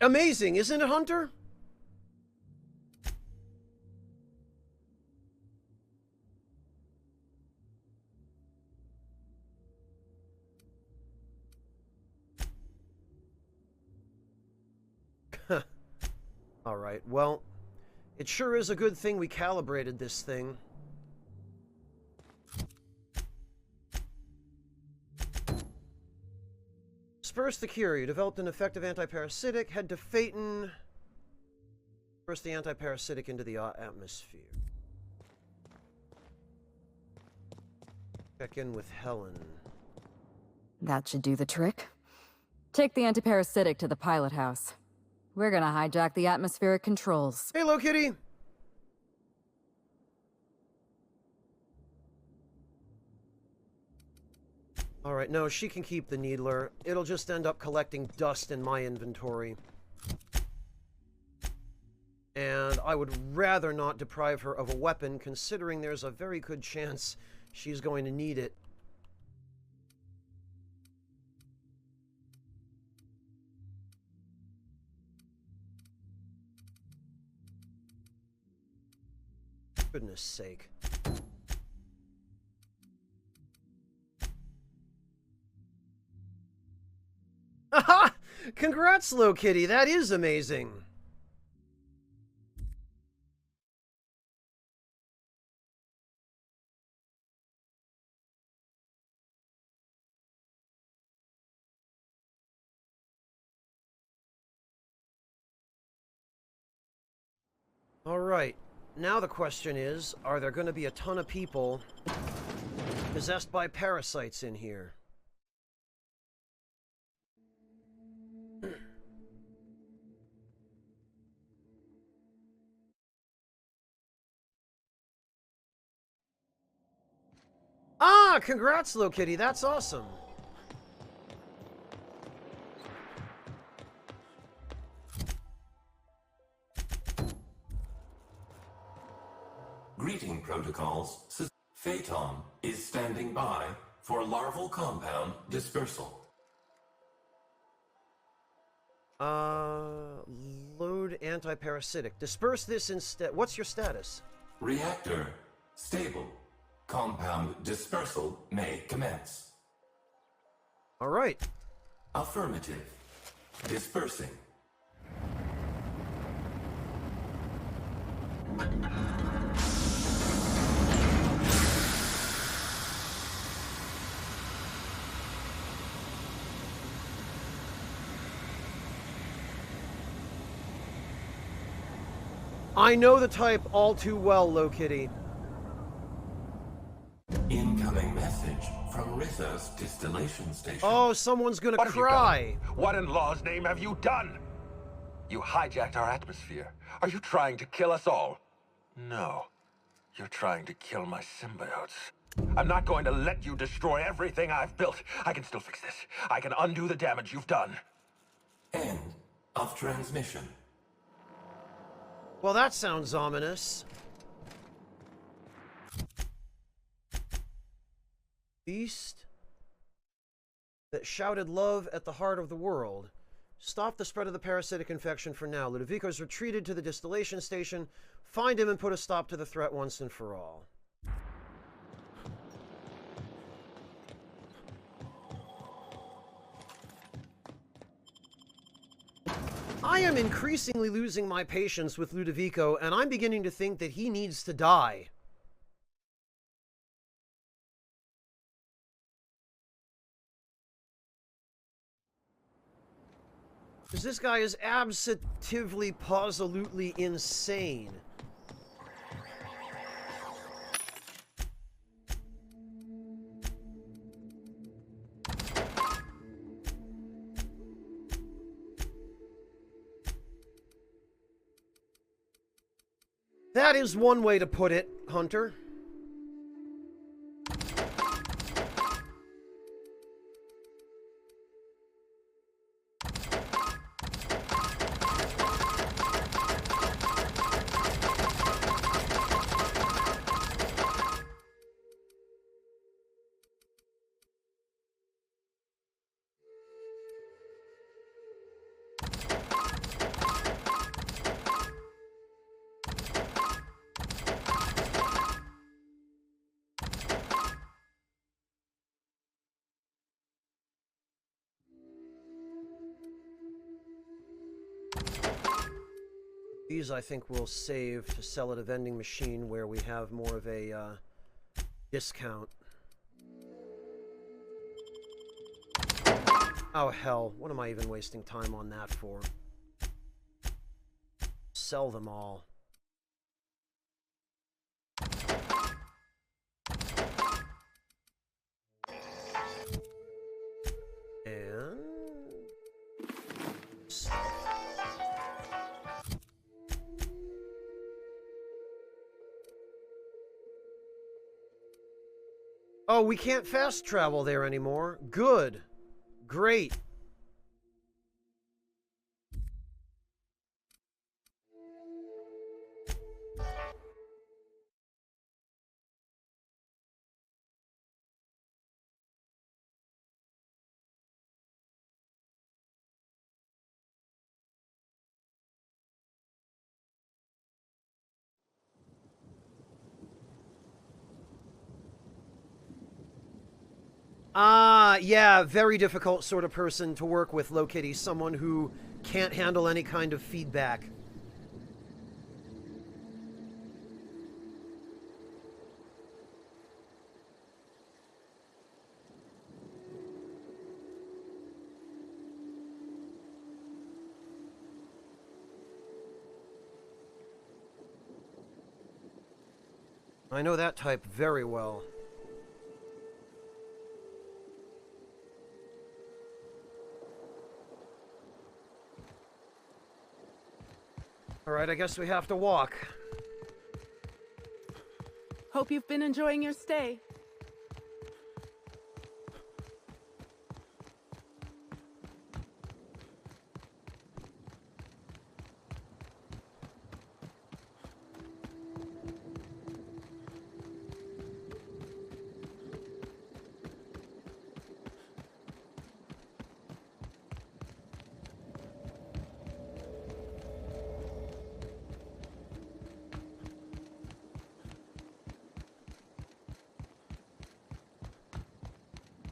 Amazing, isn't it, Hunter? All right, well, it sure is a good thing we calibrated this thing. Disperse the cure. You developed an effective antiparasitic. Head to Phaeton. Disperse the antiparasitic into the atmosphere. Check in with Helen. That should do the trick. Take the antiparasitic to the pilot house. We're gonna hijack the atmospheric controls. Hey, Hello, Kitty! Alright, no, she can keep the Needler. It'll just end up collecting dust in my inventory. And I would rather not deprive her of a weapon, considering there's a very good chance she's going to need it. Goodness sake. Haha! Congrats, Slow Kitty. That is amazing. All right. Now the question is, are there going to be a ton of people possessed by parasites in here? Ah, congrats, Slow Kitty. That's awesome. Greeting protocols. Phaeton is standing by for larval compound dispersal. Load antiparasitic. Disperse this instead. What's your status? Reactor stable. Compound dispersal may commence. All right. Affirmative. Dispersing. I know the type all too well, Low Kitty. Incoming message from Rizzo's distillation station. Oh, someone's gonna cry. What in law's name have you done? You hijacked our atmosphere. Are you trying to kill us all? No. You're trying to kill my symbiotes. I'm not going to let you destroy everything I've built. I can still fix this. I can undo the damage you've done. End of transmission. Well, that sounds ominous. Beast that shouted love at the heart of the world. Stop the spread of the parasitic infection for now. Ludovico's retreated to the distillation station. Find him and put a stop to the threat once and for all. I am increasingly losing my patience with Ludovico, and I'm beginning to think that he needs to die. Because this guy is absolutely, positively insane. That is one way to put it, Hunter. These I think we'll save to sell at a vending machine where we have more of a discount. Oh hell, what am I even wasting time on that for? Sell them all. And... Oh, we can't fast travel there anymore. Good. Great. Yeah, very difficult sort of person to work with, Low Kitty. Someone who can't handle any kind of feedback. I know that type very well. Alright, I guess we have to walk. Hope you've been enjoying your stay.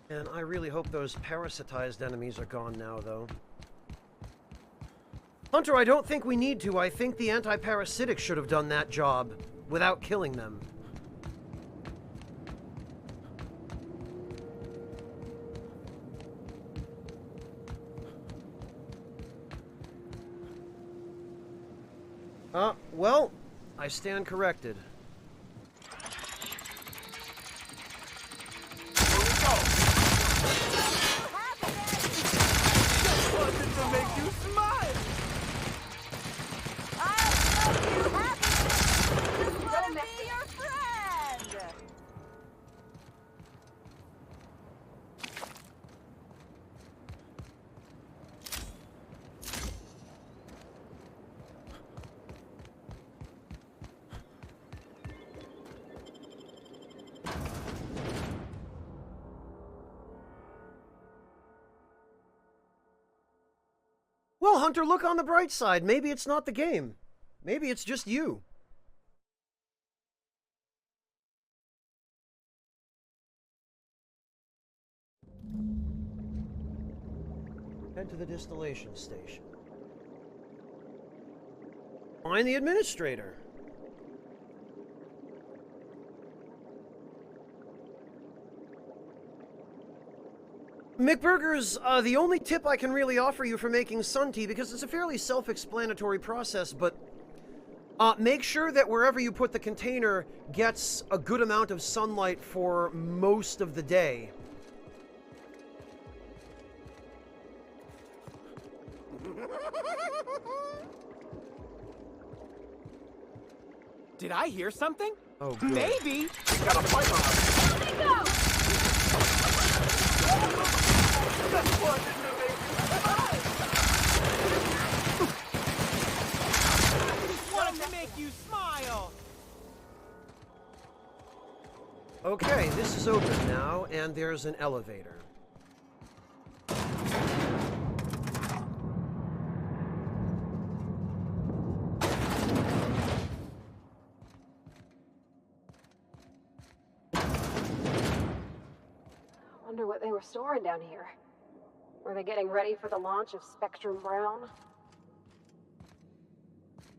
And I really hope those parasitized enemies are gone now, though. Hunter, I don't think we need to. I think the anti-parasitic should have done that job without killing them. Well, I stand corrected. Well, Hunter, look on the bright side. Maybe it's not the game. Maybe it's just you. Head to the distillation station. Find the administrator. McBurger's the only tip I can really offer you for making sun tea, because it's a fairly self-explanatory process, but make sure that wherever you put the container gets a good amount of sunlight for most of the day. Did I hear something? Oh, good. Maybe. We got a fight on us. Let me go! Wanted to make you smile. Okay, this is open now, and there's an elevator. Wonder what they were storing down here. Were they getting ready for the launch of Spectrum Brown?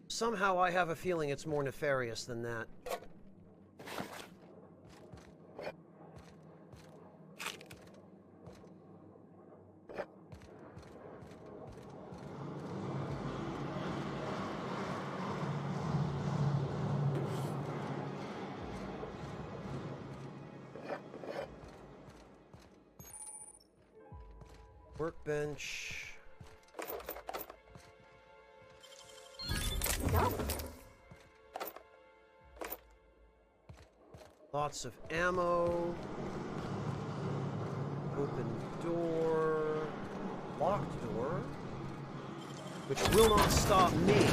Somehow I have a feeling it's more nefarious than that. Workbench. No. Lots of ammo. Open door. Locked door. Which will not stop me.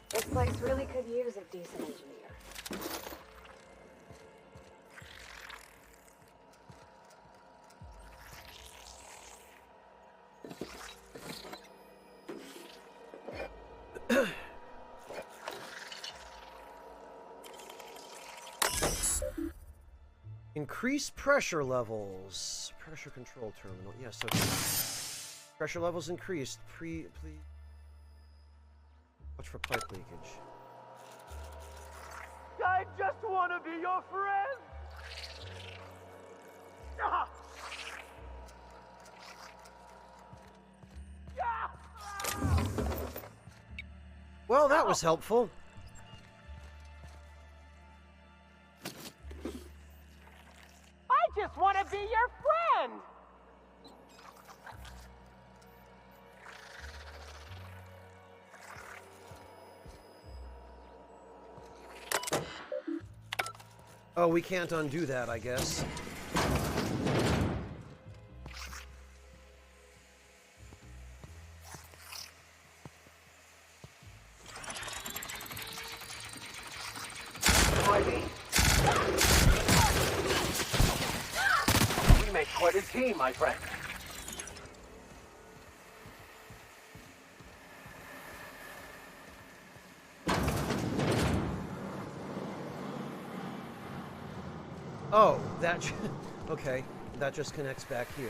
This place really could use a decent engineer. Increase pressure levels. Pressure control terminal. Yes, okay. Pressure levels increased. Please. Watch for pipe leakage. I just want to be your friend. Ah! Well, that was helpful. I just want to be your friend. Oh, we can't undo that, I guess. We make quite a team, my friend. Oh, that... okay, that just connects back here.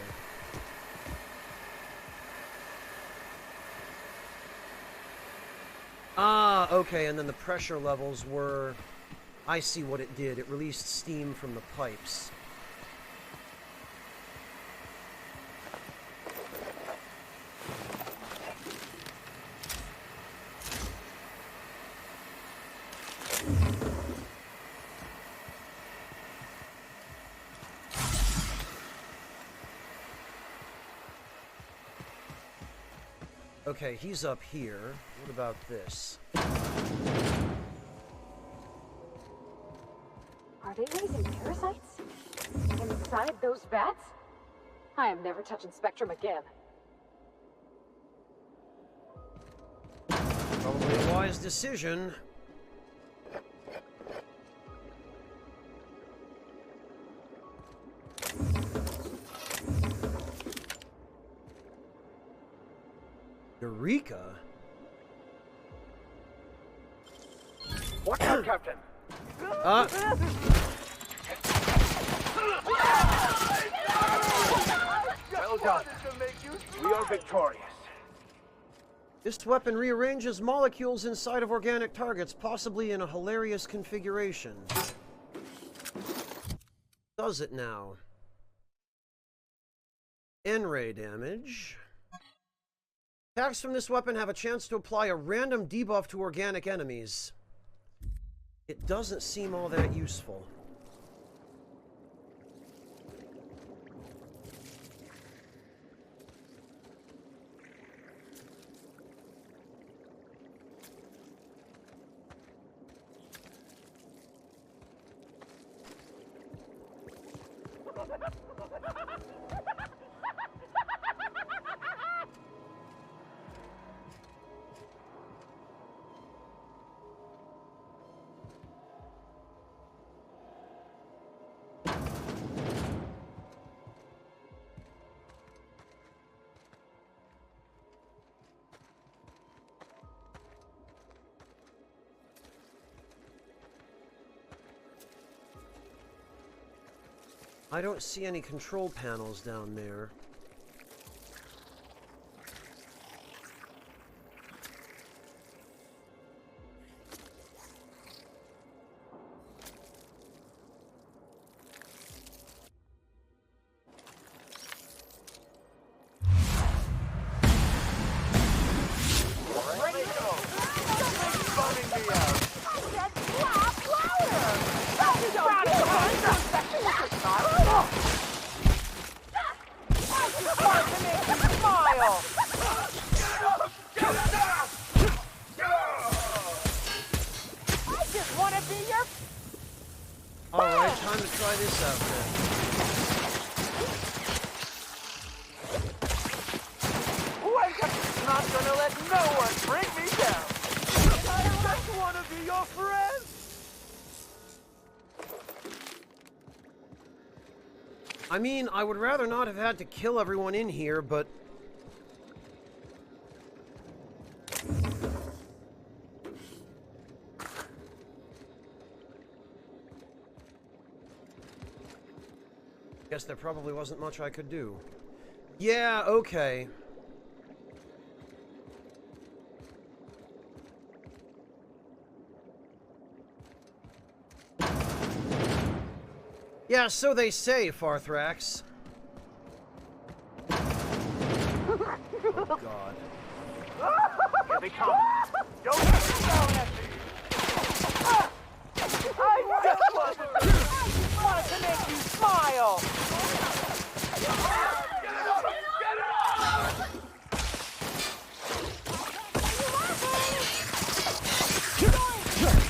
Ah, okay, and then the pressure levels were... I see what it did. It released steam from the pipes. Okay, he's up here. What about this? Are they raising parasites? Inside those vats? I am never touching Spectrum again. Probably a wise decision. Eureka? Watch out, Captain. Well Well done. We are victorious. This weapon rearranges molecules inside of organic targets, possibly in a hilarious configuration. Does it now? N-ray damage. Attacks from this weapon have a chance to apply a random debuff to organic enemies. It doesn't seem all that useful. I don't see any control panels down there. Alright, time to try this out then. I'm not gonna let no one bring me down. I just wanna be your friend. I mean, I would rather not have had to kill everyone in here, but... guess there probably wasn't much I could do. Yeah, okay. Yeah, so they say, Farthrax. Oh, God. Here they come. Don't get down at me. I just wanted to make you smile.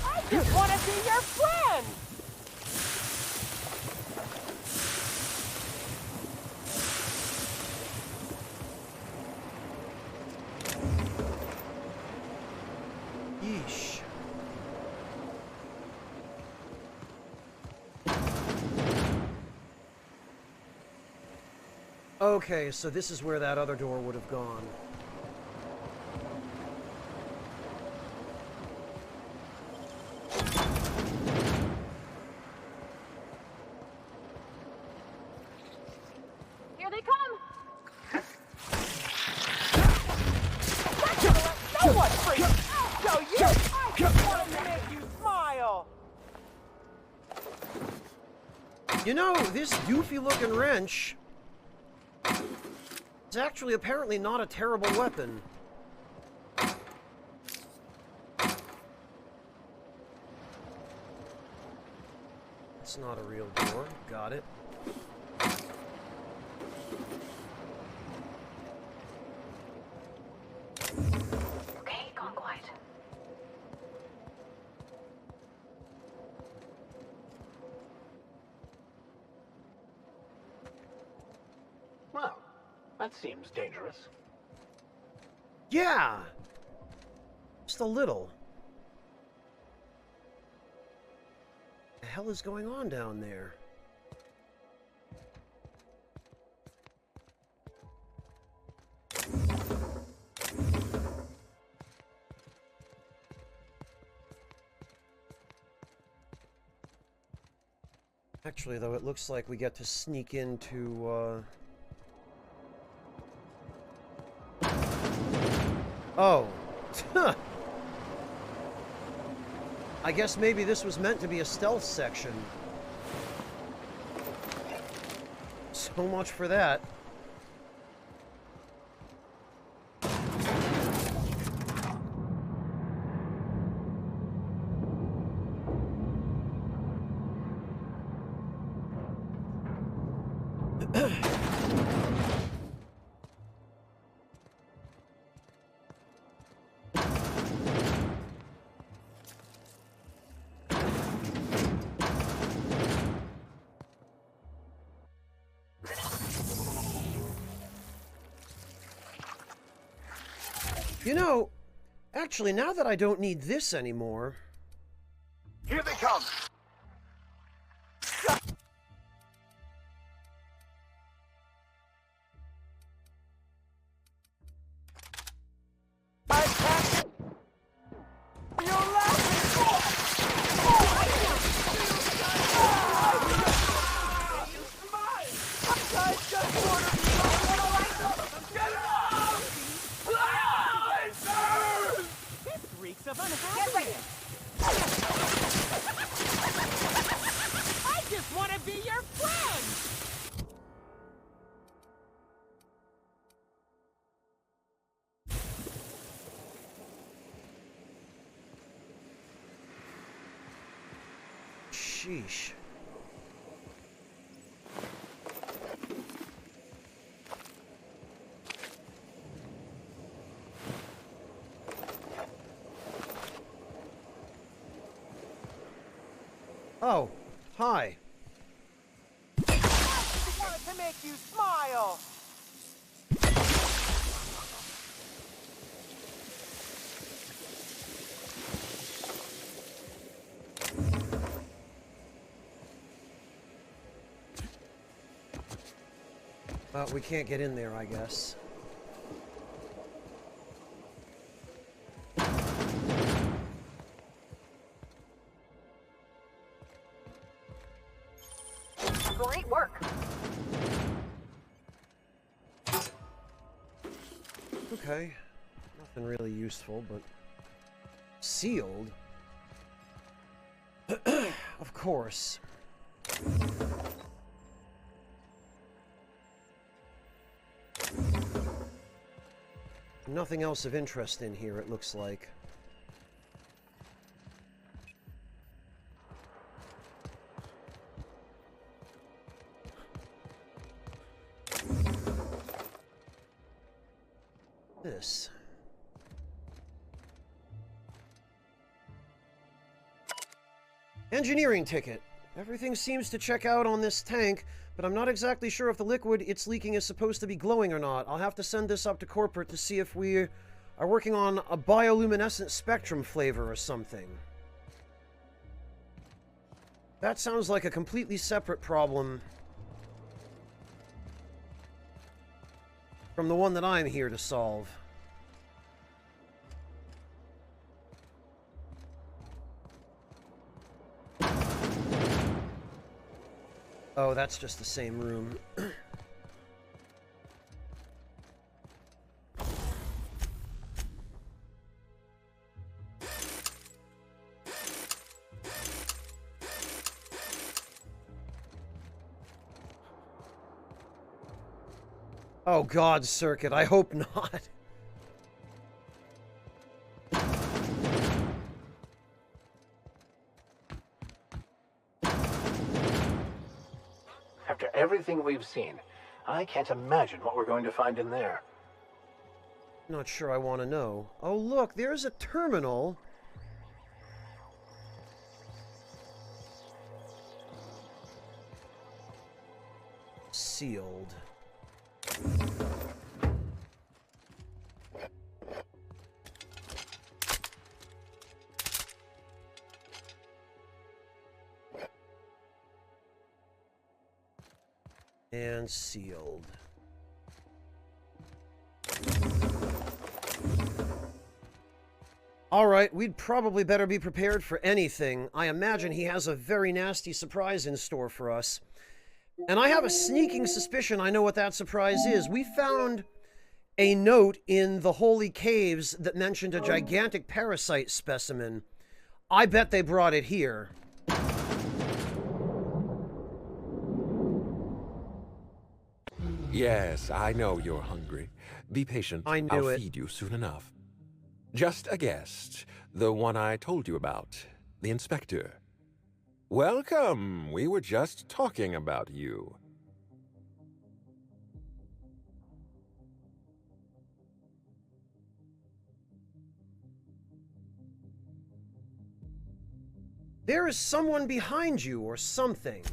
I just want to be your friend. Yeesh. Okay, so this is where that other door would have gone. Here they come! No one free. So you, I just wanted to make you smile. You know, this goofy-looking wrench is actually apparently not a terrible weapon. It's not a real door. Got it. Okay, gone quiet. Well, that seems dangerous. Yeah! Just a little. What the hell is going on down there? Actually, though, it looks like we get to sneak into, Oh. I guess maybe this was meant to be a stealth section. So much for that. You know, actually, now that I don't need this anymore... Here they come! I just want to be your friend! Sheesh. Oh, hi. I wanted to make you smile! Well, we can't get in there, I guess. Great work. Okay. Nothing really useful, but... Sealed? Of course. Nothing else of interest in here, it looks like. This. Engineering ticket. Everything seems to check out on this tank, but I'm not exactly sure if the liquid it's leaking is supposed to be glowing or not. I'll have to send this up to corporate to see if we are working on a bioluminescent spectrum flavor or something. That sounds like a completely separate problem from the one that I'm here to solve. Oh, that's just the same room. Oh God, Circuit, I hope not. After everything we've seen, I can't imagine what we're going to find in there. Not sure I want to know. Oh look, there's a terminal. Sealed. And sealed. Alright, we'd probably better be prepared for anything. I imagine he has a very nasty surprise in store for us. And I have a sneaking suspicion I know what that surprise is. We found a note in the holy caves that mentioned a gigantic parasite specimen. I bet they brought it here. Yes, I know you're hungry. Be patient. I knew I'll it. feed you soon enough. Just a guest. The one I told you about. The inspector. Welcome. We were just talking about you. There is someone behind you or something.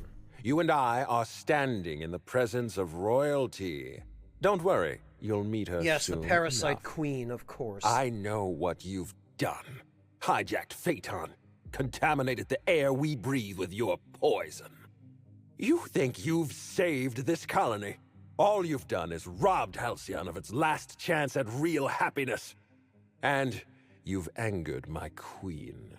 You and I are standing in the presence of royalty. Don't worry, you'll meet her Yes, soon the parasite enough. queen, of course. I know what you've done. Hijacked Phaeton. Contaminated the air we breathe with your poison. You think you've saved this colony? All you've done is robbed Halcyon of its last chance at real happiness. And you've angered my queen.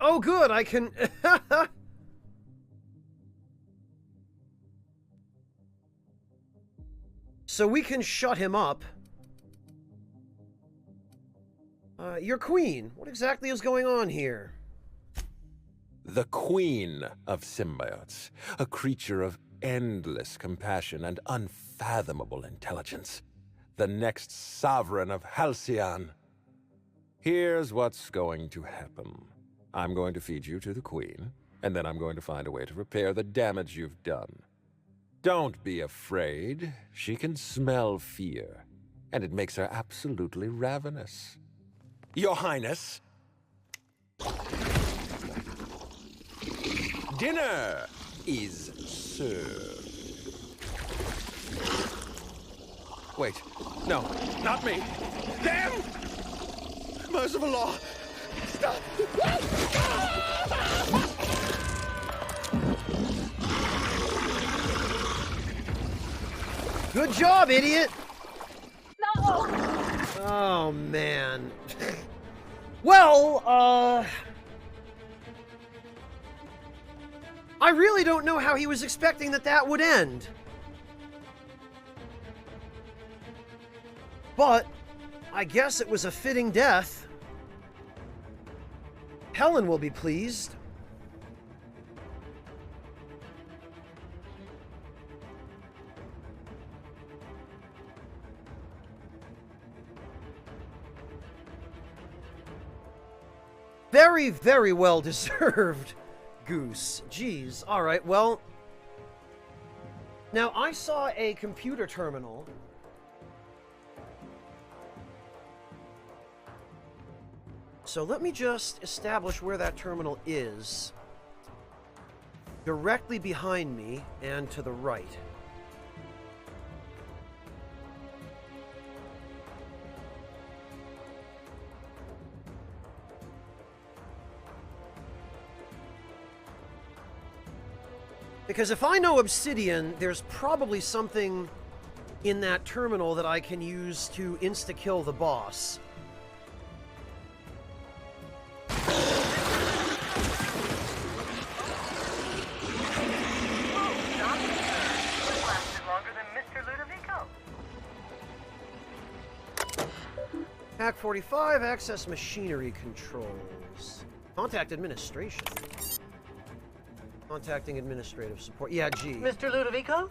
Oh, good, I can... So we can shut him up. Your queen, what exactly is going on here? The queen of symbiotes. A creature of endless compassion and unfathomable intelligence. The next sovereign of Halcyon. Here's what's going to happen. I'm going to feed you to the queen, and then I'm going to find a way to repair the damage you've done. Don't be afraid. She can smell fear, and it makes her absolutely ravenous. Your Highness, dinner is served. Wait, no, not me. Damn! Merciful law! Stop! Good job, idiot! No! Oh, man. Well, I really don't know how he was expecting that would end. But I guess it was a fitting death. Helen will be pleased. Very, very well deserved, Goose. Jeez. All right, well. Now, I saw a computer terminal. So let me just establish where that terminal is. Directly behind me and to the right. Because if I know Obsidian, there's probably something in that terminal that I can use to insta-kill the boss. Hack 45, access machinery controls. Contact administration. Contacting administrative support. Yeah, gee. Mr. Ludovico?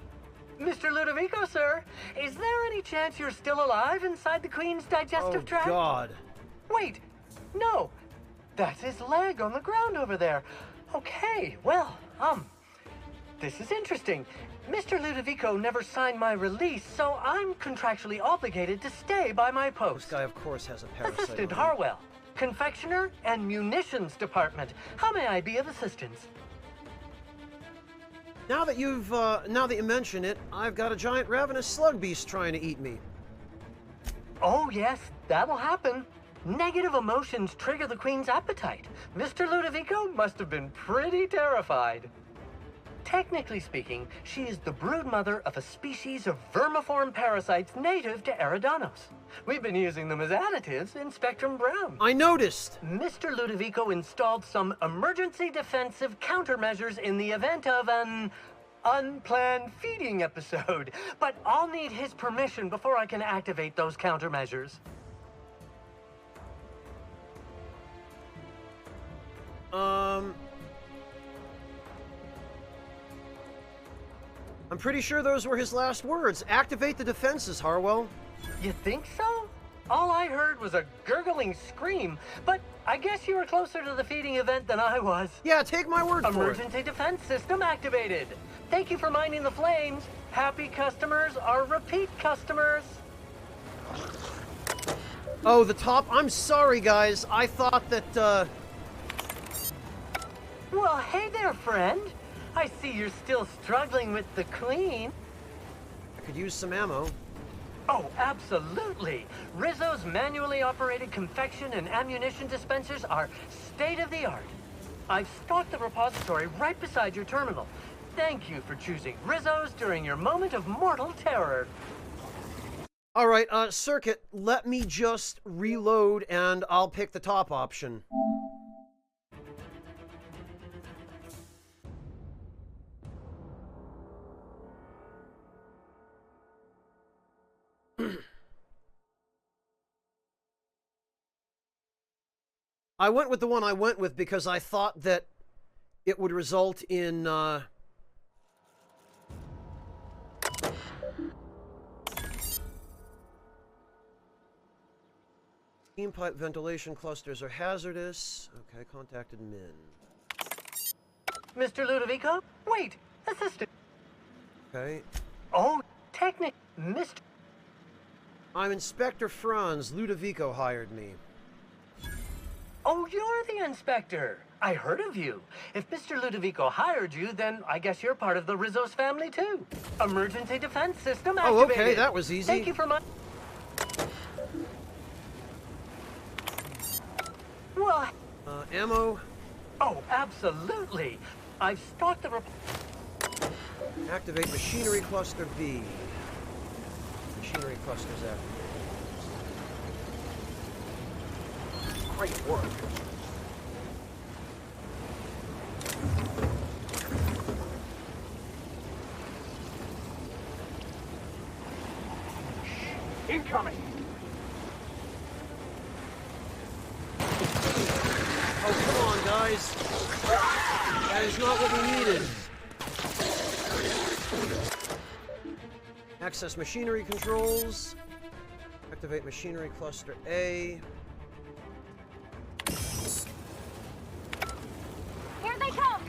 Mr. Ludovico, sir, is there any chance you're still alive inside the Queen's digestive tract? Oh, God. Wait, no. That's his leg on the ground over there. Okay, well, this is interesting. Mr. Ludovico never signed my release, so I'm contractually obligated to stay by my post. This guy, of course, has a parasite. Assistant Harwell, confectioner and munitions department. How may I be of assistance? Now that you mention it, I've got a giant ravenous slug beast trying to eat me. Oh, yes, that'll happen. Negative emotions trigger the Queen's appetite. Mr. Ludovico must have been pretty terrified. Technically speaking, she is the broodmother of a species of vermiform parasites native to Eridanos. We've been using them as additives in Spectrum Brown. I noticed! Mr. Ludovico installed some emergency defensive countermeasures in the event of an unplanned feeding episode. But I'll need his permission before I can activate those countermeasures. I'm pretty sure those were his last words. Activate the defenses, Harwell. You think so? All I heard was a gurgling scream, but I guess you were closer to the feeding event than I was. Yeah, take my word for it. Emergency defense system activated. Thank you for minding the flames. Happy customers are repeat customers. Oh, the top. I'm sorry, guys. I thought that, Well, hey there, friend. I see you're still struggling with the Queen. I could use some ammo. Oh, absolutely. Rizzo's manually operated confection and ammunition dispensers are state-of-the-art. I've stocked the repository right beside your terminal. Thank you for choosing Rizzo's during your moment of mortal terror. All right, Circuit, let me just reload and I'll pick the top option. I went with the one I went with because I thought that it would result in, steam pipe ventilation clusters are hazardous. Okay, contacted Min. Mr. Ludovico? Wait, assistant. Okay. Oh, Mr. I'm Inspector Franz. Ludovico hired me. Oh, you're the inspector. I heard of you. If Mr. Ludovico hired you, then I guess you're part of the Rizzo's family, too. Emergency defense system activated. Oh, okay, that was easy. Thank you for my... Well... ammo? Oh, absolutely. I've stocked the... Activate Machinery Cluster B. Machinery clusters activated. Great work. Incoming! Oh, come on, guys. That is not what we needed. Access machinery controls. Activate machinery cluster A. Here they come!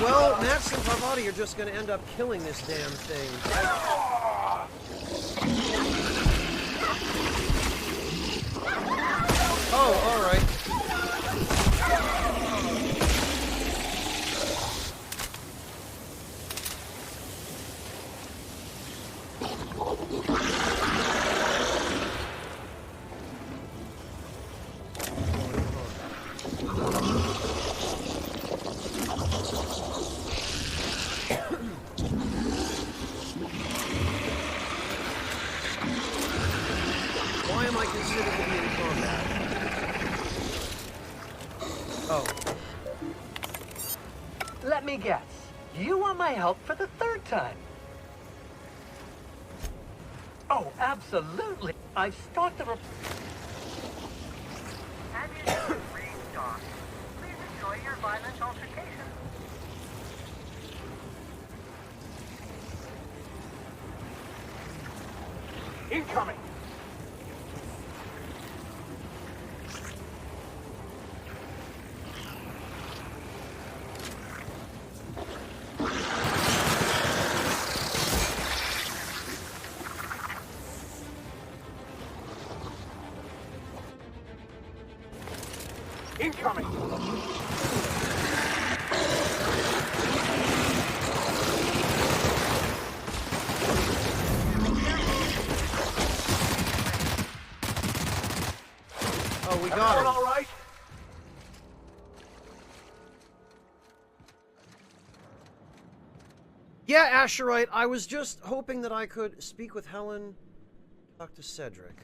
Well, Max and Parvati are just going to end up killing this damn thing. Oh, all right. Why am I considered to be in combat? Oh. Let me guess. You want my help for the third time? Oh, absolutely. I've stocked the... Have you restocked? Please enjoy your violent altercation. Incoming! Incoming! Oh, we got him. All right? Yeah, Asherite, I was just hoping that I could speak with Helen, talk to Cedric.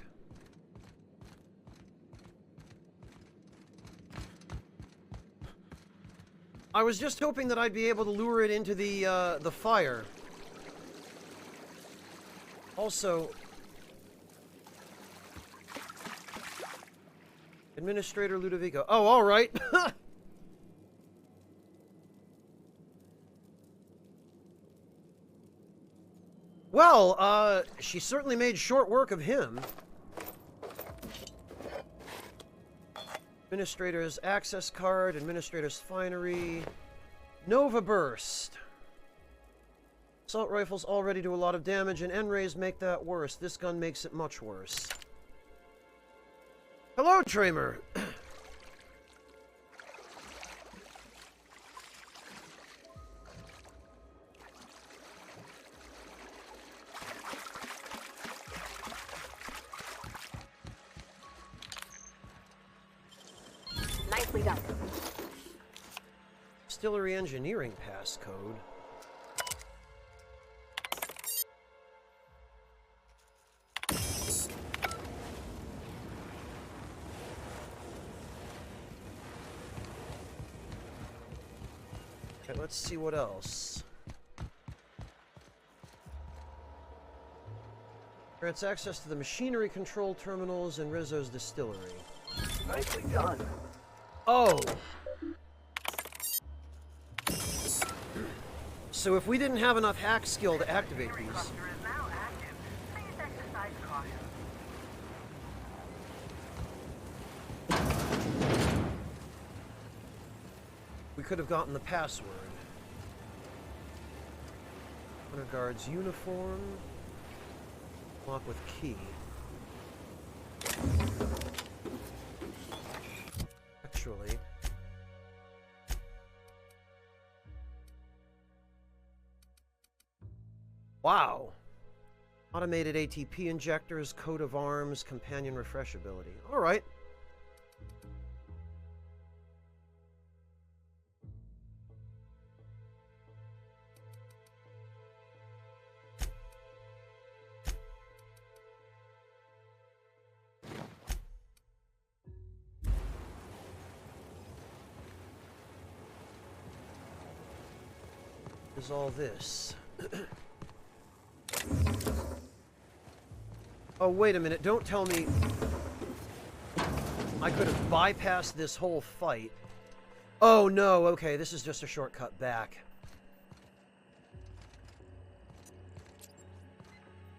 I was just hoping that I'd be able to lure it into the fire. Also, Administrator Ludovico. Oh, all right. Well, she certainly made short work of him. Administrator's access card, Administrator's finery, Nova Burst. Assault rifles already do a lot of damage, and N-rays make that worse. This gun makes it much worse. Hello, Tramer. Nicely done. Distillery engineering passcode. Okay, let's see what else. Grants access to the machinery control terminals in Rizzo's distillery. Nicely done. Oh! So if we didn't have enough hack skill to activate these... we could have gotten the password. Honor Guard's uniform. Lock with key. Actually... wow. Automated ATP injectors, coat of arms, companion refresh ability. Alright. Is all this. Oh, wait a minute. Don't tell me I could have bypassed this whole fight. Oh, no. Okay, this is just a shortcut back.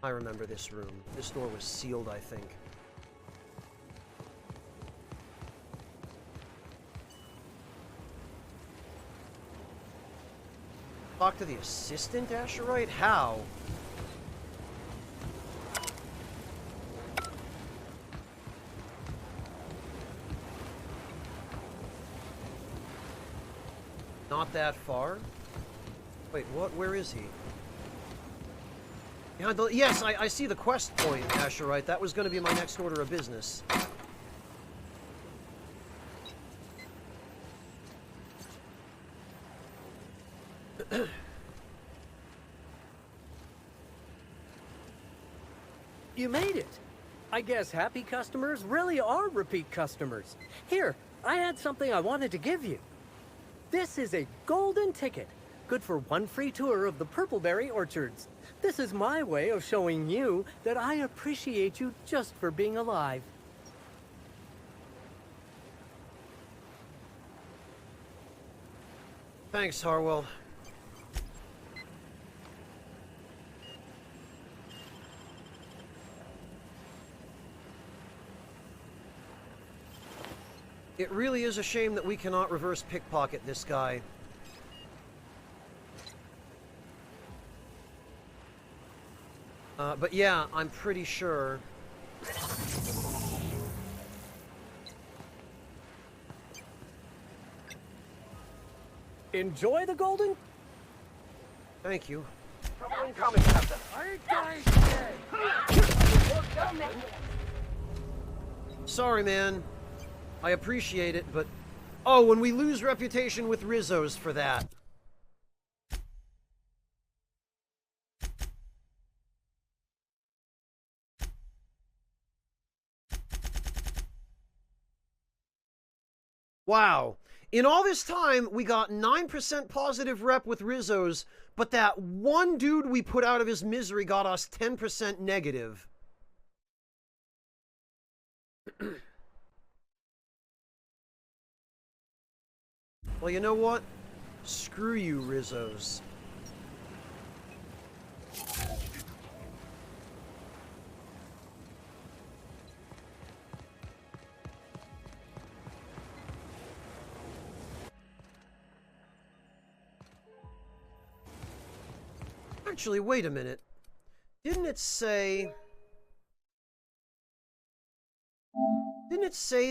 I remember this room. This door was sealed, I think. Talk to the assistant, Asherite? How? Not that far? Wait, what? Where is he? Behind the... yes, I see the quest point, Asherite. That was going to be my next order of business. You made it. I guess happy customers really are repeat customers. Here, I had something I wanted to give you. This is a golden ticket, good for one free tour of the Purpleberry Orchards. This is my way of showing you that I appreciate you just for being alive. Thanks, Harwell. It really is a shame that we cannot reverse pickpocket this guy. But yeah, I'm pretty sure... Enjoy the golden... Thank you. Incoming, Captain. Sorry, man. I appreciate it, but... Oh, when we lose reputation with Rizzos for that. Wow. In all this time, we got 9% positive rep with Rizzos, but that one dude we put out of his misery got us 10% negative. Well, you know what? Screw you, Rizzos. Actually, wait a minute. Didn't it say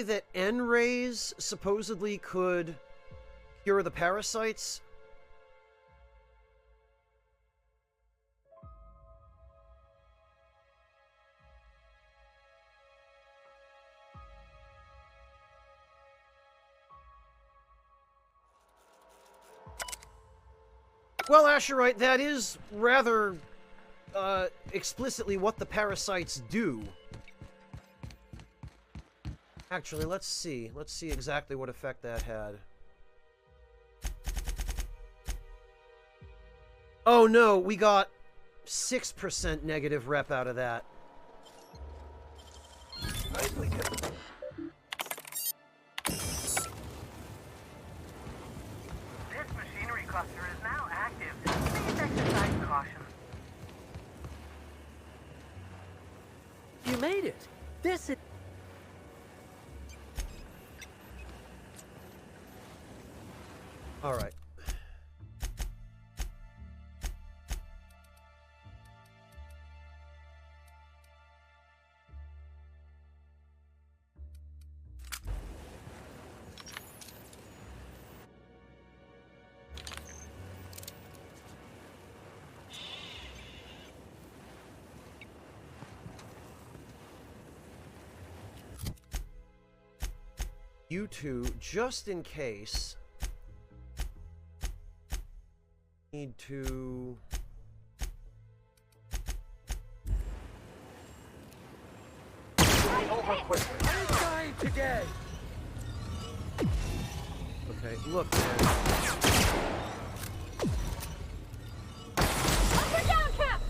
that N-rays supposedly could cure the parasites? Well, Asherite, that is rather explicitly what the parasites do. Actually, let's see. Let's see exactly what effect that had. Oh no, we got 6% negative rep out of that. Nicely done. This machinery cluster is now active. Please exercise caution. You made it. This is... All right. You two, just in case, need to... Over quickly. I'm trying today. Okay, look, man. Hunker down, Cap!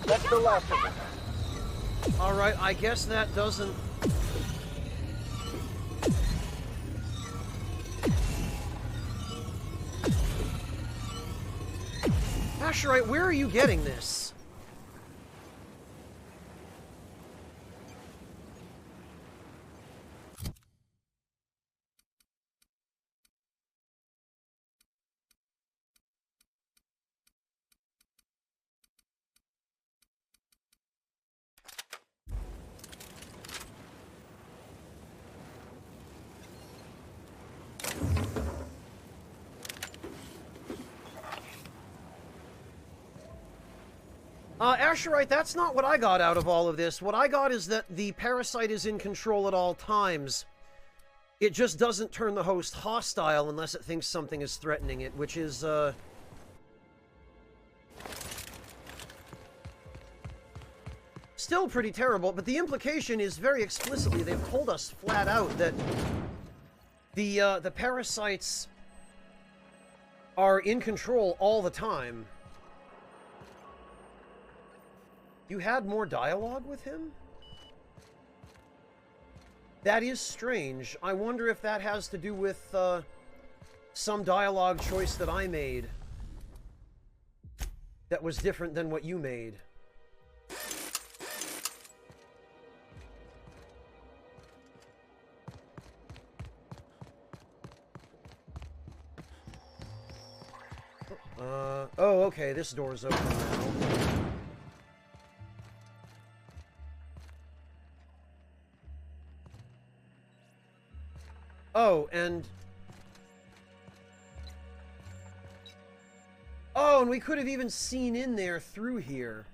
That's the last of it. Alright, I guess that doesn't... Asherite, where are you getting this? Asherite, that's not what I got out of all of this. What I got is that the parasite is in control at all times. It just doesn't turn the host hostile unless it thinks something is threatening it, which is, still pretty terrible, but the implication is very explicitly, they've told us flat out that the parasites are in control all the time. You had more dialogue with him? That is strange. I wonder if that has to do with some dialogue choice that I made that was different than what you made. Oh, okay, this door's open now. Oh, and... Oh, and we could have even seen in there through here.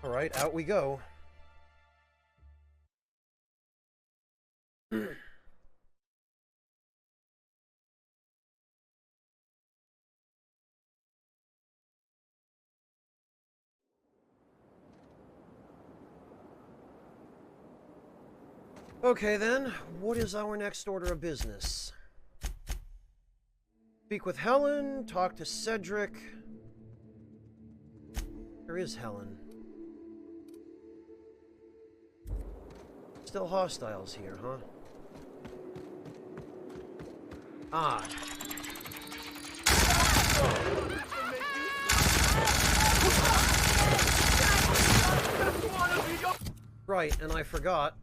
Alright, out we go. Okay then, what is our next order of business? Speak with Helen, talk to Cedric. Where is Helen? Still hostiles here, huh? Ah. Right, and I forgot.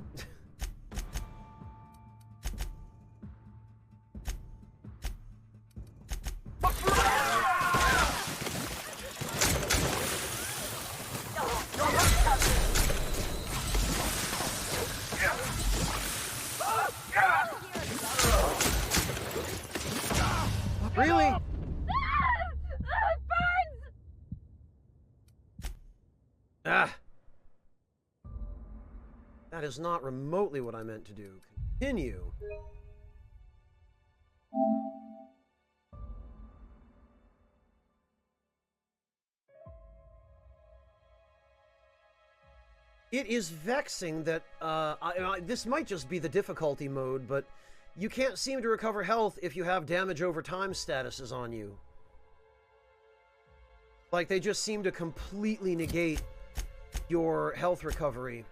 Really? Ah! That is not remotely what I meant to do. Continue. It is vexing that, this might just be the difficulty mode, but you can't seem to recover health if you have damage over time statuses on you. Like, they just seem to completely negate your health recovery.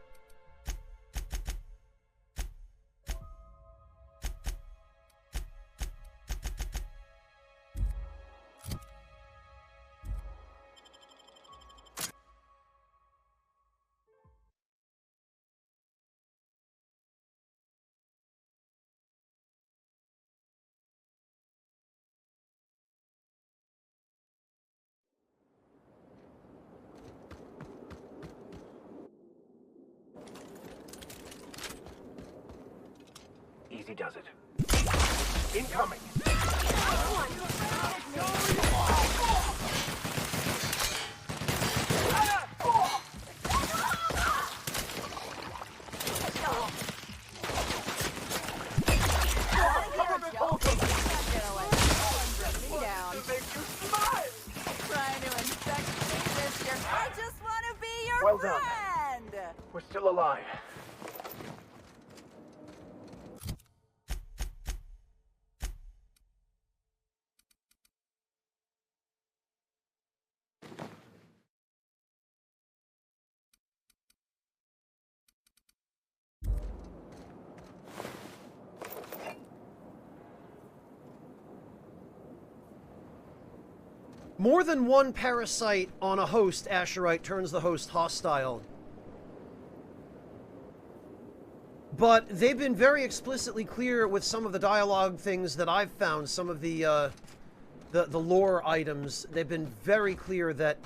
Easy does it. Incoming! I just want to be your Well friend! done. We're still alive. More than one parasite on a host, Asherite, turns the host hostile. But they've been very explicitly clear with some of the dialogue things that I've found, some of the lore items. They've been very clear that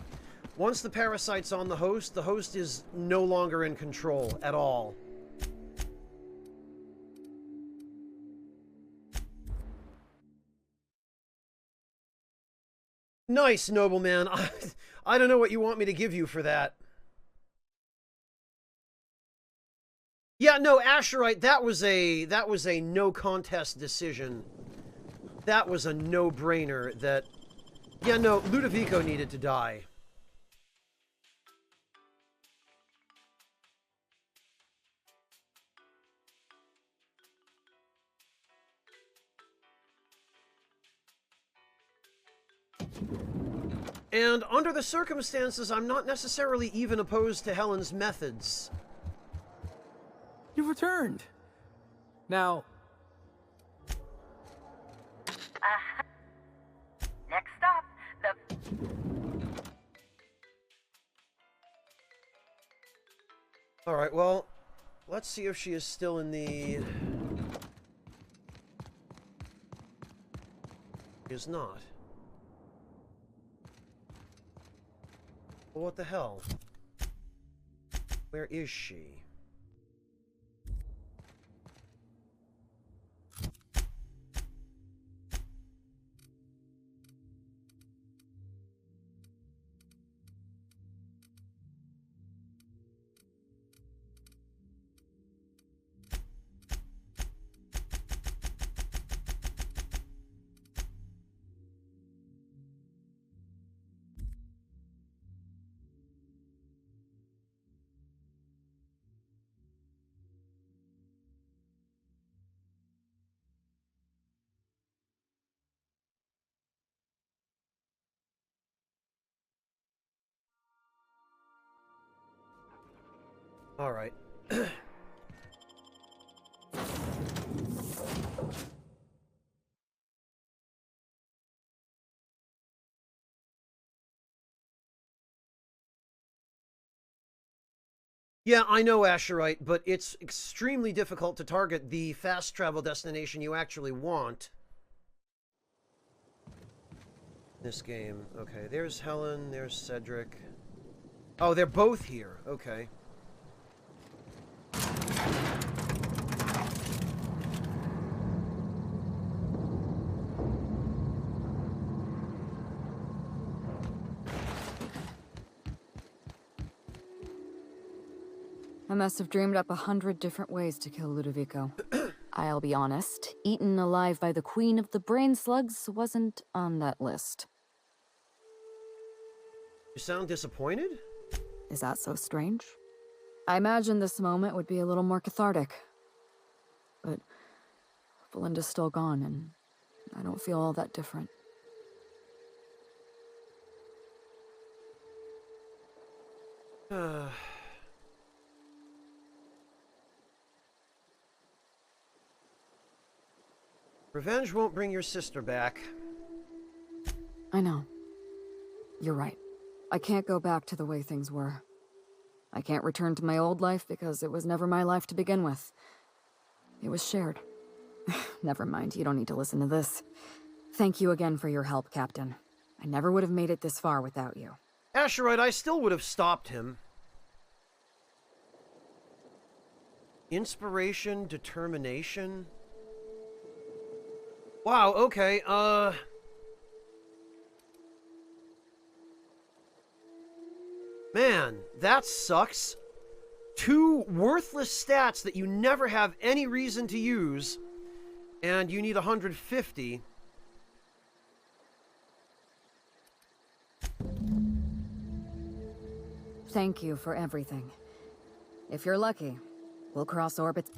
once the parasite's on the host is no longer in control at all. Nice, nobleman. I don't know what you want me to give you for that. Yeah, no, Asherite, that was a no contest decision. That was a no-brainer that... Yeah, no, Ludovico needed to die. And under the circumstances, I'm not necessarily even opposed to Helen's methods. You've returned. Now... Next stop, the... Alright, well, let's see if she is still in the... She is not. Well, what the hell? Where is she? Alright. Yeah, I know, Asherite, but it's extremely difficult to target the fast travel destination you actually want. This game. Okay, there's Helen, there's Cedric. Oh, they're both here. Okay. I must have dreamed up 100 different ways to kill Ludovico. I'll be honest, eaten alive by the Queen of the Brain Slugs wasn't on that list. You sound disappointed? Is that so strange? I imagined this moment would be a little more cathartic. But Belinda's still gone, and I don't feel all that different. Revenge won't bring your sister back. I know. You're right. I can't go back to the way things were. I can't return to my old life because it was never my life to begin with. It was shared. Never mind, you don't need to listen to this. Thank you again for your help, Captain. I never would have made it this far without you. Asherite, I still would have stopped him. Inspiration, determination. Wow, okay, Man, that sucks. 2 worthless stats that you never have any reason to use, and you need 150. Thank you for everything. If you're lucky, we'll cross orbits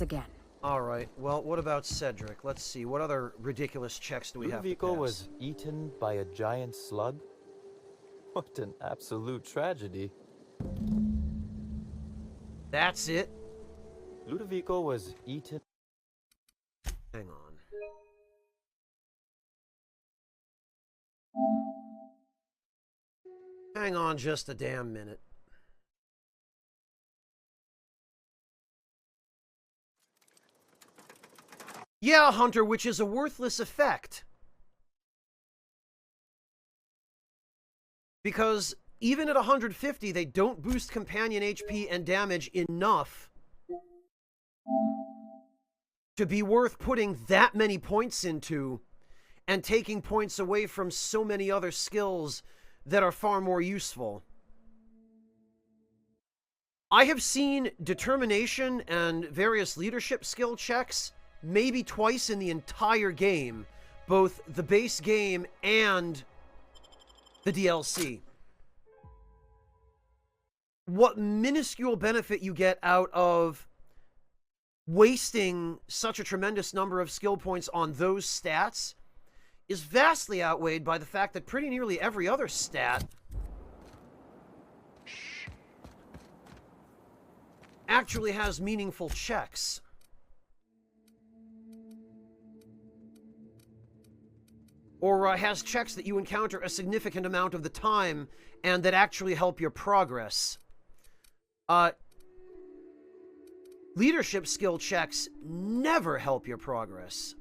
again. Alright, well, what about Cedric? Let's see, what other ridiculous checks do we have to Ludovico pass? was eaten by a giant slug? What an absolute tragedy. That's it? Ludovico was eaten... Hang on. Hang on just a damn minute. Yeah, Hunter, which is a worthless effect. Because even at 150, they don't boost companion HP and damage enough to be worth putting that many points into and taking points away from so many other skills that are far more useful. I have seen determination and various leadership skill checks maybe twice in the entire game, both the base game and the DLC. What minuscule benefit you get out of wasting such a tremendous number of skill points on those stats is vastly outweighed by the fact that pretty nearly every other stat actually has meaningful checks. Or has checks that you encounter a significant amount of the time and that actually help your progress. Leadership skill checks never help your progress.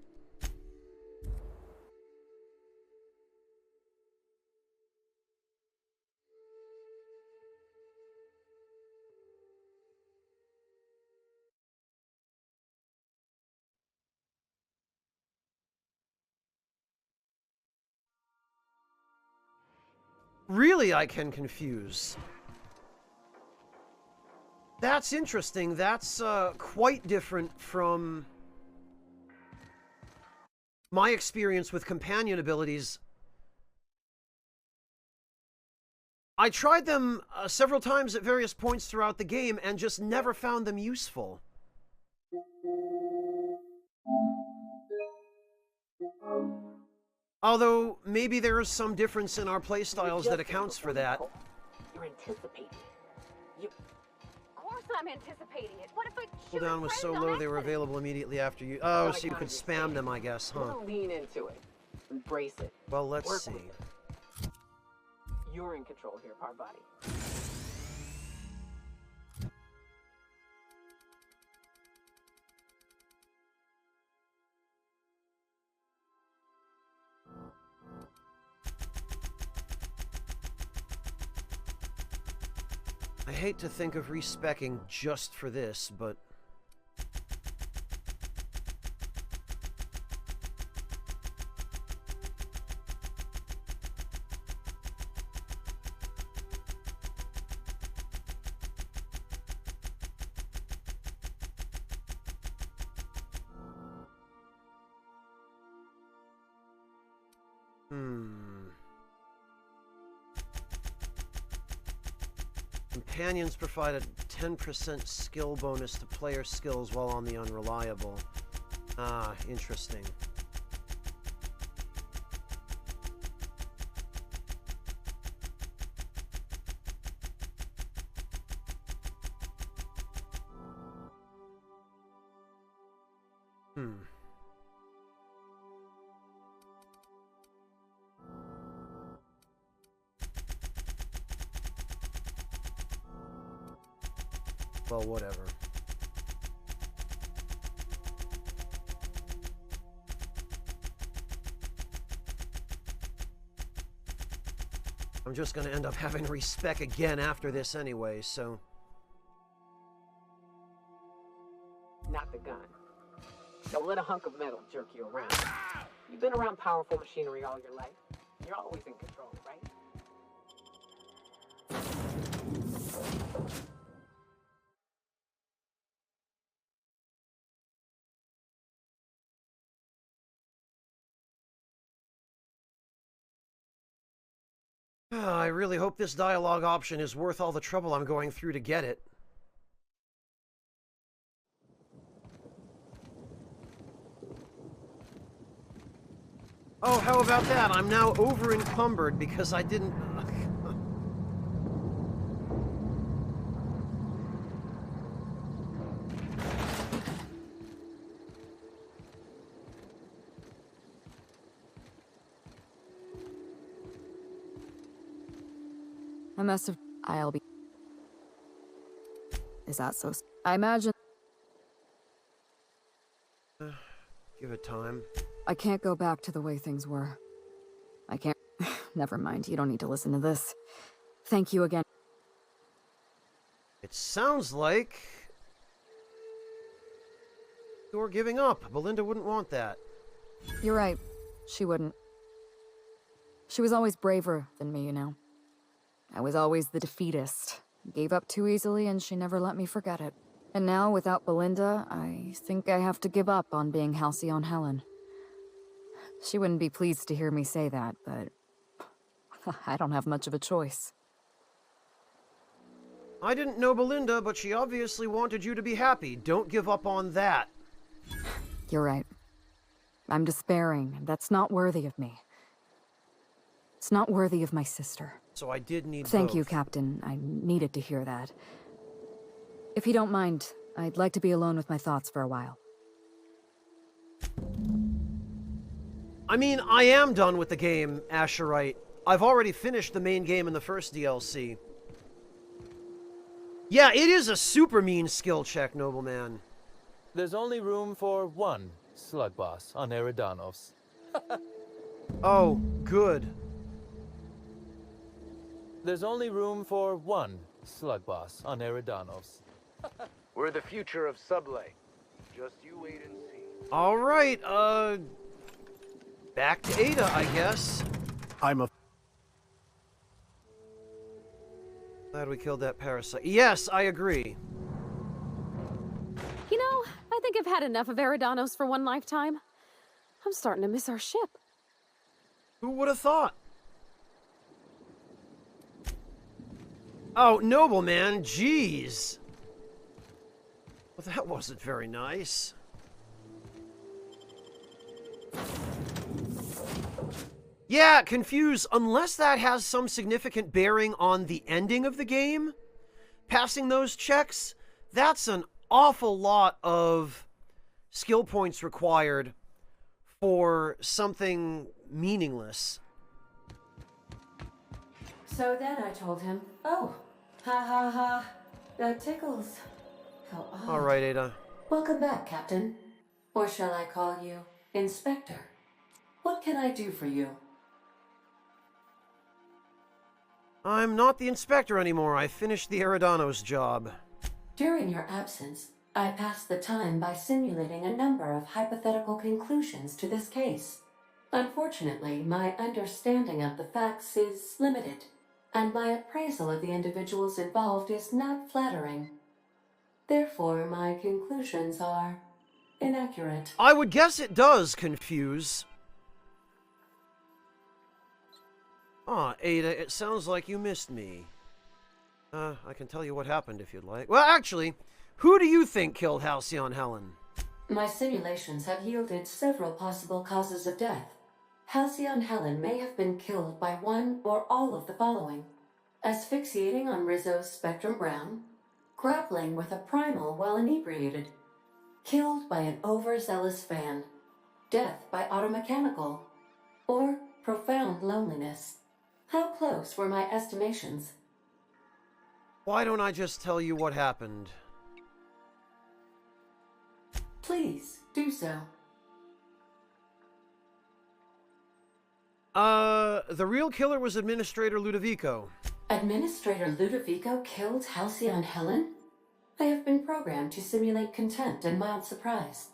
Really, I can confuse. That's interesting. That's quite different from my experience with companion abilities. I tried them several times at various points throughout the game and just never found them useful. Although, maybe there is some difference in our playstyles that accounts for that. You're anticipating. You... I'm anticipating it. What if I shoot Cooldown was so low they were available immediately after you. Oh, so you could spam them, I guess, huh? Lean into it. Embrace it. Well, let's Work see. with it. You're in control here, Parvati. I hate to think of respecking just for this, but... Companions provide a 10% skill bonus to player skills while on the unreliable. Ah, interesting. Well, whatever. I'm just gonna end up having to respec again after this anyway, so... Not the gun. Don't let a hunk of metal jerk you around. You've been around powerful machinery all your life. You're always in control, right? I really hope this dialogue option is worth all the trouble I'm going through to get it. Oh, how about that? I'm now over-encumbered because I didn't... I must have... I'll be... Is that so... I imagine... Give it time. I can't go back to the way things were. I can't... Never mind, you don't need to listen to this. Thank you again. It sounds like... you're giving up. Belinda wouldn't want that. You're right. She wouldn't. She was always braver than me, you know. I was always the defeatist. Gave up too easily and she never let me forget it. And now, without Belinda, I think I have to give up on being Halcyon Helen. She wouldn't be pleased to hear me say that, but... I don't have much of a choice. I didn't know Belinda, but she obviously wanted you to be happy. Don't give up on that. You're right. I'm despairing. That's not worthy of me. It's not worthy of my sister. So I did need Thank both. you, Captain. I needed to hear that. If you don't mind, I'd like to be alone with my thoughts for a while. I mean, I am done with the game, Asherite. I've already finished the main game in the first DLC. Yeah, it is a super mean skill check, nobleman. There's only room for one slug boss on Eridanos. Oh, good. There's only room for one slug boss on Eridanos. We're the future of Sublay. Just you wait and see. All right, back to Ada, I guess. I'm a... Glad we killed that parasite. Yes, I agree. You know, I think I've had enough of Eridanos for one lifetime. I'm starting to miss our ship. Who would have thought? Oh, nobleman, jeez. Well, that wasn't very nice. Yeah, confused. Unless that has some significant bearing on the ending of the game, passing those checks, That's an awful lot of skill points required for something meaningless. So then I told him, oh, ha ha ha, that tickles. How odd. All right, Ada. Welcome back, Captain. Or shall I call you Inspector? What can I do for you? I'm not the inspector anymore. I finished the Eridanos job. During your absence, I passed the time by simulating a number of hypothetical conclusions to this case. Unfortunately, my understanding of the facts is limited, and my appraisal of the individuals involved is not flattering. Therefore, my conclusions are inaccurate. I would guess it does confuse. Ah, Ada, it sounds like you missed me. I can tell you what happened if you'd like. Well, actually, who do you think killed Halcyon Helen? My simulations have yielded several possible causes of death. Halcyon Helen may have been killed by one or all of the following: asphyxiating on Rizzo's Spectrum Brown, grappling with a primal while inebriated, killed by an overzealous fan, death by automechanical, or profound loneliness. How close were my estimations? Why don't I just tell you what happened? Please, do so. The real killer was Administrator Ludovico. Administrator Ludovico killed Halcyon Helen? I have been programmed to simulate contempt and mild surprise.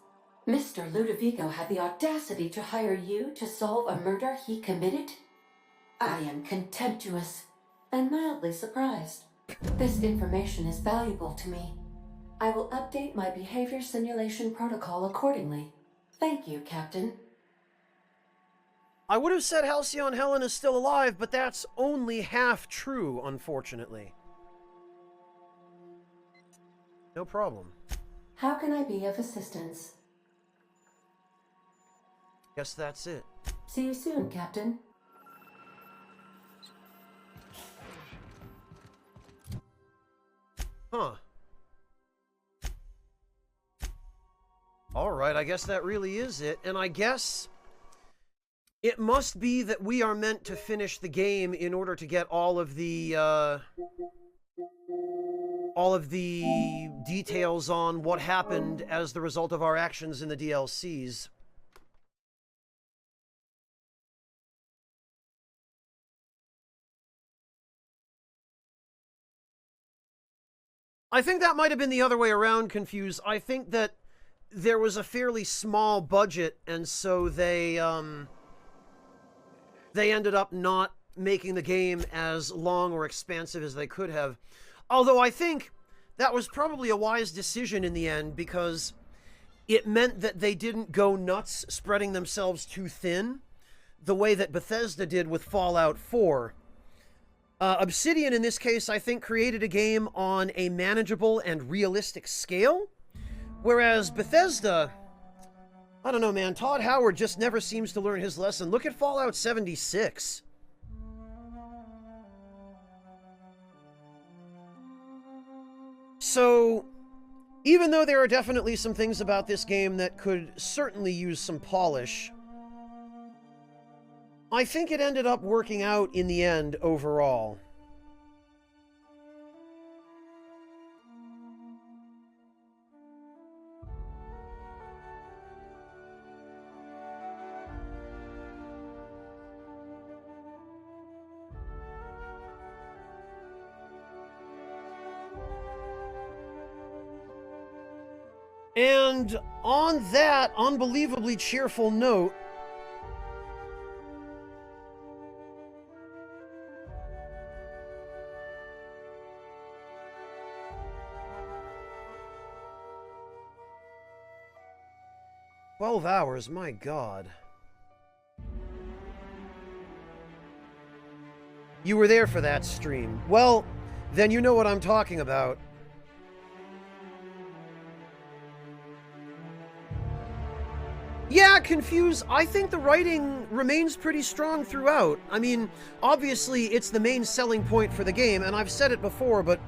Mr. Ludovico had the audacity to hire you to solve a murder he committed? I am contemptuous and mildly surprised. This information is valuable to me. I will update my behavior simulation protocol accordingly. Thank you, Captain. I would have said Halcyon Helen is still alive, but that's only half true, unfortunately. No problem. How can I be of assistance? Guess that's it. See you soon, Captain. Huh. Alright, I guess that really is it. And I guess it must be that we are meant to finish the game in order to get all of the details on what happened as the result of our actions in the DLCs. I think that might have been the other way around, Confused. I think that there was a fairly small budget, and so they ended up not making the game as long or expansive as they could have. Although I think that was probably a wise decision in the end, because it meant that they didn't go nuts spreading themselves too thin, the way that Bethesda did with Fallout 4. Obsidian, in this case, I think created a game on a manageable and realistic scale, whereas Bethesda, I don't know, man, Todd Howard just never seems to learn his lesson. Look at Fallout 76. So, even though there are definitely some things about this game that could certainly use some polish, I think it ended up working out in the end overall. And on that unbelievably cheerful note, "12 hours, my God." You were there for that stream. Well, then you know what I'm talking about. Yeah, Confused. I think the writing remains pretty strong throughout. I mean, obviously, it's the main selling point for the game, and I've said it before, but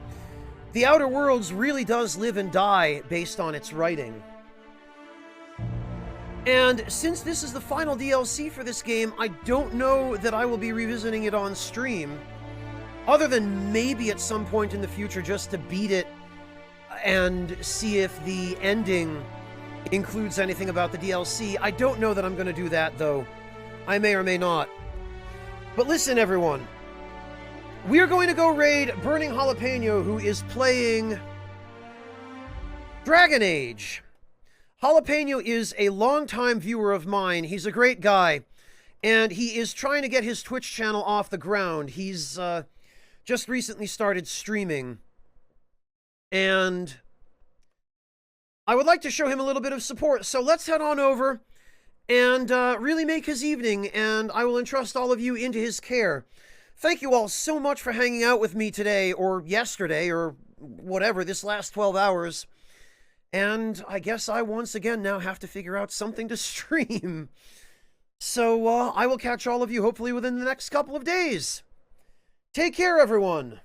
The Outer Worlds really does live and die based on its writing. And since this is the final DLC for this game, I don't know that I will be revisiting it on stream, other than maybe at some point in the future just to beat it and see if the ending includes anything about the DLC. I don't know that I'm going to do that, though. I may or may not. But listen, everyone. We are going to go raid Burning Jalapeno, who is playing Dragon Age. Jalapeno is a longtime viewer of mine. He's a great guy, and he is trying to get his Twitch channel off the ground. He's just recently started streaming, and I would like to show him a little bit of support. So let's head on over and really make his evening, and I will entrust all of you into his care. Thank you all so much for hanging out with me today, or yesterday, or whatever, this last 12 hours. And I guess I once again now have to figure out something to stream. So I will catch all of you hopefully within the next couple of days. Take care, everyone.